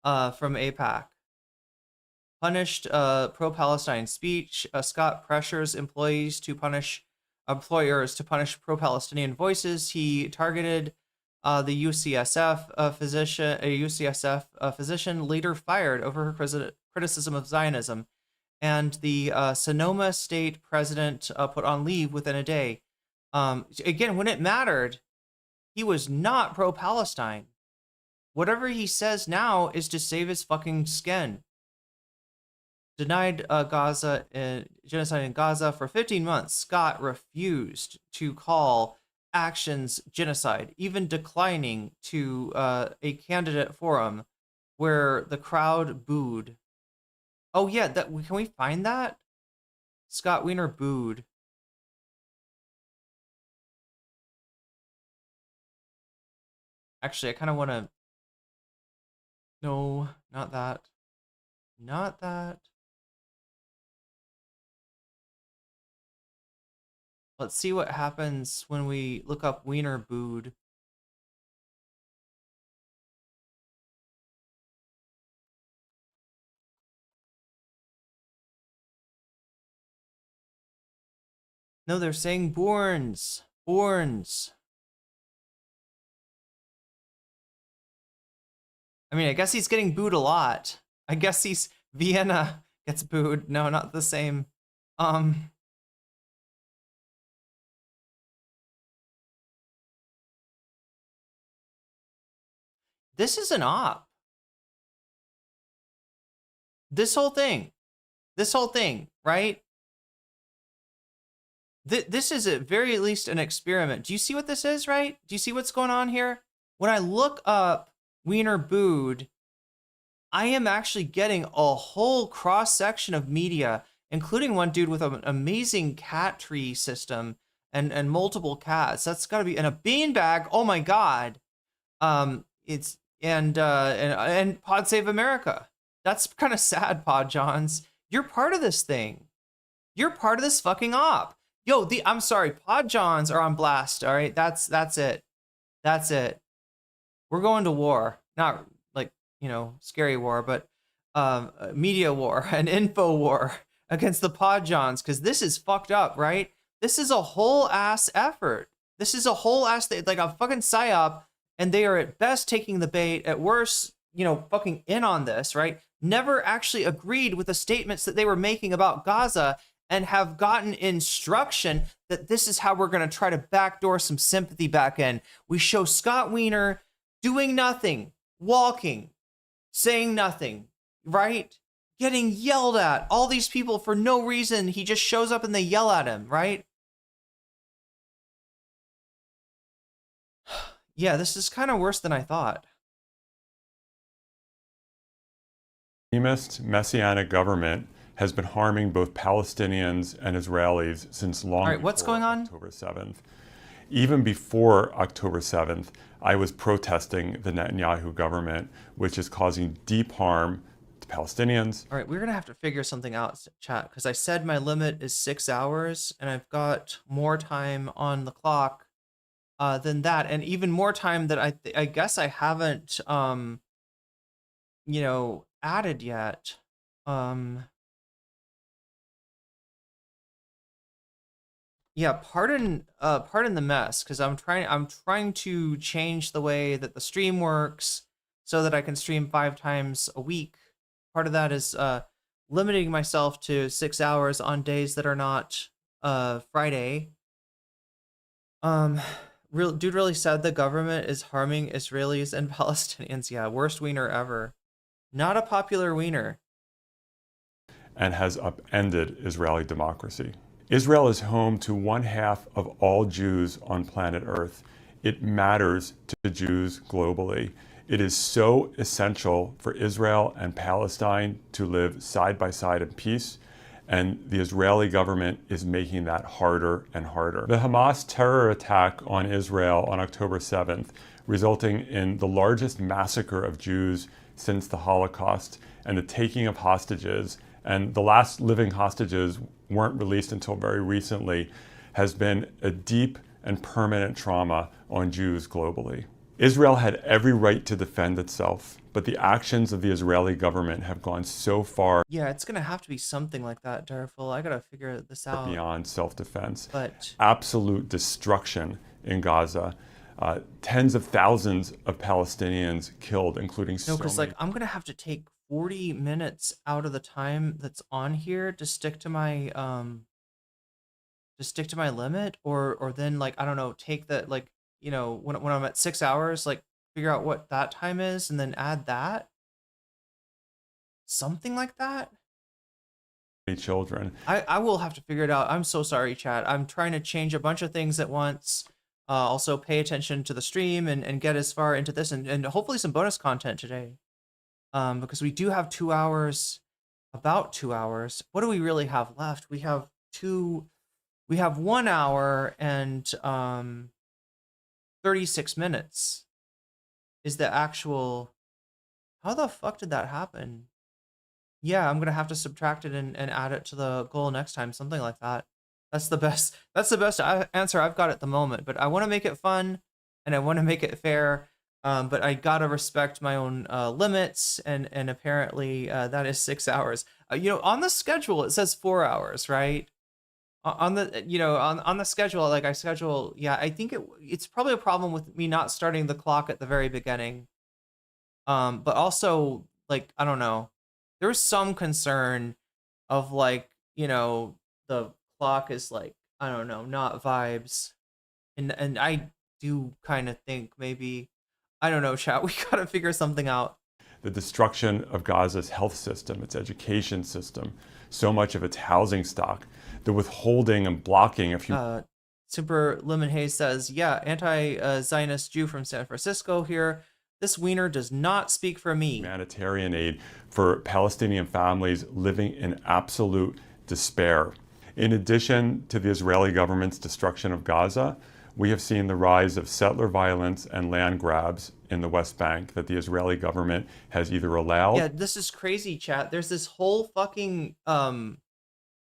S2: from AIPAC. Punished pro-Palestine speech. Scott pressures employers to punish pro-Palestinian voices. He targeted the UCSF physician later fired over her criticism of Zionism. And the Sonoma state president put on leave within a day. Again, when it mattered, he was not pro-Palestine. Whatever he says now is to save his fucking skin. Denied genocide in Gaza for 15 months. Scott refused to call actions genocide, even declining to a candidate forum where the crowd booed. Oh yeah, can we find that? Scott Wiener booed. Actually, I kind of want to. No, not that. Not that. Let's see what happens when we look up Wiener booed. No, they're saying Borns. Borns. I mean, I guess he's getting booed a lot. I guess Vienna gets booed. No, not the same. This is an op. This whole thing, right? This is at very least an experiment. Do you see what this is, right? Do you see what's going on here? When I look up Wiener booed, I am actually getting a whole cross-section of media including one dude with an amazing cat tree system and multiple cats. That's got to be in a beanbag. Oh my God. It's and Pod Save America. That's kind of sad, Pod Johns. You're part of this thing. You're part of this fucking op. Yo, I'm sorry, Pod Johns are on blast. All right, that's it. That's it. We're going to war. Not like, scary war, but media war and info war against the Pod Johns, because this is fucked up, right? This is a whole ass effort. This is a whole ass thing, like a fucking psyop, and they are at best taking the bait, at worst, fucking in on this, right? Never actually agreed with the statements that they were making about Gaza, and have gotten instruction that this is how we're going to try to backdoor some sympathy back in. We show Scott Wiener doing nothing, walking, saying nothing, right? Getting yelled at. All these people for no reason. He just shows up and they yell at him, right? Yeah, this is kind of worse than I thought.
S6: Extremist messianic government has been harming both Palestinians and Israelis since long
S2: All right, what's going on?
S6: October 7th. Even before October 7th, I was protesting the Netanyahu government, which is causing deep harm to Palestinians.
S2: All right, we're going to have to figure something out, chat, because I said my limit is 6 hours, and I've got more time on the clock than that, and even more time that I guess I haven't, added yet. Yeah, pardon the mess, because I'm trying to change the way that the stream works so that I can stream 5 times a week. Part of that is limiting myself to 6 hours on days that are not Friday. Dude really said the government is harming Israelis and Palestinians. Yeah, worst wiener ever. Not a popular wiener.
S6: And has upended Israeli democracy. Israel is home to 1/2 of all Jews on planet Earth. It matters to Jews globally. It is so essential for Israel and Palestine to live side by side in peace, and the Israeli government is making that harder and harder. The Hamas terror attack on Israel on October 7th, resulting in the largest massacre of Jews since the Holocaust, and the taking of hostages, and the last living hostages weren't released until very recently, has been a deep and permanent trauma on Jews globally. Israel had every right to defend itself, but the actions of the Israeli government have gone so far.
S2: Yeah, it's gonna have to be something like that, Darful. I gotta figure this out.
S6: Beyond self-defense.
S2: But
S6: absolute destruction in Gaza. Tens of thousands of Palestinians killed, including
S2: no, because like I'm gonna have to take 40 minutes out of the time that's on here to stick to my limit, or then like I don't know, take that, like, when I'm at 6 hours, like figure out what that time is and then add that, something like that.
S6: Children.
S2: I will have to figure it out. I'm so sorry, chat. I'm trying to change a bunch of things at once. Also pay attention to the stream and get as far into this and hopefully some bonus content today. Because we do have 2 hours, about 2 hours. What do we really have left? We have 1 hour and 36 minutes is the actual. How the fuck did that happen? Yeah, I'm gonna have to subtract it and add it to the goal next time, something like that. That's the best answer I've got at the moment, but I want to make it fun and I want to make it fair. But I gotta respect my own limits, and apparently that is 6 hours. On the schedule it says 4 hours, right? On the on the schedule, like I schedule, yeah, I think it's probably a problem with me not starting the clock at the very beginning. But also, like, I don't know, there's some concern of like, the clock is like, I don't know, not vibes, and I do kind of think maybe, I don't know, chat, we gotta figure something out.
S6: The destruction of Gaza's health system, its education system, so much of its housing stock, the withholding and blocking of
S2: Super Lemon Hayes says, yeah, anti-Zionist Jew from San Francisco here. This wiener does not speak for me.
S6: Humanitarian aid for Palestinian families living in absolute despair. In addition to the Israeli government's destruction of Gaza, we have seen the rise of settler violence and land grabs in the West Bank that the Israeli government has either allowed.
S2: Yeah, this is crazy, chat. There's this whole fucking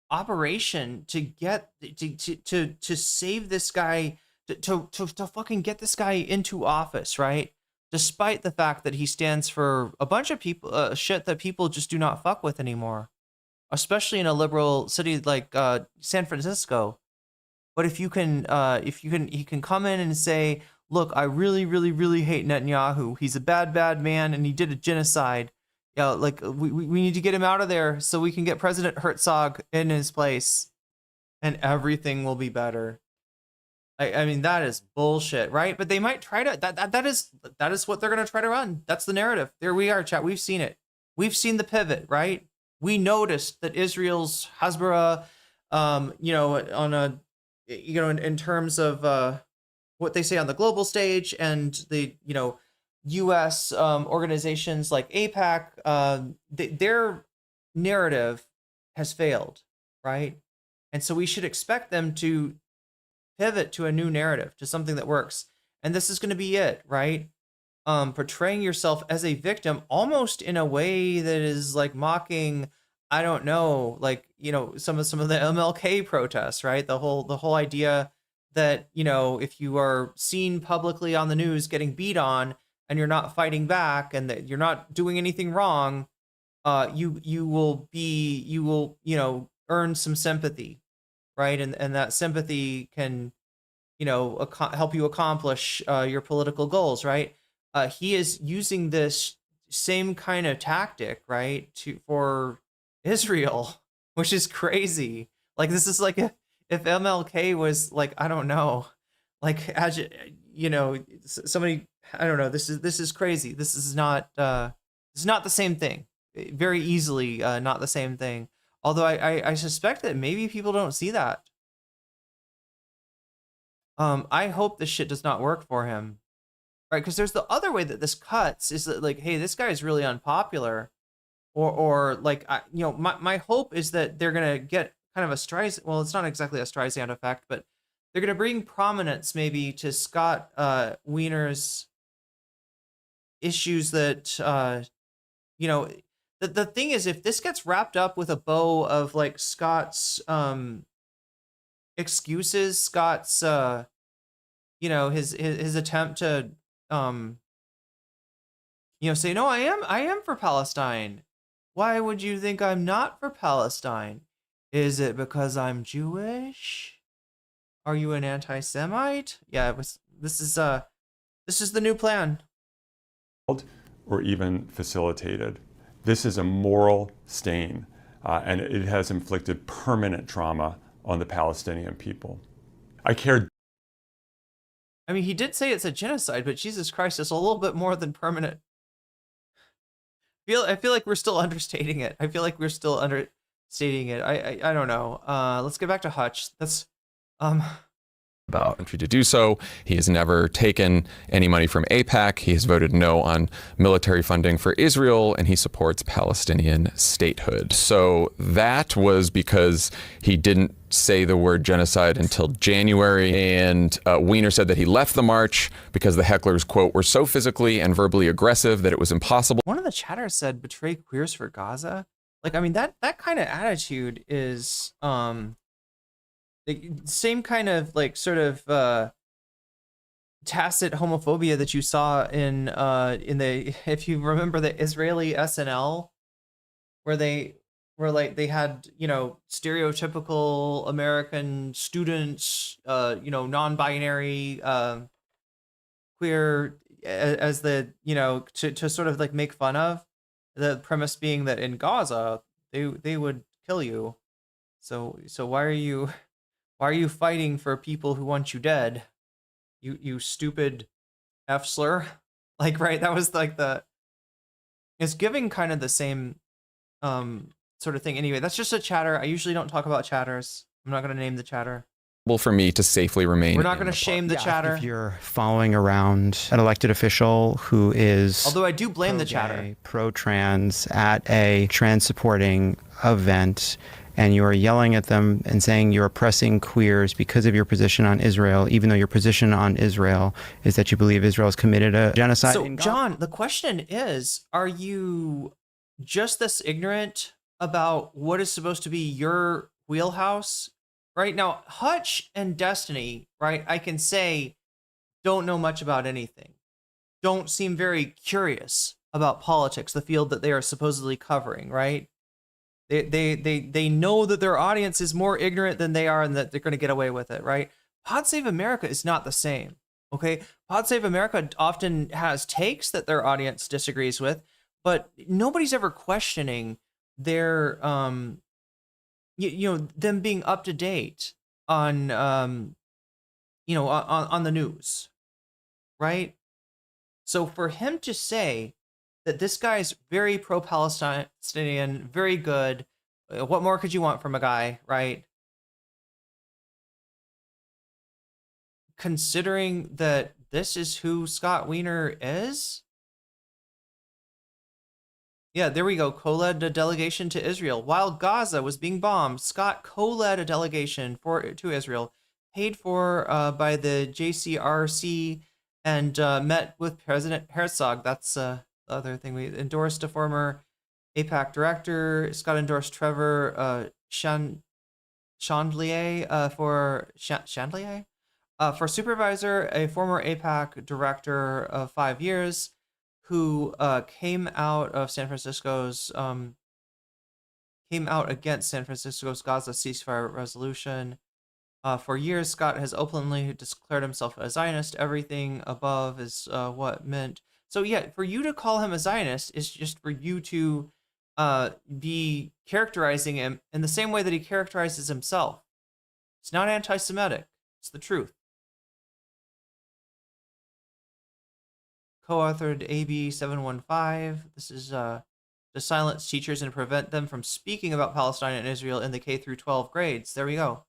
S2: operation to get to save this guy, to fucking get this guy into office, right? Despite the fact that he stands for a bunch of people shit that people just do not fuck with anymore, especially in a liberal city like San Francisco. But if you can, he can come in and say, look, I really, really, really hate Netanyahu. He's a bad, bad man, and he did a genocide. Yeah, like we need to get him out of there so we can get President Herzog in his place, and everything will be better. I mean, that is bullshit, right? But they might try to. That is what they're gonna try to run. That's the narrative. There we are, chat. We've seen it. We've seen the pivot, right? We noticed that Israel's Hasbara, on a, in terms of what they say on the global stage, and the U.S. Organizations like AIPAC, their narrative has failed, right? And so we should expect them to pivot to a new narrative, to something that works. And this is going to be it, right? Portraying yourself as a victim, almost in a way that is like mocking, I don't know, like, some of the MLK protests, right? The whole idea that, if you are seen publicly on the news getting beat on and you're not fighting back and that you're not doing anything wrong, you will earn some sympathy, right? And that sympathy can, help you accomplish your political goals, right? He is using this same kind of tactic, right, for Israel, which is crazy. Like, this is like if MLK was like, I don't know, like, somebody, I don't know. This is crazy. This is not the same thing. Very easily not the same thing. Although I suspect that maybe people don't see that. I hope this shit does not work for him, right? Because there's the other way that this cuts is that, like, hey, this guy is really unpopular, or like, my hope is that they're gonna get kind of a Streisand. Well, it's not exactly a Streisand effect, but they're gonna bring prominence maybe to Scott Wiener's issues that the thing is, if this gets wrapped up with a bow of like Scott's excuses, Scott's his attempt to say, no, I am for Palestine. Why would you think I'm not for Palestine? Is it because I'm Jewish? Are you an anti-Semite? Yeah, this is the new plan.
S6: Or even facilitated. This is a moral stain, and it has inflicted permanent trauma on the Palestinian people. I
S2: mean, he did say it's a genocide, but Jesus Christ, it's a little bit more than permanent. I feel like we're still understating it. I don't know. Let's get back to Hutch. That's
S23: about country to do so. He has never taken any money from AIPAC. He has voted no on military funding for Israel, and he supports Palestinian statehood. So that was because he didn't say the word genocide until January, and Wiener said that he left the march because the hecklers, quote, were so physically and verbally aggressive that it was impossible.
S2: One of the chatters said, betray queers for Gaza. Like, I mean, that kind of attitude is the same kind of like sort of tacit homophobia that you saw in the, if you remember the Israeli SNL, where they had stereotypical American students, non-binary, queer, as the to sort of like make fun of, the premise being that in Gaza they would kill you, so why are you fighting for people who want you dead? You stupid F-slur. Like, right, that was like it's giving kind of the same sort of thing. Anyway, that's just a chatter. I usually don't talk about chatters. I'm not going to name the chatter.
S23: For me to safely remain.
S2: We're not going to shame the chatter.
S7: If you're following around an elected official who is,
S2: although I do blame the chatter,
S7: pro-trans at a trans-supporting event, and you are yelling at them and saying you're oppressing queers because of your position on Israel, even though your position on Israel is that you believe Israel has committed a genocide.
S2: So, John, the question is, are you just this ignorant about what is supposed to be your wheelhouse? Right now, Hutch and Destiny, right, I can say, don't know much about anything. Don't seem very curious about politics, the field that they are supposedly covering, right? They know that their audience is more ignorant than they are and that they're going to get away with it, right? Pod Save America is not the same, okay? Pod Save America often has takes that their audience disagrees with, but nobody's ever questioning their, you know, them being up to date on, you know, on the news, right? So for him to say that this guy's very pro-Palestinian, very good, what more could you want from a guy, right? Considering that this is who Scott Wiener is? Yeah, there we go. Co-led a delegation to Israel. While Gaza was being bombed, Scott co-led a delegation to Israel, paid for by the JCRC, and met with President Herzog. That's the other thing. We endorsed a former AIPAC director. Scott endorsed Trevor Chandelier for supervisor, a former AIPAC director of 5 years, who came out against San Francisco's Gaza ceasefire resolution. For years, Scott has openly declared himself a Zionist. Everything above is what meant. So yeah, for you to call him a Zionist is just for you to be characterizing him in the same way that he characterizes himself. It's not anti-Semitic. It's the truth. Co-authored AB 715. This is to silence teachers and prevent them from speaking about Palestine and Israel in the K through 12 grades. There we go.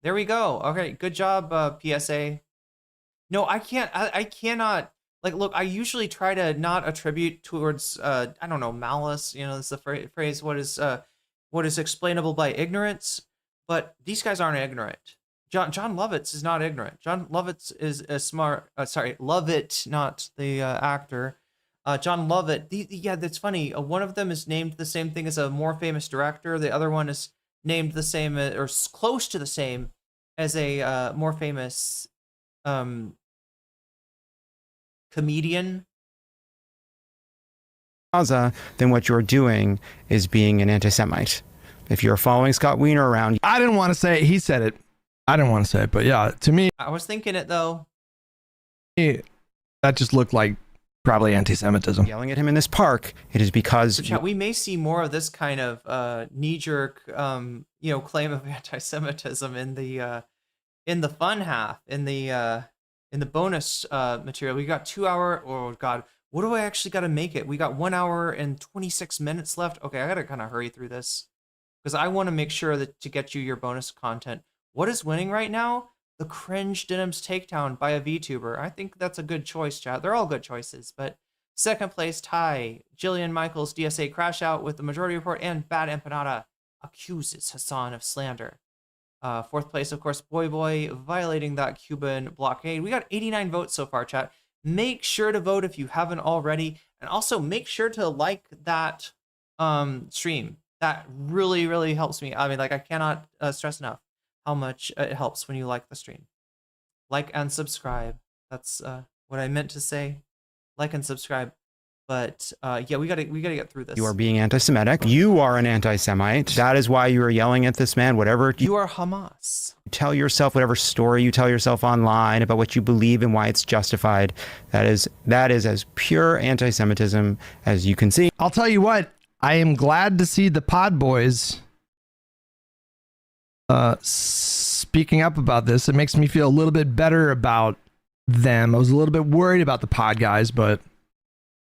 S2: There we go. Okay, good job, PSA. No, I can't. I cannot. Like, look, I usually try to not attribute towards, I don't know, malice. You know, that's the phrase. What is explainable by ignorance? But these guys aren't ignorant. John Lovitz is not ignorant. John Lovitz is a smart. Lovett, not the actor. John Lovett. Yeah, that's funny. One of them is named the same thing as a more famous director. The other one is named the same or close to the same as a more famous comedian.
S7: Gaza, then what you're doing is being an anti-Semite. If you're following Scott Wiener around,
S1: I didn't want to say it. He said it. I didn't want to say it, but yeah, to me,
S2: I was thinking it though.
S1: That just looked like probably anti-Semitism.
S7: Yelling at him in this park, it is because
S2: So, we may see more of this kind of knee-jerk, claim of anti-Semitism in the fun half, in the bonus material. We got 2 hour. Oh God, what do I actually got to make it? We got 1 hour and 26 minutes left. Okay, I gotta kind of hurry through this because I want to make sure that to get you your bonus content. What is winning right now? The Cringe Denims Takedown by a VTuber. I think that's a good choice, chat. They're all good choices, but second place tie, Jillian Michaels, DSA Crashout with the majority report, and Bad Empanada accuses Hassan of slander. Fourth place, of course, Boy violating that Cuban blockade. We got 89 votes so far, chat. Make sure to vote if you haven't already, and also make sure to like that stream. That really, really helps me. I mean, like, I cannot stress enough how much it helps when you like the stream. Like and subscribe. That's what I meant to say. Like and subscribe. But yeah, we gotta get through this.
S7: you are being anti-Semitic. You are an anti-Semite. That is why you are yelling at this man. Whatever
S2: you are Hamas.
S7: Tell yourself whatever story you tell yourself online about what you believe and why it's justified. That is as pure anti-Semitism as you can see.
S1: I'll tell you what. I am glad to see the Pod Boys speaking up about this. It makes me feel a little bit better about them. I was a little bit worried about the Pod guys, but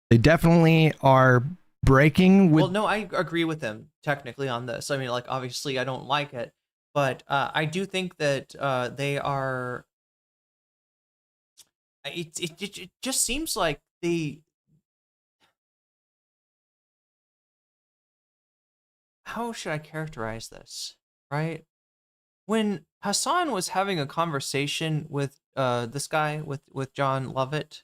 S1: they definitely are breaking with.
S2: Well, no, I agree with them technically on this. I mean, like, obviously I don't like it, but I do think that they are. It just seems like how should I characterize this, right? When Hassan was having a conversation with this guy, with John Lovett,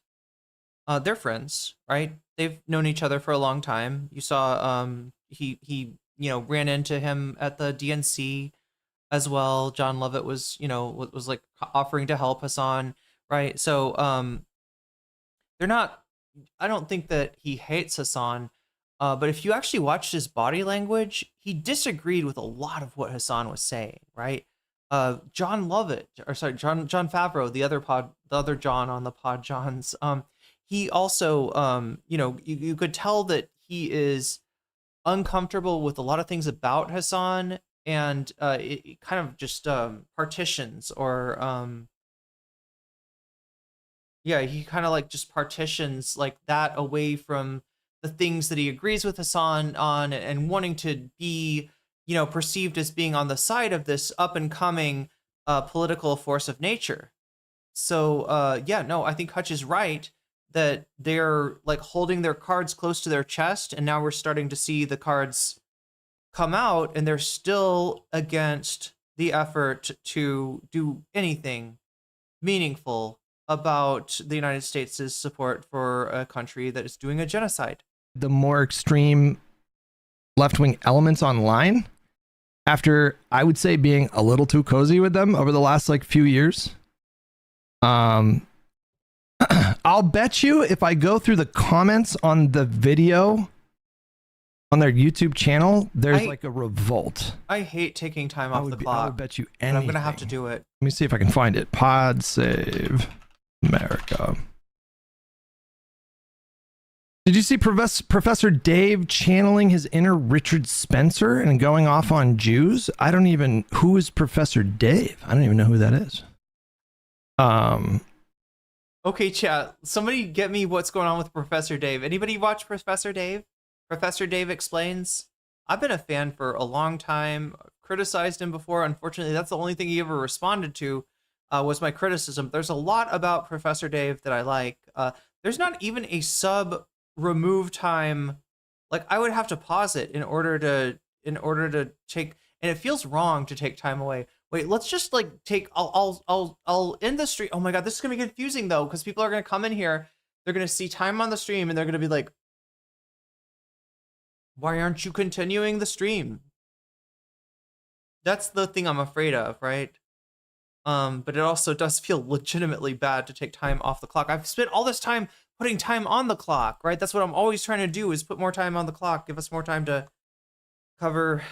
S2: they're friends, right? They've known each other for a long time. You saw he ran into him at the DNC as well. John Lovett was was like offering to help Hassan, right? So they're not. I don't think that he hates Hassan, but if you actually watched his body language, he disagreed with a lot of what Hassan was saying, right? John Lovett, or sorry, John Favreau, the other John on the Pod Johns, he also, you could tell that he is uncomfortable with a lot of things about Hassan, and it kind of just partitions, or he kind of like just partitions like that away from the things that he agrees with Hassan on, and wanting to be, perceived as being on the side of this up and coming political force of nature. So I think Hutch is right that they're like holding their cards close to their chest, and now we're starting to see the cards come out, and they're still against the effort to do anything meaningful about the United States' support for a country that is doing a genocide.
S1: The more extreme left-wing elements online, after I would say being a little too cozy with them over the last like few years, I'll bet you if I go through the comments on the video on their YouTube channel, there's like a revolt.
S2: I hate taking time off the clock.
S1: I would bet you
S2: anything. I'm gonna have to do it.
S1: Let me see if I can find it. Pod Save America. Did you see Professor Dave channeling his inner Richard Spencer and going off on Jews? Who is Professor Dave? I don't even know who that is.
S2: Okay, chat. Somebody get me what's going on with Professor Dave. Anybody watch Professor Dave? Professor Dave Explains. I've been a fan for a long time. Criticized him before. Unfortunately, that's the only thing he ever responded to was my criticism. There's a lot about Professor Dave that I like. There's not even a sub remove time. Like, I would have to pause it in order to take, and it feels wrong to take time away. Wait, let's just like take, I'll end the stream. Oh my God, this is gonna be confusing though, because people are gonna come in here, they're gonna see time on the stream, and they're gonna be like, why aren't you continuing the stream? That's the thing I'm afraid of, right? But it also does feel legitimately bad to take time off the clock. I've spent all this time putting time on the clock, right? That's what I'm always trying to do, is put more time on the clock, give us more time to cover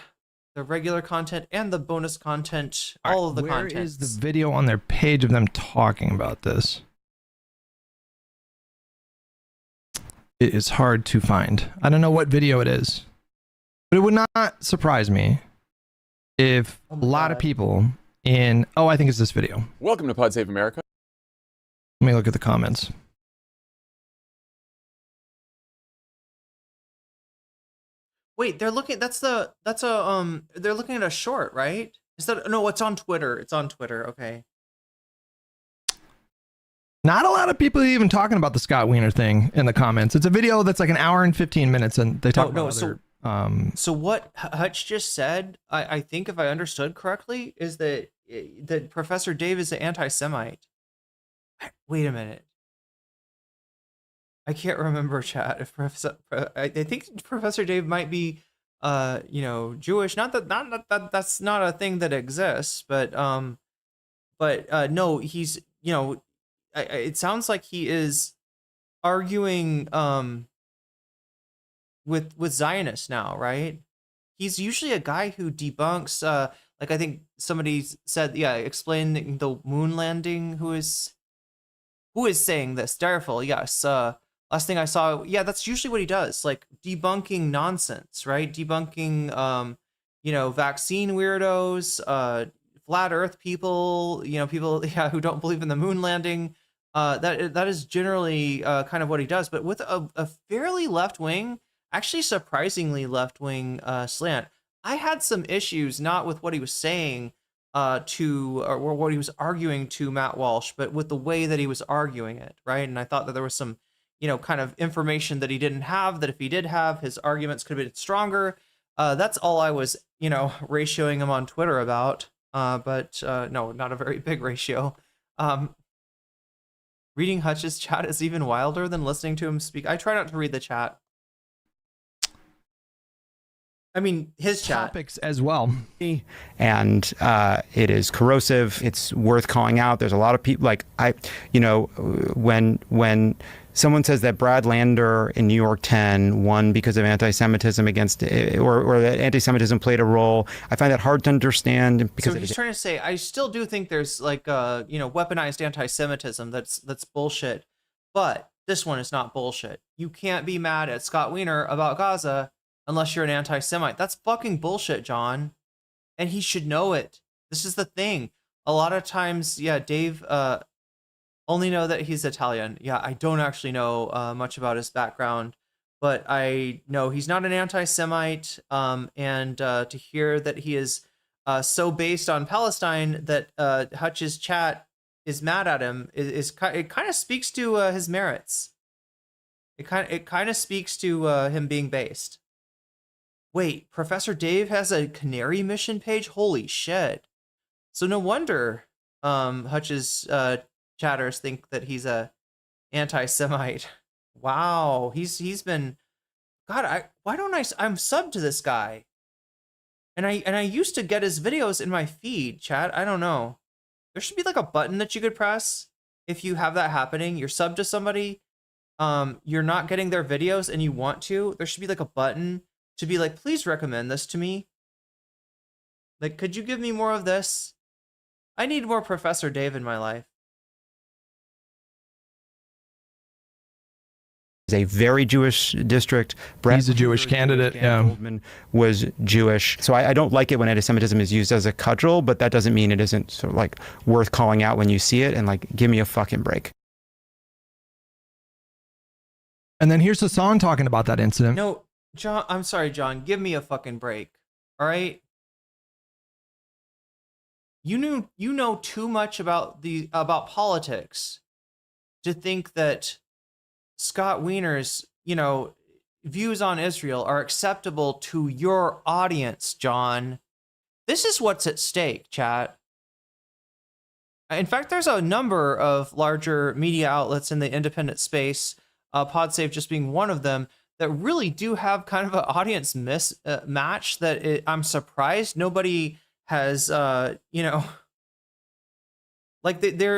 S2: the regular content and the bonus content, all of the content.
S1: Where is the video on their page of them talking about this? It is hard to find. I don't know what video it is, but it would not surprise me if a lot of people in, I think it's this video.
S23: Welcome to Pod Save America.
S1: Let me look at the comments.
S2: Wait, they're looking, they're looking at a short, right? Is that, no, it's on Twitter. It's on Twitter. Okay.
S1: Not a lot of people even talking about the Scott Wiener thing in the comments. It's a video that's like an hour and 15 minutes, and they talk about other,
S2: so what Hutch just said, I think if I understood correctly, is that Professor Dave is an anti-Semite. Wait a minute. I can't remember, chat. If I think Professor Dave might be, Jewish. Not that that's not a thing that exists, but no, he's, it sounds like he is arguing with Zionists now, right? He's usually a guy who debunks, like I think somebody said, explaining the moon landing. Who is saying this? Dareful, yes. Last thing I saw, that's usually what he does, like debunking nonsense, right? Debunking, vaccine weirdos, flat Earth people, people, who don't believe in the moon landing. That is generally kind of what he does, but with a fairly left-wing, actually surprisingly left-wing slant. I had some issues, not with what he was saying or what he was arguing to Matt Walsh, but with the way that he was arguing it, right? And I thought that there was some, kind of information that he didn't have, that if he did have, his arguments could have been stronger. That's all I was, ratioing him on Twitter about. But no, not a very big ratio. Reading Hutch's chat is even wilder than listening to him speak. I try not to read the chat. I mean, his chat.
S1: Topics as well.
S7: And it is corrosive. It's worth calling out. There's a lot of people when someone says that Brad Lander in New York 10 won because of anti-Semitism or that anti-Semitism played a role, I find that hard to understand. Because
S2: so he's trying to say, I still do think there's weaponized anti-Semitism that's bullshit, but this one is not bullshit. You can't be mad at Scott Wiener about Gaza unless you're an anti-Semite. That's fucking bullshit, John. And he should know it. This is the thing. A lot of times, Dave only know that he's Italian. Yeah, I don't actually know much about his background, but I know he's not an anti-Semite. And to hear that he is so based on Palestine that Hutch's chat is mad at him it kind of speaks to his merits. It kind of speaks to him being based. Wait, Professor Dave has a Canary mission page? Holy shit. So no wonder Hutch's chatters think that he's a anti-Semite. Wow, he's been... God, I'm subbed to this guy. And I used to get his videos in my feed, chat. I don't know. There should be like a button that you could press if you have that happening. You're subbed to somebody, you're not getting their videos and you want to. There should be like a button to be like, please recommend this to me. Like, could you give me more of this? I need more Professor Dave in my life.
S7: It's a very Jewish district.
S1: He's a Jewish candidate. Yeah.
S7: Goldman was Jewish. So I don't like it when anti-Semitism is used as a cudgel, but that doesn't mean it isn't sort of like worth calling out when you see it and like, give me a fucking break.
S1: And then here's Hassan talking about that incident.
S2: No, John, I'm sorry, John. Give me a fucking break. All right. You know too much about politics to think that Scott Wiener's, views on Israel are acceptable to your audience, John. This is what's at stake, chat. In fact, there's a number of larger media outlets in the independent space, PodSafe just being one of them, that really do have kind of an audience match that I'm surprised nobody has, there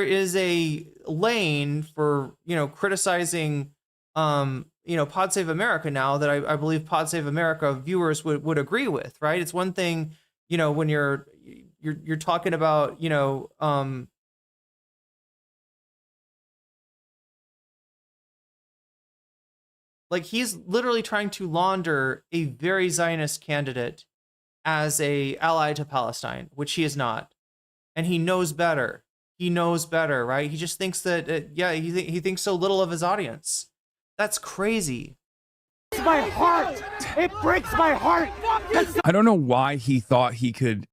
S2: is a lane for, criticizing, PodSave America now that I believe PodSave America viewers would agree with, right? It's one thing, when you're talking about, like he's literally trying to launder a very Zionist candidate as a ally to Palestine, which he is not. And he knows better. He knows better, right? He just thinks that, he thinks so little of his audience. That's crazy.
S21: It's my heart. It breaks my heart.
S8: I don't know why he thought he could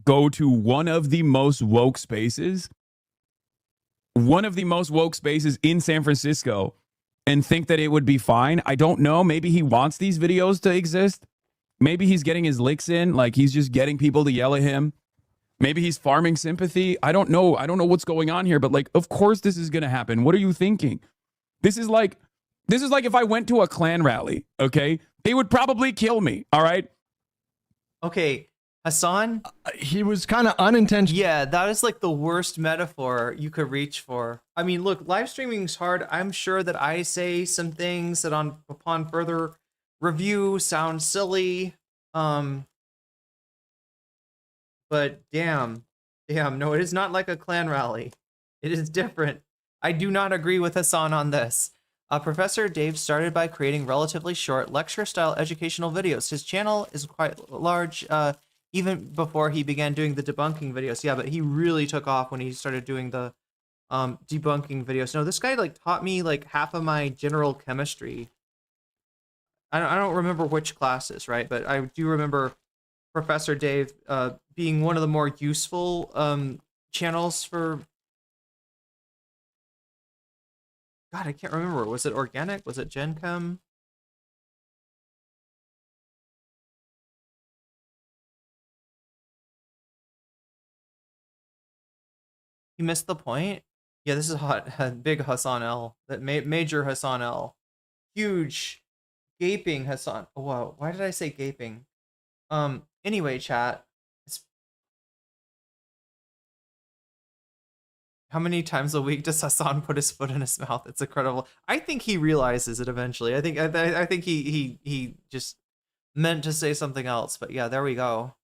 S8: go to one of the most woke spaces in San Francisco and think that it would be fine. I don't know. Maybe he wants these videos to exist. Maybe he's getting his licks in, like he's just getting people to yell at him. Maybe he's farming sympathy. I don't know. I don't know what's going on here, but like, of course this is going to happen. What are you thinking? This is like if I went to a Klan rally, okay? They would probably kill me, all right?
S2: Okay, Hassan?
S1: He was kind of unintentional.
S2: Yeah, that is like the worst metaphor you could reach for. I mean, look, live streaming is hard. I'm sure that I say some things that upon further review sound silly. But damn, no, it is not like a Klan rally. It is different. I do not agree with Hassan on this. Professor Dave started by creating relatively short lecture-style educational videos. His channel is quite large, even before he began doing the debunking videos. Yeah, but he really took off when he started doing the debunking videos. No, this guy like taught me like half of my general chemistry. I don't remember which classes, right? But I do remember Professor Dave being one of the more useful channels for... God, I can't remember. Was it organic? Was it Gen Chem? He missed the point. Yeah, this is hot. Big Hassan L. That major Hassan L. Huge, gaping Hassan. Oh, wow. Why did I say gaping? Anyway, chat. How many times a week does Hassan put his foot in his mouth? It's incredible. I think he realizes it eventually. I think he just meant to say something else. But yeah, there we go.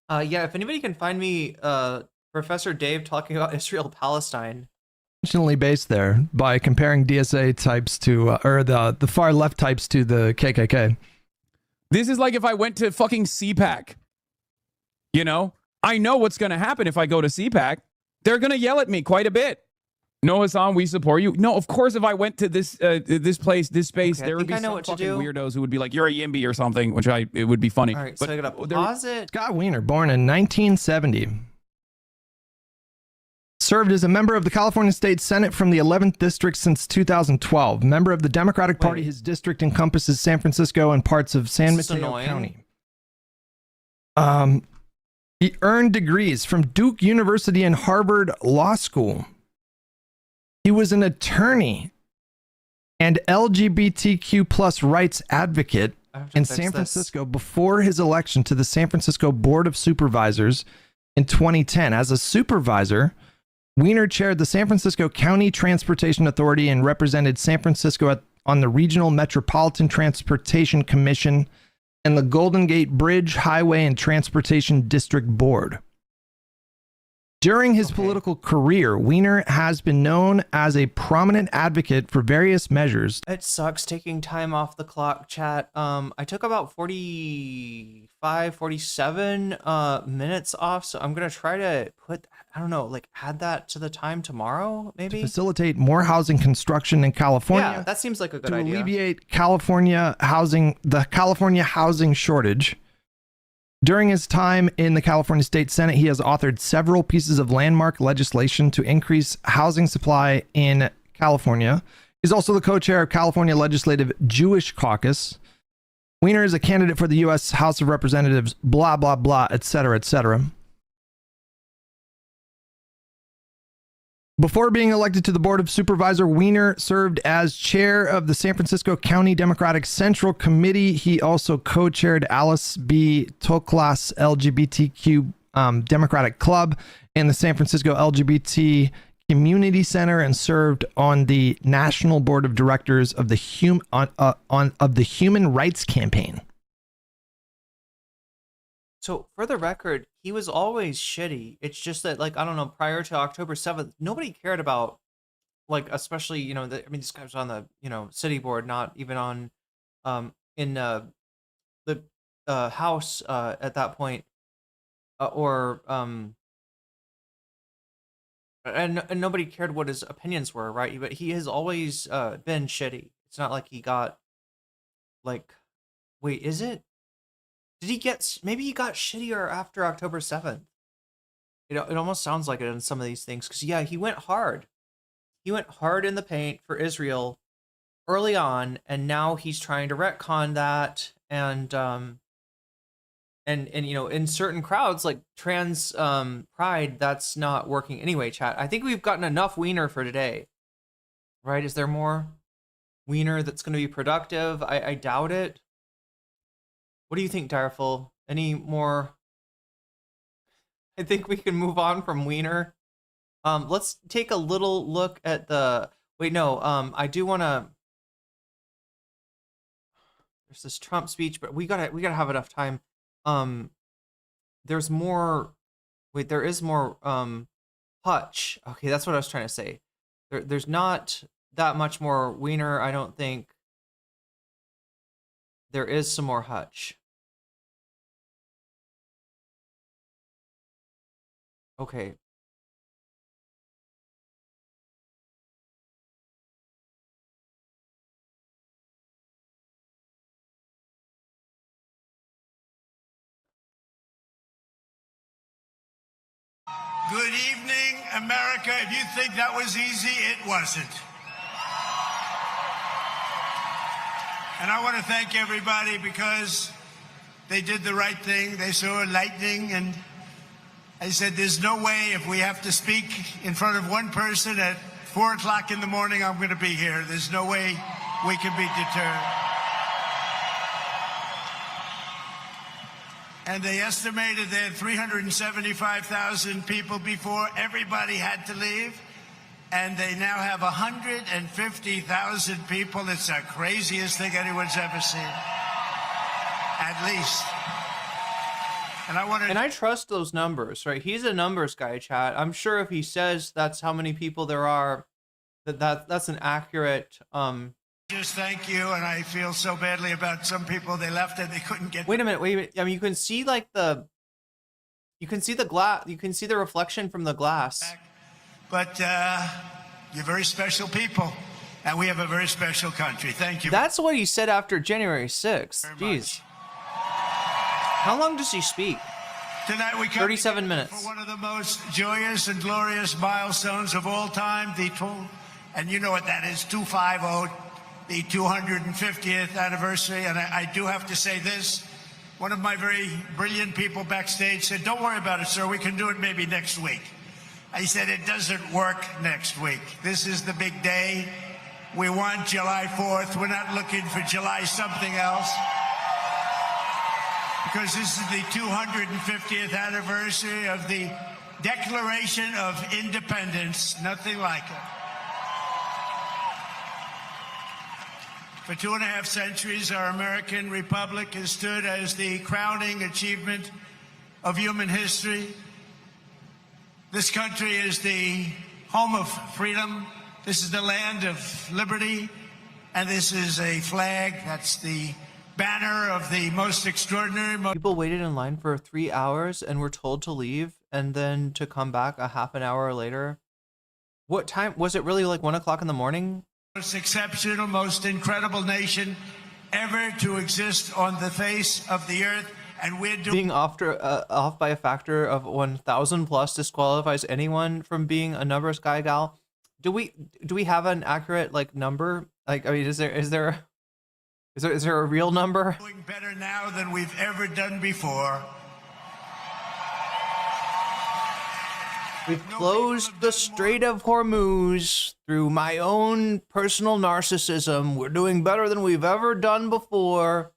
S2: Yeah, if anybody can find me Professor Dave talking about Israel Palestine.
S1: Intentionally based there by comparing DSA types to or the far left types to the KKK.
S8: This is like if I went to fucking CPAC. You know? I know what's going to happen if I go to CPAC. They're going to yell at me quite a bit. No, Hassan, we support you. No, of course, if I went to this place, this space, there would be some fucking weirdos who would be like, you're a Yimby or something, which it would be funny.
S2: All right,
S8: but
S2: so I gotta pause it.
S1: Scott Wiener, born in 1970. Served as a member of the California State Senate from the 11th District since 2012. Member of the Democratic Party, his district encompasses San Francisco and parts of San Mateo County. He earned degrees from Duke University and Harvard Law School. He was an attorney and LGBTQ plus rights advocate in San Francisco before his election to the San Francisco Board of Supervisors in 2010. As a supervisor, Wiener chaired the San Francisco County Transportation Authority and represented San Francisco on the Regional Metropolitan Transportation Commission and the Golden Gate Bridge, Highway, and Transportation District Board. During his political career, Wiener has been known as a prominent advocate for various measures.
S2: It sucks taking time off the clock, chat. I took about 47 minutes off, so I'm gonna try to put, I don't know, like add that to the time tomorrow, maybe?
S1: To facilitate more housing construction in California.
S2: Yeah, that seems like a good
S1: idea. To alleviate the California housing shortage. During his time in the California State Senate, he has authored several pieces of landmark legislation to increase housing supply in California. He's also the co-chair of California Legislative Jewish Caucus. Wiener is a candidate for the U.S. House of Representatives, blah, blah, blah, etc., etc. Before being elected to the Board of Supervisors, Wiener served as chair of the San Francisco County Democratic Central Committee. He also co-chaired Alice B. Toklas LGBTQ Democratic Club and the San Francisco LGBT Community Center, and served on the National Board of Directors of the Human Rights Campaign.
S2: So for the record, he was always shitty. It's just that, like, I don't know, prior to October 7th, nobody cared about, like, especially, you know, I mean, this guy was on the, you know, city board, not even on, in the House at that point, and nobody cared what his opinions were, right? But he has always been shitty. It's not like he got, like, wait, is it? Did he get, maybe he got shittier after October 7th. It almost sounds like it in some of these things. Because, yeah, he went hard. He went hard in the paint for Israel early on. And now he's trying to retcon that. And you know, in certain crowds, like trans pride, that's not working anyway, chat. I think we've gotten enough Wiener for today. Right? Is there more Wiener that's going to be productive? I doubt it. What do you think, Direful? Any more? I think we can move on from Wiener. Let's take a little look at the. Wait, no. I do want to. There's this Trump speech, but we gotta have enough time. There's more. Wait, there is more. Hutch. Okay, that's what I was trying to say. There's not that much more Wiener, I don't think. There is some more Hutch. Okay.
S9: Good evening, America. If you think that was easy, it wasn't. And I want to thank everybody because they did the right thing. They saw lightning and I said, there's no way if we have to speak in front of one person at 4 o'clock in the morning, I'm going to be here. There's no way we can be deterred. And they estimated they had 375,000 people before everybody had to leave. And they now have 150,000 people. It's the craziest thing anyone's ever seen. At least. And
S2: I trust those numbers, right? He's a numbers guy, chat. I'm sure if he says that's how many people there are, that's an accurate
S9: just thank you, and I feel so badly about some people. They left and they couldn't get.
S2: Wait a minute. I mean, you can see like you can see the glass. You can see the reflection from the glass.
S9: But you're very special people, and we have a very special country. Thank you.
S2: That's what he said after January 6th. Jeez. How long does he speak?
S9: Tonight we come
S2: 37 minutes.
S9: For one of the most joyous and glorious milestones of all time, and you know what that is, 250, the 250th anniversary. And I do have to say this. One of my very brilliant people backstage said, don't worry about it, sir. We can do it maybe next week. I said, it doesn't work next week. This is the big day. We want July 4th. We're not looking for July something else. Because this is the 250th anniversary of the Declaration of Independence. Nothing like it. For 2.5 centuries, our American Republic has stood as the crowning achievement of human history. This country is the home of freedom. This is the land of liberty. And this is a flag that's the banner of the most extraordinary.
S2: People waited in line for 3 hours and were told to leave and then to come back a half an hour later. What time? Was it really like 1 o'clock in the morning?
S9: Most exceptional, most incredible nation ever to exist on the face of the earth. And we're
S2: being off by a factor of 1,000 plus disqualifies anyone from being a numbers guy, gal. Do we have an accurate like number? Like, I mean, is there a real number?
S9: Doing better now than we've ever done before.
S2: We've closed the Strait of Hormuz through my own personal narcissism. We're doing better than we've ever done before.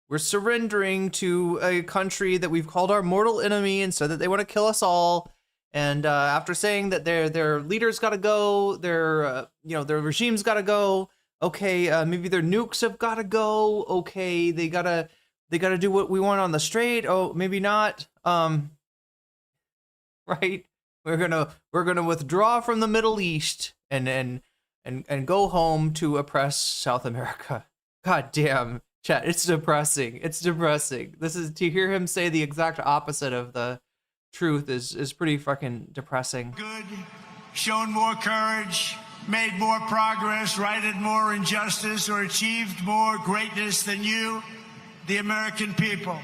S2: We're surrendering to a country that we've called our mortal enemy and said that they want to kill us all. And after saying that their leaders got to go, their regime's got to go. Okay, maybe their nukes have got to go. Okay, they gotta do what we want on the strait. Oh, maybe not. Right? We're gonna withdraw from the Middle East and go home to oppress South America. God damn, chat, it's depressing. It's depressing. This is to hear him say the exact opposite of the truth is pretty fucking depressing.
S9: Good, shown more courage, made more progress, righted more injustice, or achieved more greatness than you, the American people.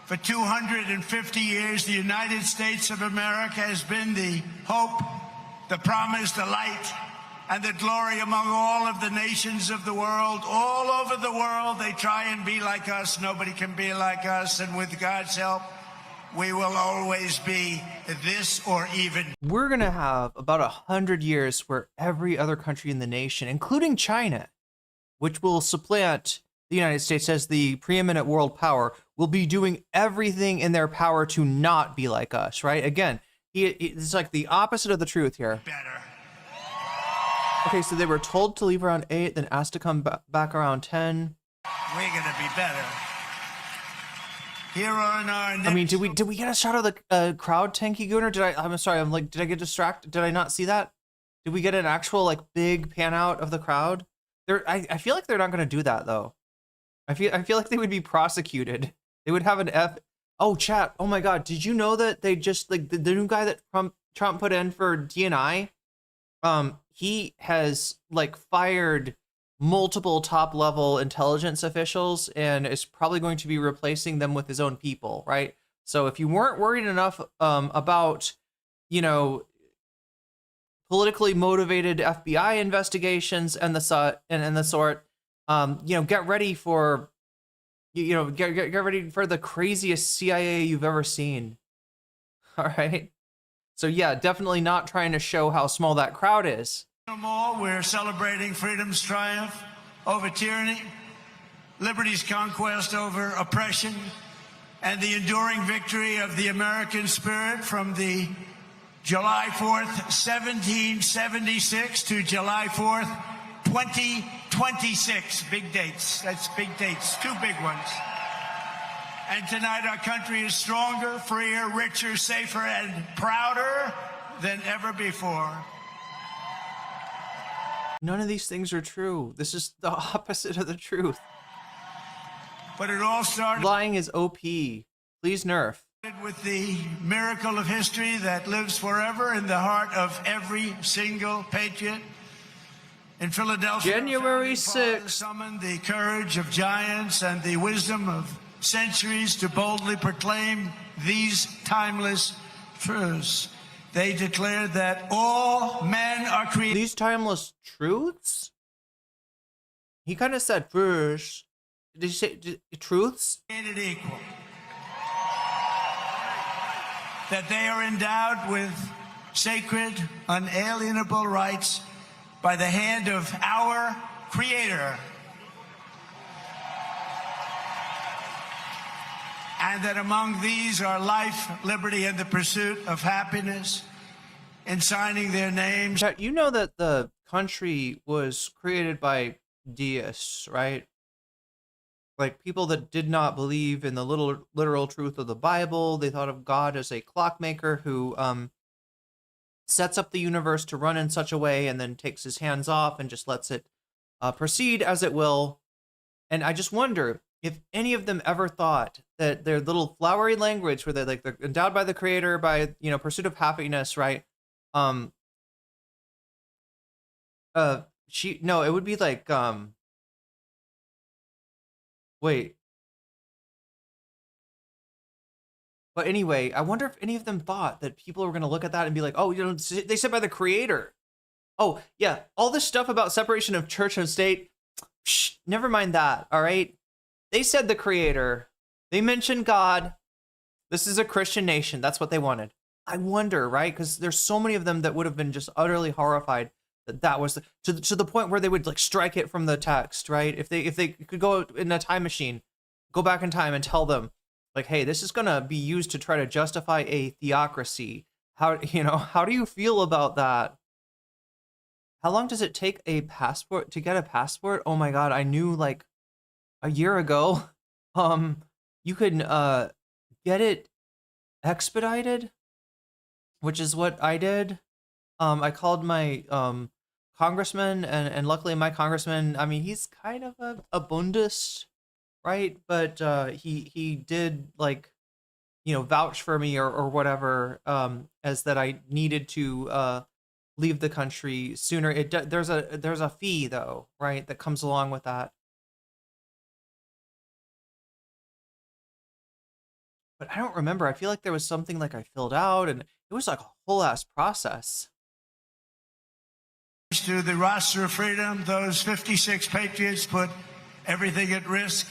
S9: For 250 years, the United States of America has been the hope, the promise, the light, and the glory among all of the nations of the world. All over the world, they try and be like us. Nobody can be like us. And with God's help, we will always be this or even.
S2: We're going to have about 100 years where every other country in the nation, including China, which will supplant the United States as the preeminent world power, will be doing everything in their power to not be like us, right? Again, it's like the opposite of the truth here.
S9: Better.
S2: Okay, so they were told to leave around 8, then asked to come back around 10.
S9: We're going to be better. Here on our next...
S2: I mean, did we get a shot of the crowd, Tanky Gooner? I'm sorry, did I get distracted? Did I not see that? Did we get an actual like big pan out of the crowd? I feel like they're not going to do that though. I feel like they would be prosecuted. They would have an Oh, chat. Oh my God. Did you know that they just like the new guy that Trump put in for DNI? He has like fired multiple top level intelligence officials and is probably going to be replacing them with his own people, right? So if you weren't worried enough about, politically motivated FBI investigations and the sort, get ready for, get ready for the craziest CIA you've ever seen. All right. So yeah, definitely not trying to show how small that crowd is.
S9: No more, we're celebrating freedom's triumph over tyranny, liberty's conquest over oppression, and the enduring victory of the American spirit from the July 4th, 1776 to July 4th, 2026. Big dates. That's big dates. Two big ones. And tonight our country is stronger, freer, richer, safer, and prouder than ever before.
S2: None of these things are true. This is the opposite of the truth.
S9: But it all started...
S2: Lying is OP. Please nerf.
S9: With the miracle of history that lives forever in the heart of every single patriot. In Philadelphia,
S2: January 6th,
S9: summoned the courage of giants and the wisdom of centuries to boldly proclaim these timeless truths. They declared that all men are created.
S2: These timeless truths? He kind of said first. Did he say truths?
S9: Created equal. That they are endowed with sacred, unalienable rights by the hand of our Creator. And that among these are life, liberty, and the pursuit of happiness. In signing their names.
S2: You know that the country was created by deists, right? Like people that did not believe in the literal truth of the Bible. They thought of God as a clockmaker who sets up the universe to run in such a way and then takes his hands off and just lets it proceed as it will. And I just wonder if any of them ever thought that their little flowery language where they're endowed by the Creator, by, you know, pursuit of happiness, right? It would be like, wait. But anyway, I wonder if any of them thought that people were going to look at that and be like, oh, you know, they said by the Creator. Oh, yeah, all this stuff about separation of church and state, never mind that, all right? They said the Creator. They mentioned God. This is a Christian nation. That's what they wanted. I wonder, right? Because there's so many of them that would have been just utterly horrified that was to the point where they would like strike it from the text, right? If they could go in a time machine, go back in time and tell them, like, hey, this is gonna be used to try to justify a theocracy. How do you feel about that? How long does it take a passport to get a passport? Oh my God, I knew like a year ago, you could get it expedited, which is what I did. I called my congressman, and luckily my congressman, I mean, he's kind of a Bundist, right? But he did, like, you know, vouch for me or whatever, as that I needed to leave the country sooner. There's a fee though, right, that comes along with that. But I don't remember. I feel like there was something like I filled out, and it was like a whole ass process.
S9: To the roster of freedom, those 56 patriots put everything at risk,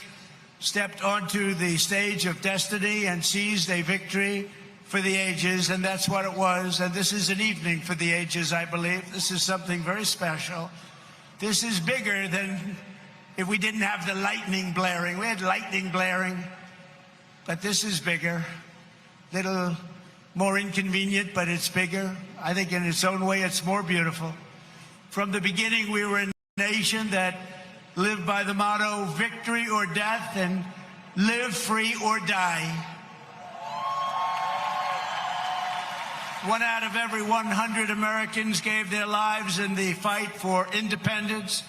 S9: stepped onto the stage of destiny and seized a victory for the ages, and that's what it was. And this is an evening for the ages, I believe. This is something very special. This is bigger than if we didn't have the lightning blaring. We had lightning blaring, but this is bigger. Little more inconvenient, but it's bigger. I think in its own way, it's more beautiful. From the beginning, we were a nation that lived by the motto, victory or death, and live free or die. 1 out of every 100 Americans gave their lives in the fight for independence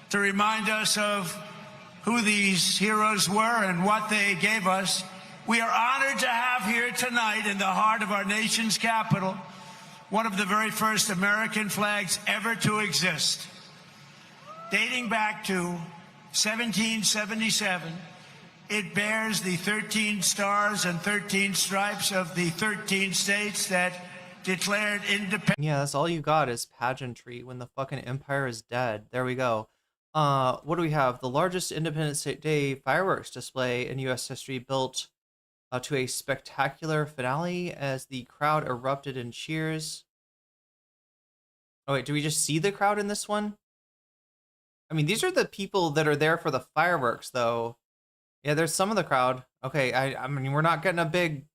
S9: to remind us of who these heroes were and what they gave us. We are honored to have here tonight in the heart of our nation's capital one of the very first American flags ever to exist. Dating back to 1777, it bears the 13 stars and 13 stripes of the 13 states that declared independence.
S2: Yeah, that's all you got is pageantry when the fucking empire is dead. There we go. What do we have? The largest Independence Day fireworks display in U.S. history, built to a spectacular finale as the crowd erupted in cheers. Oh wait, do we just see the crowd in this one? I mean, these are the people that are there for the fireworks, though. Yeah, there's some of the crowd. Okay, I mean, we're not getting a big...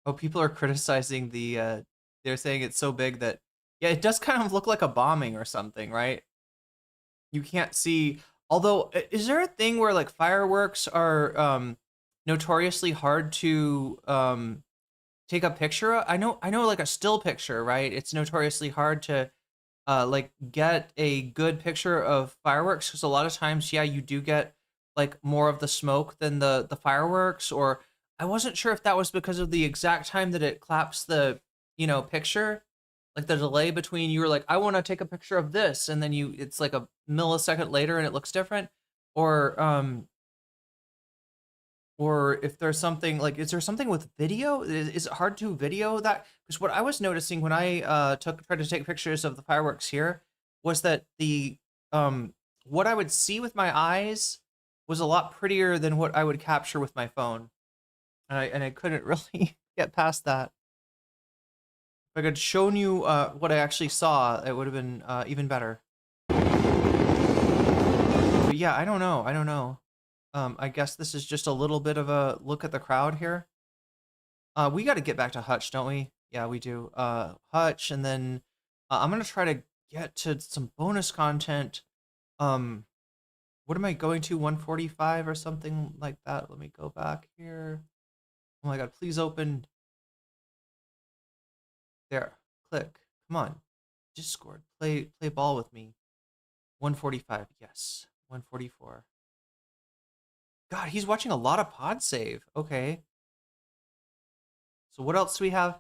S2: Oh, people are criticizing the, they're saying it's so big that, yeah, it does kind of look like a bombing or something, right? You can't see, although, is there a thing where like fireworks are notoriously hard to take a picture of? I know like a still picture, right? It's notoriously hard to like get a good picture of fireworks, because a lot of times, yeah, you do get like more of the smoke than the fireworks. Or I wasn't sure if that was because of the exact time that it claps the, you know, picture, like the delay between you were like, I want to take a picture of this, and then it's like a millisecond later and it looks different. Or if there's something like, is there something with video? Is it hard to video that? Because what I was noticing when I tried to take pictures of the fireworks here was that the what I would see with my eyes was a lot prettier than what I would capture with my phone, and I couldn't really get past that. If I could shown you what I actually saw, it would have been even better. But yeah, I don't know. I guess this is just a little bit of a look at the crowd here. We got to get back to Hutch, don't we? Yeah, we do. Hutch, and then I'm gonna try to get to some bonus content. What am I going to? 145 or something like that. Let me go back here. Oh my god, please open. There, click. Come on, Discord. Play ball with me. 145. Yes. 144. God, he's watching a lot of pod save. Okay. So what else do we have?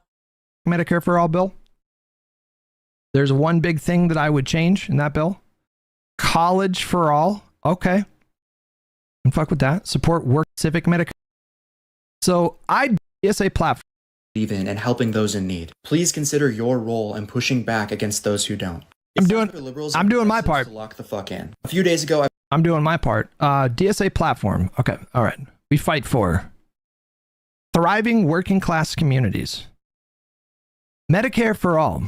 S1: Medicare for all bill. There's one big thing that I would change in that bill. College for all. Okay. And fuck with that. Support work civic Medicare. So I DSA platform.
S10: Even and helping those in need. Please consider your role in pushing back against those who don't.
S1: I'm doing my part.
S10: Lock the fuck in. A few days ago,
S1: I'm doing my part. DSA platform. Okay. All right. We fight for thriving working class communities. Medicare for all.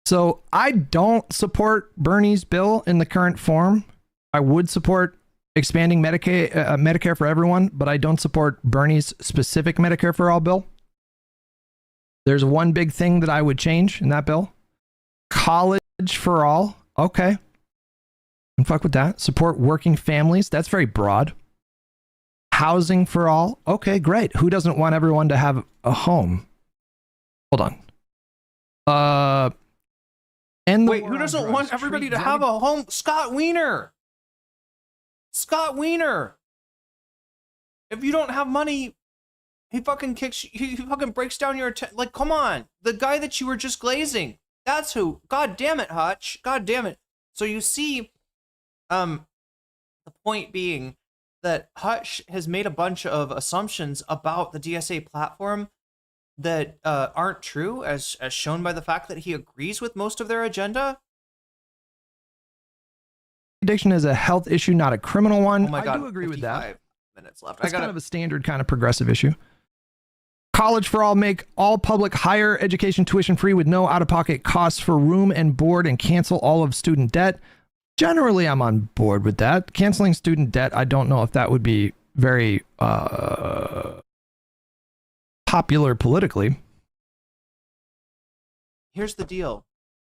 S1: So I don't support Bernie's bill in the current form. I would support expanding Medicare for everyone, but I don't support Bernie's specific Medicare for all bill. There's one big thing that I would change in that bill. College for all. Okay. And fuck with that. Support working families. That's very broad. Housing for all. Okay, great. Who doesn't want everyone to have a home? Hold on.
S2: Wait, who doesn't want everybody to have a home? Scott Wiener. Scott Wiener. If you don't have money, he fucking kicks you, he fucking breaks down your like, come on. The guy that you were just glazing. That's who. God damn it, Hutch. God damn it. So you see, the point being that Hutch has made a bunch of assumptions about the DSA platform that aren't true, as shown by the fact that he agrees with most of their agenda.
S1: Addiction is a health issue, not a criminal one.
S2: Oh my God,
S1: I do agree with that.
S2: Minutes left.
S1: That's kind of a standard kind of progressive issue. College for all, make all public higher education tuition free with no out-of-pocket costs for room and board, and cancel all of student debt. Generally, I'm on board with that. Canceling student debt, I don't know if that would be very popular politically.
S2: Here's the deal.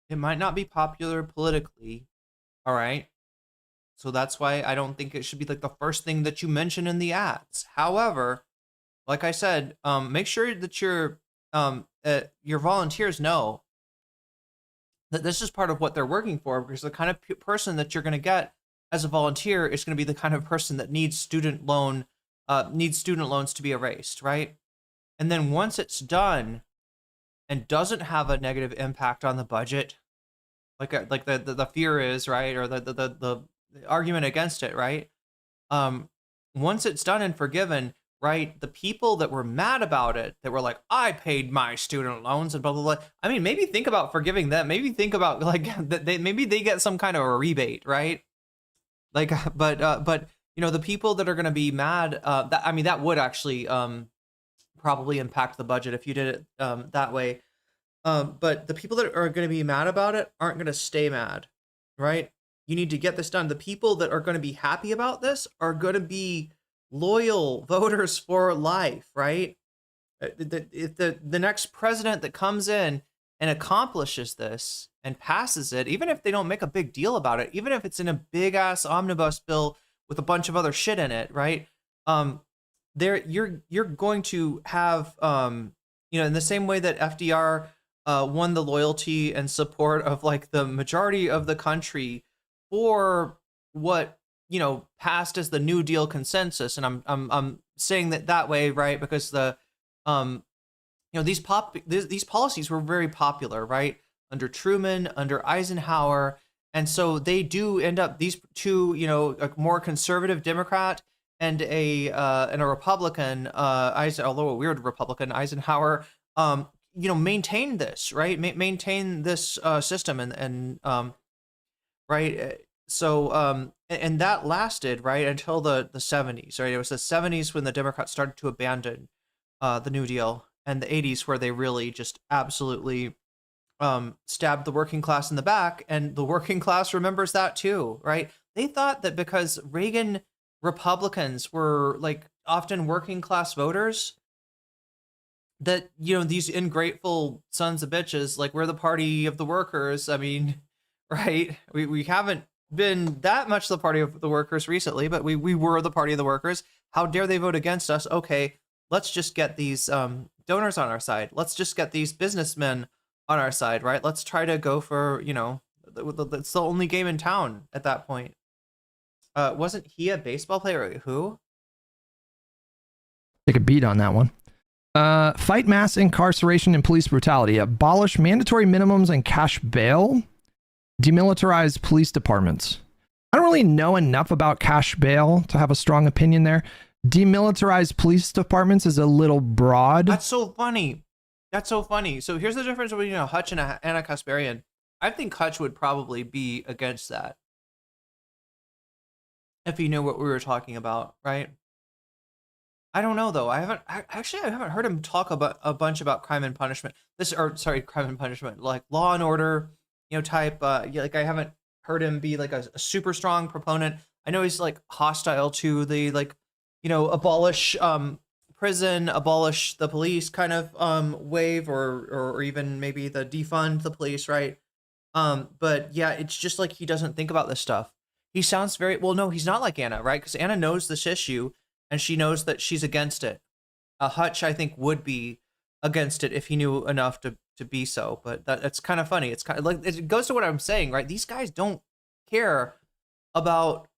S2: It might not be popular politically, all right? So that's why I don't think it should be like the first thing that you mention in the ads. However, like I said, make sure that your volunteers know that this is part of what they're working for, because the kind of person that you're going to get as a volunteer is going to be the kind of person that needs student loans to be erased, right? And then once it's done and doesn't have a negative impact on the budget, like the fear is, right, or the argument against it, right? Once it's done and forgiven, right? The people that were mad about it, that were like, I paid my student loans and blah, blah, blah. I mean, maybe think about forgiving them. Maybe think about like that maybe they get some kind of a rebate, right? Like, but you know, the people that are going to be mad, that would actually probably impact the budget if you did it that way. But the people that are going to be mad about it aren't going to stay mad, right? You need to get this done. The people that are going to be happy about this are going to be loyal voters for life, right? If the next president that comes in and accomplishes this and passes it, even if they don't make a big deal about it, even if it's in a big ass omnibus bill with a bunch of other shit in it, right? You're going to have in the same way that FDR won the loyalty and support of like the majority of the country for what passed as the New Deal consensus, and I'm saying that way, right? Because the these policies were very popular, right? Under Truman, under Eisenhower, and so they do end up, these two, a more conservative Democrat and a Republican, although a weird Republican, Eisenhower, maintain this, right? Maintain this system and right. So and that lasted right until the 70s, right? It was the 70s when the Democrats started to abandon the New Deal, and the 80s where they really just absolutely stabbed the working class in the back, and the working class remembers that too, right? They thought that because Reagan Republicans were like often working class voters, that these ungrateful sons of bitches, like, we're the party of the workers. I mean, right? We haven't been that much the party of the workers recently, but we were the party of the workers. How dare they vote against us? Okay, let's just get these donors on our side. Let's just get these businessmen on our side, right? Let's try to go for, it's the only game in town at that point. Wasn't he a baseball player? Who?
S1: Take a beat on that one. Fight mass incarceration and police brutality. Abolish mandatory minimums and cash bail. Demilitarize police departments. I don't really know enough about cash bail to have a strong opinion there. Demilitarize police departments is a little broad.
S2: That's so funny. So here's the difference between Hutch and Anna Kasparian. I think Hutch would probably be against that if he knew what we were talking about, right? I don't know though. I haven't heard him talk about a bunch about crime and punishment. Crime and punishment, like Law and Order, type. Like, I haven't heard him be like a super strong proponent. I know he's like hostile to the abolish prison, abolish the police kind of wave, or even maybe the defund the police, right? But yeah, it's just like he doesn't think about this stuff. He sounds very no. He's not like Anna, right? Because Anna knows this issue, and she knows that she's against it. Hutch, I think, would be against it if he knew enough to be so. But that's kind of funny. It's kind of like, it goes to what I'm saying, right? These guys don't care about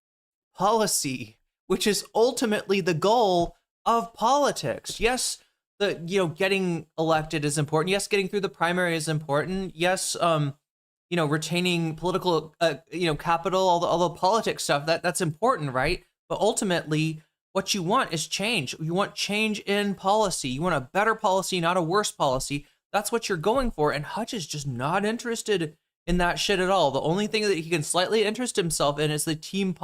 S2: policy, which is ultimately the goal of politics. Yes, getting elected is important. Yes, getting through the primary is important. Yes, retaining political, capital, all the politics stuff, that's important, right? But ultimately, what you want is change. You want change in policy. You want a better policy, not a worse policy. That's what you're going for. And Hutch is just not interested in that shit at all. The only thing that he can slightly interest himself in is the team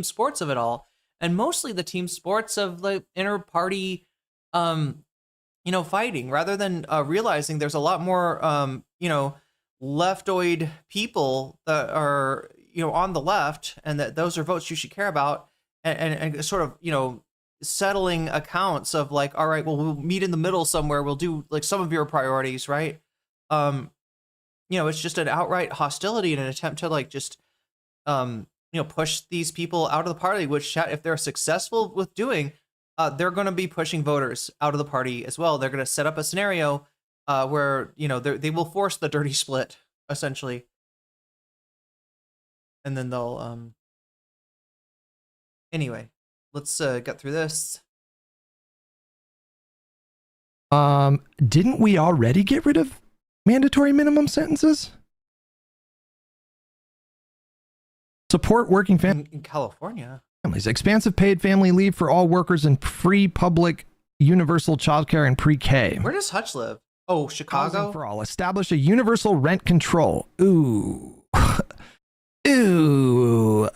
S2: sports of it all. And mostly the team sports of the inter-party, fighting, rather than realizing there's a lot more, leftoid people that are, on the left, and that those are votes you should care about. And sort of, settling accounts of like, all right, well, we'll meet in the middle somewhere. We'll do like some of your priorities, right? It's just an outright hostility and an attempt to like just, push these people out of the party, which if they're successful with doing, they're going to be pushing voters out of the party as well. They're going to set up a scenario where, they will force the dirty split, essentially. And then they'll, anyway, let's get through this.
S1: Didn't we already get rid of mandatory minimum sentences? Support working families
S2: in California.
S1: families. Expansive paid family leave for all workers and free public universal childcare and pre-K.
S2: Where does Hutch live? Oh, Chicago?
S1: Housing for all. Establish a universal rent control. Ooh. Ooh.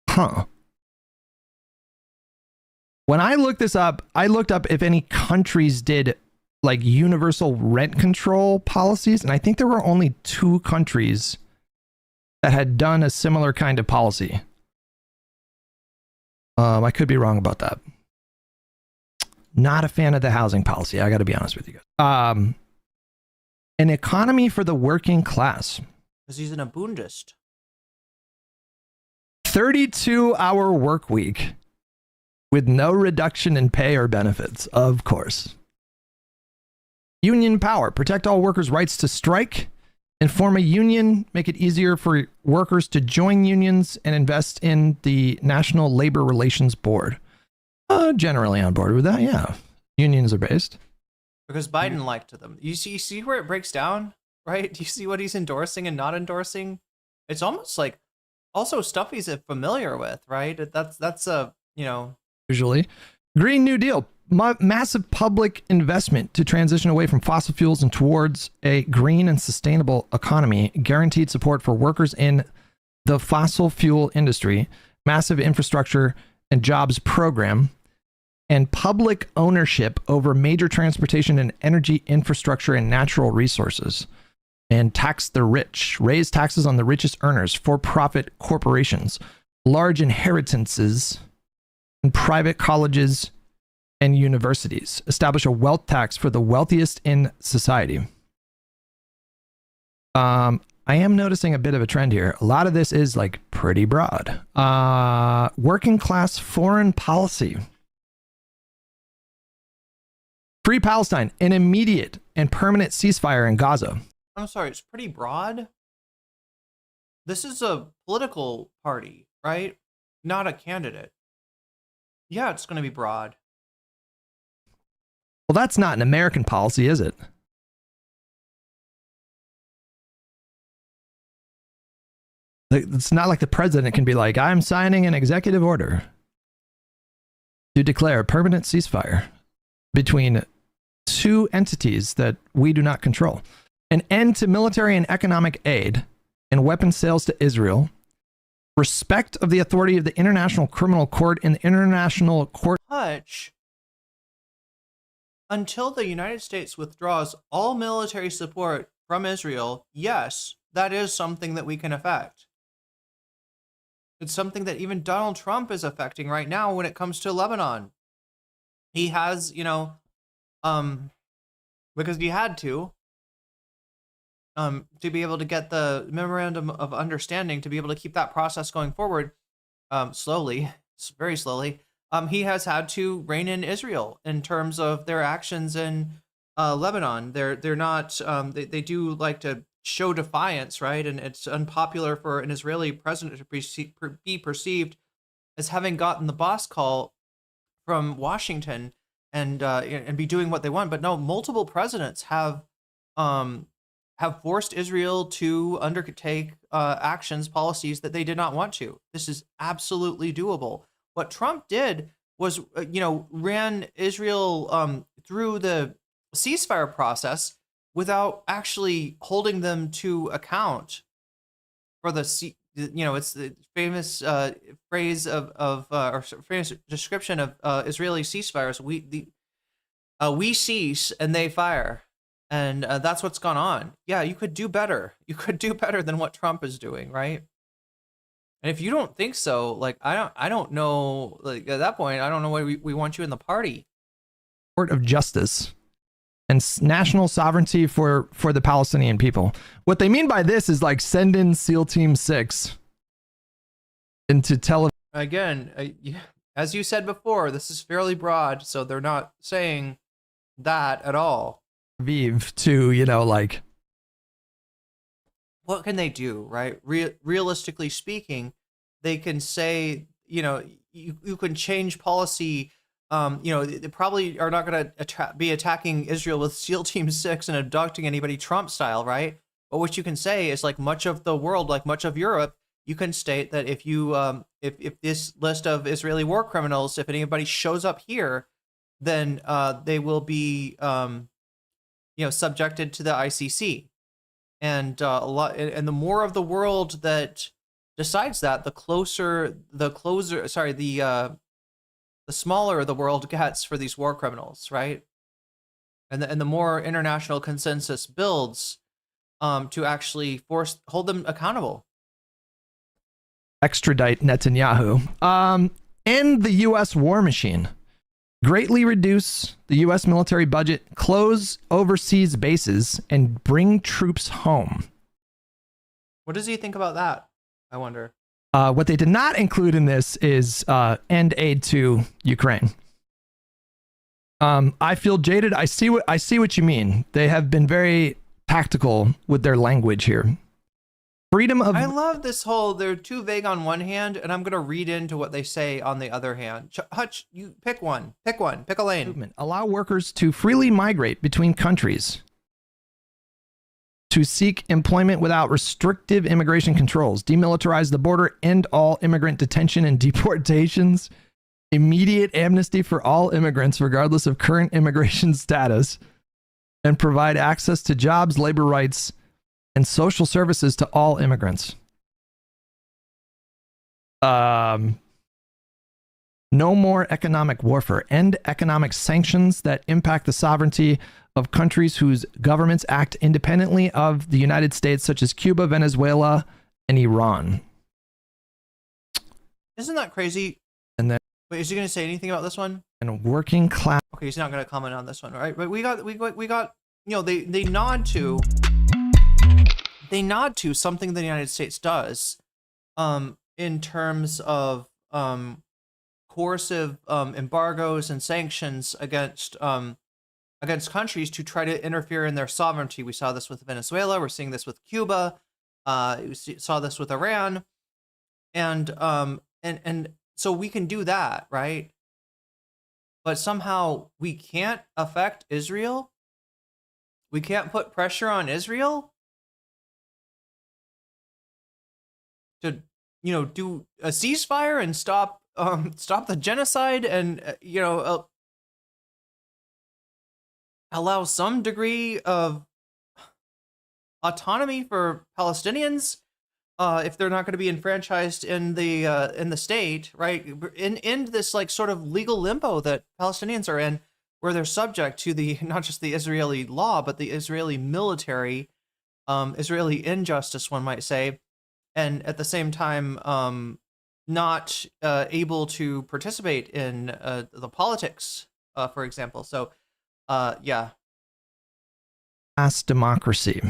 S1: Huh. When I looked this up, I looked up if any countries did like universal rent control policies, and I think there were only 2 countries that had done a similar kind of policy. I could be wrong about that. Not a fan of the housing policy. I got to be honest with you guys. An economy for the working class.
S2: Because he's an Abundist.
S1: 32-hour work week with no reduction in pay or benefits, of course. Union power. Protect all workers' rights to strike and form a union. Make it easier for workers to join unions and invest in the National Labor Relations Board. Generally on board with that, yeah. Unions are based.
S2: Because Biden liked them. You see where it breaks down, right? Do you see what he's endorsing and not endorsing? It's almost like also stuff he's familiar with, right? That's you know.
S1: Usually. Green New Deal. Massive public investment to transition away from fossil fuels and towards a green and sustainable economy. Guaranteed support for workers in the fossil fuel industry. Massive infrastructure and jobs program. And public ownership over major transportation and energy infrastructure and natural resources. And tax the rich. Raise taxes on the richest earners, for-profit corporations, large inheritances, and private colleges and universities. Establish a wealth tax for the wealthiest in society. I am noticing a bit of a trend here. A lot of this is like pretty broad. Working class foreign policy. Free Palestine, an immediate and permanent ceasefire in Gaza.
S2: I'm sorry, it's pretty broad. This is a political party, right? Not a candidate. Yeah, it's going to be broad.
S1: Well, that's not an American policy, is it? It's not like the president can be like, I'm signing an executive order to declare a permanent ceasefire between 2 entities that we do not control. An end to military and economic aid and weapons sales to Israel. Respect of the authority of the International Criminal Court and the International Court.
S2: Hutch, until the United States withdraws all military support from Israel, yes, that is something that we can affect. It's something that even Donald Trump is affecting right now when it comes to Lebanon. He has, you know, because he had to be able to get the memorandum of understanding to be able to keep that process going forward, slowly, very slowly. He has had to rein in Israel in terms of their actions in Lebanon. They're not, they do like to show defiance, right? And it's unpopular for an Israeli president to be perceived as having gotten the boss call from Washington and be doing what they want. But no, multiple presidents have forced Israel to undertake actions, policies that they did not want to. This is absolutely doable. What Trump did was, ran Israel through the ceasefire process without actually holding them to account for the, it's the famous phrase or famous description of Israeli ceasefires. We cease and they fire. And that's what's gone on. Yeah, you could do better. You could do better than what Trump is doing, right? And if you don't think so, like, I don't know, like, at that point, I don't know why we want you in the party.
S1: Court of Justice and national sovereignty for the Palestinian people. What they mean by this is like send in SEAL Team 6 into Tel Aviv.
S2: Again, as you said before, this is fairly broad, so they're not saying that at all.
S1: Aviv to, like,
S2: what can they do, right? Realistically speaking, they can say, you can change policy. They probably are not going to be attacking Israel with SEAL Team 6 and abducting anybody Trump style, right? But what you can say is, like, much of the world, like much of Europe, you can state that if you if this list of Israeli war criminals, if anybody shows up here, then they will be subjected to the ICC. And and the more of the world that decides that, the smaller the world gets for these war criminals, right? And the more international consensus builds to actually hold them accountable.
S1: Extradite Netanyahu. End the U.S. war machine. Greatly reduce the U.S. military budget, close overseas bases, and bring troops home.
S2: What does he think about that? I wonder.
S1: What they did not include in this is end aid to Ukraine. I feel jaded. I see what you mean. They have been very tactical with their language here. Freedom of...
S2: I love this whole, they're too vague on one hand, and I'm going to read into what they say on the other hand. Hutch, you pick one. Pick a lane.
S1: Movement. Allow workers to freely migrate between countries. To seek employment without restrictive immigration controls. Demilitarize the border. End all immigrant detention and deportations. Immediate amnesty for all immigrants, regardless of current immigration status. And provide access to jobs, labor rights, and social services to all immigrants. No more economic warfare. End economic sanctions that impact the sovereignty of countries whose governments act independently of the United States, such as Cuba, Venezuela, and Iran.
S2: Isn't that crazy?
S1: And then,
S2: wait, is he going to say anything about this one?
S1: And working class.
S2: Okay, he's not going to comment on this one, right? But we got, they nod to something the United States does, in terms of coercive embargoes and sanctions against countries to try to interfere in their sovereignty. We saw this with Venezuela. We're seeing this with Cuba. We saw this with Iran, and so we can do that, right? But somehow we can't affect Israel. We can't put pressure on Israel to, do a ceasefire and stop the genocide and, allow some degree of autonomy for Palestinians if they're not going to be enfranchised in the state, right? In this sort of legal limbo that Palestinians are in, where they're subject to not just the Israeli law, but the Israeli military, Israeli injustice, one might say, and at the same time not able to participate in the politics, for example. So, yeah.
S1: Mass democracy.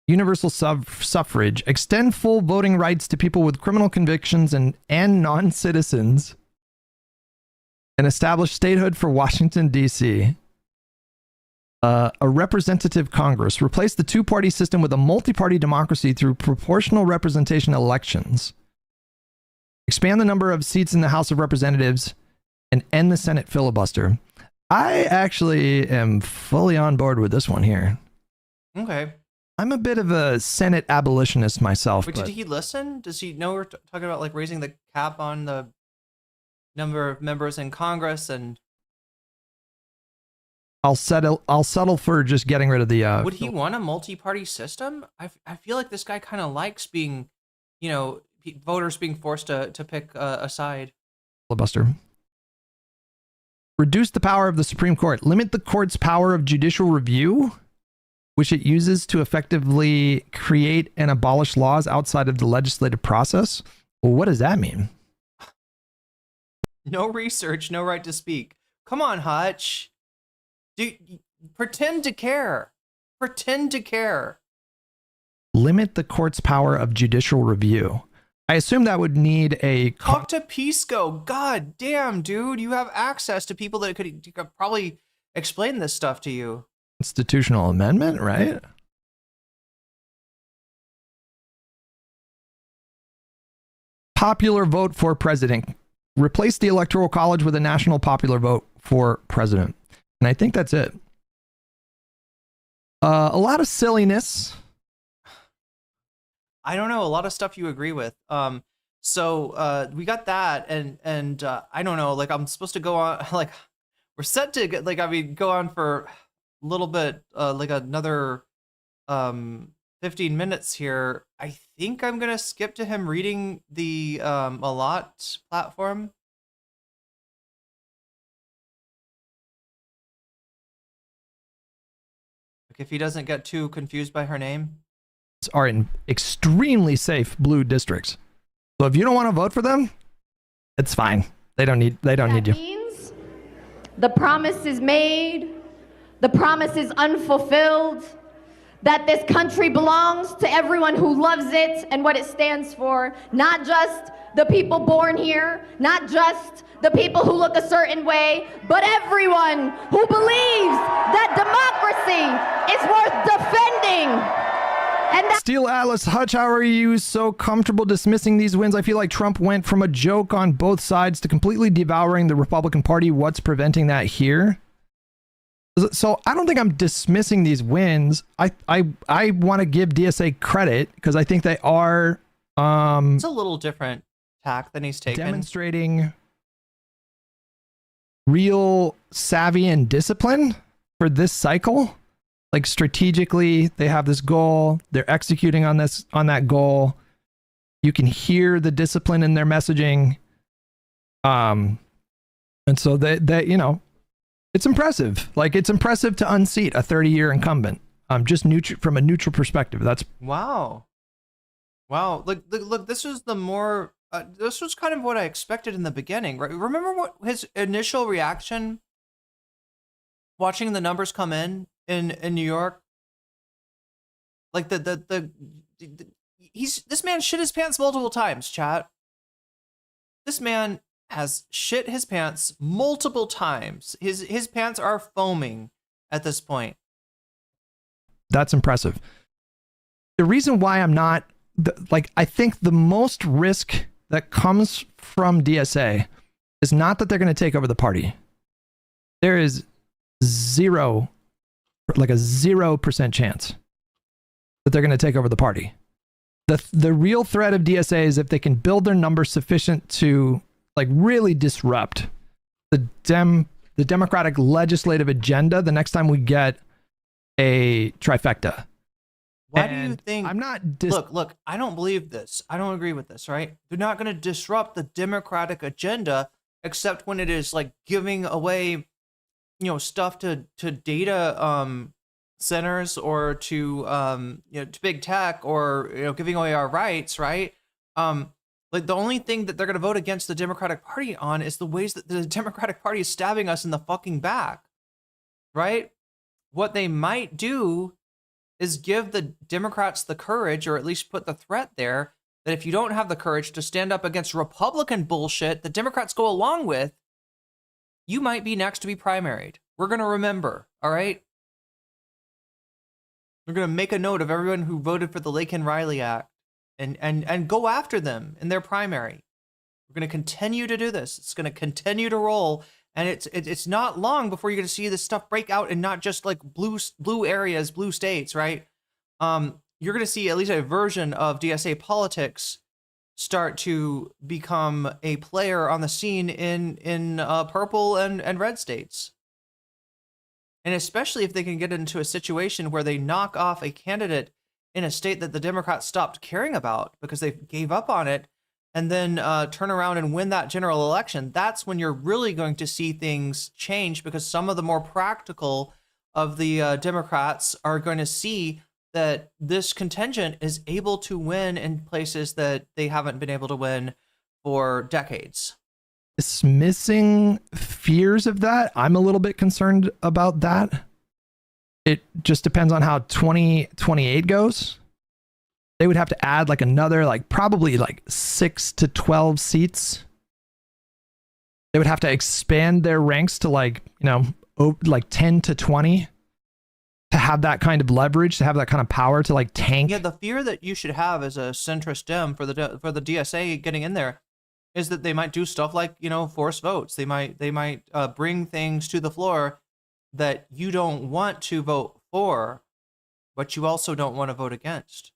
S1: Universal suffrage. Extend full voting rights to people with criminal convictions and non-citizens. And establish statehood for Washington, D.C. A representative Congress. Replace the two-party system with a multi-party democracy through proportional representation elections. Expand the number of seats in the House of Representatives and end the Senate filibuster. I actually am fully on board with this one here.
S2: Okay.
S1: I'm a bit of a Senate abolitionist myself.
S2: Wait, did he listen? Does he know we're talking about raising the cap on the number of members in Congress? And
S1: I'll settle for just getting rid of the.
S2: Would he want a multi-party system? I feel like this guy kind of likes being, voters being forced to pick a side.
S1: Filibuster. Reduce the power of the Supreme Court. Limit the court's power of judicial review, which it uses to effectively create and abolish laws outside of the legislative process. Well, what does that mean?
S2: No research, no right to speak. Come on, Hutch. Pretend to care. Pretend to care.
S1: Limit the court's power of judicial review. I assume that would need a...
S2: Talk to Pisco. God damn, dude. You have access to people that could probably explain this stuff to you.
S1: Constitutional amendment, right? Popular vote for president. Replace the Electoral College with a national popular vote for president. And I think that's it. A lot of silliness.
S2: I don't know, a lot of stuff you agree with. So we got that, and I don't know, like I'm supposed to go on, like we're set to get, like, I mean, go on for a little bit, like another 15 minutes here. I think I'm gonna skip to him reading the Melat platform. Like if he doesn't get too confused by her name.
S1: Are in extremely safe blue districts. So if you don't want to vote for them, it's fine. They don't need you.
S11: Means the promise is made, the promise is unfulfilled, that this country belongs to everyone who loves it and what it stands for, not just the people born here, not just the people who look a certain way, but everyone who believes that democracy is worth defending.
S1: Steel Atlas, Hutch, how are you so comfortable dismissing these wins? I feel like Trump went from a joke on both sides to completely devouring the Republican Party. What's preventing that here? So I don't think I'm dismissing these wins. I want to give DSA credit because I think they are
S2: it's a little different tack than he's taken.
S1: Demonstrating real savvy and discipline for this cycle. Like strategically, they have this goal. They're executing on that goal. You can hear the discipline in their messaging. And so that you know, it's impressive. Like it's impressive to unseat a 30-year incumbent. Just from a neutral perspective. That's
S2: wow. Look, this was the more. This was kind of what I expected in the beginning, right? Remember what his initial reaction watching the numbers come in New York? Like this man shit his pants multiple times, chat. This man has shit his pants multiple times. His pants are foaming at this point.
S1: That's impressive. The reason why I'm not I think the most risk that comes from DSA is not that they're going to take over the party. There is a 0% chance that they're going to take over the party. The real threat of DSA is if they can build their numbers sufficient to like really disrupt the Democratic legislative agenda the next time we get a trifecta.
S2: Why do you think? I'm not. Look. I don't believe this. I don't agree with this. Right? They're not going to disrupt the Democratic agenda, except when it is like giving away, stuff to data centers or to to big tech or giving away our rights. Right? Like the only thing that they're going to vote against the Democratic Party on is the ways that the Democratic Party is stabbing us in the fucking back. Right? What they might do is give the Democrats the courage, or at least put the threat there, that if you don't have the courage to stand up against Republican bullshit the Democrats go along with, you might be next to be primaried. We're going to remember, all right? We're going to make a note of everyone who voted for the Lakin-Riley Act and go after them in their primary. We're going to continue to do this. It's going to continue to roll. And it's not long before you're going to see this stuff break out in not just like blue areas, blue states, right? You're going to see at least a version of DSA politics start to become a player on the scene in purple and red states. And especially if they can get into a situation where they knock off a candidate in a state that the Democrats stopped caring about because they gave up on it, and then turn around and win that general election, that's when you're really going to see things change, because some of the more practical of the Democrats are going to see that this contingent is able to win in places that they haven't been able to win for decades.
S1: Dismissing fears of that, I'm a little bit concerned about that. It just depends on how 2028 goes. They would have to add like another, probably 6 to 12 seats. They would have to expand their ranks to 10 to 20 to have that kind of leverage, to have that kind of power to tank.
S2: Yeah, the fear that you should have as a centrist Dem for the DSA getting in there is that they might do stuff like, force votes. They might bring things to the floor that you don't want to vote for, but you also don't want to vote against.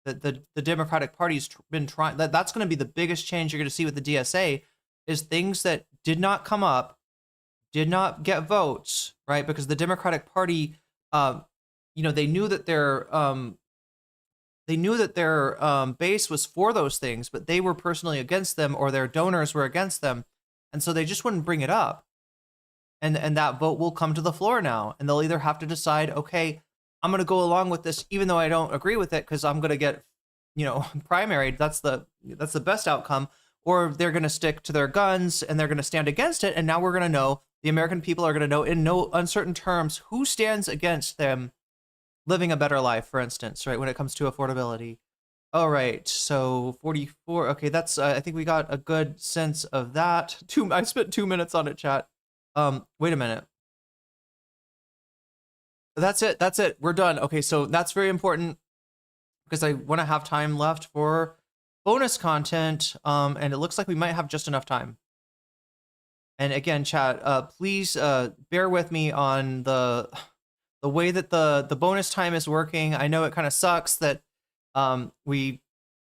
S2: the Democratic Party's been trying. That's going to be the biggest change you're going to see with the DSA, is things that did not come up, did not get votes, right? Because the Democratic Party, they knew that their base was for those things, but they were personally against them, or their donors were against them, and so they just wouldn't bring it up. And that vote will come to the floor now, and they'll either have to decide, okay, I'm going to go along with this, even though I don't agree with it, because I'm going to get, primaried. That's the best outcome. Or they're going to stick to their guns and they're going to stand against it. And now we're going to know, the American people are going to know in no uncertain terms who stands against them living a better life, for instance, right? When it comes to affordability. All right, so 44. Okay, that's I think we got a good sense of that. I spent 2 minutes on it, chat. Wait a minute. That's it. We're done. Okay, so that's very important because I want to have time left for bonus content. And it looks like we might have just enough time. And again, chat, please bear with me on the way that the bonus time is working. I know it kind of sucks that we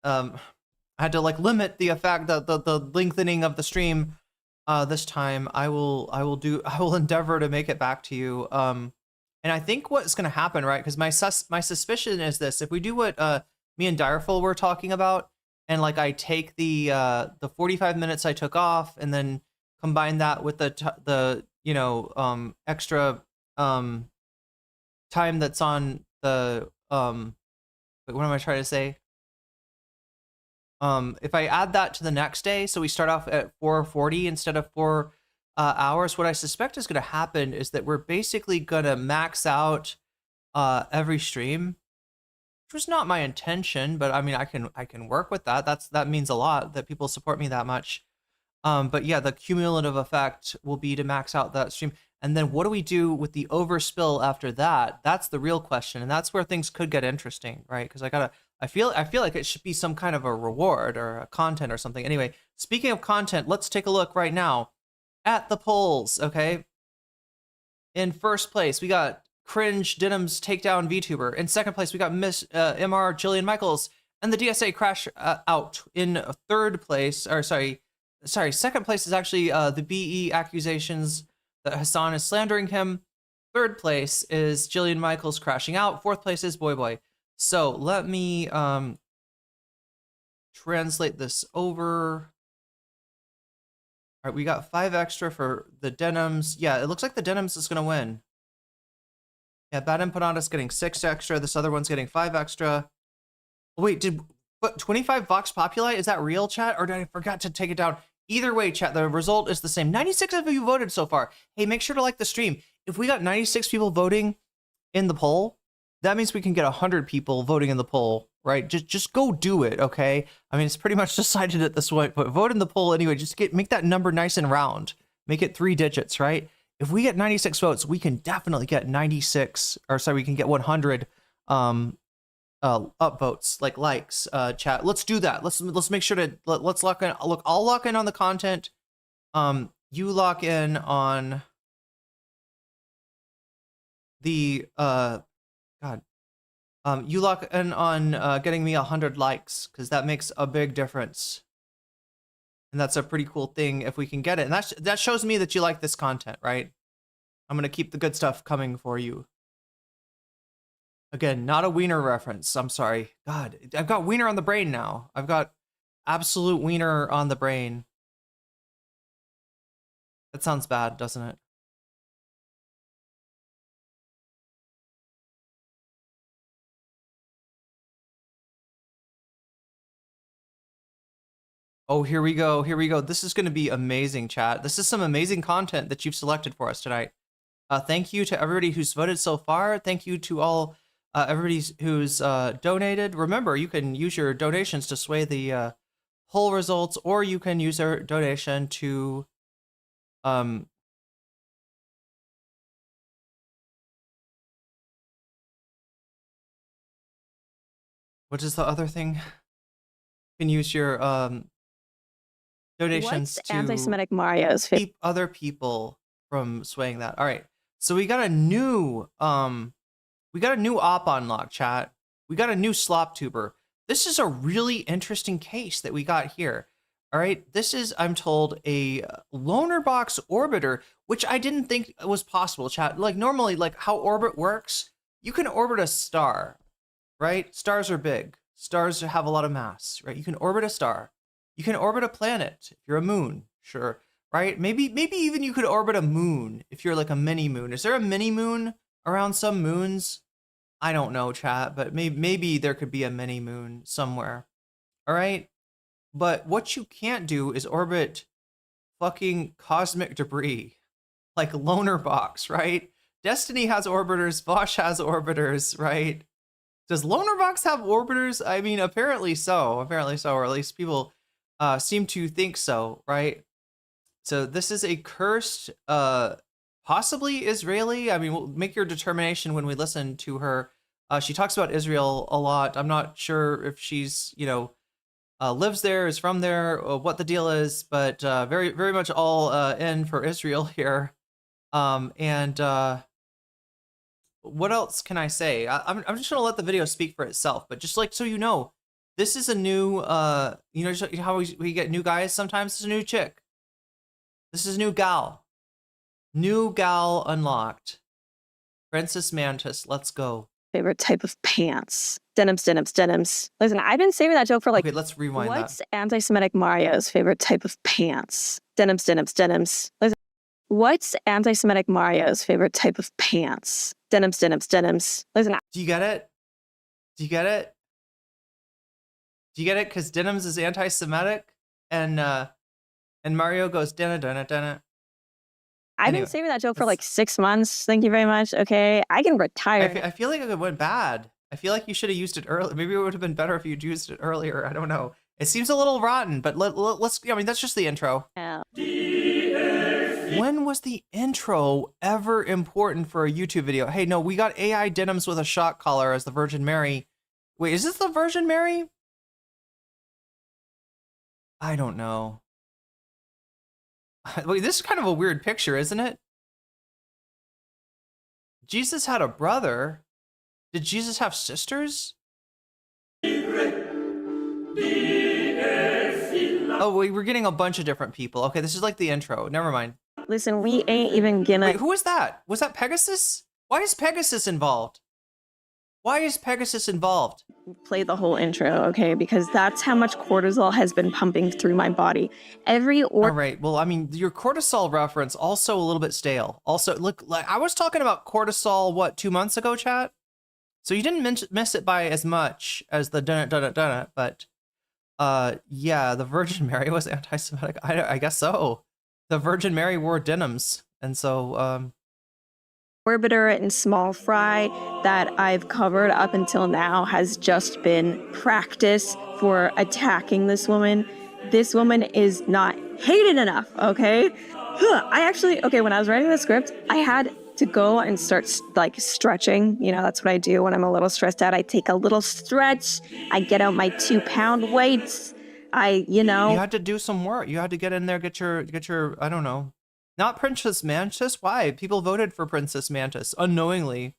S2: had to limit the effect, the lengthening of the stream this time. I will endeavor to make it back to you. And I think what's going to happen, right? Because my suspicion is this: if we do what me and Direful were talking about, and I take the 45 minutes I took off, and then combine that with the extra time that's on the what am I trying to say? If I add that to the next day, so we start off at 4:40 instead of 4 hours, what I suspect is going to happen is that we're basically going to max out every stream, which was not my intention, but I mean, I can work with that. That means a lot that people support me that much. But yeah, the cumulative effect will be to max out that stream. And then what do we do with the overspill after that? That's the real question. And that's where things could get interesting, right? Because I feel like it should be some kind of a reward or a content or something. Anyway, speaking of content, let's take a look right now at the polls, okay? In first place, we got Cringe Denim's Takedown VTuber. In second place, we got Miss MR Jillian Michaels and the DSA Crashout. In third place, or sorry, second place is actually the BE accusations that Hassan is slandering him. Third place is Jillian Michaels crashing out. Fourth place is Boy Boy. So let me translate this over. All right, we got 5 extra for the Denims. Yeah, it looks like the Denims is going to win. Yeah, Bad Empanadas getting 6 extra. This other one's getting 5 extra. Wait, but 25 Vox Populi? Is that real, chat? Or did I forgot to take it down? Either way, chat, the result is the same. 96 of you voted so far. Hey, make sure to like the stream. If we got 96 people voting in the poll, that means we can get 100 people voting in the poll, right? Just go do it, okay? I mean, it's pretty much decided at this point, but vote in the poll anyway. Just make that number nice and round. Make it 3 digits, right? If we get 96 votes, we can definitely get 96, or sorry, we can get 100 upvotes, likes, chat. Let's do that. Let's make sure to let's lock in. Look, I'll lock in on the content. You lock in on the you lock in on getting me 100 likes, because that makes a big difference. And that's a pretty cool thing if we can get it. And that shows me that you like this content, right? I'm going to keep the good stuff coming for you. Again, not a wiener reference. I'm sorry. God, I've got wiener on the brain now. I've got absolute wiener on the brain. That sounds bad, doesn't it? Oh, here we go. Here we go. This is going to be amazing, chat. This is some amazing content that you've selected for us tonight. Thank you to everybody who's voted so far. Thank you to all everybody who's donated. Remember, you can use your donations to sway the poll results, or you can use your donation to what is the other thing? You can use your donations to
S3: anti-Semitic Mario's
S2: keep other people from swaying that. All right, so we got a new op unlock, chat. We got a new slop tuber. this is a really interesting case that we got here. All right, this is, I'm told, a loner box orbiter, which I didn't think was possible, chat. Like normally, like how orbit works, you can orbit a star, right? Stars are big. Stars have a lot of mass, right? You can orbit a star. You can orbit a planet if you're a moon, sure, right? Maybe even you could orbit a moon if you're like a mini moon. Is there a mini moon around some moons? I don't know, chat, but maybe there could be a mini moon somewhere. All right. But what you can't do is orbit fucking cosmic debris, like Loner Box, right? Destiny has orbiters, Bosch has orbiters, right? Does Loner Box have orbiters? I mean, apparently so, or at least people seem to think so, right? So this is a cursed, possibly Israeli. I mean, we'll make your determination when we listen to her. She talks about Israel a lot. I'm not sure if she's, lives there, is from there, what the deal is, but very, very much all in for Israel here. What else can I say? I'm just gonna let the video speak for itself, but just like so you know, this is a new, just how we get new guys sometimes. It's a new chick. This is new gal. New gal unlocked. Princess Mantis, let's go.
S3: Favorite type of pants. Denims. Listen, I've been saving that joke for like,
S2: okay, let's rewind
S3: what's
S2: that.
S3: anti-Semitic Mario's favorite type of pants? Denims. Listen, what's anti-Semitic Mario's favorite type of pants? Denims. Listen,
S2: do you get it? Do you get it? Do you get it? Because denims is anti-Semitic, and Mario goes dana.
S3: I've been saving that joke for like 6 months. Thank you very much. Okay, I can retire.
S2: I feel like it went bad. I feel like you should have used it earlier. Maybe it would have been better if you'd used it earlier. I don't know. It seems a little rotten, but let's. I mean, that's just the intro.
S3: Yeah.
S2: When was the intro ever important for a YouTube video? Hey, no, we got AI denims with a shock collar as the Virgin Mary. Wait, is this the Virgin Mary? I don't know. Wait, this is kind of a weird picture, isn't it? Jesus had a brother. Did Jesus have sisters? Oh, we're getting a bunch of different people. Okay, this is like the intro. Never mind.
S3: Listen, we ain't even gonna.
S2: Wait, who was that? Was that Pegasus? Why is Pegasus involved?
S3: Play the whole intro, okay? Because that's how much cortisol has been pumping through my body.
S2: All right. Well, I mean, your cortisol reference also a little bit stale. Also, look, like I was talking about cortisol, what, 2 months ago, chat? So you didn't miss it by as much as the dun it, but yeah, the Virgin Mary was anti-Semitic. I guess so. The Virgin Mary wore denims, and so
S3: orbiter and small fry that I've covered up until now has just been practice for attacking this woman. This woman is not hated enough, okay? When I was writing the script, I had to go and start like stretching. That's what I do when I'm a little stressed out. I take a little stretch. I get out my 2-pound weights. You
S2: had to do some work. You had to get in there, get your, I don't know. Not Princess Mantis? Why? People voted for Princess Mantis unknowingly.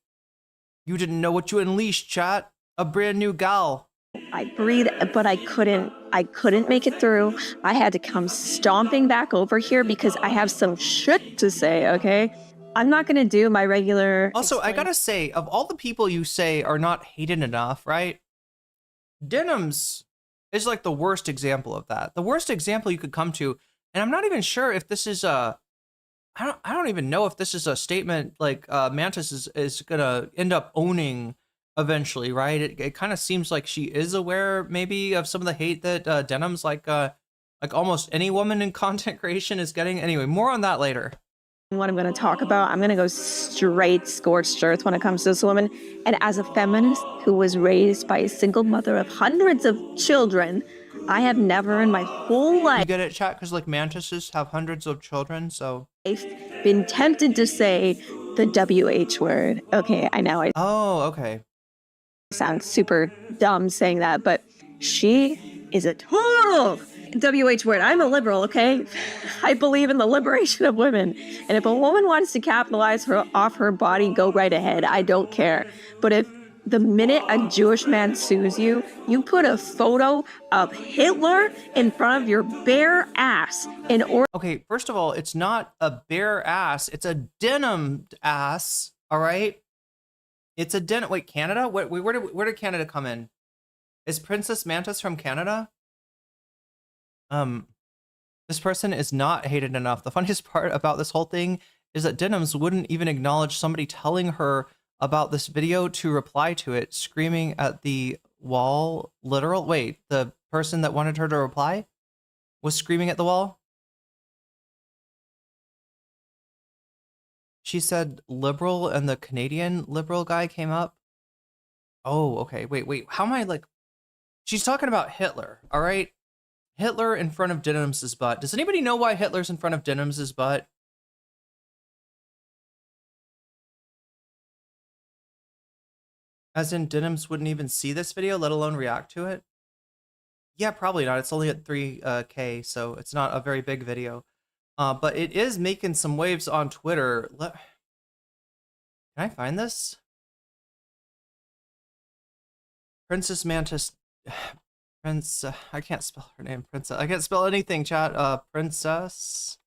S2: You didn't know what you unleashed, chat. A brand new gal.
S3: I breathed, but I couldn't make it through. I had to come stomping back over here because I have some shit to say, okay? I'm not gonna do my regular.
S2: Also, I gotta say, of all the people you say are not hated enough, right? Denims is like the worst example of that. The worst example you could come to, and I'm not even sure if this is I don't even know if this is a statement like Mantis is gonna end up owning eventually, right? It kind of seems like she is aware maybe of some of the hate that denims like almost any woman in content creation is getting. Anyway, more on that later.
S3: What I'm going to talk about, I'm going to go straight scorched earth when it comes to this woman. And as a feminist who was raised by a single mother of hundreds of children, I have never in my whole life.
S2: You get it, chat? Because like mantises have hundreds of children, so.
S3: I've been tempted to say the WH word. Okay, I know.
S2: Oh, okay.
S3: Sounds super dumb saying that, but she is a total WH word. I'm a liberal, okay? I believe in the liberation of women. And if a woman wants to capitalize off her body, go right ahead. I don't care. But if the minute a Jewish man sues you, you put a photo of Hitler in front of your bare ass in order.
S2: Okay, first of all, it's not a bare ass, it's a denim ass, all right? It's a denim. Wait, Canada? Where did Canada come in? Is Princess Mantis from Canada? This person is not hated enough. The funniest part about this whole thing is that Denims wouldn't even acknowledge somebody telling her about this video to reply to it, screaming at the wall. Literal. Wait, the person that wanted her to reply was screaming at the wall? She said liberal and the Canadian liberal guy came up. Oh, okay. Wait. How am I like... She's talking about Hitler, all right? Hitler in front of Denims' butt. Does anybody know why Hitler's in front of Denims' butt? As in, Denims wouldn't even see this video, let alone react to it? Yeah, probably not. It's only at 3K, so it's not a very big video. But it is making some waves on Twitter. Can I find this? Princess Mantis... I can't spell her name. Princess. I can't spell anything, chat. Princess...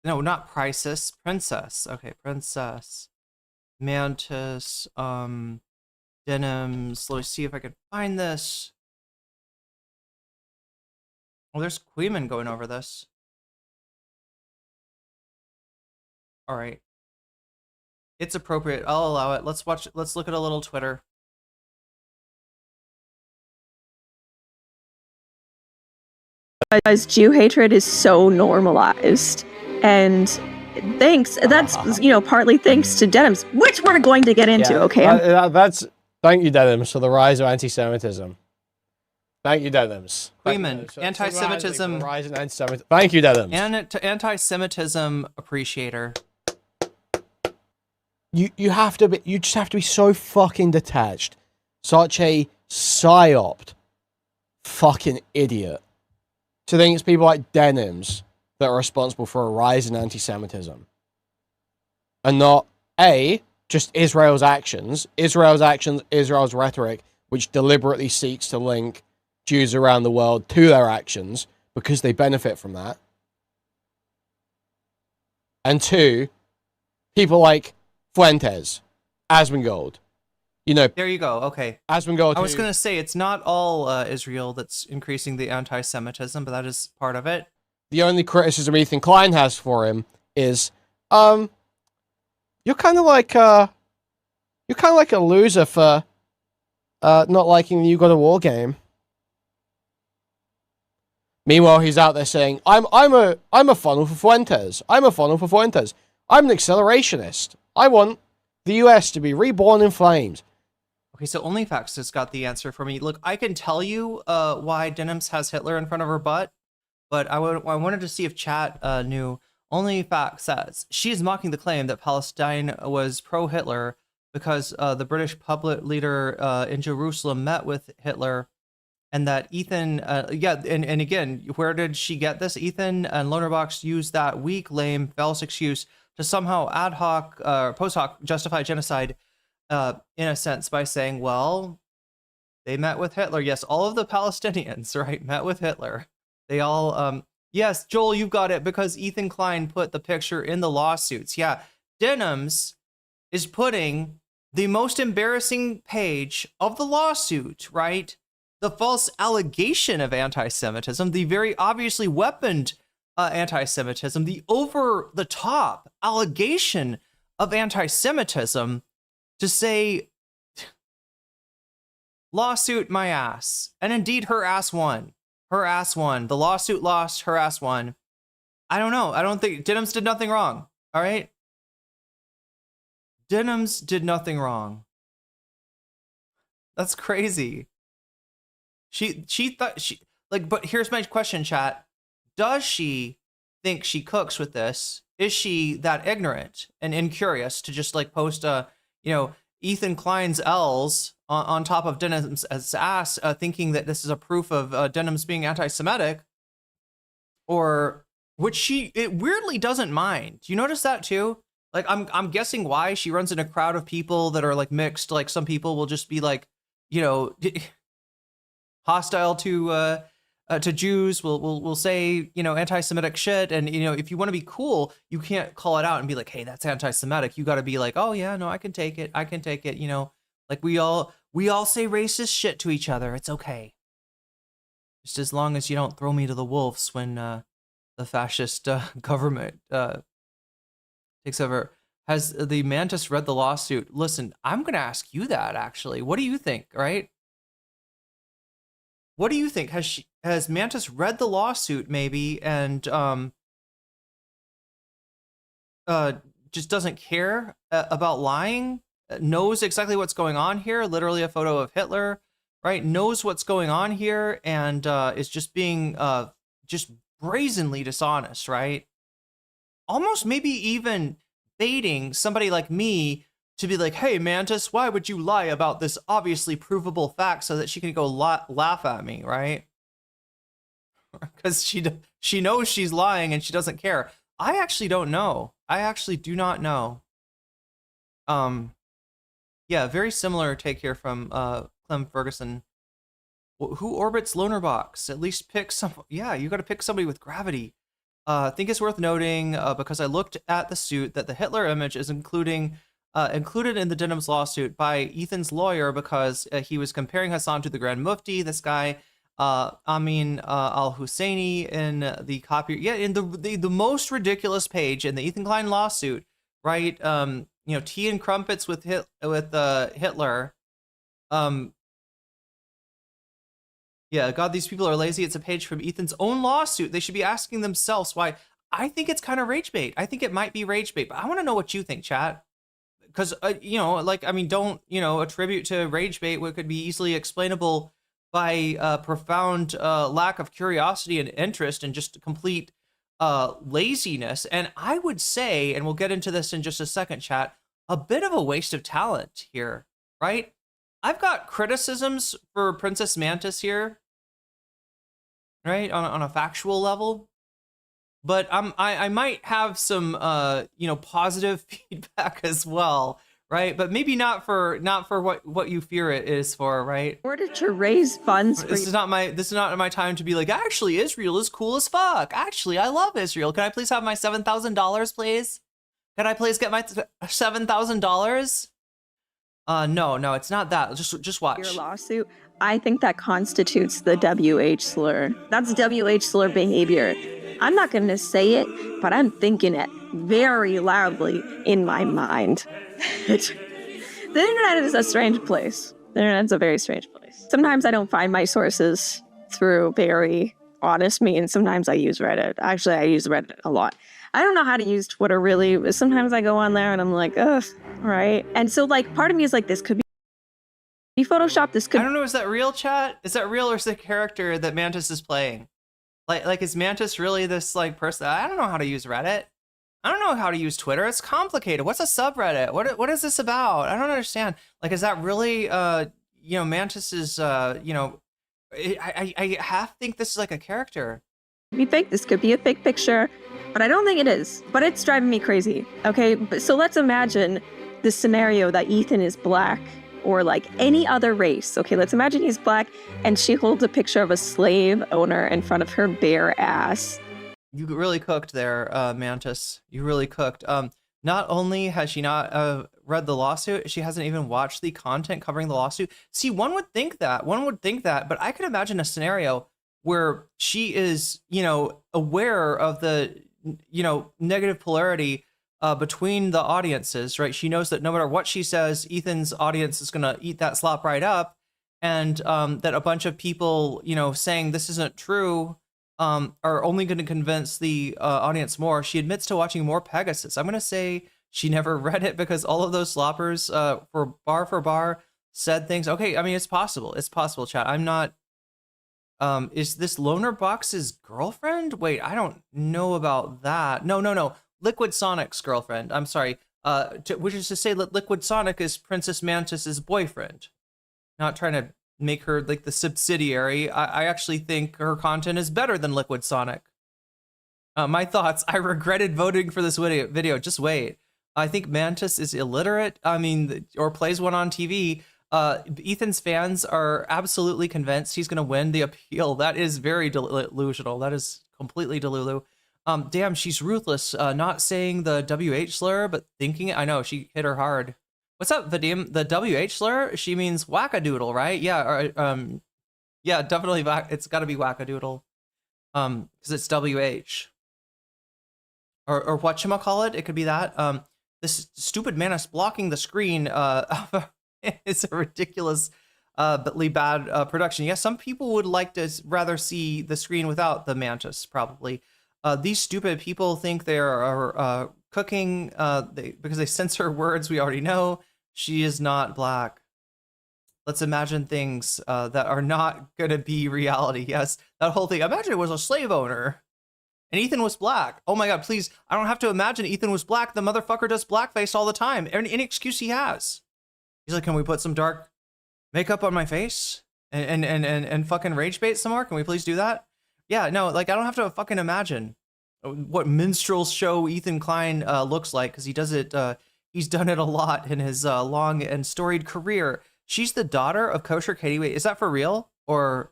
S2: No, not Princess. Princess. Okay, Princess. Mantis, Denims. Let me see if I can find this. Oh, there's Queeman going over this. All right. It's appropriate. I'll allow it. Let's watch. Let's look at a little Twitter.
S3: Because Jew hatred is so normalized, and that's partly thanks to Denims, which we're going to get into. Okay,
S5: thank you, Denims, for the rise of anti-Semitism. Thank you, Denims.
S2: Queeman, anti-Semitism.
S5: Rise in anti-Semitism. Thank you, Denims.
S2: Anti-Semitism appreciator.
S5: You just have to be so fucking detached. Such a psyoped fucking idiot to think it's people like Denims that are responsible for a rise in anti-Semitism. And not, just Israel's actions, Israel's rhetoric, which deliberately seeks to link Jews around the world to their actions because they benefit from that. And two, people like Fuentes, Asmongold.
S2: There you go. Okay.
S5: Asmongold.
S2: I was going to say, it's not all Israel that's increasing the anti-Semitism, but that is part of it.
S5: The only criticism Ethan Klein has for him is, you're kind of like a loser for not liking the You Got a War game. Meanwhile, he's out there saying, I'm a funnel for Fuentes. I'm a funnel for Fuentes. I'm an accelerationist. I want the US to be reborn in flames.
S2: Okay, so OnlyFacts has got the answer for me. Look, I can tell you why Denims has Hitler in front of her butt, but I wanted to see if chat knew. OnlyFacts says, she is mocking the claim that Palestine was pro-Hitler because the British puppet leader in Jerusalem met with Hitler, and that Ethan, and again, where did she get this? Ethan and Lonerbox used that weak, lame, false excuse to somehow ad hoc, post hoc justify genocide in a sense by saying, well, they met with Hitler. Yes, all of the Palestinians, right, met with Hitler. They all, yes, Joel, you've got it, because Ethan Klein put the picture in the lawsuits. Yeah, Denims is putting the most embarrassing page of the lawsuit, right? The false allegation of anti-Semitism, the very obviously weaponed anti-Semitism, the over-the-top allegation of anti-Semitism, to say, lawsuit my ass. And indeed, her ass won. Her ass won. The lawsuit lost, her ass won. I don't know. I don't think Denims did nothing wrong. All right? Denims did nothing wrong. That's crazy. She thought she, like, but here's my question, chat. Does she think she cooks with this? Is she that ignorant and incurious to just like post Ethan Klein's L's on top of Denims' ass, thinking that this is a proof of Denims being anti-Semitic, or which it weirdly doesn't mind. Do you notice that too? Like, I'm guessing why she runs in a crowd of people that are like mixed. Like, some people will just be like, you know, hostile to Jews. Will say, you know, anti-Semitic shit. And, you know, if you want to be cool, you can't call it out and be like, hey, that's anti-Semitic. You got to be like, oh yeah, no, I can take it. I can take it. You know, like we all say racist shit to each other. It's okay. Just as long as you don't throw me to the wolves when the fascist government takes over. Has the Mantis read the lawsuit? Listen, I'm going to ask you that, actually. What do you think, right? What do you think? Has Mantis read the lawsuit, maybe, and just doesn't care about lying? Knows exactly what's going on here, literally a photo of Hitler, right? Knows what's going on here, and is just being just brazenly dishonest, right? Almost maybe even baiting somebody like me to be like, hey, Mantis, why would you lie about this obviously provable fact so that she can go laugh at me, right? Because she knows she's lying and she doesn't care. I actually don't know. I actually do not know. Yeah, very similar take here from Clem Ferguson. Who orbits Loner Box? At least pick some. Yeah, you got to pick somebody with gravity. I think it's worth noting because I looked at the suit that the Hitler image is included in the Denham's lawsuit by Ethan's lawyer because he was comparing Hassan to the Grand Mufti. This guy, Amin al-Husseini, in the copy. Yeah, in the most ridiculous page in the Ethan Klein lawsuit, right? You know, tea and crumpets with Hitler. Yeah, God, these people are lazy. It's a page from Ethan's own lawsuit. They should be asking themselves why. I think it's kind of rage bait. I think it might be rage bait, but I want to know what you think, chat. Because, you know, like, I mean, don't, you know, attribute to rage bait what could be easily explainable by profound lack of curiosity and interest and just complete laziness. And I would say, and we'll get into this in just a second, chat, a bit of a waste of talent here, right? I've got criticisms for Princess Mantis here, right, on a factual level, but I might have some you know, positive feedback as well, right? But maybe not for what you fear it is for, right?
S3: In order to raise funds,
S2: this is not my time to be like, actually, Israel is cool as fuck. Actually, I love Israel. Can I please have my $7,000, please? Can I please get my $7,000? No, it's not that. Just watch.
S3: Your lawsuit, I think that constitutes the WH slur. That's WH slur behavior. I'm not going to say it, but I'm thinking it very loudly in my mind. The internet is a strange place. The internet's a very strange place. Sometimes I don't find my sources through very honest means. Sometimes I use Reddit. Actually, I use Reddit a lot. I don't know how to use Twitter really. Sometimes I go on there and I'm like, ugh, right? And so, like, part of me is like, this could be Photoshop. This could.
S2: I don't know. Is that real, chat? Is that real, or is the character that Mantis is playing? Like, is Mantis really this like person? I don't know how to use Reddit. I don't know how to use Twitter. It's complicated. What's a subreddit? What is this about? I don't understand. Like, is that really you know, Mantis is you know, I half think this is like a character.
S3: Be fake. This could be a fake picture, but I don't think it is. But it's driving me crazy. Okay, so let's imagine the scenario that Ethan is black or like any other race. Okay, let's imagine he's black and she holds a picture of a slave owner in front of her bare ass.
S2: You really cooked there, Mantis. You really cooked. Not only has she not read the lawsuit, she hasn't even watched the content covering the lawsuit. See, one would think that, but I could imagine a scenario where she is, you know, aware of the, you know, negative polarity between the audiences, right? She knows that no matter what she says, Ethan's audience is going to eat that slop right up. And that a bunch of people, you know, saying this isn't true are only going to convince the audience more. She admits to watching more Pegasus. I'm going to say she never read it because all of those sloppers for bar said things. Okay, I mean, it's possible. It's possible, chat. I'm not... is this Loner Box's girlfriend? Wait, I don't know about that. No. Liquid Sonic's girlfriend. I'm sorry. Which is to say that Liquid Sonic is Princess Mantis's boyfriend. Not trying to make her like the subsidiary. I actually think her content is better than Liquid Sonic. My thoughts. I regretted voting for this video. Just wait. I think Mantis is illiterate. I mean, or plays one on TV. Ethan's fans are absolutely convinced he's going to win the appeal. That is very delusional. That is completely delulu. Damn, she's ruthless. Not saying the WH slur, but thinking it. I know, she hit her hard. What's up, Vadim? The WH slur? She means wackadoodle, right? Yeah, yeah, definitely. It's got to be wackadoodle. Because it's WH. Or whatchamacallit? It could be that. This stupid Mantis blocking the screen. It's a ridiculous, bad production. Yeah, some people would like to rather see the screen without the Mantis, probably. These stupid people think they are cooking because they censor words we already know. She is not black. Let's imagine things that are not going to be reality. Yes, that whole thing. Imagine it was a slave owner and Ethan was black. Oh my God, please. I don't have to imagine Ethan was black. The motherfucker does blackface all the time. Any excuse he has. He's like, can we put some dark makeup on my face and fucking rage bait some more? Can we please do that? Yeah, no, like I don't have to fucking imagine what minstrel show Ethan Klein looks like, because he does it. He's done it a lot in his long and storied career. She's the daughter of Kosher Katie. Wait, is that for real, or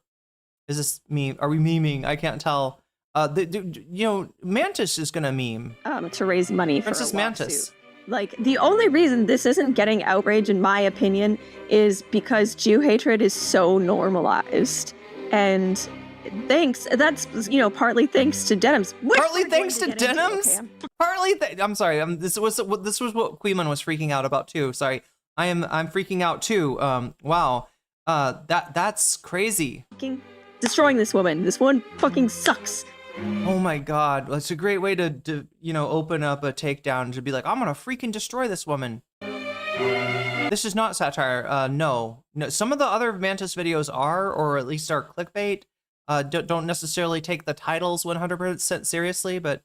S2: is this meme? Are we memeing? I can't tell. Mantis is gonna meme.
S3: To raise money for
S2: Princess
S3: a lawsuit.
S2: Mantis.
S3: Like, the only reason this isn't getting outrage, in my opinion, is because Jew hatred is so normalized. And that's, partly thanks to Denims.
S2: Partly thanks to Denims? I'm sorry. This was what Queeman was freaking out about too. Sorry. I'm freaking out too. Wow. That's crazy.
S3: Destroying this woman. This woman fucking sucks.
S2: Oh my God, that's a great way to open up a takedown, to be like, I'm gonna freaking destroy this woman. This is not satire. No. Some of the other Mantis videos are, or at least are clickbait. Don't necessarily take the titles 100% seriously, but.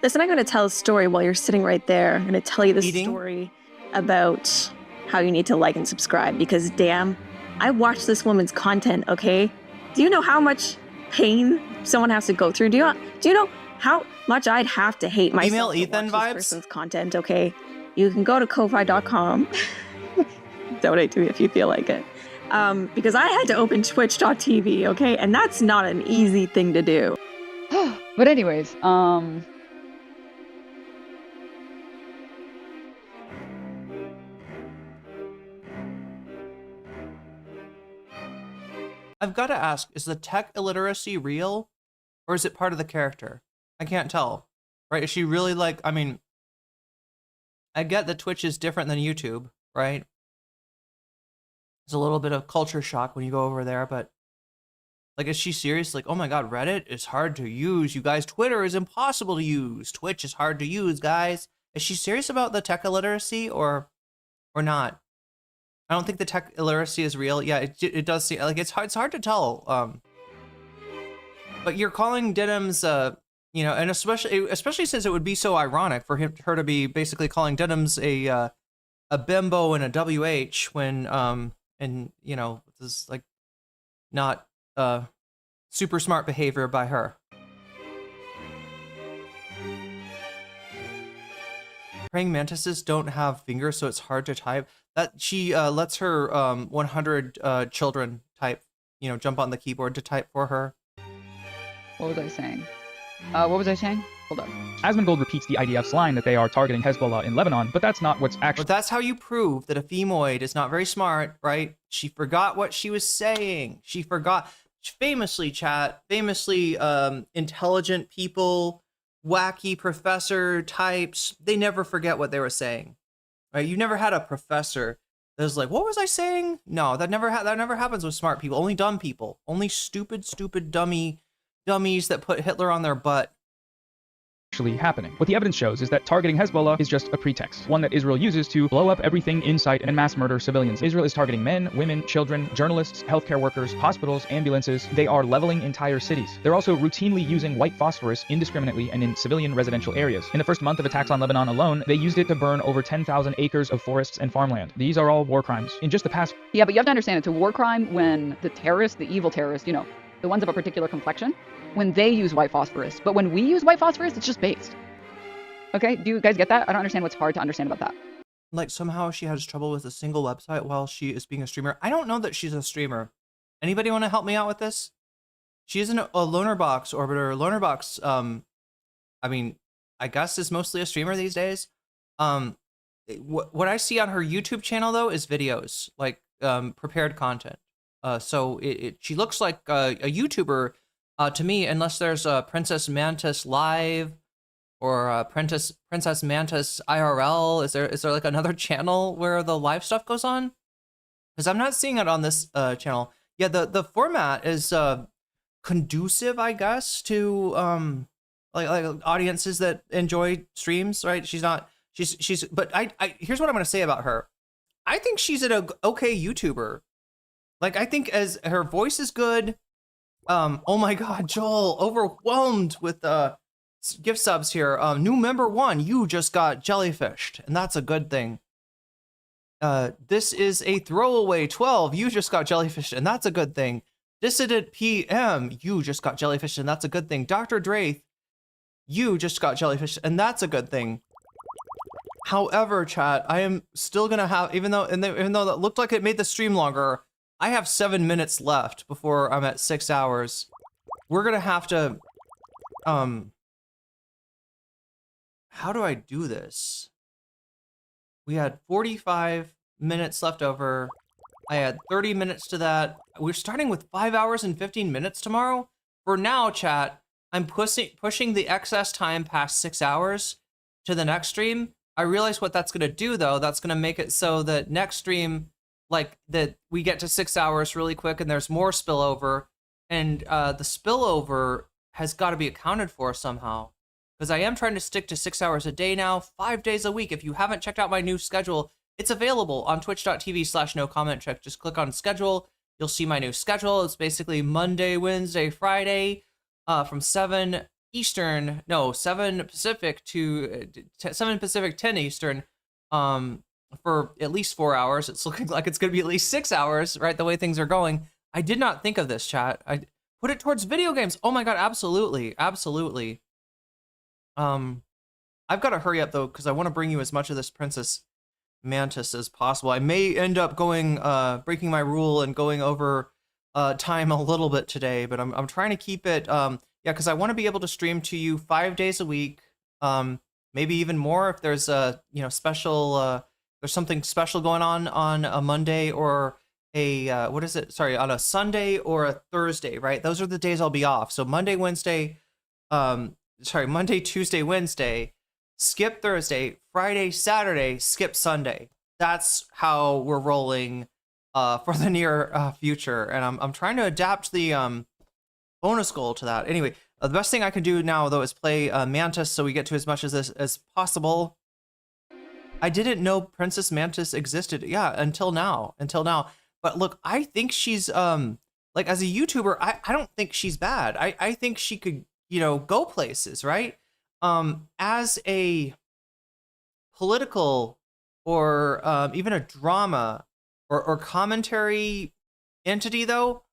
S3: Listen, I'm gonna tell a story while you're sitting right there. I'm gonna tell you the story about how you need to like and subscribe, because damn, I watch this woman's content, okay? Do you know how much pain someone has to go through? Do you know how much I'd have to hate myself
S2: Email
S3: to
S2: Ethan
S3: watch
S2: vibes?
S3: this person's content, okay? You can go to ko-fi.com. Donate to me if you feel like it. Because I had to open twitch.tv, okay? And that's not an easy thing to do.
S12: But anyways,
S2: I've got to ask, is the tech illiteracy real, or is it part of the character? I can't tell, right? Is she really like, I mean, I get that Twitch is different than YouTube, right? There's a little bit of culture shock when you go over there, but like, is she serious? Like, oh my God, Reddit is hard to use, you guys. Twitter is impossible to use. Twitch is hard to use, guys. Is she serious about the tech illiteracy or not? I don't think the tech illiteracy is real. Yeah, it does seem like it's hard to tell. But you're calling Denims, and especially since it would be so ironic for her to be basically calling Denims a bimbo and a WH when this is like not super smart behavior by her. Praying mantises don't have fingers, so it's hard to type. That she lets her 100 children type, jump on the keyboard to type for her.
S12: what was I saying? Hold on.
S13: Asmongold repeats the IDF's line that they are targeting Hezbollah in Lebanon, but that's not what's actually.
S2: But that's how you prove that a femoid is not very smart, right? She forgot what she was saying. She forgot. Famously, intelligent people, wacky professor types, they never forget what they were saying, right? You never had a professor that was like, what was I saying? No, that never happens with smart people. Only dumb people. Only stupid dummies that put Hitler on their butt.
S13: Actually happening. What the evidence shows is that targeting Hezbollah is just a pretext, one that Israel uses to blow up everything in sight and mass murder civilians. Israel is targeting men, women, children, journalists, healthcare workers, hospitals, ambulances. They are leveling entire cities. They're also routinely using white phosphorus indiscriminately and in civilian residential areas. In the first month of attacks on Lebanon alone, they used it to burn over 10,000 acres of forests and farmland. These are all war crimes. In just the past...
S12: Yeah, but you have to understand it's a war crime when the terrorists, the evil terrorists, the ones of a particular complexion, when they use white phosphorus. But when we use white phosphorus, it's just based. Okay, do you guys get that? I don't understand what's hard to understand about that.
S2: Like somehow she has trouble with a single website while she is being a streamer. I don't know that she's a streamer. Anybody want to help me out with this? She isn't a loner box orbiter. Loner box, I mean, I guess is mostly a streamer these days. What I see on her YouTube channel though is videos, like prepared content. So she looks like a YouTuber to me, unless there's a Princess Mantis Live or Princess Mantis IRL. Is there like another channel where the live stuff goes on? Because I'm not seeing it on this channel. Yeah, the format is conducive, I guess, to like audiences that enjoy streams, right? She's but I here's what I'm gonna say about her. I think she's an okay YouTuber. Like, I think as her voice is good. Oh my God, Joel, overwhelmed with gift subs here. New member 1, you just got jellyfished, and that's a good thing. This is a throwaway 12, you just got jellyfished, and that's a good thing. Dissident PM, you just got jellyfished, and that's a good thing. Dr. Draith, you just got jellyfished, and that's a good thing. However, chat, I am still gonna have, even though that looked like it made the stream longer, I have 7 minutes left before I'm at 6 hours. We're gonna have to, how do I do this? We had 45 minutes left over. I had 30 minutes to that. We're starting with 5 hours and 15 minutes tomorrow. For now, chat, I'm pushing the excess time past 6 hours to the next stream. I realize what that's gonna do though. That's gonna make it so that next stream, like that we get to 6 hours really quick and there's more spillover, and the spillover has got to be accounted for somehow, because I am trying to stick to 6 hours a day now, 5 days a week. If you haven't checked out my new schedule, it's available on twitch.tv/nocommentchick. Just click on schedule. You'll see my new schedule. It's basically Monday, Wednesday, Friday from 7 Eastern, no, 7 Pacific to 7 Pacific, 10 Eastern. For at least 4 hours. It's looking like it's going to be at least 6 hours, right? The way things are going. I did not think of this, chat. I put it towards video games. Oh my God, absolutely. Absolutely. I've got to hurry up though, because I want to bring you as much of this Princess Mantis as possible. I may end up going, breaking my rule and going over time a little bit today, but I'm trying to keep it, yeah, because I want to be able to stream to you 5 days a week, maybe even more if there's a, special, there's something special going on a Monday or a, what is it? Sorry, on a Sunday or a Thursday, right? Those are the days I'll be off. So Monday, Tuesday, Wednesday, skip Thursday, Friday, Saturday, skip Sunday. That's how we're rolling for the near future. And I'm trying to adapt the bonus goal to that. Anyway, the best thing I can do now, though, is play Mantis so we get to as much of this as possible. I didn't know Princess Mantis existed. Yeah, until now. But look, I think she's, like, as a YouTuber, I don't think she's bad. I think she could, go places, right? As a political or even a drama or commentary entity, though,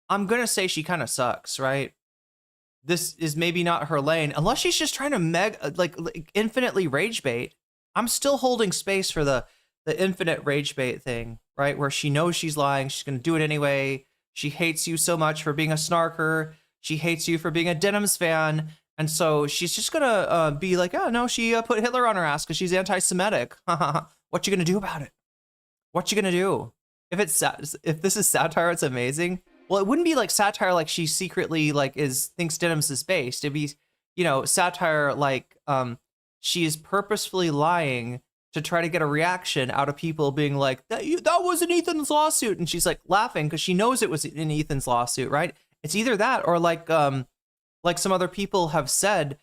S2: I'm going to say she kind of sucks, right? This is maybe not her lane, unless she's just trying to like infinitely rage bait. I'm still holding space for the infinite rage bait thing, right? Where she knows she's lying. She's going to do it anyway. She hates you so much for being a snarker. She hates you for being a Denims fan. And so she's just going to be like, oh, no, she put Hitler on her ass because she's anti-Semitic. What you going to do about it? What you going to do? If this is satire, it's amazing. Well, it wouldn't be like satire like she secretly thinks Denims is based. It'd be, satire like she is purposefully lying to try to get a reaction out of people being like, that wasn't Ethan's lawsuit. And she's like laughing because she knows it was in Ethan's lawsuit, right? It's either that or like some other people have said,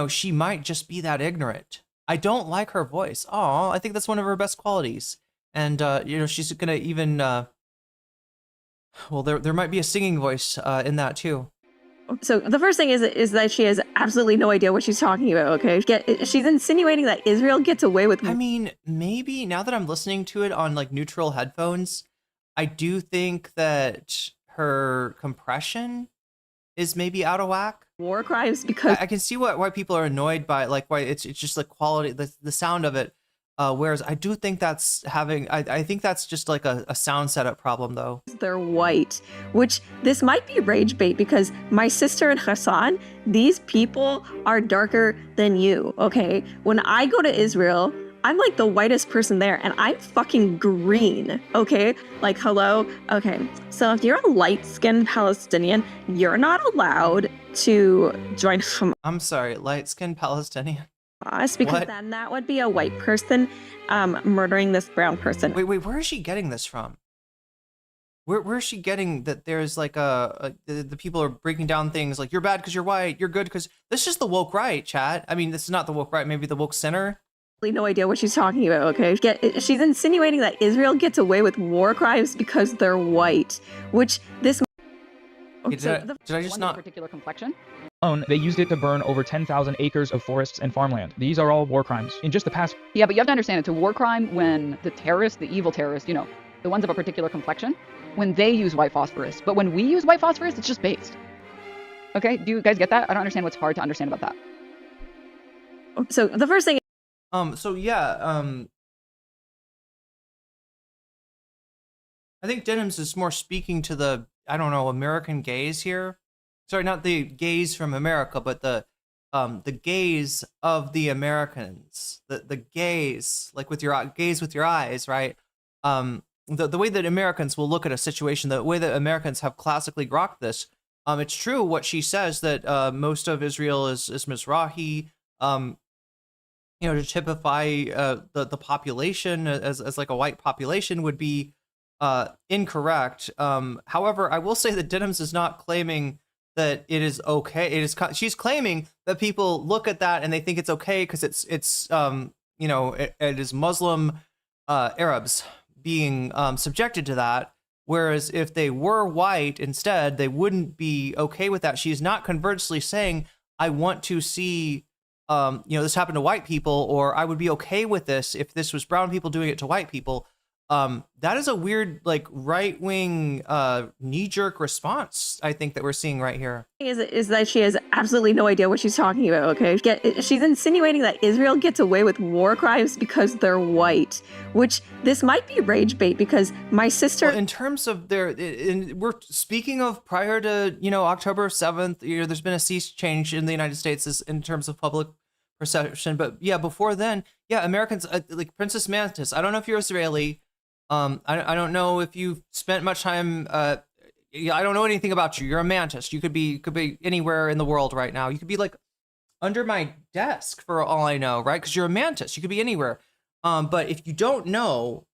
S2: she might just be that ignorant. I don't like her voice. Oh, I think that's one of her best qualities. And, she's going to even, well, there might be a singing voice in that too.
S3: So the first thing is that she has absolutely no idea what she's talking about, okay? She's insinuating that Israel gets away with...
S2: I mean, maybe now that I'm listening to it on neutral headphones, I do think that her compression is maybe out of whack.
S3: War crimes because
S2: I can see why people are annoyed by it, like why it's just the quality, the sound of it. Whereas I do think that's I think that's just like a sound setup problem though.
S3: they're white, which this might be rage bait because my sister and Hassan, these people are darker than you, okay? When I go to Israel, I'm like the whitest person there and I'm fucking green, okay? Like, hello? Okay, so if you're a light-skinned Palestinian, you're not allowed to join Hamas.
S2: I'm sorry, light-skinned Palestinian?
S3: Because
S2: What?
S3: then that would be a white person murdering this brown person.
S2: Wait, where is she getting this from? Where is she getting that there's like the people are breaking down things like you're bad because you're white, you're good because this is the woke right, chat. I mean, this is not the woke right, maybe the woke center.
S3: No idea what she's talking about, okay? She's insinuating that Israel gets away with war crimes because they're white, which this...
S2: Okay, did I just not...
S12: particular complexion?
S13: They used it to burn over 10,000 acres of forests and farmland. These are all war crimes. In just the past...
S12: Yeah, but you have to understand it's a war crime when the terrorists, the evil terrorists, you know, the ones of a particular complexion, when they use white phosphorus. But when we use white phosphorus, it's just based. Okay, do you guys get that? I don't understand what's hard to understand about that.
S3: So the first thing...
S2: So yeah, I think Denims is more speaking to the, I don't know, American gaze here. Sorry, not the gaze from America, but the gaze of the Americans. The gaze, like with your gaze with your eyes, right? The way that Americans will look at a situation, the way that Americans have classically grokked this. It's true what she says that most of Israel is Mizrahi. You know, to typify the population as like a white population would be incorrect. However, I will say that Denims is not claiming that it is okay. She's claiming that people look at that and they think it's okay because it's you know, it is Muslim Arabs being subjected to that. Whereas if they were white instead, they wouldn't be okay with that. She's not conversely saying, I want to see you know, this happened to white people, or I would be okay with this if this was brown people doing it to white people. That is a weird, like, right-wing knee-jerk response, I think, that we're seeing right here.
S3: Is that she has absolutely no idea what she's talking about, okay? She's insinuating that Israel gets away with war crimes because they're white, which this might be rage bait because my sister...
S2: Well, in terms of we're speaking of prior to, you know, October 7th, you know, there's been a sea change in the United States in terms of public perception, but yeah, before then, yeah, Americans, like Princess Mantis, I don't know if you're Israeli, I don't know if you've spent much time, yeah, I don't know anything about you. You're a mantis. You could be anywhere in the world right now. You could be like under my desk for all I know, right? Because you're a mantis. You could be anywhere. But if you don't know,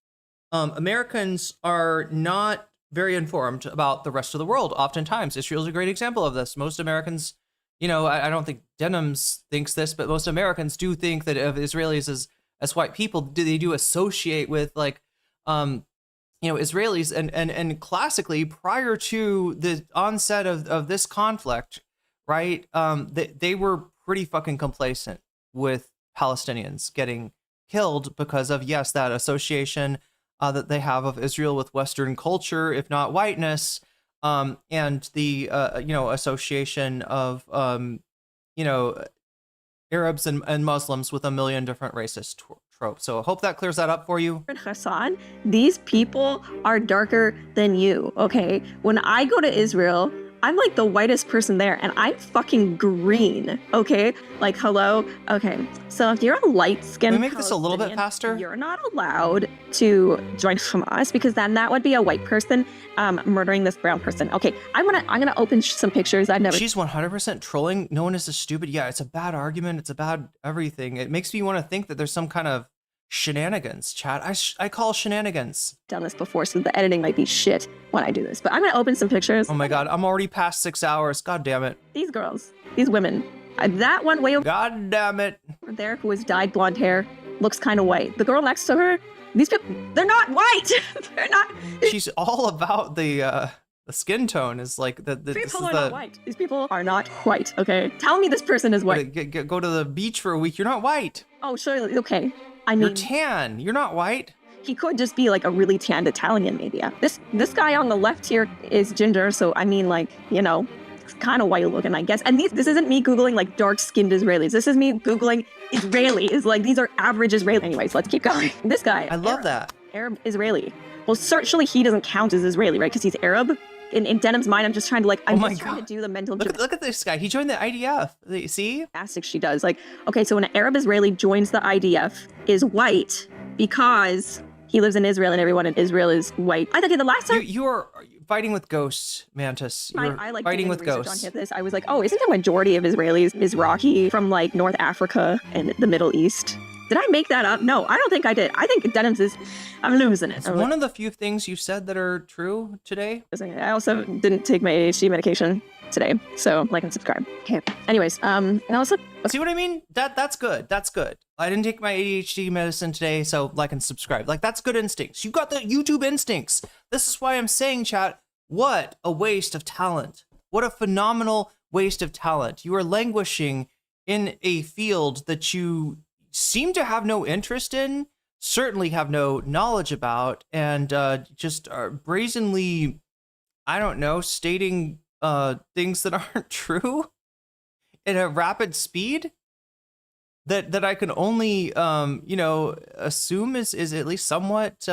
S2: Americans are not very informed about the rest of the world. Oftentimes, Israel's a great example of this. Most Americans, you know, I don't think Denims thinks this, but most Americans do think that of Israelis as white people, they do associate with like, you know, Israelis and classically prior to the onset of this conflict, right? They were pretty fucking complacent with Palestinians getting killed because of, yes, that association that they have of Israel with Western culture, if not whiteness, and the, you know, association of, you know, Arabs and Muslims with a million different racist tropes. So I hope that clears that up for you.
S3: Hassan, these people are darker than you, okay? When I go to Israel, I'm like the whitest person there and I'm fucking green, okay? Like, hello? Okay, so if you're a light-skinned
S2: Can we make this a little bit faster?
S3: You're not allowed to join Hamas because then that would be a white person murdering this brown person. Okay, I'm gonna open some pictures I've never...
S2: She's 100% trolling. No one is as stupid. Yeah, it's a bad argument. It's a bad everything. It makes me want to think that there's some kind of shenanigans, chat. I call shenanigans.
S3: Done this before, so the editing might be shit when I do this. But I'm gonna open some pictures.
S2: Oh my god, I'm already past 6 hours. God damn it.
S3: These girls, these women, that one way over
S2: God damn it.
S3: there who has dyed blonde hair looks kind of white. The girl next to her, these people, they're not white. They're not.
S2: She's all about the skin tone. Is like
S3: These people are not white. These people are not white. Okay, tell me this person is white.
S2: Go to the beach for a week. You're not white.
S3: Oh, surely. Okay. I mean,
S2: you're tan. You're not white.
S3: He could just be like a really tanned Italian, maybe. Yeah. This guy on the left here is ginger, so I mean, like, you know, kind of white looking, I guess. And this isn't me Googling like dark-skinned Israelis. This is me Googling Israelis. Like, these are average Israelis. Anyways, let's keep going. This guy.
S2: I love that.
S3: Arab Israeli. Well, certainly he doesn't count as Israeli, right? Because he's Arab. In Denham's mind, I'm just trying to like, I'm just trying to do the mental.
S2: Look at this guy. He joined the IDF. See?
S3: Fantastic she does. Like, okay, so when an Arab Israeli joins the IDF, is white because he lives in Israel and everyone in Israel is white. I think the last time
S2: you are fighting with ghosts, Mantis.
S3: I like
S2: fighting
S3: doing
S2: with
S3: research
S2: ghosts.
S3: on this. I was like, oh, isn't the majority of Israelis Mizrahi from like North Africa and the Middle East? Did I make that up? No, I don't think I did. I think Denham's I'm losing it.
S2: It's one of the few things you said that are true today.
S3: I also didn't take my ADHD medication today, so like and subscribe. Okay. Anyways, and I was like,
S2: see what I mean? That's good. That's good. I didn't take my ADHD medicine today, so like and subscribe. Like, that's good instincts. You got the YouTube instincts. This is why I'm saying, chat, what a waste of talent. What a phenomenal waste of talent. You are languishing in a field that you seem to have no interest in, certainly have no knowledge about, and just are brazenly, I don't know, stating things that aren't true at a rapid speed that I can only assume is at least somewhat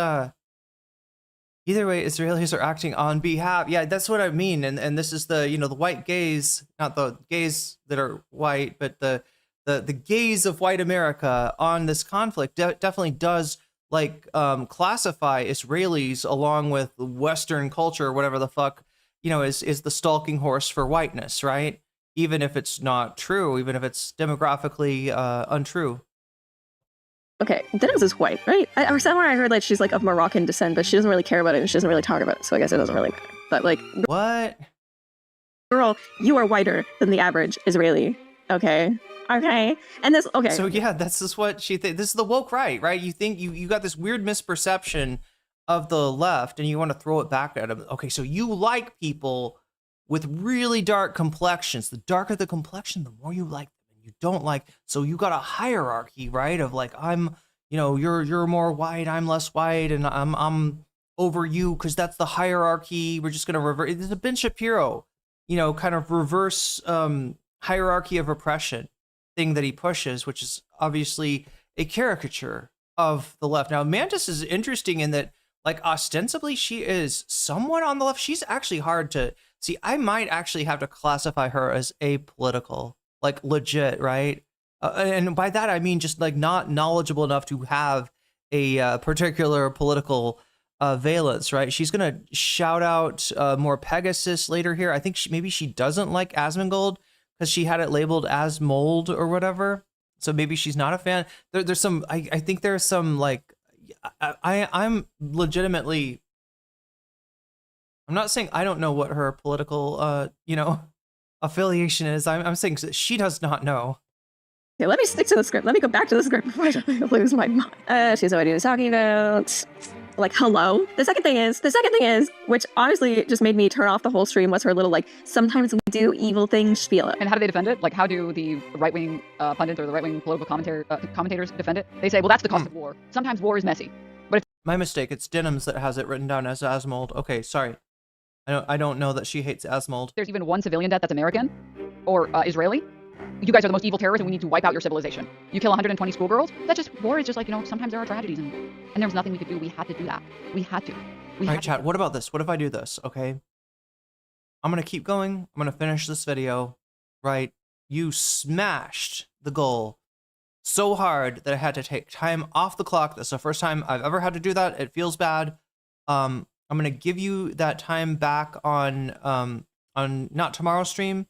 S2: either way. Israelis are acting on behalf. Yeah, that's what I mean. And this is the the white gaze, not the gays that are white, but the gaze of white America on this conflict definitely does like classify Israelis along with Western culture, whatever the fuck, is the stalking horse for whiteness, right? Even if it's not true, even if it's demographically untrue.
S3: okay, Denham's is white, right? Or somewhere I heard like she's like of Moroccan descent, but she doesn't really care about it and she doesn't really talk about it, so I guess it doesn't really matter. But like,
S2: what?
S3: Girl, you are whiter than the average Israeli. Okay. Okay. And this, okay.
S2: So yeah, this is what she thinks. This is the woke right? You think you got this weird misperception of the left and you want to throw it back at them. Okay, so you like people with really dark complexions. The darker the complexion, the more you like them. You don't like, so you got a hierarchy, right? Of like, I'm, you're more white, I'm less white, and I'm over you because that's the hierarchy. We're just gonna revert. It's a Ben Shapiro, kind of reverse hierarchy of oppression thing that he pushes, which is obviously a caricature of the left. Now, Mantis is interesting in that, like, ostensibly she is somewhat on the left. She's actually hard to see. I might actually have to classify her as apolitical, like legit, right? And by that, I mean just like not knowledgeable enough to have a particular political valence, right? She's going to shout out more Pegasus later here. I think maybe she doesn't like Asmongold because she had it labeled as mold or whatever. So maybe she's not a fan. There's some, I think there's some like, I'm legitimately, I'm not saying I don't know what her political, affiliation is. I'm saying she does not know.
S3: Okay, let me stick to the script. Let me go back to the script before I lose my mind. She's already talking about, like, hello. The second thing is, which honestly just made me turn off the whole stream, was her little, like, sometimes we do evil things spiel.
S12: And how do they defend it? Like, how do the right-wing pundits or the right-wing political commentators defend it? They say, well, that's the cost of war. Sometimes war is messy. But if
S2: my mistake, it's Denham's that has it written down as Asmold. Okay, sorry. I don't know that she hates Asmold.
S12: There's even one civilian death that's American or Israeli, you guys are the most evil terrorists and we need to wipe out your civilization. You kill 120 schoolgirls? War is just like, sometimes there are tragedies and there was nothing we could do. We had to do that. We had to.
S2: All right, chat, what about this? What if I do this, okay? I'm going to keep going. I'm going to finish this video, right? You smashed the goal so hard that I had to take time off the clock. That's the first time I've ever had to do that. It feels bad. I'm going to give you that time back on not tomorrow's stream,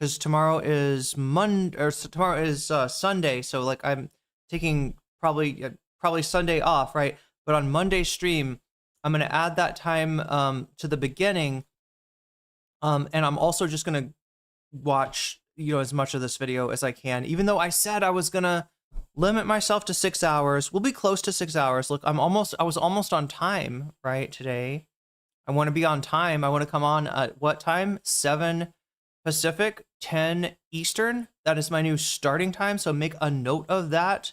S2: because tomorrow is Sunday, so like I'm taking probably Sunday off, right? But on Monday's stream, I'm gonna add that time to the beginning, and I'm also just gonna watch as much of this video as I can. Even though I said I was gonna limit myself to 6 hours, we'll be close to 6 hours. Look, I was almost on time, right? Today, I want to be on time. I want to come on at what time? 7 Pacific, 10 Eastern. That is my new starting time, so make a note of that.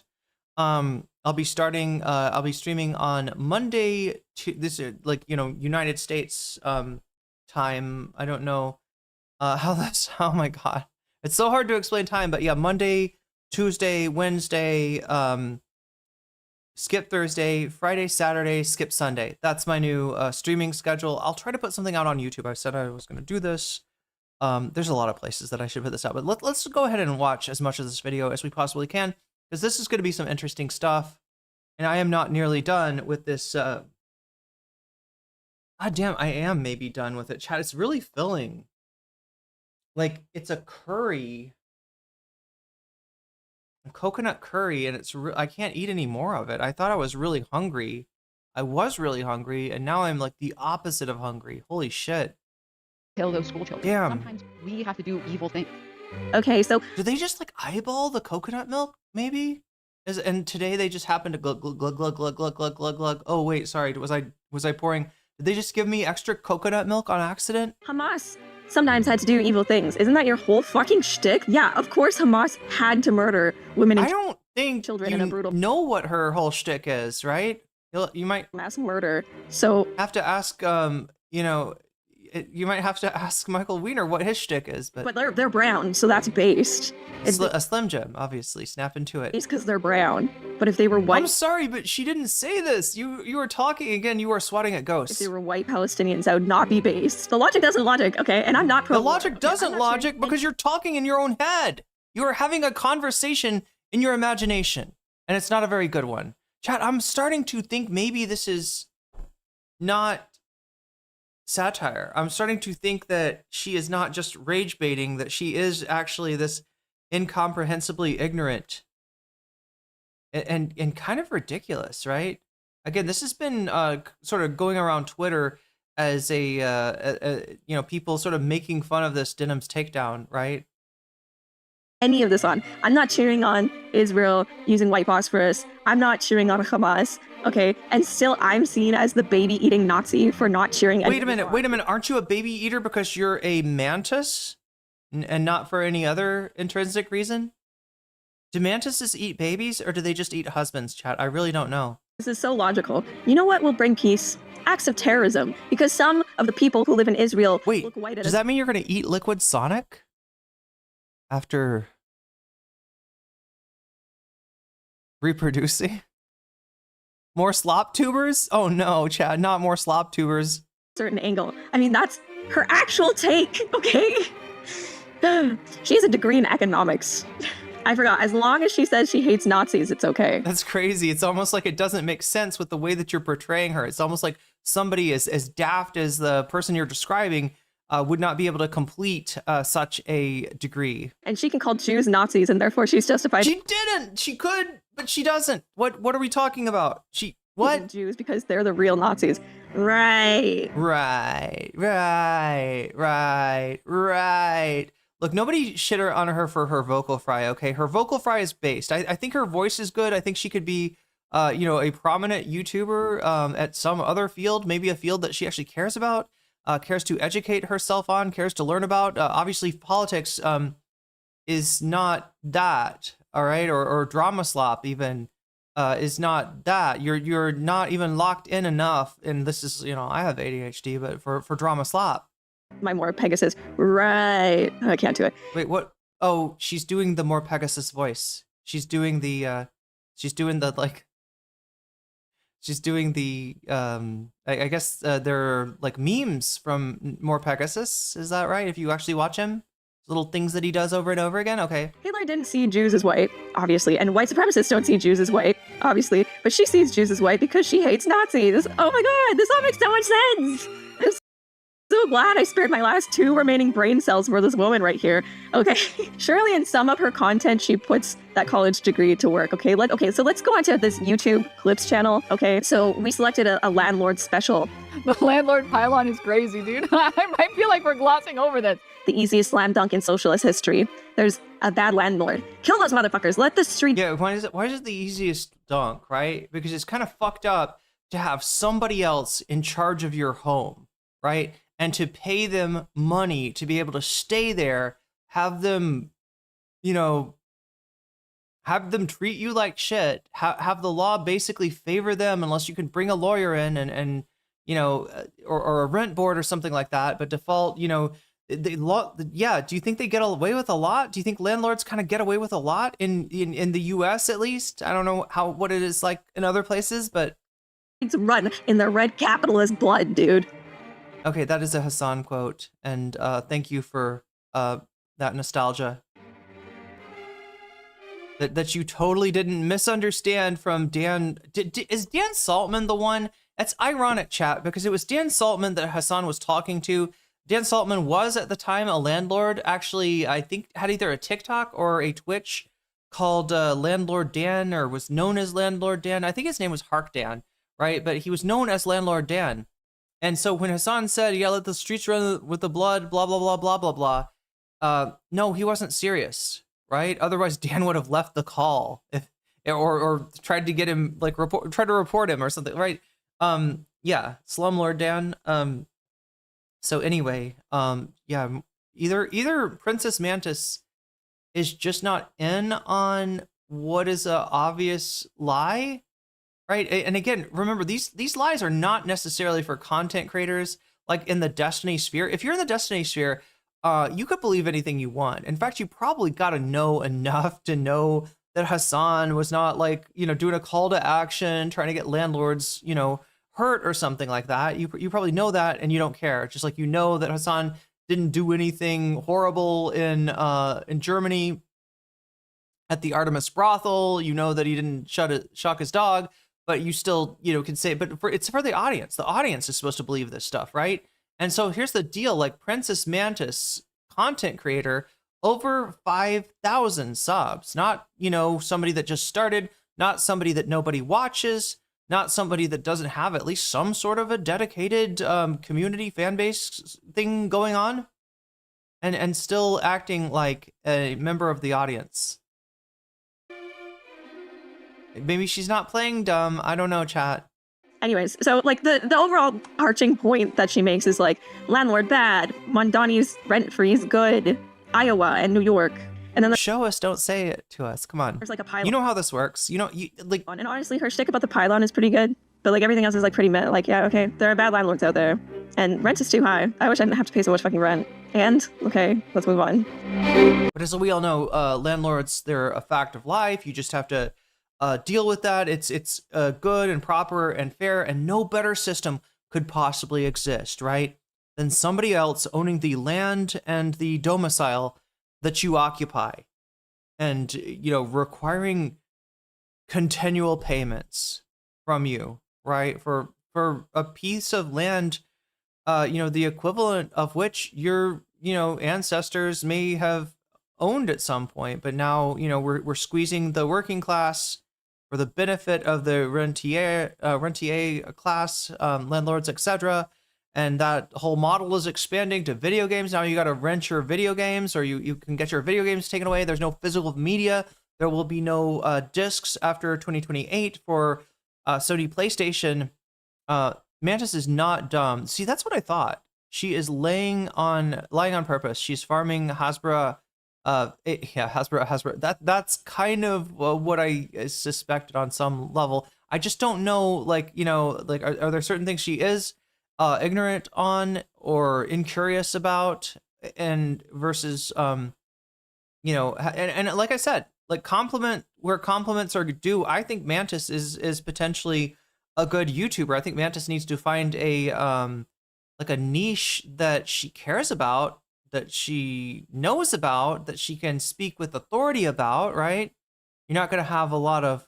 S2: I'll be streaming on Monday. This is like United States time. I don't know Oh my God. It's so hard to explain time, but yeah, Monday, Tuesday, Wednesday, skip Thursday, Friday, Saturday, skip Sunday. That's my new streaming schedule. I'll try to put something out on YouTube. I said I was going to do this. There's a lot of places that I should put this out, but let's go ahead and watch as much of this video as we possibly can, because this is going to be some interesting stuff. And I am not nearly done with this. God damn, I am maybe done with it. Chat, it's really filling. Like, it's a curry. Coconut curry, and I can't eat any more of it. I thought I was really hungry. I was really hungry, and now I'm like the opposite of hungry. Holy shit.
S12: Kill those school children.
S2: Damn.
S12: Sometimes we have to do evil things.
S3: Okay, so
S2: do they just like eyeball the coconut milk? Maybe. And today they just happened to glug glug glug glug glug glug glug glug glug. Oh wait, sorry. Was I pouring? Did they just give me extra coconut milk on accident?
S3: Hamas sometimes had to do evil things. Isn't that your whole fucking shtick? Yeah, of course Hamas had to murder women and
S2: I don't think
S3: children
S2: you
S3: in a brutal
S2: know what her whole shtick is, right? You might
S3: mass murder. So
S2: have to ask, you know, you might have to ask Michael Weiner what his shtick is,
S3: but they're brown, so that's based.
S2: It's a Slim Jim, obviously. Snap into it.
S3: It's because they're brown. But if they were white,
S2: I'm sorry, but she didn't say this. You were talking again. You were swatting at ghosts.
S3: If they were white Palestinians, that would not be based. The logic doesn't logic, okay? And I'm not pro.
S2: The logic doesn't logic because you're talking in your own head. You are having a conversation in your imagination, and it's not a very good one. Chat, I'm starting to think maybe this is not satire. I'm starting to think that she is not just rage baiting, that she is actually this incomprehensibly ignorant and kind of ridiculous, right? Again, this has been sort of going around Twitter as a you know, people sort of making fun of this Denham's takedown, right?
S3: Any of this on. I'm not cheering on Israel using white phosphorus. I'm not cheering on Hamas, okay? And still I'm seen as the baby-eating Nazi for not cheering.
S2: Wait a minute. Aren't you a baby eater because you're a mantis and not for any other intrinsic reason? Do mantises eat babies or do they just eat husbands, chat? I really don't know.
S3: This is so logical. You know what will bring peace? Acts of terrorism. Because some of the people who live in Israel look white at us.
S2: Does that mean you're going to eat Liquid Sonic? After reproducing? More slop tubers? Oh no, Chad, not more slop tubers.
S3: Certain angle. I mean, that's her actual take, okay? She has a degree in economics. I forgot. As long as she says she hates Nazis, it's okay.
S2: That's crazy. It's almost like it doesn't make sense with the way that you're portraying her. It's almost like somebody as daft as the person you're describing would not be able to complete such a degree.
S3: And she can call Jews Nazis, and therefore she's justified.
S2: She didn't. She could, but she doesn't. What are we talking about? What?
S3: Jews because they're the real Nazis. Right.
S2: Look, nobody shit on her for her vocal fry, okay? Her vocal fry is based. I think her voice is good. I think she could be, you know, a prominent YouTuber at some other field, maybe a field that she actually cares about. Cares to educate herself on, cares to learn about. Obviously, politics is not that, all right? Or drama slop even is not that. You're not even locked in enough. And this is, you know, I have ADHD, but for drama slop.
S3: My more Pegasus, right? I can't do it.
S2: Wait, what? Oh, she's doing the more Pegasus voice. She's doing the I guess they're like memes from More Pegasus. Is that right? If you actually watch him, little things that he does over and over again. Okay.
S3: Hitler didn't see Jews as white, obviously, and white supremacists don't see Jews as white, obviously, but she sees Jews as white because she hates Nazis. Oh my God, this all makes so much sense. I'm so glad I spared my last 2 remaining brain cells for this woman right here. Okay, surely in some of her content, she puts that college degree to work. Okay, so let's go on to this YouTube clips channel. Okay, so we selected a landlord special.
S12: The landlord pylon is crazy, dude. I feel like we're glossing over this.
S3: The easiest slam dunk in socialist history. There's a bad landlord. Kill those motherfuckers. Let the street.
S2: Yeah, why is it the easiest dunk, right? Because it's kind of fucked up to have somebody else in charge of your home, right? And to pay them money to be able to stay there, have them, you know, have them treat you like shit, have the law basically favor them unless you can bring a lawyer in and you know, or a rent board or something like that. But default, you know, Yeah, do you think they get away with a lot? Do you think landlords kind of get away with a lot in the US at least? I don't know what it is like in other places, but
S3: It's run in the red capitalist blood, dude.
S2: okay, that is a Hassan quote, and thank you for that nostalgia. That you totally didn't misunderstand from Dan. Is Dan Saltman the one? That's ironic, chat, because it was Dan Saltman that Hassan was talking to. Dan Saltman was at the time a landlord. Actually, I think had either a TikTok or a Twitch called Landlord Dan, or was known as Landlord Dan. I think his name was Hark Dan, right? But he was known as Landlord Dan. And so when Hassan said, "Yeah, let the streets run with the blood," blah blah blah blah blah blah, no, he wasn't serious, right? Otherwise, Dan would have left the call or tried to get him try to report him or something, right? Yeah, Slumlord Dan. So anyway, yeah, either Princess Mantis is just not in on what is a obvious lie, right? And again, remember, these lies are not necessarily for content creators, like in the Destiny sphere. If you're in the Destiny sphere, you could believe anything you want. In fact, you probably got to know enough to know that Hassan was not doing a call to action, trying to get landlords, hurt or something like that. You probably know that, and you don't care. Just like that Hassan didn't do anything horrible in Germany at the Artemis brothel. That he didn't shock his dog, but you still can say. But it's for the audience. The audience is supposed to believe this stuff, right? And so here's the deal: like Princess Mantis, content creator, over 5,000 subs. Not somebody that just started. Not somebody that nobody watches. Not somebody that doesn't have at least some sort of a dedicated community fan base thing going on, and still acting like a member of the audience. Maybe she's not playing dumb. I don't know, chat.
S3: Anyways, so the overall arching point that she makes is landlord bad, Mondani's rent freeze good, Iowa and New York. And then
S2: show us, don't say it to us. Come on.
S3: There's a pylon.
S2: You know how this works. And
S3: honestly, her shtick about the pylon is pretty good, but everything else is pretty meh. Yeah, okay, there are bad landlords out there, and rent is too high. I wish I didn't have to pay so much fucking rent. And okay, let's move on.
S2: But as we all know, landlords, they're a fact of life. You just have to deal with that. It's good and proper and fair, and no better system could possibly exist, right, than somebody else owning the land and the domicile that you occupy, and requiring continual payments from you, right, for a piece of land, the equivalent of which your ancestors may have owned at some point, but now we're squeezing the working class for the benefit of the rentier class, landlords, etc. And that whole model is expanding to video games. Now you got to rent your video games, or you can get your video games taken away. There's no physical media. There will be no discs after 2028 for Sony PlayStation. Mantis is not dumb. See, that's what I thought. She is lying on purpose. She's farming Hasbro. Hasbro. That's kind of what I suspected on some level. I just don't know. Are there certain things she is ignorant on or incurious about, and versus and like I said, compliment where compliments are due. I think Mantis is potentially a good YouTuber. I think Mantis needs to find a niche that she cares about, that she knows about, that she can speak with authority about, right? You're not going to have a lot of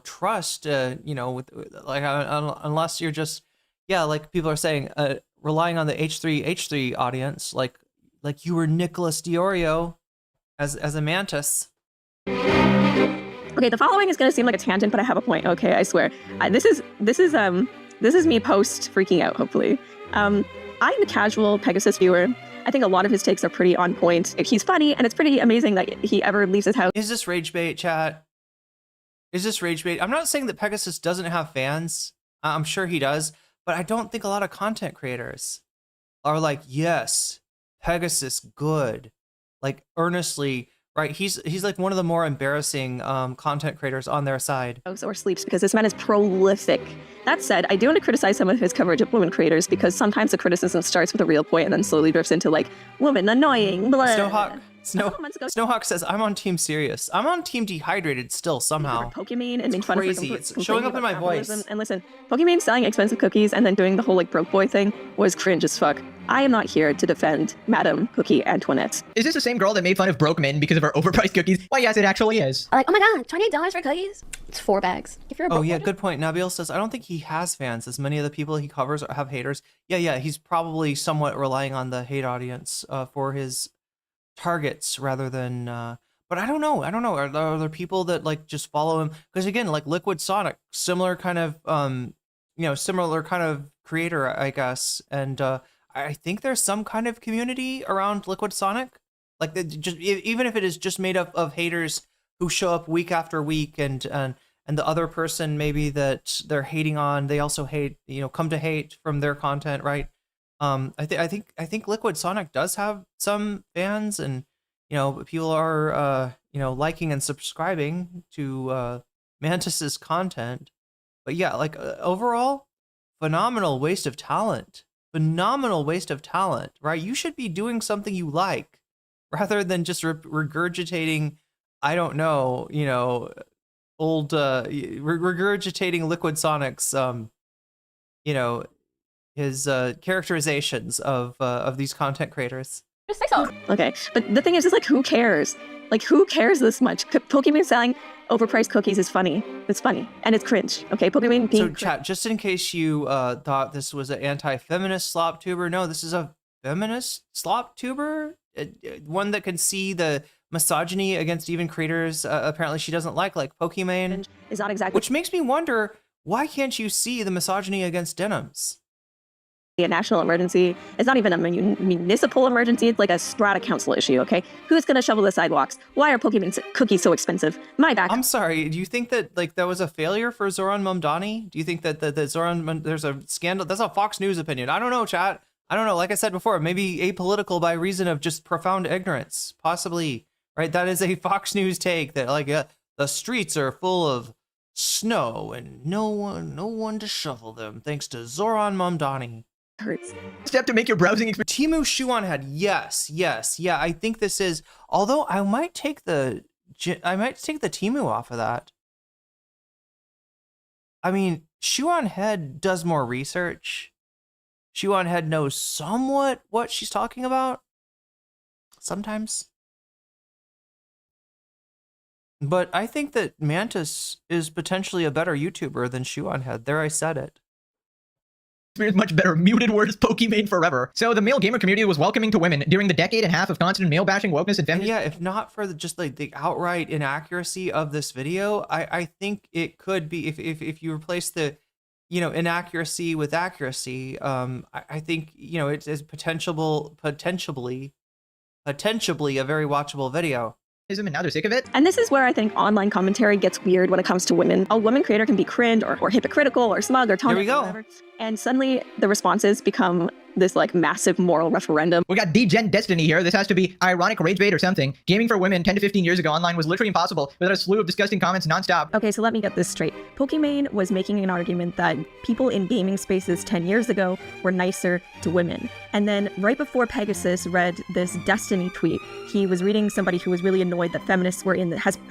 S2: trust unless you're just like people are saying, relying on the H3 audience, like you were Nicholas Diorio as a Mantis.
S3: Okay, the following is going to seem like a tangent, but I have a point. Okay, I swear. This is me post freaking out. Hopefully, I'm a casual Pegasus viewer. I think a lot of his takes are pretty on point. He's funny, and it's pretty amazing that he ever leaves his house.
S2: Is this rage bait, chat? Is this rage bait? I'm not saying that Pegasus doesn't have fans. I'm sure he does. But I don't think a lot of content creators are like, yes, Pegasus good, earnestly right? He's like one of the more embarrassing content creators on their side.
S3: Or sleeps because this man is prolific. That said, I do want to criticize some of his coverage of women creators because sometimes the criticism starts with a real point and then slowly drifts into like, woman, annoying, blah.
S2: Snowhawk says, I'm on Team Serious. I'm on Team Dehydrated still somehow.
S3: Pokimane and making fun
S2: crazy.
S3: of
S2: It's showing up in my voice.
S3: And listen, Pokimane selling expensive cookies and then doing the whole like broke boy thing was cringe as fuck. I am not here to defend Madame Cookie Antoinette.
S14: Is this the same girl that made fun of broke men because of her overpriced cookies? Why, yes, it actually is.
S11: Like, oh my god, $28 for cookies? It's 4 bags. If you're a
S2: Oh yeah, good point. Nabil says, I don't think he has fans, as many of the people he covers have haters. Yeah, he's probably somewhat relying on the hate audience for his targets rather than but I don't know. Are there people that like just follow him? Because again, like Liquid Sonic, similar kind of creator, I guess. And I think there's some kind of community around Liquid Sonic. Like just even if it is just made up of haters who show up week after week and the other person maybe that they're hating on, they also hate, come to hate from their content, right? I think Liquid Sonic does have some fans, and people are liking and subscribing to Mantis's content. But yeah, like overall, phenomenal waste of talent. Right? You should be doing something you like rather than just regurgitating, I don't know, old regurgitating Liquid Sonic's his characterizations of these content creators.
S3: Just say so. Okay, but the thing is like, who cares? Like, who cares this much? Pokimane selling overpriced cookies is funny. It's funny, and it's cringe. Okay, Pokimane being...
S2: So, chat, just in case you thought this was an anti-feminist slop tuber, no, this is a feminist slop tuber, one that can see the misogyny against even creators apparently she doesn't like Pokimane.
S3: Is not exactly...
S2: Which makes me wonder, why can't you see the misogyny against denims?
S3: A national emergency. It's not even a municipal emergency. It's like a strata council issue, okay? Who's going to shovel the sidewalks? Why are Pokemon cookies so expensive? My back.
S2: I'm sorry. Do you think that that was a failure for Zoran Mamdani? Do you think that Zoran, there's a scandal? That's a Fox News opinion. I don't know, chat. I don't know. Like I said before, maybe apolitical by reason of just profound ignorance. Possibly, right? That is a Fox News take that the streets are full of snow and no one to shovel them thanks to Zoran Mamdani.
S3: Hurts.
S14: Step to make your browsing experience.
S2: Timu Shuan had yes. Yeah, I think this is. Although I might take the Timu off of that. I mean, Shuan Head does more research. Shuan Head knows somewhat what she's talking about. Sometimes. But I think that Mantis is potentially a better YouTuber than Shuan Head. There, I said it.
S14: Much better. Muted words, Pokimane forever. So the male gamer community was welcoming to women during the decade and a half of constant male bashing, wokeness, and feminism.
S2: Yeah, if not for the outright inaccuracy of this video, I think it could be if you replace the inaccuracy with accuracy. I think it is potentially a very watchable video.
S14: And now they're sick of it.
S3: And this is where I think online commentary gets weird when it comes to women. A woman creator can be cringe or hypocritical or smug or tone.
S2: Here we go.
S3: Whatever. And suddenly the responses become this massive moral referendum.
S14: We got D-Gen Destiny here. This has to be ironic rage bait or something. Gaming for women 10 to 15 years ago online was literally impossible without a slew of disgusting comments nonstop.
S3: Okay, so let me get this straight. Pokimane was making an argument that people in gaming spaces 10 years ago were nicer to women. And then right before Pegasus read this Destiny tweet, he was reading somebody who was really annoyed that feminists were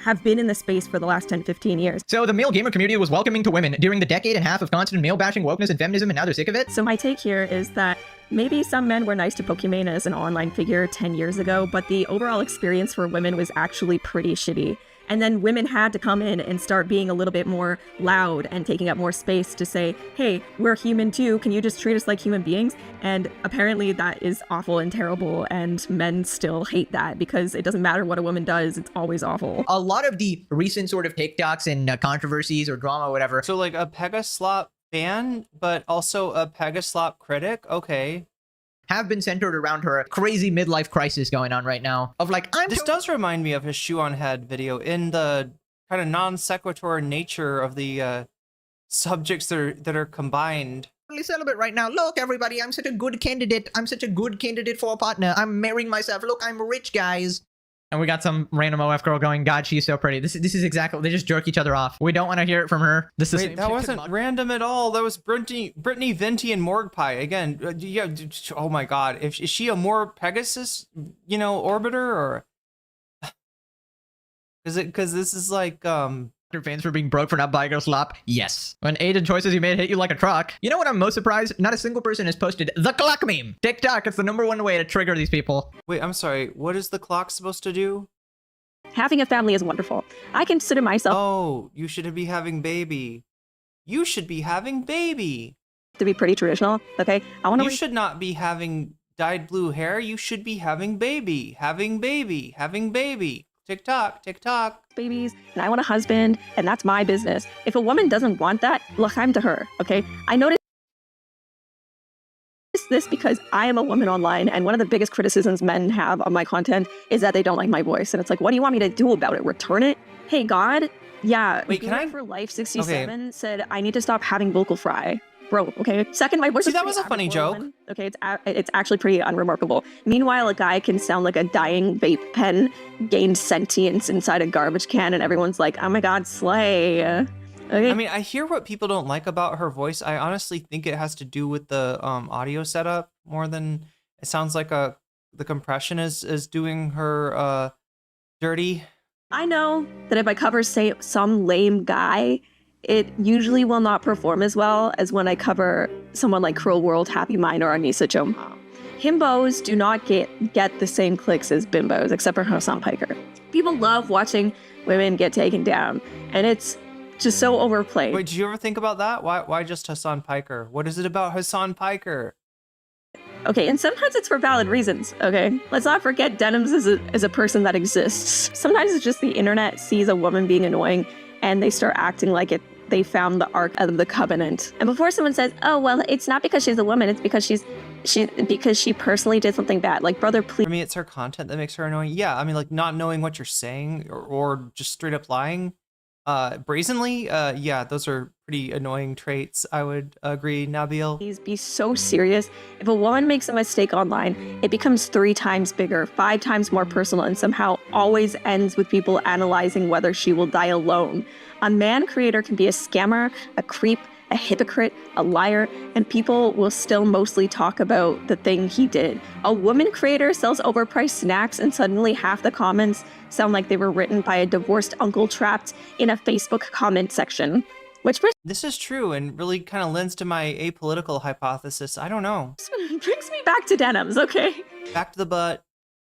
S3: have been in the space for the last 10, 15 years.
S14: So the male gamer community was welcoming to women during the decade and a half of constant male bashing, wokeness, and feminism, and now they're sick of it?
S3: So my take here is that maybe some men were nice to Pokimane as an online figure 10 years ago, but the overall experience for women was actually pretty shitty. And then women had to come in and start being a little bit more loud and taking up more space to say, hey, we're human too. Can you just treat us like human beings? And apparently that is awful and terrible. And men still hate that because it doesn't matter what a woman does. It's always awful.
S14: A lot of the recent sort of TikToks and controversies or drama or whatever.
S2: So like a Pegaslop fan, but also a Pegaslop critic. Okay.
S14: Have been centered around her crazy midlife crisis going on right now. Of
S2: this does remind me of his Shuan Head video in the kind of non sequitur nature of the subjects that are combined.
S14: Really celebrate right now. Look, everybody, I'm such a good candidate. I'm such a good candidate for a partner. I'm marrying myself. Look, I'm rich, guys. And we got some random OF girl going, God, she's so pretty. This is exactly, they just jerk each other off. We don't want to hear it from her. This is
S2: Wait, that wasn't random at all. That was Brittany, Venti, and Morgpie. Again, yeah, oh my god. Is she a more Pegasus, orbiter, or... Because this is like,
S14: Your fans for being broke for not buying a slop? Yes. When aided choices you made hit you like a truck. You know what I'm most surprised? Not a single person has posted the clock meme. TikTok, it's the #1 way to trigger these people.
S2: Wait, I'm sorry. What is the clock supposed to do?
S3: Having a family is wonderful. I consider myself...
S2: Oh, you should be having baby. You should be having baby.
S3: ...to be pretty traditional, okay?
S2: You should not be having dyed blue hair. You should be having baby. Having baby. Having baby. TikTok, TikTok.
S3: Babies, and I want a husband, and that's my business. If a woman doesn't want that, l'chaim to her, okay? I noticed this because I am a woman online, and one of the biggest criticisms men have on my content is that they don't like my voice. And it's like, what do you want me to do about it? Return it? Hey, God? Yeah,
S2: wait, can I...
S3: for Life 67 said, I need to stop having vocal fry. Bro, okay? Second, my voice is
S2: that was a funny joke.
S3: Okay, it's actually pretty unremarkable. Meanwhile, a guy can sound like a dying vape pen gained sentience inside a garbage can, and everyone's like, oh my god, slay. Okay.
S2: I mean, I hear what people don't like about her voice. I honestly think it has to do with the audio setup more than... It sounds like the compression is doing her dirty.
S3: I know that if I cover, say, some lame guy, it usually will not perform as well as when I cover someone like Cruel World, Happy Mind, or Anissa Joma. Himbos do not get the same clicks as bimbos, except for Hassan Piker. People love watching women get taken down, and it's just so overplayed.
S2: Wait, did you ever think about that? Why just Hassan Piker? What is it about Hassan Piker?
S3: Okay, and sometimes it's for valid reasons, okay? Let's not forget Denims is a person that exists. Sometimes it's just the internet sees a woman being annoying and they start acting like they found the Ark of the Covenant. And before someone says, oh, well, it's not because she's a woman, it's because because she personally did something bad. Like, brother, please.
S2: I mean, it's her content that makes her annoying. Yeah, I mean, like, not knowing what you're saying or just straight up lying brazenly. Yeah, those are pretty annoying traits. I would agree, Nabil.
S3: Please be so serious. If a woman makes a mistake online, it becomes 3 times bigger, 5 times more personal, and somehow always ends with people analyzing whether she will die alone. A man creator can be a scammer, a creep, a hypocrite, a liar, and people will still mostly talk about the thing he did. A woman creator sells overpriced snacks and suddenly half the comments sound like they were written by a divorced uncle trapped in a Facebook comment section.
S2: This is true and really kind of lends to my apolitical hypothesis. I don't know.
S3: Brings me back to Denims, okay?
S2: Back to the butt,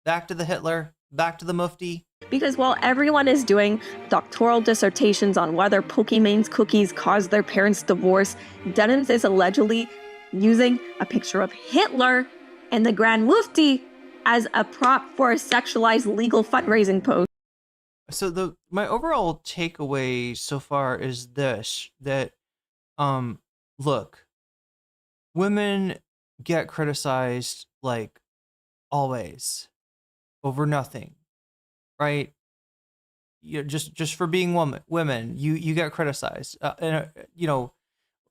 S2: back to the Hitler, back to the Mufti.
S3: Because while everyone is doing doctoral dissertations on whether Pokemon's cookies caused their parents' divorce, Denims is allegedly using a picture of Hitler and the Grand Mufti as a prop for a sexualized legal fundraising post.
S2: So my overall takeaway so far is this, that look, women get criticized like always over nothing, right? Just for being women, you get criticized. And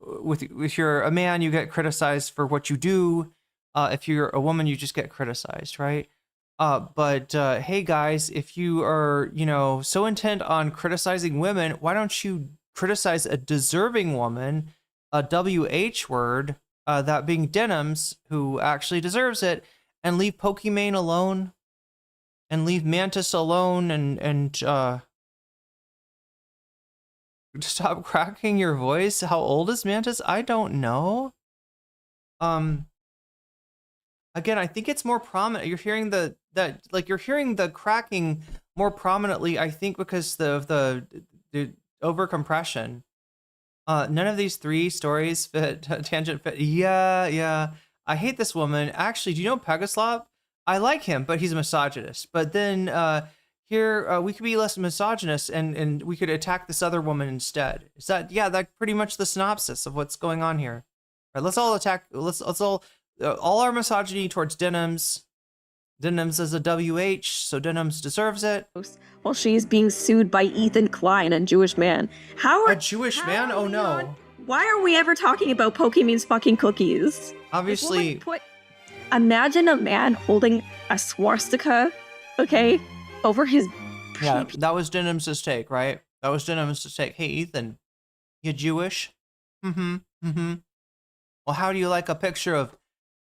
S2: if you're a man, you get criticized for what you do. If you're a woman, you just get criticized, right? But hey guys, if you are, so intent on criticizing women, why don't you criticize a deserving woman, a WH word, that being Denims, who actually deserves it, and leave Pokimane alone, and leave Mantis alone, and stop cracking your voice. How old is Mantis? I don't know. Again, I think it's more prominent. You're hearing you're hearing the cracking more prominently, I think, because the over compression. None of these 3 stories fit tangent fit. Yeah. I hate this woman. Actually, do you know Pegaslop? I like him, but he's a misogynist. But then here we could be less misogynist and we could attack this other woman instead. Is that that's pretty much the synopsis of what's going on here. All right, let's all attack. Let's all our misogyny towards Denims. Denims is a WH, so Denims deserves it.
S3: While she's being sued by Ethan Klein, a Jewish man.
S2: A Jewish man? Oh no.
S3: Why are we ever talking about Pokemon's fucking cookies?
S2: Obviously.
S3: Imagine a man holding a swastika, okay? over his.
S2: Yeah, that was Denham's take, right? That was Denham's take. Hey, Ethan, you Jewish? Mm-hmm. Mm-hmm. Well, how do you like a picture of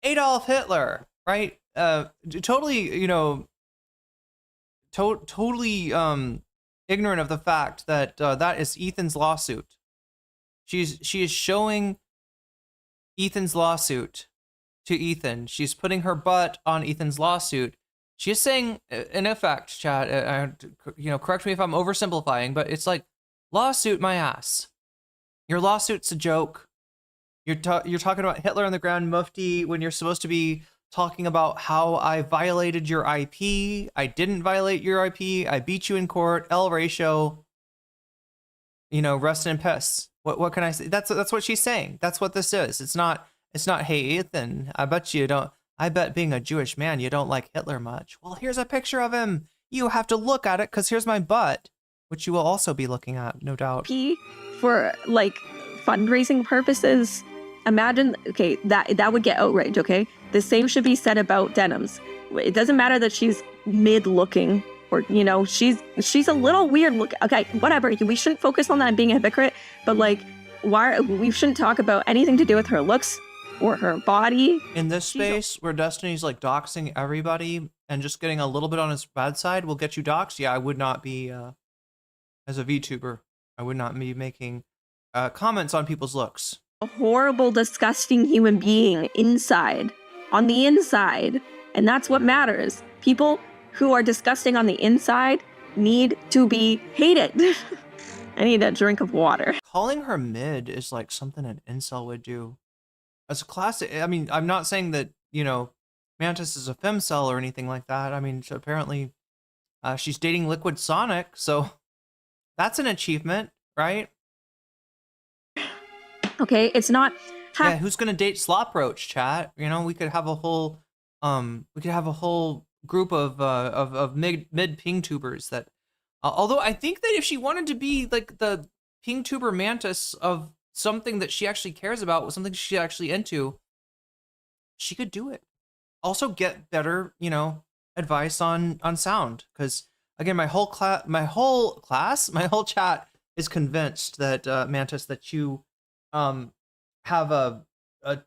S2: Adolf Hitler? Right? Totally, you know, totally ignorant of the fact that that is Ethan's lawsuit. She is showing Ethan's lawsuit to Ethan. She's putting her butt on Ethan's lawsuit. She is saying, in effect, chat, you know, correct me if I'm oversimplifying, but it's like, lawsuit my ass. Your lawsuit's a joke. You're talking about Hitler on the Grand Mufti when you're supposed to be talking about how I violated your IP. I didn't violate your IP. I beat you in court. L ratio. You know, rest in peace. What can I say? That's what she's saying. That's what this is. It's not, hey, Ethan, I bet being a Jewish man, you don't like Hitler much. Well, here's a picture of him. You have to look at it because here's my butt, which you will also be looking at, no doubt.
S3: For like fundraising purposes, imagine, okay, that would get outrage, okay? The same should be said about Denham's. It doesn't matter that she's mid-looking or, you know, she's a little weird look. Okay, whatever. We shouldn't focus on that and being a hypocrite, but like, we shouldn't talk about anything to do with her looks or her body.
S2: In this space where Destiny's like doxing everybody and just getting a little bit on his bad side will get you doxed, yeah, I would not be, as a VTuber, I would not be making comments on people's looks.
S3: A horrible, disgusting human being inside, on the inside. And that's what matters. People who are disgusting on the inside need to be hated. I need a drink of water.
S2: Calling her mid is like something an incel would do. As a classic, I mean, I'm not saying that, you know, Mantis is a femcel or anything like that. I mean, apparently she's dating Liquid Sonic, so that's an achievement, right?
S3: Okay, it's not.
S2: Yeah, who's gonna date Slop Roach, chat? You know, we could have a whole, group of mid ping tubers that. Although I think that if she wanted to be like the ping tuber Mantis of something that she actually cares about, something she's actually into, she could do it. Also, get better, you know, advice on sound, because again, my whole chat is convinced that Mantis, that you have a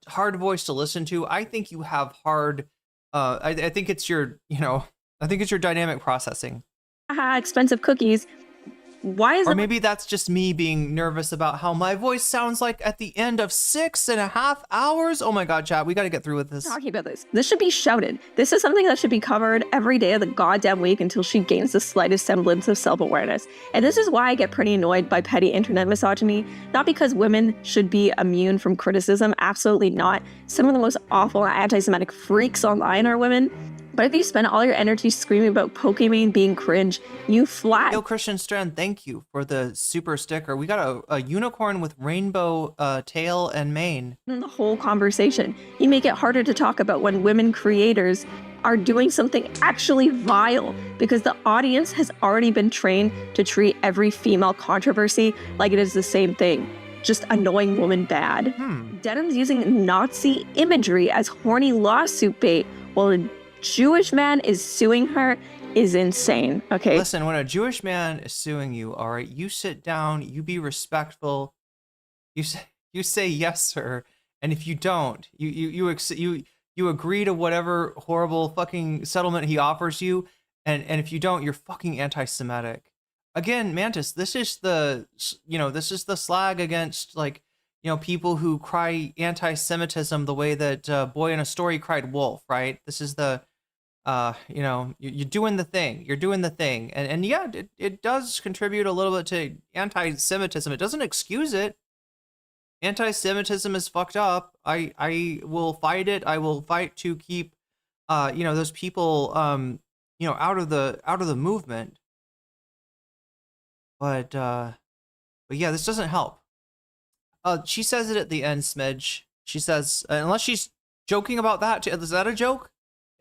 S2: hard voice to listen to. I think you have hard. I think it's your, you know, I think it's your dynamic processing.
S3: Expensive cookies. Why is
S2: or maybe that's just me being nervous about how my voice sounds like at the end of 6.5 hours. Oh my god, chat, we got to get through with this.
S3: Talking about this should be shouted. This is something that should be covered every day of the goddamn week until she gains the slightest semblance of self-awareness. And this is why I get pretty annoyed by petty internet misogyny. Not because women should be immune from criticism, absolutely not. Some of the most awful anti-Semitic freaks online are women. But if you spend all your energy screaming about Pokemon being cringe, you flat.
S2: Yo, Christian Strand, thank you for the super sticker. We got a unicorn with rainbow tail and mane.
S3: In the whole conversation, you make it harder to talk about when women creators are doing something actually vile, because the audience has already been trained to treat every female controversy like it is the same thing. Just annoying woman bad. Denham's using Nazi imagery as horny lawsuit bait while a Jewish man is suing her is insane, okay?
S2: Listen, when a Jewish man is suing you, all right, you sit down, you be respectful, you say yes, sir, and if you don't, you agree to whatever horrible fucking settlement he offers you, and if you don't, you're fucking anti-Semitic. Again, Mantis, this is the slag against, like, you know, people who cry anti-Semitism the way that Boy in a Story cried wolf, right? This is the, you know, you're doing the thing. You're doing the thing. And yeah, it does contribute a little bit to anti-Semitism. It doesn't excuse it. Anti-Semitism is fucked up. I will fight it. I will fight to keep, you know, those people, you know, out of the movement. But yeah, this doesn't help. She says it at the end, Smidge. She says, unless she's joking about that, is that a joke?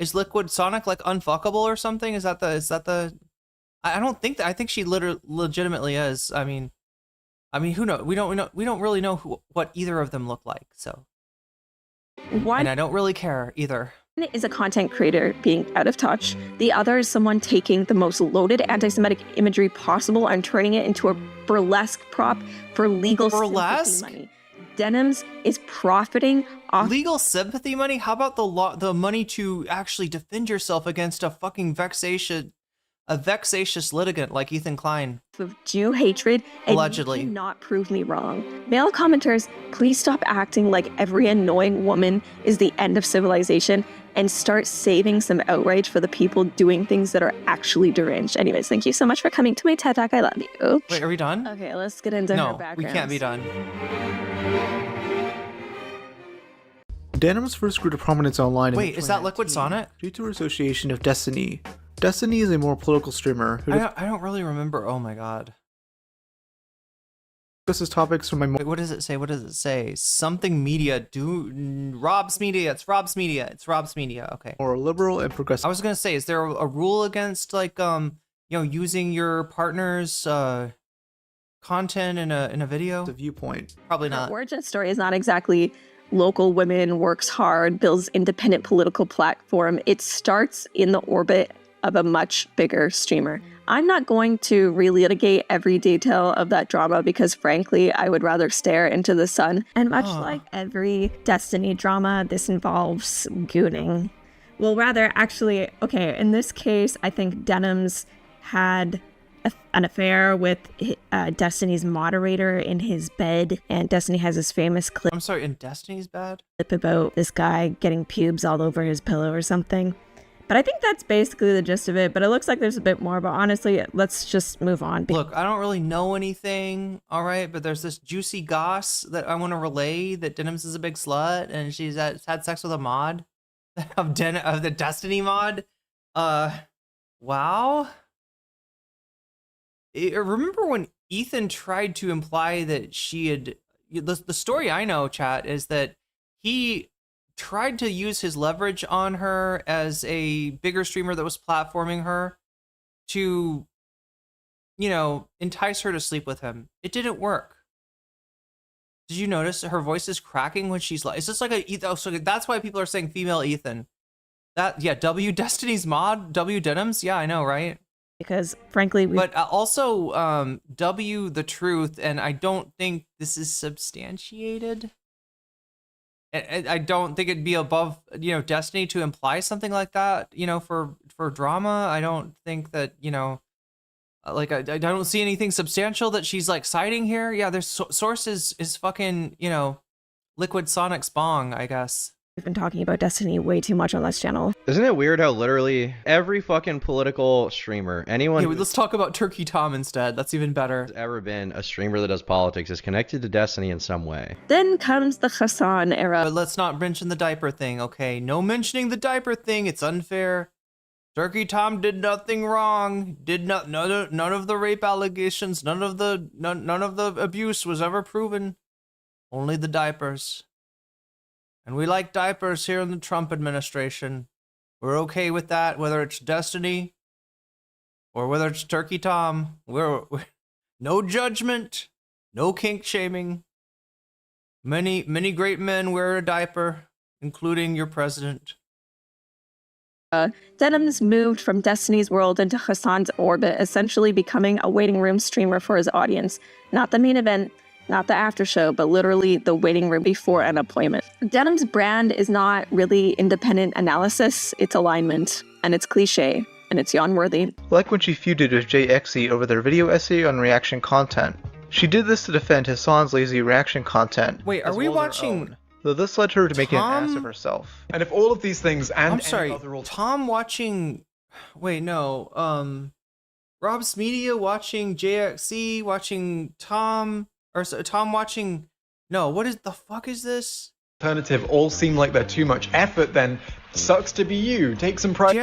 S2: Is Liquid Sonic like unfuckable or something? Is that the? I don't think that. I think she legitimately is. I mean, who knows? We don't really know what either of them look like. So.
S3: Why?
S2: And I don't really care either.
S3: is a content creator being out of touch. The other is someone taking the most loaded anti-Semitic imagery possible and turning it into a burlesque prop for legal sympathy money. Denims is profiting off
S2: legal sympathy money. How about the money to actually defend yourself against a fucking vexatious litigant like Ethan Klein?
S3: Of Jew hatred,
S2: allegedly.
S3: And you cannot prove me wrong. Male commenters, please stop acting like every annoying woman is the end of civilization and start saving some outrage for the people doing things that are actually deranged. Anyways, thank you so much for coming to my TED Talk. I love you.
S2: Wait, are we done?
S3: Okay, let's get into her background.
S2: No, we can't be done.
S4: Denims first grew to prominence online in
S2: Wait, is that Liquid Sonic?
S4: due to her association of Destiny. Destiny is a more political streamer who
S2: I don't really remember. Oh my god.
S4: discusses topics from my
S2: Wait, what does it say? What does it say? Something media. Rob's Media. It's Rob's Media. It's Rob's Media. Okay.
S4: more liberal and progressive.
S2: I was gonna say, is there a rule against like using your partner's content in a video?
S4: The viewpoint.
S2: Probably not.
S3: Her origin story is not exactly local women, works hard, builds independent political platform. It starts in the orbit of a much bigger streamer. I'm not going to relitigate every detail of that drama because frankly, I would rather stare into the sun. And much like every Destiny drama, this involves gooning. Well, rather, actually, okay, in this case, I think Denims had an affair with Destiny's moderator in his bed, and Destiny has this famous clip.
S2: I'm sorry, in Destiny's bed?
S3: About this guy getting pubes all over his pillow or something. But I think that's basically the gist of it, but it looks like there's a bit more, but honestly, let's just move on.
S2: Look, I don't really know anything, all right, but there's this juicy goss that I want to relay that Denims is a big slut and she's had sex with a mod of the Destiny mod. Wow. Remember when Ethan tried to imply that she had... The story I know, chat, is that he tried to use his leverage on her as a bigger streamer that was platforming her to, entice her to sleep with him. It didn't work. Did you notice her voice is cracking when she's like... Is this like a... So that's why people are saying female Ethan. W Destiny's mod? W Denims? Yeah, I know, right?
S3: Because frankly,
S2: but also W the truth, and I don't think this is substantiated. I don't think it'd be above Destiny to imply something like that. For drama, I don't think that like I don't see anything substantial that she's like citing here. Yeah, there's sources is fucking Liquid Sonic's bong, I guess.
S3: We've been talking about Destiny way too much on this channel.
S16: Isn't it weird how literally every fucking political streamer, anyone
S2: let's talk about Turkey Tom instead. That's even better.
S16: Has ever been a streamer that does politics is connected to Destiny in some way.
S3: Then comes the Hassan era.
S2: But let's not mention the diaper thing, okay? No mentioning the diaper thing. It's unfair. Turkey Tom did nothing wrong. None of the rape allegations, none of the abuse was ever proven. Only the diapers. And we like diapers here in the Trump administration. We're okay with that, whether it's Destiny or whether it's Turkey Tom. We're no judgment, no kink shaming. Many great men wear a diaper, including your president.
S3: Denims moved from Destiny's world into Hassan's orbit, essentially becoming a waiting room streamer for his audience. Not the main event, not the after show, but literally the waiting room before an appointment. Denim's brand is not really independent analysis, it's alignment, and it's cliche, and it's yawn-worthy.
S4: Like when she feuded with JXE over their video essay on reaction content. She did this to defend Hassan's lazy reaction content.
S2: Wait, are we watching...
S4: Though this led her to make an ass of herself.
S6: And if all of these things and
S2: I'm sorry, Tom watching... Wait, no, Rob's Media watching JXE, watching Tom... Or so, Tom watching... No, what is the fuck is this?
S6: Alternative all seem like they're too much effort, then sucks to be you. Take some pride.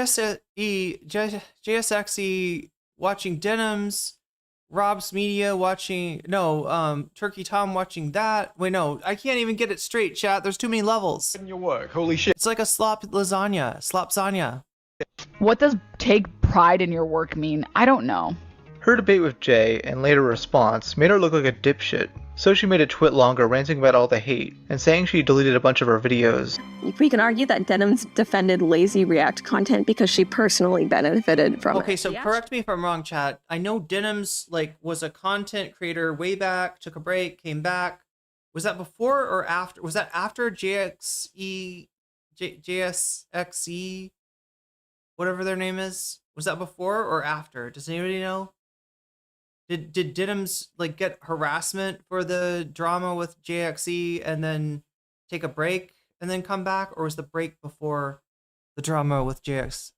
S2: JSXE watching Denims, Rob's Media watching... No, Turkey Tom watching that. Wait, no, I can't even get it straight, chat. There's too many levels.
S6: In your work, holy shit.
S2: It's like a slop lasagna.
S12: What does take pride in your work mean? I don't know.
S4: Her debate with Jay and later response made her look like a dipshit. So she made a twit longer ranting about all the hate, and saying she deleted a bunch of her videos.
S3: We can argue that Denim's defended lazy React content because she personally benefited from it.
S2: Okay, so correct me if I'm wrong, chat. I know Denim's like was a content creator way back, took a break, came back. Was that before or after? Was that after JSXE, whatever their name is? Was that before or after? Does anybody know? Did Denim's like get harassment for the drama with JXE and then take a break and then come back, or was the break before the drama with JX?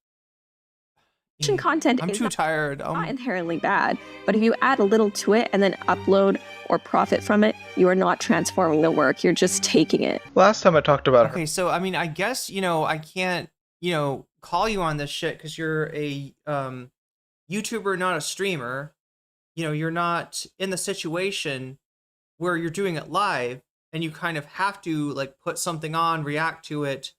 S3: Content
S2: I'm
S3: is
S2: too tired.
S3: not inherently bad, but if you add a little to it and then upload or profit from it, you are not transforming the work. You're just taking it.
S4: Last time I talked about her.
S2: Okay, so I mean, I guess I can't call you on this shit because you're a YouTuber, not a streamer. You're not in the situation where you're doing it live and you kind of have to like put something on, react to it,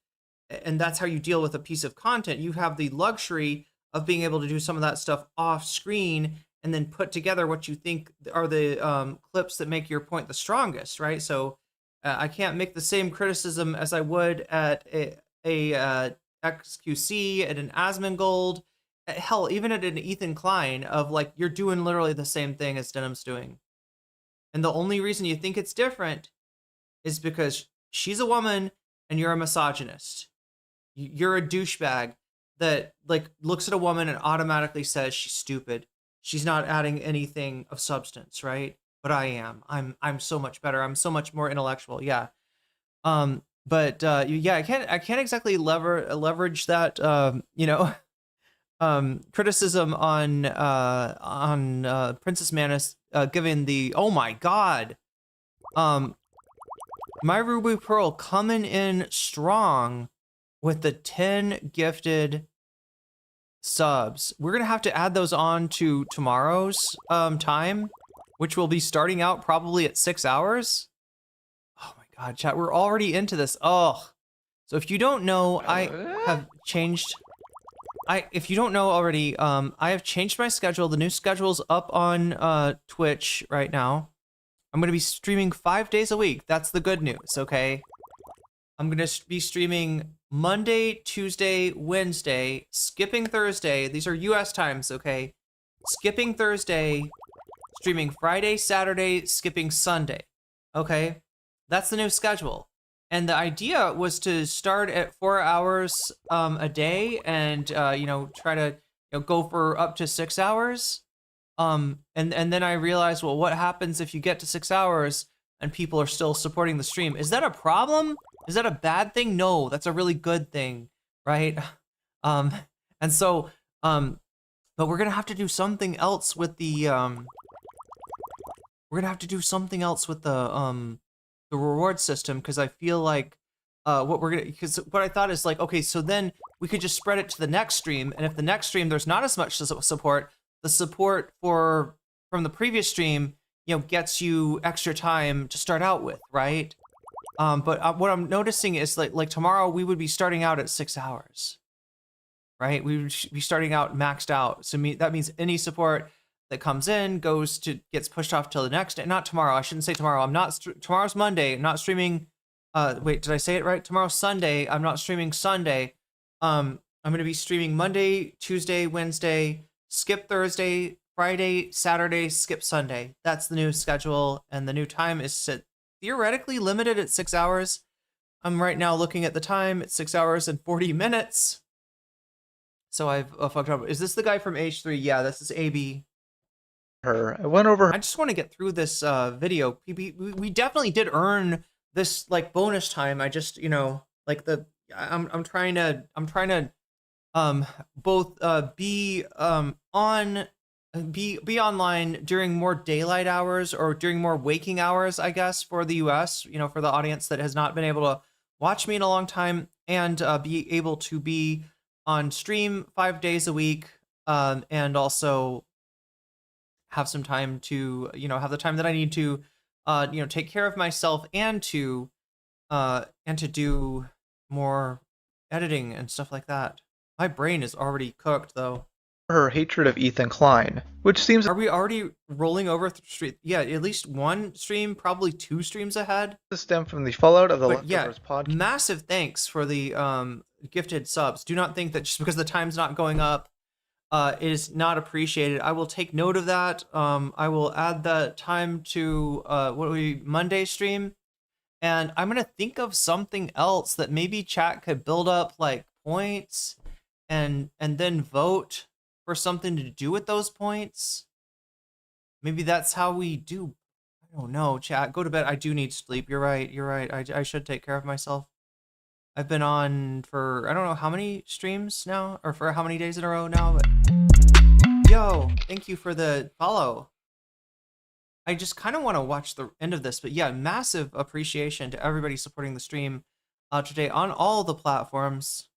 S2: and that's how you deal with a piece of content. You have the luxury of being able to do some of that stuff off screen and then put together what you think are the clips that make your point the strongest, right? So I can't make the same criticism as I would at a XQC, at an Asmongold, hell, even at an Ethan Klein, of like, you're doing literally the same thing as Denim's doing. And the only reason you think it's different is because she's a woman and you're a misogynist. You're a douchebag that like looks at a woman and automatically says she's stupid. She's not adding anything of substance, right? But I am. I'm so much better. I'm so much more intellectual. Yeah. But yeah, I can't exactly leverage that criticism on Princess Manus, given the, oh my god, my Ruby Pearl coming in strong with the 10 gifted subs. We're gonna have to add those on to tomorrow's time, which will be starting out probably at 6 hours. Oh my god, chat, we're already into this. Oh, so if you don't know, I have changed. If you don't know already, I have changed my schedule. The new schedule's up on Twitch right now. I'm gonna be streaming 5 days a week. That's the good news, okay? I'm gonna be streaming Monday, Tuesday, Wednesday, skipping Thursday. These are US times, okay? Skipping Thursday, streaming Friday, Saturday, skipping Sunday, okay? That's the new schedule. And the idea was to start at 4 hours a day and, try to go for up to 6 hours. And then I realized, well, what happens if you get to 6 hours and people are still supporting the stream? Is that a problem? Is that a bad thing? No, that's a really good thing, right? And so, but we're gonna have to do something else with the, the reward system, because I feel like because what I thought is like, okay, so then we could just spread it to the next stream, and if the next stream there's not as much support, the support from the previous stream, gets you extra time to start out with, right? But what I'm noticing is like tomorrow we would be starting out at 6 hours, right? We would be starting out maxed out. So that means any support that comes in gets pushed off till the next day. Not tomorrow. I shouldn't say tomorrow. Tomorrow's Monday. I'm not streaming. Wait, did I say it right? Tomorrow's Sunday. I'm not streaming Sunday. I'm going to be streaming Monday, Tuesday, Wednesday, skip Thursday, Friday, Saturday, skip Sunday. That's the new schedule. And the new time is set theoretically limited at 6 hours. I'm right now looking at the time. It's 6 hours and 40 minutes. So I've fucked up. Is this the guy from H3? Yeah, this is AB.
S4: I went over.
S2: I just want to get through this video. We definitely did earn this like bonus time. I just like I'm trying to both be online during more daylight hours or during more waking hours, I guess, for the US, for the audience that has not been able to watch me in a long time, and be able to be on stream 5 days a week, and also have some time to, have the time that I need to, take care of myself and to do more editing and stuff like that. My brain is already cooked though.
S4: her hatred of Ethan Klein, which seems...
S2: Are we already rolling over street? Yeah, at least one stream, probably 2 streams ahead.
S4: to stem from the fallout of the
S2: But yeah,
S4: Leftovers podcast.
S2: massive thanks for the gifted subs. Do not think that just because the time's not going up, it is not appreciated. I will take note of that. I will add the time to Monday stream, and I'm gonna think of something else that maybe chat could build up like points, and then vote for something to do with those points. Maybe that's how we do. I don't know, chat. Go to bed. I do need sleep. You're right. You're right. I should take care of myself. I've been on for I don't know how many streams now, or for how many days in a row now, but yo, thank you for the follow. I just kind of want to watch the end of this, but yeah, massive appreciation to everybody supporting the stream today on all the platforms.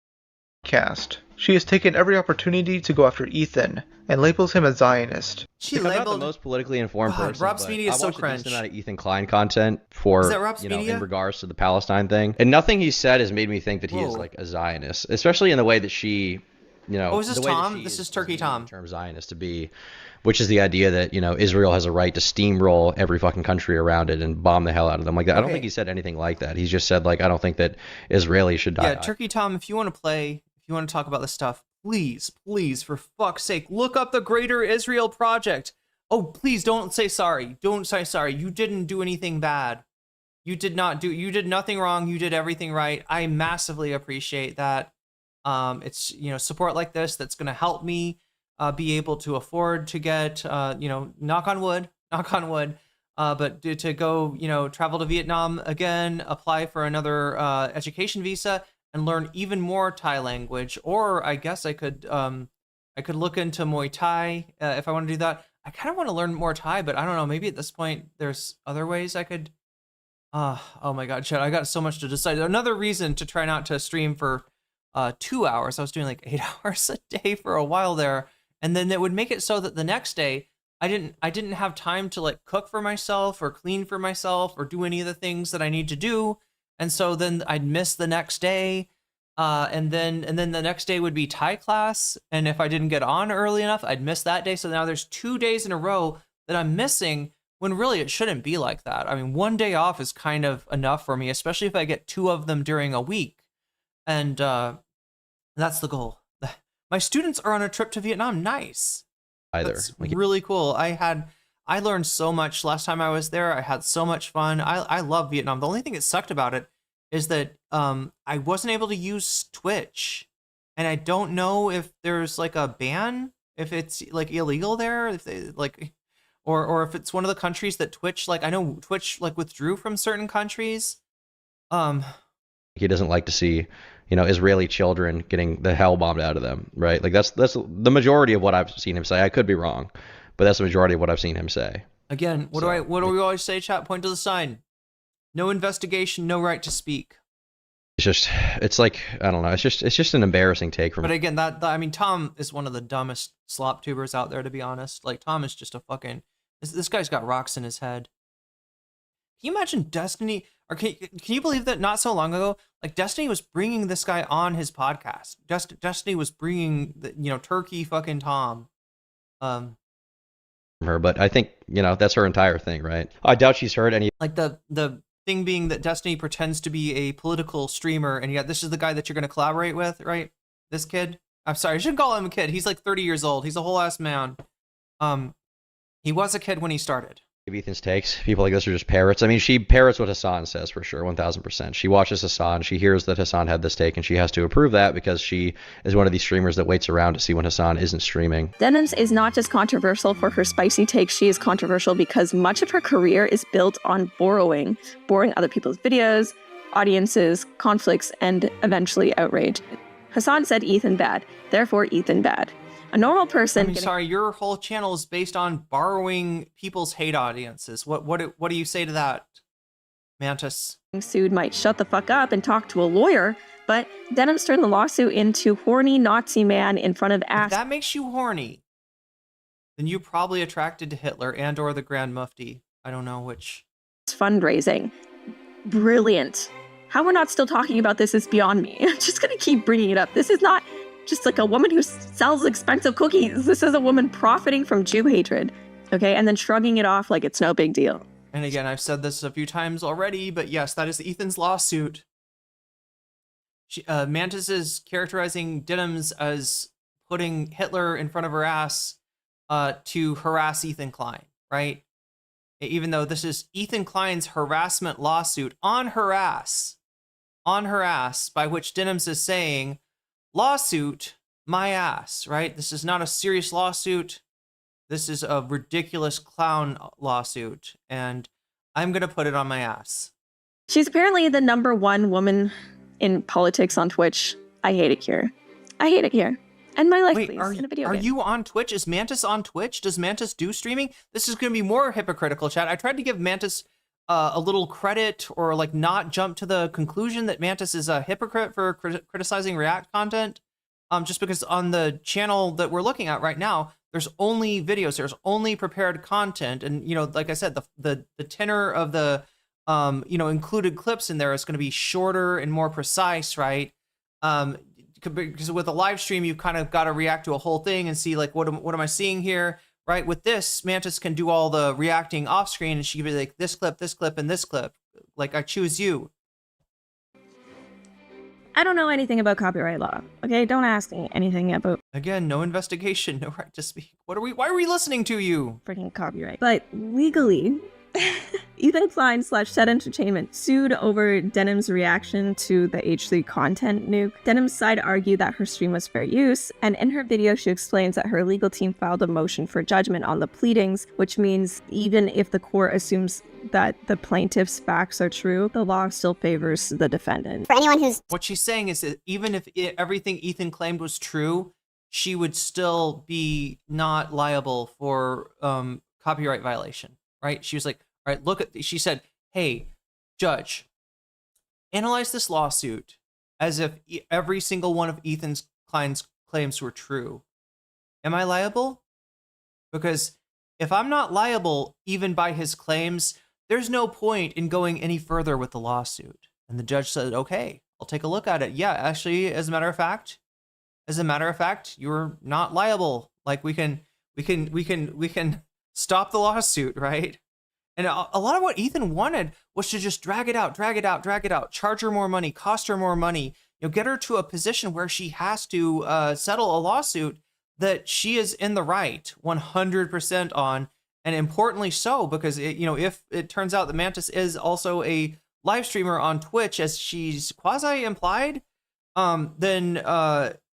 S4: She has taken every opportunity to go after Ethan and labels him a Zionist.
S2: She
S16: I'm not the
S2: labeled
S16: most politically informed
S2: God,
S16: person.
S2: Rob's
S16: but
S2: Media is
S16: I
S2: so
S16: watched a
S2: cringe.
S16: decent amount of Ethan Klein content for
S2: Is that Rob's Media?
S16: in regards to the Palestine thing, and nothing he said has made me think that he is
S2: Whoa.
S16: like a Zionist, especially in the way that she,
S2: Oh, is this
S16: the way that
S2: Tom?
S16: she
S2: This is Turkey Tom.
S16: term Zionist to be, which is the idea that Israel has a right to steamroll every fucking country around it and bomb the hell out of them like that. I don't
S2: Okay.
S16: think he said anything like that. He's just said like I don't think that Israelis should die.
S2: Yeah, Turkey Tom, if you want to play, if you want to talk about this stuff, please, for fuck's sake, look up the Greater Israel Project. Oh, please don't say sorry. Don't say sorry. You didn't do anything bad. You did nothing wrong. You did everything right. I massively appreciate that. It's, support like this that's going to help me be able to afford to get, knock on wood, but to go, travel to Vietnam again, apply for another education visa, and learn even more Thai language. Or I guess I could look into Muay Thai if I want to do that. I kind of want to learn more Thai, but I don't know. Maybe at this point there's other ways I could. Oh my God, Chet, I got so much to decide. Another reason to try not to stream for 2 hours. I was doing like 8 hours a day for a while there, and then that would make it so that the next day I didn't have time to like cook for myself or clean for myself or do any of the things that I need to do. And so then I'd miss the next day, and then the next day would be Thai class. And if I didn't get on early enough, I'd miss that day. So now there's 2 days in a row that I'm missing when really it shouldn't be like that. I mean, 1 day off is kind of enough for me, especially if I get 2 of them during a week. And that's the goal. My students are on a trip to Vietnam. Nice. That's really cool. I learned so much last time I was there. I had so much fun. I love Vietnam. The only thing that sucked about it is that I wasn't able to use Twitch, and I don't know if there's like a ban, if it's like illegal there, if they like, or if it's one of the countries that Twitch, like I know Twitch like withdrew from certain countries.
S16: He doesn't like to see, Israeli children getting the hell bombed out of them, right? Like that's the majority of what I've seen him say. I could be wrong, but that's the majority of what I've seen him say.
S2: Again, what do we always say, chat? Point to the sign. No investigation, no right to speak.
S16: It's like, I don't know. It's just an embarrassing take from.
S2: But again, I mean, Tom is one of the dumbest slop tubers out there, to be honest. Like, Tom is just a fucking, this guy's got rocks in his head. Can you imagine Destiny, or can you believe that not so long ago, like Destiny was bringing this guy on his podcast. Destiny was bringing, Turkey fucking Tom.
S16: Her, but I think, that's her entire thing, right? I doubt she's heard any.
S2: Like the thing being that Destiny pretends to be a political streamer, and yet this is the guy that you're going to collaborate with, right? This kid. I'm sorry, I shouldn't call him a kid. He's like 30 years old. He's a whole ass man. He was a kid when he started.
S16: Ethan's takes. People like this are just parrots. I mean, she parrots what Hassan says for sure, 1000%. She watches Hassan. She hears that Hassan had this take, and she has to approve that because she is one of these streamers that waits around to see when Hassan isn't streaming.
S3: Denims is not just controversial for her spicy takes, she is controversial because much of her career is built on borrowing other people's videos, audiences, conflicts, and eventually outrage. Hassan said Ethan bad, therefore Ethan bad. A normal person.
S2: Sorry, your whole channel is based on borrowing people's hate audiences. What do you say to that, Mantis?
S3: Sued might shut the fuck up and talk to a lawyer, but Denims turned the lawsuit into horny Nazi man in front of ass.
S2: If that makes you horny, then you're probably attracted to Hitler and or the Grand Mufti. I don't know which.
S3: Fundraising. Brilliant. How we're not still talking about this is beyond me. I'm just gonna keep bringing it up. This is not just like a woman who sells expensive cookies. This is a woman profiting from Jew hatred, okay, and then shrugging it off like it's no big deal.
S2: And again, I've said this a few times already, but yes, that is Ethan's lawsuit. Mantis is characterizing Denims as putting Hitler in front of her ass to harass Ethan Klein, right? Even though this is Ethan Klein's harassment lawsuit on her ass, by which Denims is saying, lawsuit, my ass, right? This is not a serious lawsuit. This is a ridiculous clown lawsuit, and I'm going to put it on my ass.
S3: She's apparently the #1 woman in politics on Twitch. I hate it here. I hate it here. And my life,
S2: Wait,
S3: please, in a video
S2: are
S3: game.
S2: you on Twitch? Is Mantis on Twitch? Does Mantis do streaming? This is going to be more hypocritical, chat. I tried to give Mantis a little credit, or like not jump to the conclusion that Mantis is a hypocrite for criticizing React content. Just because on the channel that we're looking at right now, there's only videos, there's only prepared content. And, you know, like I said, the tenor of the, you know, included clips in there is going to be shorter and more precise, right? Because with a live stream, you kind of got to react to a whole thing and see like, what am I seeing here, right? With this, Mantis can do all the reacting off screen, and she can be like, this clip, and this clip. Like, I choose you.
S3: I don't know anything about copyright law, okay? Don't ask me anything about...
S2: Again, no investigation, no right to speak. Why are we listening to you?
S3: Freaking copyright. But legally, Ethan Klein / Set Entertainment sued over Denim's reaction to the H3 content nuke. Denim's side argued that her stream was fair use, and in her video she explains that her legal team filed a motion for judgment on the pleadings, which means even if the court assumes that the plaintiff's facts are true, the law still favors the defendant.
S20: For anyone who's...
S2: What she's saying is that even if everything Ethan claimed was true, she would still be not liable for copyright violation, right? She was like, all right, look at... She said, hey, judge, analyze this lawsuit as if every single one of Ethan Klein's claims were true. Am I liable? Because if I'm not liable even by his claims, there's no point in going any further with the lawsuit. And the judge said, okay, I'll take a look at it. Yeah, actually, as a matter of fact, you're not liable. Like we can stop the lawsuit, right? And a lot of what Ethan wanted was to just drag it out, charge her more money, cost her more money, you know, get her to a position where she has to settle a lawsuit that she is in the right 100% on. And importantly so, because you know, if it turns out that Mantis is also a live streamer on Twitch, as she's quasi implied, then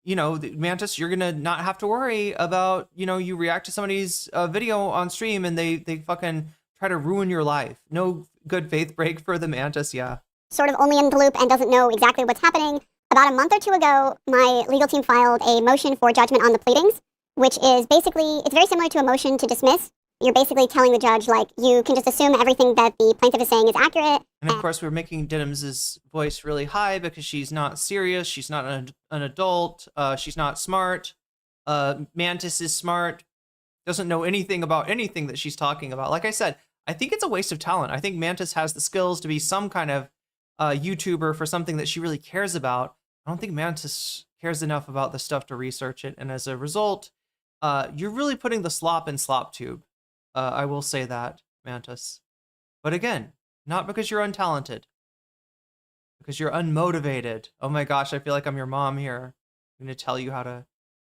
S2: you know, Mantis, you're gonna not have to worry about, you know, you react to somebody's video on stream and they fucking try to ruin your life. No good faith break for the Mantis, yeah.
S17: Sort of only in the loop and doesn't know exactly what's happening. About a month or two ago, my legal team filed a motion for judgment on the pleadings, which is basically, it's very similar to a motion to dismiss. You're basically telling the judge, like, you can just assume everything that the plaintiff is saying is accurate.
S2: And of course, we're making Denims' voice really high because she's not serious. She's not an adult. She's not smart. Mantis is smart. Doesn't know anything about anything that she's talking about. Like I said, I think it's a waste of talent. I think Mantis has the skills to be some kind of YouTuber for something that she really cares about. I don't think Mantis cares enough about the stuff to research it. And as a result, you're really putting the slop in slop tube. I will say that, Mantis. But again, not because you're untalented. Because you're unmotivated. Oh my gosh, I feel like I'm your mom here. I'm going to tell you how to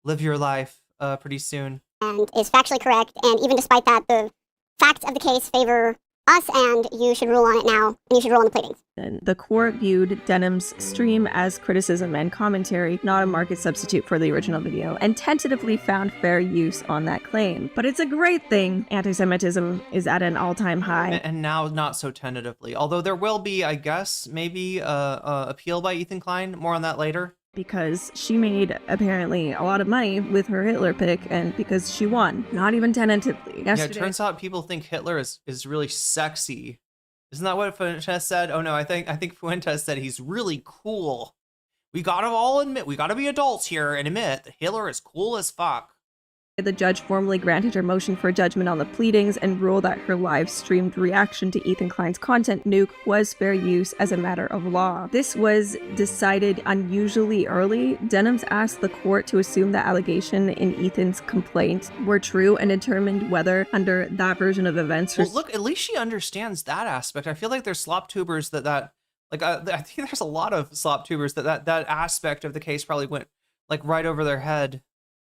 S2: live your life pretty soon.
S17: And is factually correct, and even despite that, the facts of the case favor us, and you should rule on it now, and you should rule on the pleadings.
S3: And the court viewed Denim's stream as criticism and commentary, not a market substitute for the original video, and tentatively found fair use on that claim. But it's a great thing. Anti-Semitism is at an all-time high.
S2: And now not so tentatively. Although there will be, I guess, maybe appeal by Ethan Klein. More on that later.
S3: Because she made, apparently, a lot of money with her Hitler pick, and because she won. Not even tentatively.
S2: Yeah, it turns out people think Hitler is really sexy. Isn't that what Fuentes said? Oh no, I think Fuentes said he's really cool. We gotta all admit, we gotta be adults here and admit that Hitler is cool as fuck.
S3: The judge formally granted her motion for judgment on the pleadings and ruled that her live-streamed reaction to Ethan Klein's content nuke was fair use as a matter of law. This was decided unusually early. Denims asked the court to assume the allegation in Ethan's complaint were true and determined whether, under that version of events...
S2: Well, look, at least she understands that aspect. I feel like there's slop tubers I think there's a lot of slop tubers that aspect of the case probably went like right over their head.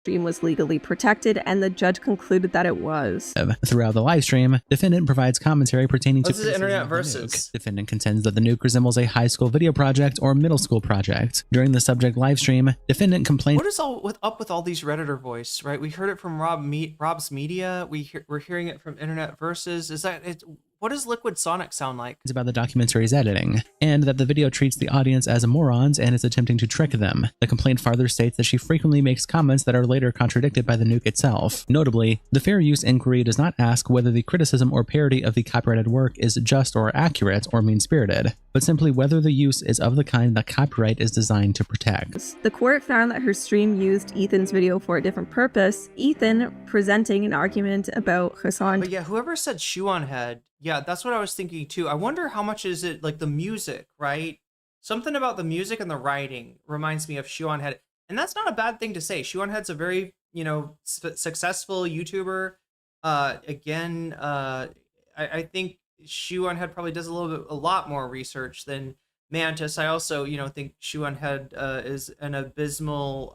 S3: Stream was legally protected, and the judge concluded that it was.
S15: Throughout the live stream, defendant provides commentary pertaining to
S2: This is Internet Versus.
S15: Defendant contends that the nuke resembles a high school video project or middle school project. During the subject live stream, defendant complained.
S2: What is up with all these Redditor voice, right? We heard it from Rob's Media. We're hearing it from Internet Versus. What does Liquid Sonic sound like?
S15: It's about the documentary's editing, and that the video treats the audience as morons and is attempting to trick them. The complaint farther states that she frequently makes comments that are later contradicted by the nuke itself. Notably, the fair use inquiry does not ask whether the criticism or parody of the copyrighted work is just or accurate or mean-spirited, but simply whether the use is of the kind that copyright is designed to protect.
S3: The court found that her stream used Ethan's video for a different purpose, Ethan presenting an argument about Hassan.
S2: But yeah, whoever said shoe on head, yeah, that's what I was thinking too. I wonder how much is it like the music, right? Something about the music and the writing reminds me of shoe on head. And that's not a bad thing to say. Shoe on head's a very, successful YouTuber. I think Shoe on Head probably does a lot more research than Mantis. I also, think Shoe on Head is an abysmal,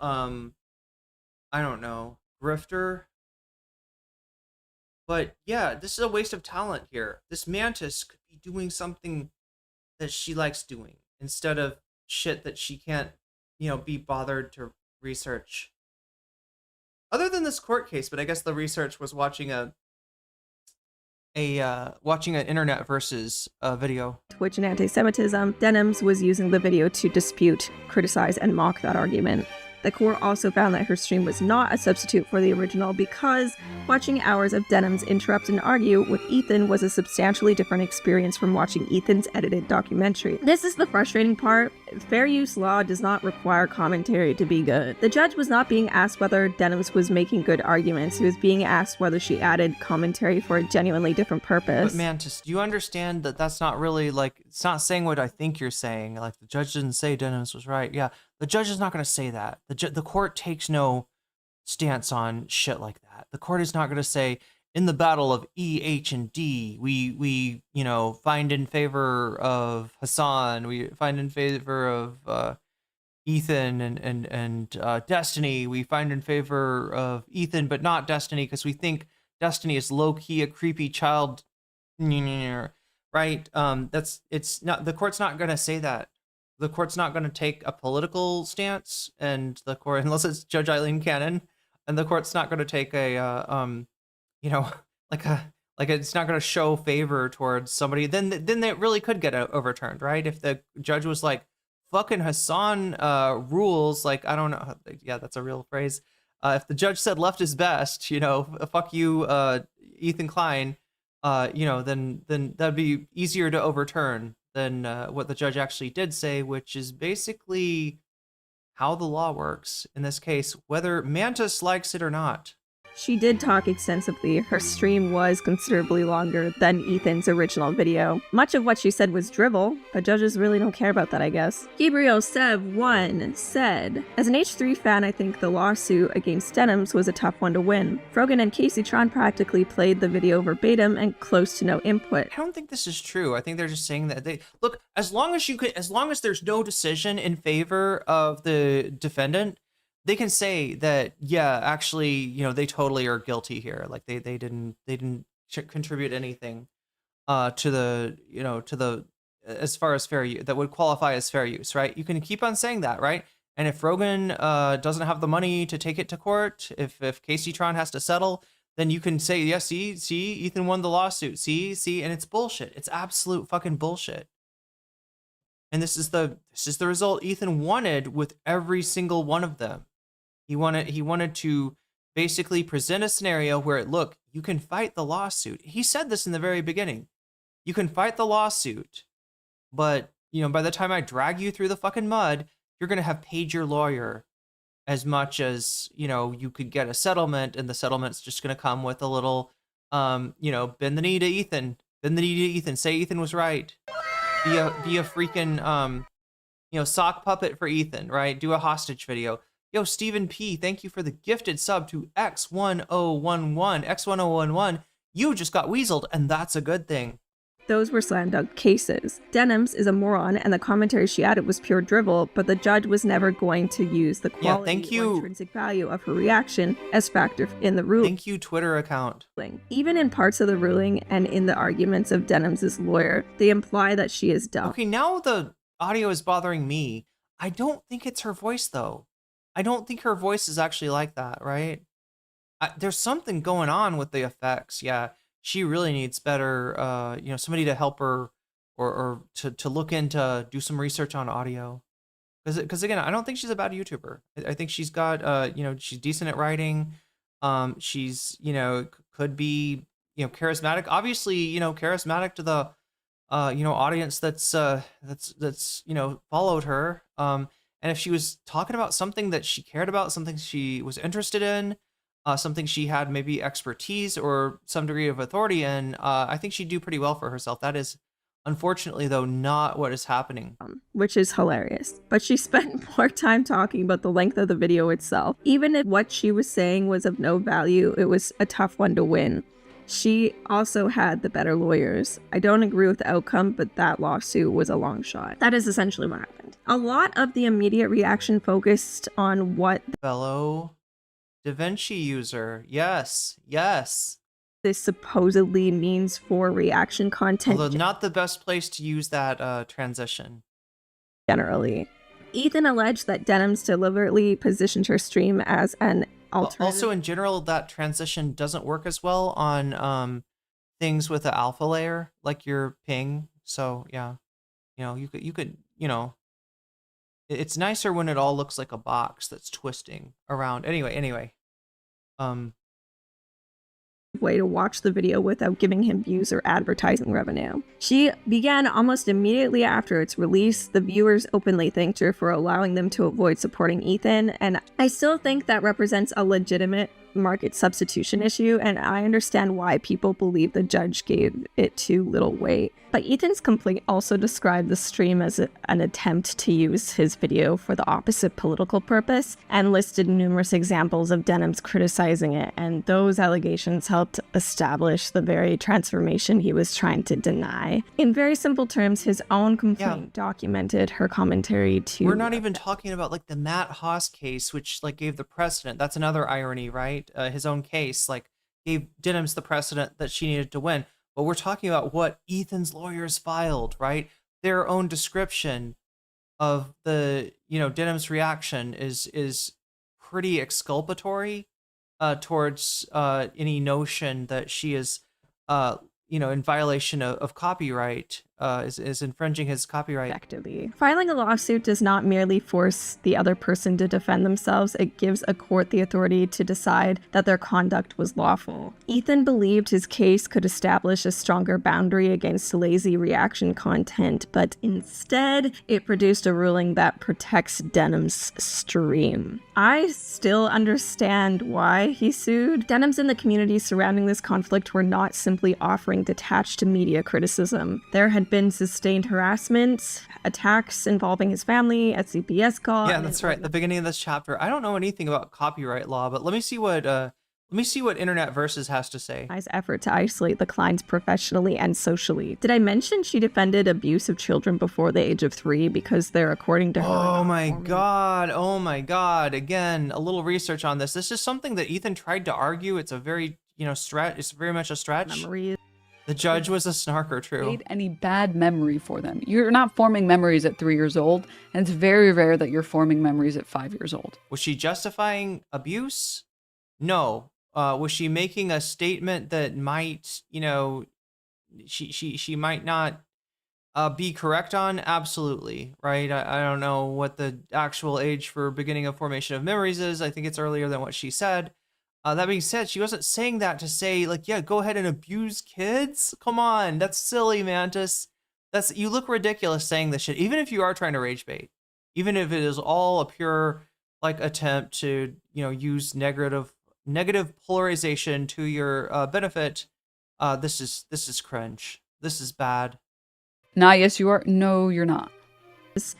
S2: grifter. But yeah, this is a waste of talent here. This Mantis could be doing something that she likes doing instead of shit that she can't, be bothered to research. Other than this court case, but I guess the research was watching watching an Internet Versus video.
S3: Twitch and anti-Semitism, Denims was using the video to dispute, criticize, and mock that argument. The court also found that her stream was not a substitute for the original because watching hours of Denims interrupt and argue with Ethan was a substantially different experience from watching Ethan's edited documentary. This is the frustrating part. Fair use law does not require commentary to be good. The judge was not being asked whether Denims was making good arguments. He was being asked whether she added commentary for a genuinely different purpose.
S2: But Mantis, do you understand that that's not really it's not saying what I think you're saying. Like the judge didn't say Denims was right. Yeah, the judge is not going to say that. The court takes no stance on shit like that. The court is not going to say, in the battle of E, H, and D, we find in favor of Hassan, we find in favor of Ethan and Destiny, we find in favor of Ethan but not Destiny because we think Destiny is low-key a creepy child, right? It's not, the court's not going to say that. The court's not going to take a political stance, and the court, unless it's Judge Eileen Cannon, and the court's not going to take a it's not going to show favor towards somebody. Then it really could get overturned, right? If the judge was like, "Fucking Hassan rules," I don't know. Yeah, that's a real phrase. If the judge said left is best, fuck you, Ethan Klein, then that'd be easier to overturn than what the judge actually did say, which is basically how the law works in this case, whether Mantis likes it or not.
S3: She did talk extensively. Her stream was considerably longer than Ethan's original video. Much of what she said was drivel, but judges really don't care about that, I guess. Gabriel Sev1 said, as an H3 fan, I think the lawsuit against Denims was a tough one to win. Frogan and Casey Tron practically played the video verbatim and close to no input.
S2: I don't think this is true. I think they're just saying that look, as long as there's no decision in favor of the defendant, they can say that, yeah, actually, they totally are guilty here. Like they didn't contribute anything to the as far as fair use that would qualify as fair use, right? You can keep on saying that, right? And if Rogan doesn't have the money to take it to court, if Casey Tron has to settle, then you can say, yeah, see, Ethan won the lawsuit. See, and it's bullshit. It's absolute fucking bullshit. And this is the result Ethan wanted with every single one of them. He wanted to basically present a scenario where, look, you can fight the lawsuit. He said this in the very beginning. You can fight the lawsuit, but by the time I drag you through the fucking mud, you're gonna have paid your lawyer as much as, you know, you could get a settlement, and the settlement's just going to come with a little, you know, bend the knee to Ethan, say Ethan was right, be a freaking, you know, sock puppet for Ethan, right? Do a hostage video. Yo, Stephen P, thank you for the gifted sub to X1011. X1011, you just got weaseled, and that's a good thing.
S3: Those were slam dunk cases. Denims is a moron, and the commentary she added was pure drivel, but the judge was never going to use the quality or intrinsic value of her reaction as factor in the ruling.
S2: Thank you, Twitter account.
S3: Even in parts of the ruling and in the arguments of Denims' lawyer, they imply that she is dumb.
S2: Okay, now the audio is bothering me. I don't think it's her voice, though. I don't think her voice is actually like that, right? There's something going on with the effects, yeah. She really needs better, you know, somebody to help her or to look into, do some research on audio. Because again, I don't think she's a bad YouTuber. I think she's got, you know, she's decent at writing. She's, you know, could be, you know, charismatic. Obviously, you know, charismatic to the, you know, audience that's, you know, followed her. And if she was talking about something that she cared about, something she was interested in, something she had maybe expertise or some degree of authority in, I think she'd do pretty well for herself. That is, unfortunately, though, not what is happening.
S3: Which is hilarious. But she spent more time talking about the length of the video itself. Even if what she was saying was of no value, it was a tough one to win. She also had the better lawyers. I don't agree with the outcome, but that lawsuit was a long shot. That is essentially what happened. A lot of the immediate reaction focused on what
S2: fellow DaVinci user. Yes.
S3: This supposedly means for reaction content.
S2: Although not the best place to use that transition.
S3: Generally. Ethan alleged that Denims deliberately positioned her stream as an alternative.
S2: Also, in general, that transition doesn't work as well on things with the alpha layer, like your ping. So yeah, you know, you could, you know, it's nicer when it all looks like a box that's twisting around. Anyway,
S3: way to watch the video without giving him views or advertising revenue. She began almost immediately after its release. The viewers openly thanked her for allowing them to avoid supporting Ethan, and I still think that represents a legitimate market substitution issue, and I understand why people believe the judge gave it too little weight. But Ethan's complaint also described the stream as an attempt to use his video for the opposite political purpose, and listed numerous examples of Denims criticizing it, and those allegations helped establish the very transformation he was trying to deny. In very simple terms, his own complaint documented her commentary to...
S2: We're not even talking about like the Matt Haas case, which like gave the precedent. That's another irony, right? His own case like gave Denims the precedent that she needed to win. But we're talking about what Ethan's lawyers filed, right? Their own description of the, you know, Denims' reaction is pretty exculpatory towards any notion that she is, you know, in violation of copyright, is infringing his copyright.
S3: Effectively. Filing a lawsuit does not merely force the other person to defend themselves, it gives a court the authority to decide that their conduct was lawful. Ethan believed his case could establish a stronger boundary against lazy reaction content, but instead, it produced a ruling that protects Denims' stream. I still understand why he sued. Denims and the community surrounding this conflict were not simply offering detached media criticism. There had been sustained harassment, attacks involving his family, a CPS call.
S2: Yeah, that's right. The beginning of this chapter. I don't know anything about copyright law, but let me see what Internet Versus has to say.
S3: His effort to isolate the clients professionally and socially. Did I mention she defended abuse of children before the age of 3 because they're, according to her...
S2: Oh my god. Again, a little research on this. This is something that Ethan tried to argue. It's a very, you know, it's very much a stretch. The judge was a snarker, true.
S12: Any bad memory for them. You're not forming memories at 3 years old, and it's very rare that you're forming memories at 5 years old.
S2: Was she justifying abuse? No. Was she making a statement that might, you know, she might not be correct on? Absolutely, right? I don't know what the actual age for beginning of formation of memories is. I think it's earlier than what she said. That being said, she wasn't saying that to say, like, yeah, go ahead and abuse kids. Come on, that's silly, Mantis. You look ridiculous saying this shit, even if you are trying to rage bait. Even if it is all a pure like attempt to, you know, use negative polarization to your benefit, this is cringe. This is bad.
S18: Nah, yes, you are. No, you're not.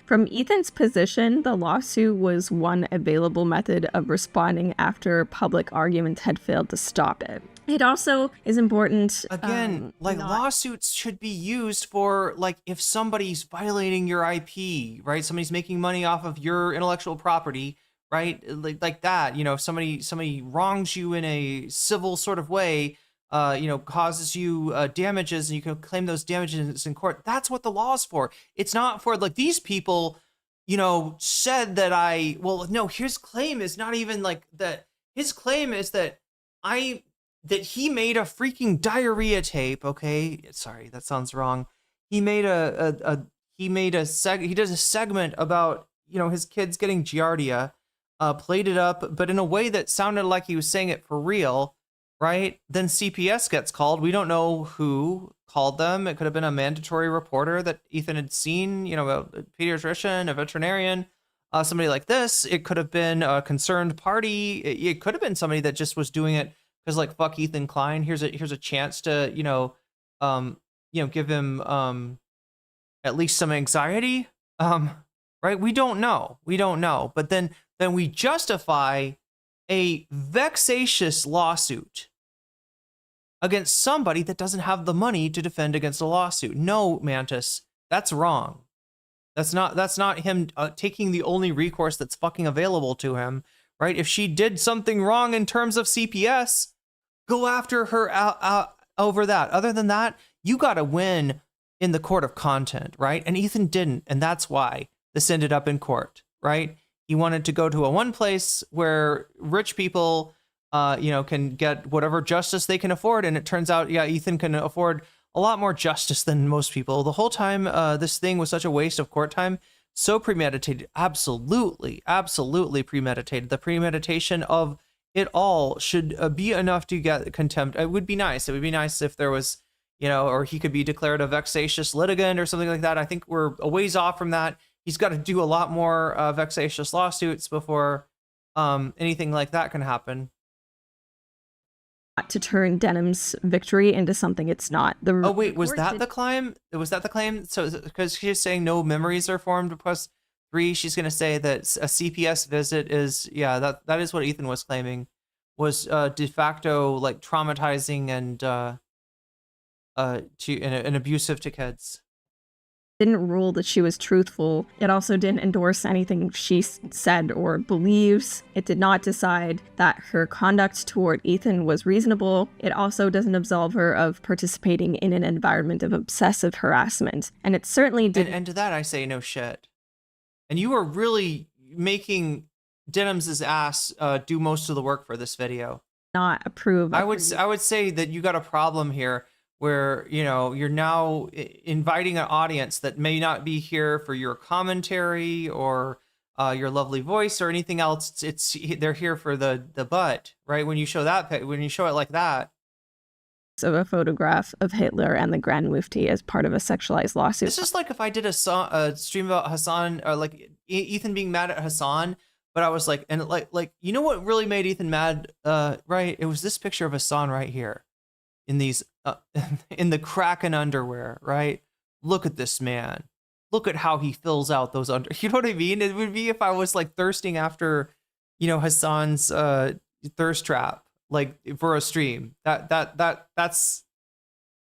S3: From Ethan's position, the lawsuit was one available method of responding after public arguments had failed to stop it. It also is important.
S2: Again, lawsuits should be used for, like, if somebody's violating your IP, right? Somebody's making money off of your intellectual property, right? Like that, you know, if somebody wrongs you in a civil sort of way, you know, causes you damages, and you can claim those damages in court. That's what the law is for. It's not for, like, these people, you know, said that no, his claim is not even like that. His claim is that he made a freaking diarrhea tape. Okay, sorry, that sounds wrong. He made he does a segment about, you know, his kids getting giardia, played it up, but in a way that sounded like he was saying it for real. Right? Then CPS gets called. We don't know who called them. It could have been a mandatory reporter that Ethan had seen, you know, a pediatrician, a veterinarian, somebody like this. It could have been a concerned party. It could have been somebody that just was doing it because, like, fuck Ethan Klein. Here's a chance to, you know, give him at least some anxiety. Right? We don't know. But then we justify a vexatious lawsuit against somebody that doesn't have the money to defend against a lawsuit. No, Mantis, that's wrong. That's not him taking the only recourse that's fucking available to him, right? If she did something wrong in terms of CPS, go after her out over that. Other than that, you got to win in the court of content, right? And Ethan didn't, and that's why this ended up in court, right? He wanted to go to one place where rich people, you know, can get whatever justice they can afford. And it turns out, yeah, Ethan can afford a lot more justice than most people. The whole time, this thing was such a waste of court time. So premeditated. Absolutely premeditated. The premeditation of it all should be enough to get contempt. It would be nice. It would be nice if there was, you know, or he could be declared a vexatious litigant or something like that. I think we're a ways off from that. He's got to do a lot more vexatious lawsuits before anything like that can happen.
S3: To turn Denham's victory into something it's not.
S2: Oh wait, was that the claim? Was that the claim? So because she's saying no memories are formed plus 3, she's going to say that a CPS visit is, yeah, that is what Ethan was claiming, was de facto like traumatizing and abusive to kids.
S3: Didn't rule that she was truthful. It also didn't endorse anything she said or believes. It did not decide that her conduct toward Ethan was reasonable. It also doesn't absolve her of participating in an environment of obsessive harassment. And it certainly did.
S2: And to that I say no shit. And you are really making Denham's ass do most of the work for this video.
S3: Not approve.
S2: I would say that you got a problem here, where, you know, you're now inviting an audience that may not be here for your commentary or your lovely voice or anything else. They're here for the butt, right? When you show it like that.
S3: Of a photograph of Hitler and the Grand Mufti as part of a sexualized lawsuit.
S2: This is like if I did a stream about Hassan, or like Ethan being mad at Hassan, but I was like, and like you know what really made Ethan mad, right? It was this picture of Hassan right here. In these, in the Kraken underwear, right? Look at this man. Look at how he fills out those under. You know what I mean? It would be if I was like thirsting after, you know, Hassan's thirst trap, like for a stream. That's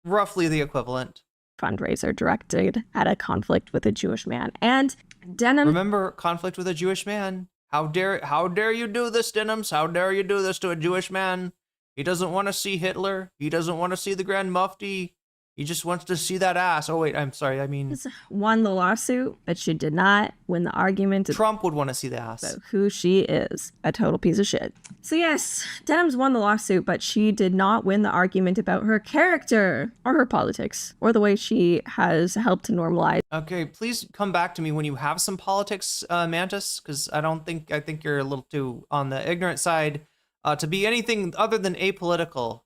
S2: roughly the equivalent.
S3: Fundraiser directed at a conflict with a Jewish man, and Denham.
S2: Remember, conflict with a Jewish man. How dare you do this, Denhams? How dare you do this to a Jewish man? He doesn't want to see Hitler. He doesn't want to see the Grand Mufti. He just wants to see that ass. Oh, wait, I'm sorry. I mean...
S3: Won the lawsuit, but she did not win the argument.
S2: Trump would want to see the ass.
S3: About who she is. A total piece of shit. So yes, Denham's won the lawsuit, but she did not win the argument about her character or her politics or the way she has helped to normalize.
S2: Okay, please come back to me when you have some politics, Mantis, because I think you're a little too on the ignorant side to be anything other than apolitical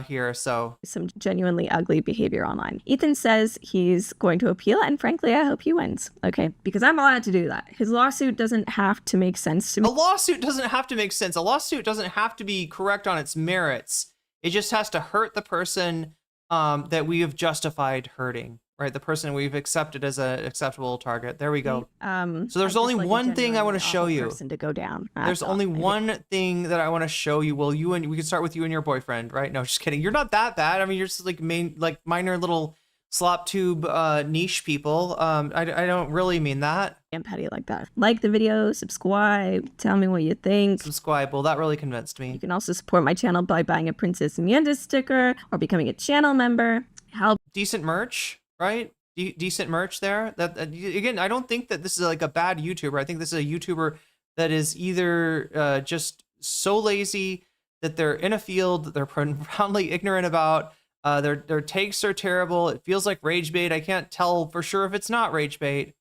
S2: here. So
S3: some genuinely ugly behavior online. Ethan says he's going to appeal, and frankly, I hope he wins. Okay, because I'm allowed to do that. His lawsuit doesn't have to make sense to me.
S2: A lawsuit doesn't have to make sense. A lawsuit doesn't have to be correct on its merits. It just has to hurt the person that we have justified hurting, right? The person we've accepted as an acceptable target. There we go. So there's only one thing I want to show you.
S3: Person to go down.
S2: There's only one thing that I want to show you. Well, we can start with you and your boyfriend, right? No, just kidding. You're not that bad. I mean, you're just like minor little slop tube niche people. I don't really mean that.
S3: I'm petty like that. Like the video, subscribe, tell me what you think.
S2: Subscribe. Well, that really convinced me.
S3: You can also support my channel by buying a Princess Amanda sticker or becoming a channel member. Help.
S2: Decent merch, right? Decent merch there. That again, I don't think that this is like a bad YouTuber. I think this is a YouTuber that is either just so lazy that they're in a field that they're profoundly ignorant about. Their takes are terrible. It feels like rage bait. I can't tell for sure if it's not rage bait.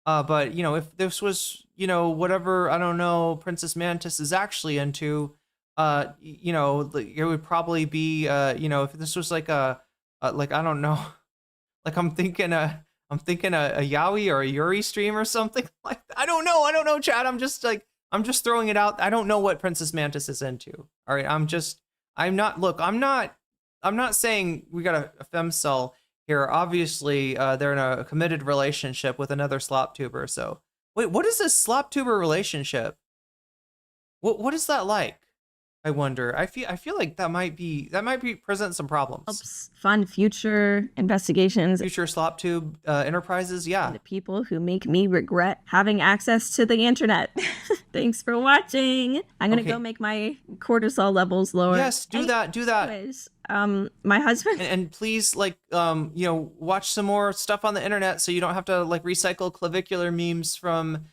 S2: But you know, if this was, you know, whatever, I don't know, Princess Mantis is actually into, you know, it would probably be, you know, if this was like like, I don't know, like I'm thinking a Yaoi or a Yuri stream or something like that. I don't know, Chad. I'm just throwing it out. I don't know what Princess Mantis is into. All right. I'm not saying we got a femcel here. Obviously, they're in a committed relationship with another slop tuber. So wait, what is this slop tuber relationship? What is that like? I wonder. I feel like that might present some problems.
S3: Helps fund future investigations.
S2: Future slop tube enterprises, yeah.
S3: The people who make me regret having access to the internet. Thanks for watching. I'm gonna go make my cortisol levels lower.
S2: Yes, do that.
S3: Anyways, my husband
S2: and please, like, you know, watch some more stuff on the internet so you don't have to like recycle clavicular memes from,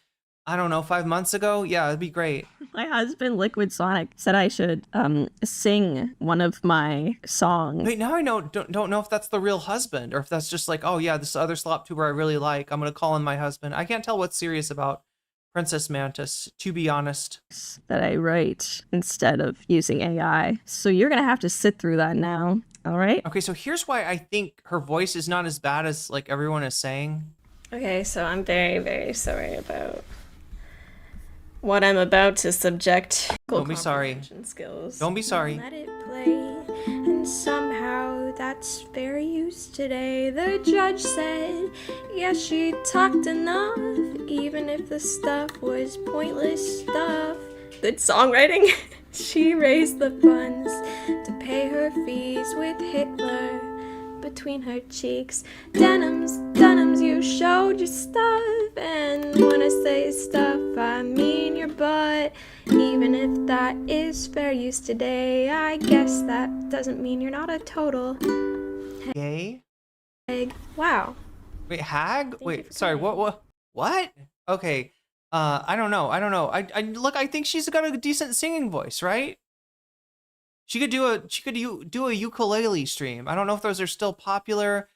S2: I don't know, 5 months ago. Yeah, it'd be great.
S3: My husband, Liquid Sonic, said I should sing one of my songs.
S2: Wait, now I don't know if that's the real husband or if that's just like, oh yeah, this other slop tuber I really like, I'm gonna call him my husband. I can't tell what's serious about Princess Mantis, to be honest.
S3: That I write instead of using AI. So you're gonna have to sit through that now. All right.
S2: Okay, so here's why I think her voice is not as bad as like everyone is saying.
S3: Okay, so I'm very, very sorry about what I'm about to subject.
S2: Don't be sorry.
S3: Skills.
S2: Don't be sorry.
S3: Let it play, and somehow that's fair use today. The judge said, yeah, she talked enough, even if the stuff was pointless stuff. Good songwriting. She raised the funds to pay her fees with Hitler between her cheeks. Denims, you showed your stuff. And when I say stuff, I mean your butt. Even if that is fair use today, I guess that doesn't mean you're not a total
S2: Gay?
S3: Wow.
S2: Wait, hag? Wait, sorry, what? Okay, I don't know. I think she's got a decent singing voice, right? She could do a ukulele stream. I don't know if those are still popular.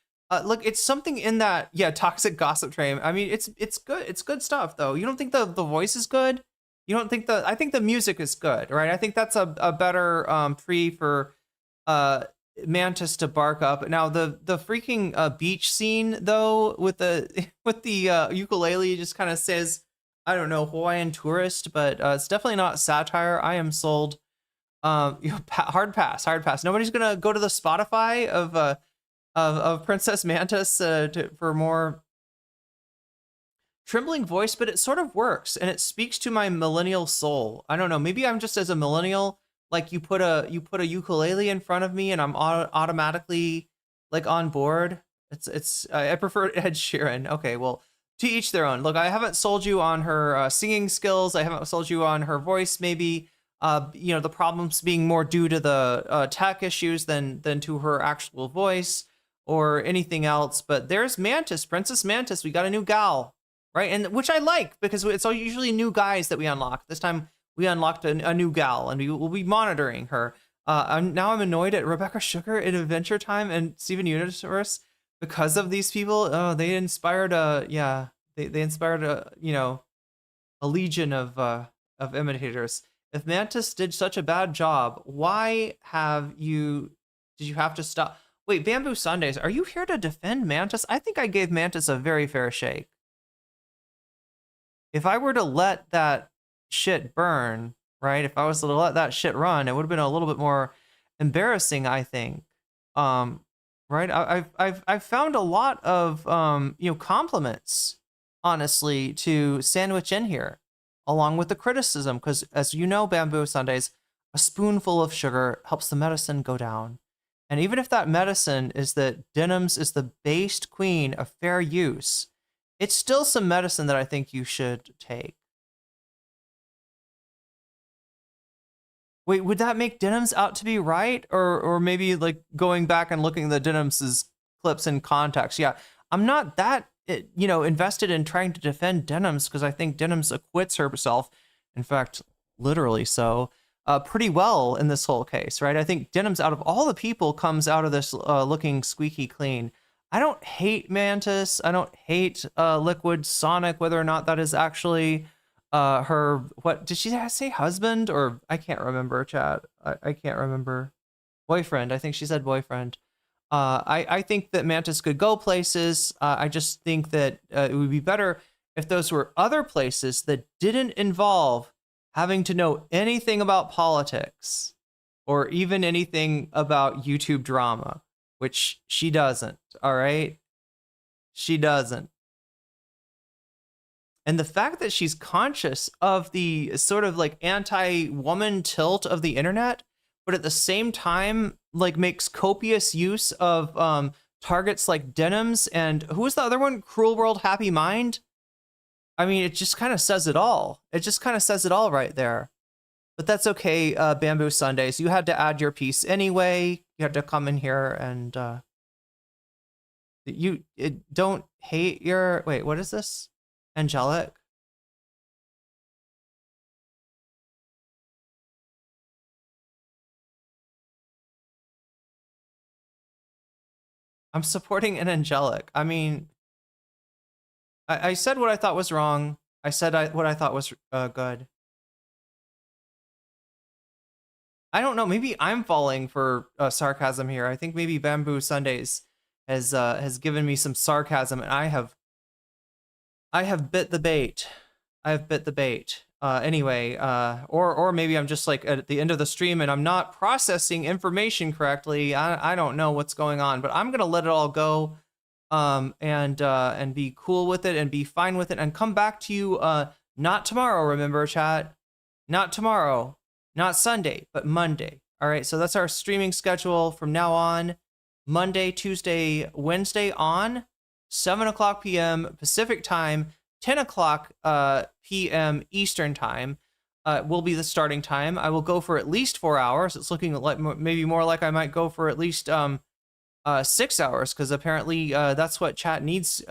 S2: Look, it's something in that, yeah, toxic gossip train. I mean, it's good. It's good stuff though. You don't think the voice is good? You don't think I think the music is good, right? I think that's a better free for Mantis to bark up. Now the freaking beach scene though with the ukulele just kind of says, I don't know, Hawaiian tourist, but it's definitely not satire. I am sold. Hard pass. Nobody's gonna go to the Spotify of Princess Mantis for more trembling voice, but it sort of works and it speaks to my millennial soul. I don't know, maybe I'm just as a millennial, like you put a ukulele in front of me and I'm automatically like on board. I prefer Ed Sheeran. Okay, well, to each their own. Look, I haven't sold you on her singing skills. I haven't sold you on her voice. Maybe you know, the problems being more due to the tech issues than to her actual voice or anything else. But there's Mantis, Princess Mantis. We got a new gal, right? And which I like because it's all usually new guys that we unlock. This time we unlocked a new gal, and we will be monitoring her. I'm annoyed at Rebecca Sugar in Adventure Time and Steven Universe because of these people. Oh, they inspired they inspired you know, a legion of imitators. If Mantis did such a bad job, why have you Did you have to stop? Wait, Bamboo Sundays, are you here to defend Mantis? I think I gave Mantis a very fair shake. If I were to let that shit burn, right? If I was to let that shit run, it would have been a little bit more embarrassing, I think. Right? I've found a lot of compliments, honestly, to sandwich in here, along with the criticism, because as you know, Bamboo Sundays, a spoonful of sugar helps the medicine go down. And even if that medicine is that Denims is the based queen of fair use, it's still some medicine that I think you should take. Wait, would that make Denims out to be right? Or maybe like going back and looking at the Denims' clips in context. Yeah, I'm not that, invested in trying to defend Denims because I think Denims acquits herself. In fact, literally so. Pretty well in this whole case, right? I think Denims, out of all the people, comes out of this looking squeaky clean. I don't hate Mantis. I don't hate Liquid Sonic, whether or not that is actually her, what did she say, husband? Or I can't remember, chat. I can't remember. Boyfriend. I think she said boyfriend. I think that Mantis could go places. I just think that it would be better if those were other places that didn't involve having to know anything about politics or even anything about YouTube drama, which she doesn't, all right? She doesn't. And the fact that she's conscious of the sort of like anti-woman tilt of the internet, but at the same time, like makes copious use of targets like Denims and who was the other one? Cruel World Happy Mind? I mean, it just kind of says it all. It just kind of says it all right there. But that's okay, Bamboo Sundays. You had to add your piece anyway. You had to come in here and don't hate your... Wait, what is this? Angelic? I'm supporting an Angelic. I mean... I said what I thought was wrong. I said what I thought was good. I don't know. Maybe I'm falling for sarcasm here. I think maybe Bamboo Sundays has given me some sarcasm, and I have bit the bait. I have bit the bait. Anyway, or maybe I'm just like at the end of the stream and I'm not processing information correctly. I don't know what's going on, but I'm gonna let it all go. And be cool with it and be fine with it and come back to you not tomorrow, remember, chat, not tomorrow, not Sunday, but Monday. All right, so that's our streaming schedule from now on. Monday, Tuesday, Wednesday on 7:00 p.m. Pacific time, 10:00 p.m. Eastern time will be the starting time. I will go for at least 4 hours. It's looking like maybe more like I might go for at least 6 hours, because apparently that's what chat needs.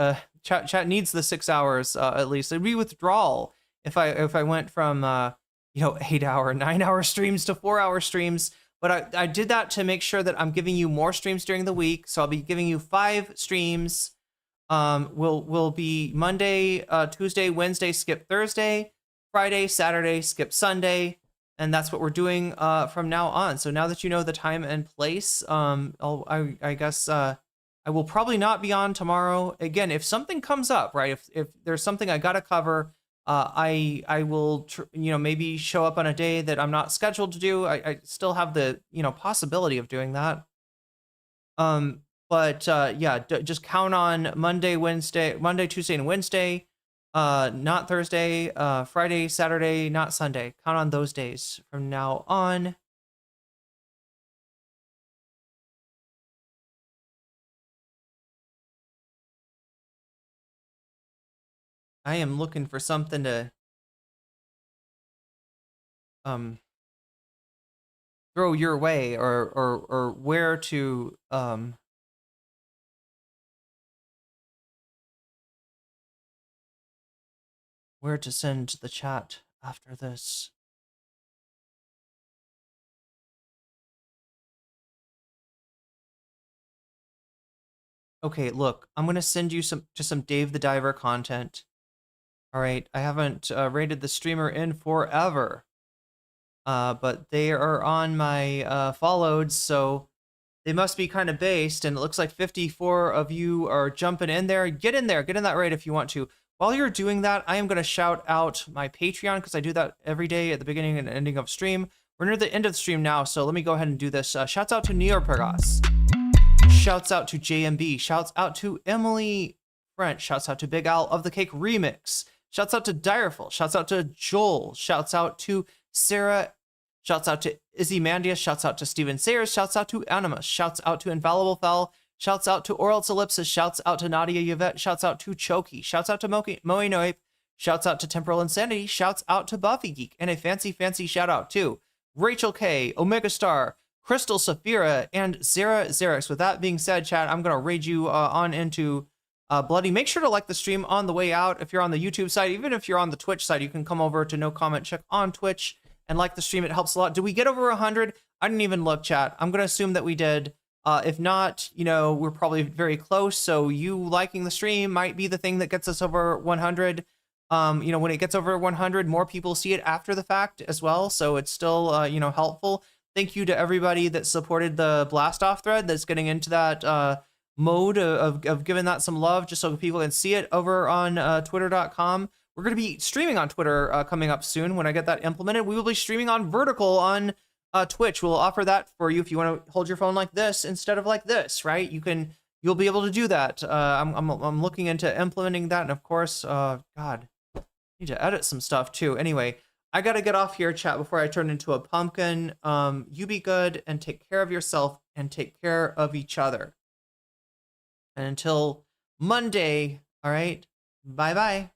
S2: Chat needs the 6 hours at least. It'd be withdrawal if I went from 8-hour, 9-hour streams to 4-hour streams. But I did that to make sure that I'm giving you more streams during the week. So I'll be giving you 5 streams. Will be Monday, Tuesday, Wednesday, skip Thursday, Friday, Saturday, skip Sunday. And that's what we're doing from now on. So now that you know the time and place, I guess I will probably not be on tomorrow. Again, if something comes up, right? If there's something I gotta cover, I will maybe show up on a day that I'm not scheduled to do. I still have the possibility of doing that. But yeah, just count on Monday, Tuesday, and Wednesday. Not Thursday, Friday, Saturday, not Sunday. Count on those days from now on. I am looking for something to throw your way or where to send the chat after this. Okay, look, I'm gonna send you some Dave the Diver content. All right, I haven't rated the streamer in forever, but they are on my followed, so they must be kind of based, and it looks like 54 of you are jumping in there. Get in there, get in that raid if you want to. While you're doing that, I am going to shout out my Patreon, because I do that every day at the beginning and ending of stream. We're near the end of the stream now, so let me go ahead and do this. Shouts out to Neopergos. Shouts out to JMB. Shouts out to Emily French. Shouts out to Big Al of the Cake Remix. Shouts out to Direful. Shouts out to Joel. Shouts out to Sarah. Shouts out to Izzy Mandius. Shouts out to Steven Sayers. Shouts out to Animus. Shouts out to Infallible Fell. Shouts out to Oral's Ellipsis. Shouts out to Nadia Yvette. Shouts out to Choki. Shouts out to Moe Noip. Shouts out to Temporal Insanity. Shouts out to Buffy Geek. And a fancy shout out to Rachel K, Omega Star, Crystal Saphira, and Zara Xerix. With that being said, chat, I'm going to raid you on into Bloody. Make sure to like the stream on the way out. If you're on the YouTube side, even if you're on the Twitch side, you can come over to nocommentchick on Twitch and like the stream. It helps a lot. Did we get over 100? I didn't even look, chat. I'm going to assume that we did. If not, you know, we're probably very close. So you liking the stream might be the thing that gets us over 100. You know, when it gets over 100, more people see it after the fact as well. So it's still, you know, helpful. Thank you to everybody that supported the blast off thread that's getting into that mode of giving that some love, just so people can see it over on twitter.com. We're going to be streaming on Twitter coming up soon. When I get that implemented, we will be streaming on vertical on Twitch. We'll offer that for you if you want to hold your phone like this instead of like this, right? You'll be able to do that. I'm looking into implementing that, and of course, God, I need to edit some stuff too. Anyway, I gotta get off here, chat, before I turn into a pumpkin. You be good and take care of yourself and take care of each other. And until Monday, all right, bye-bye.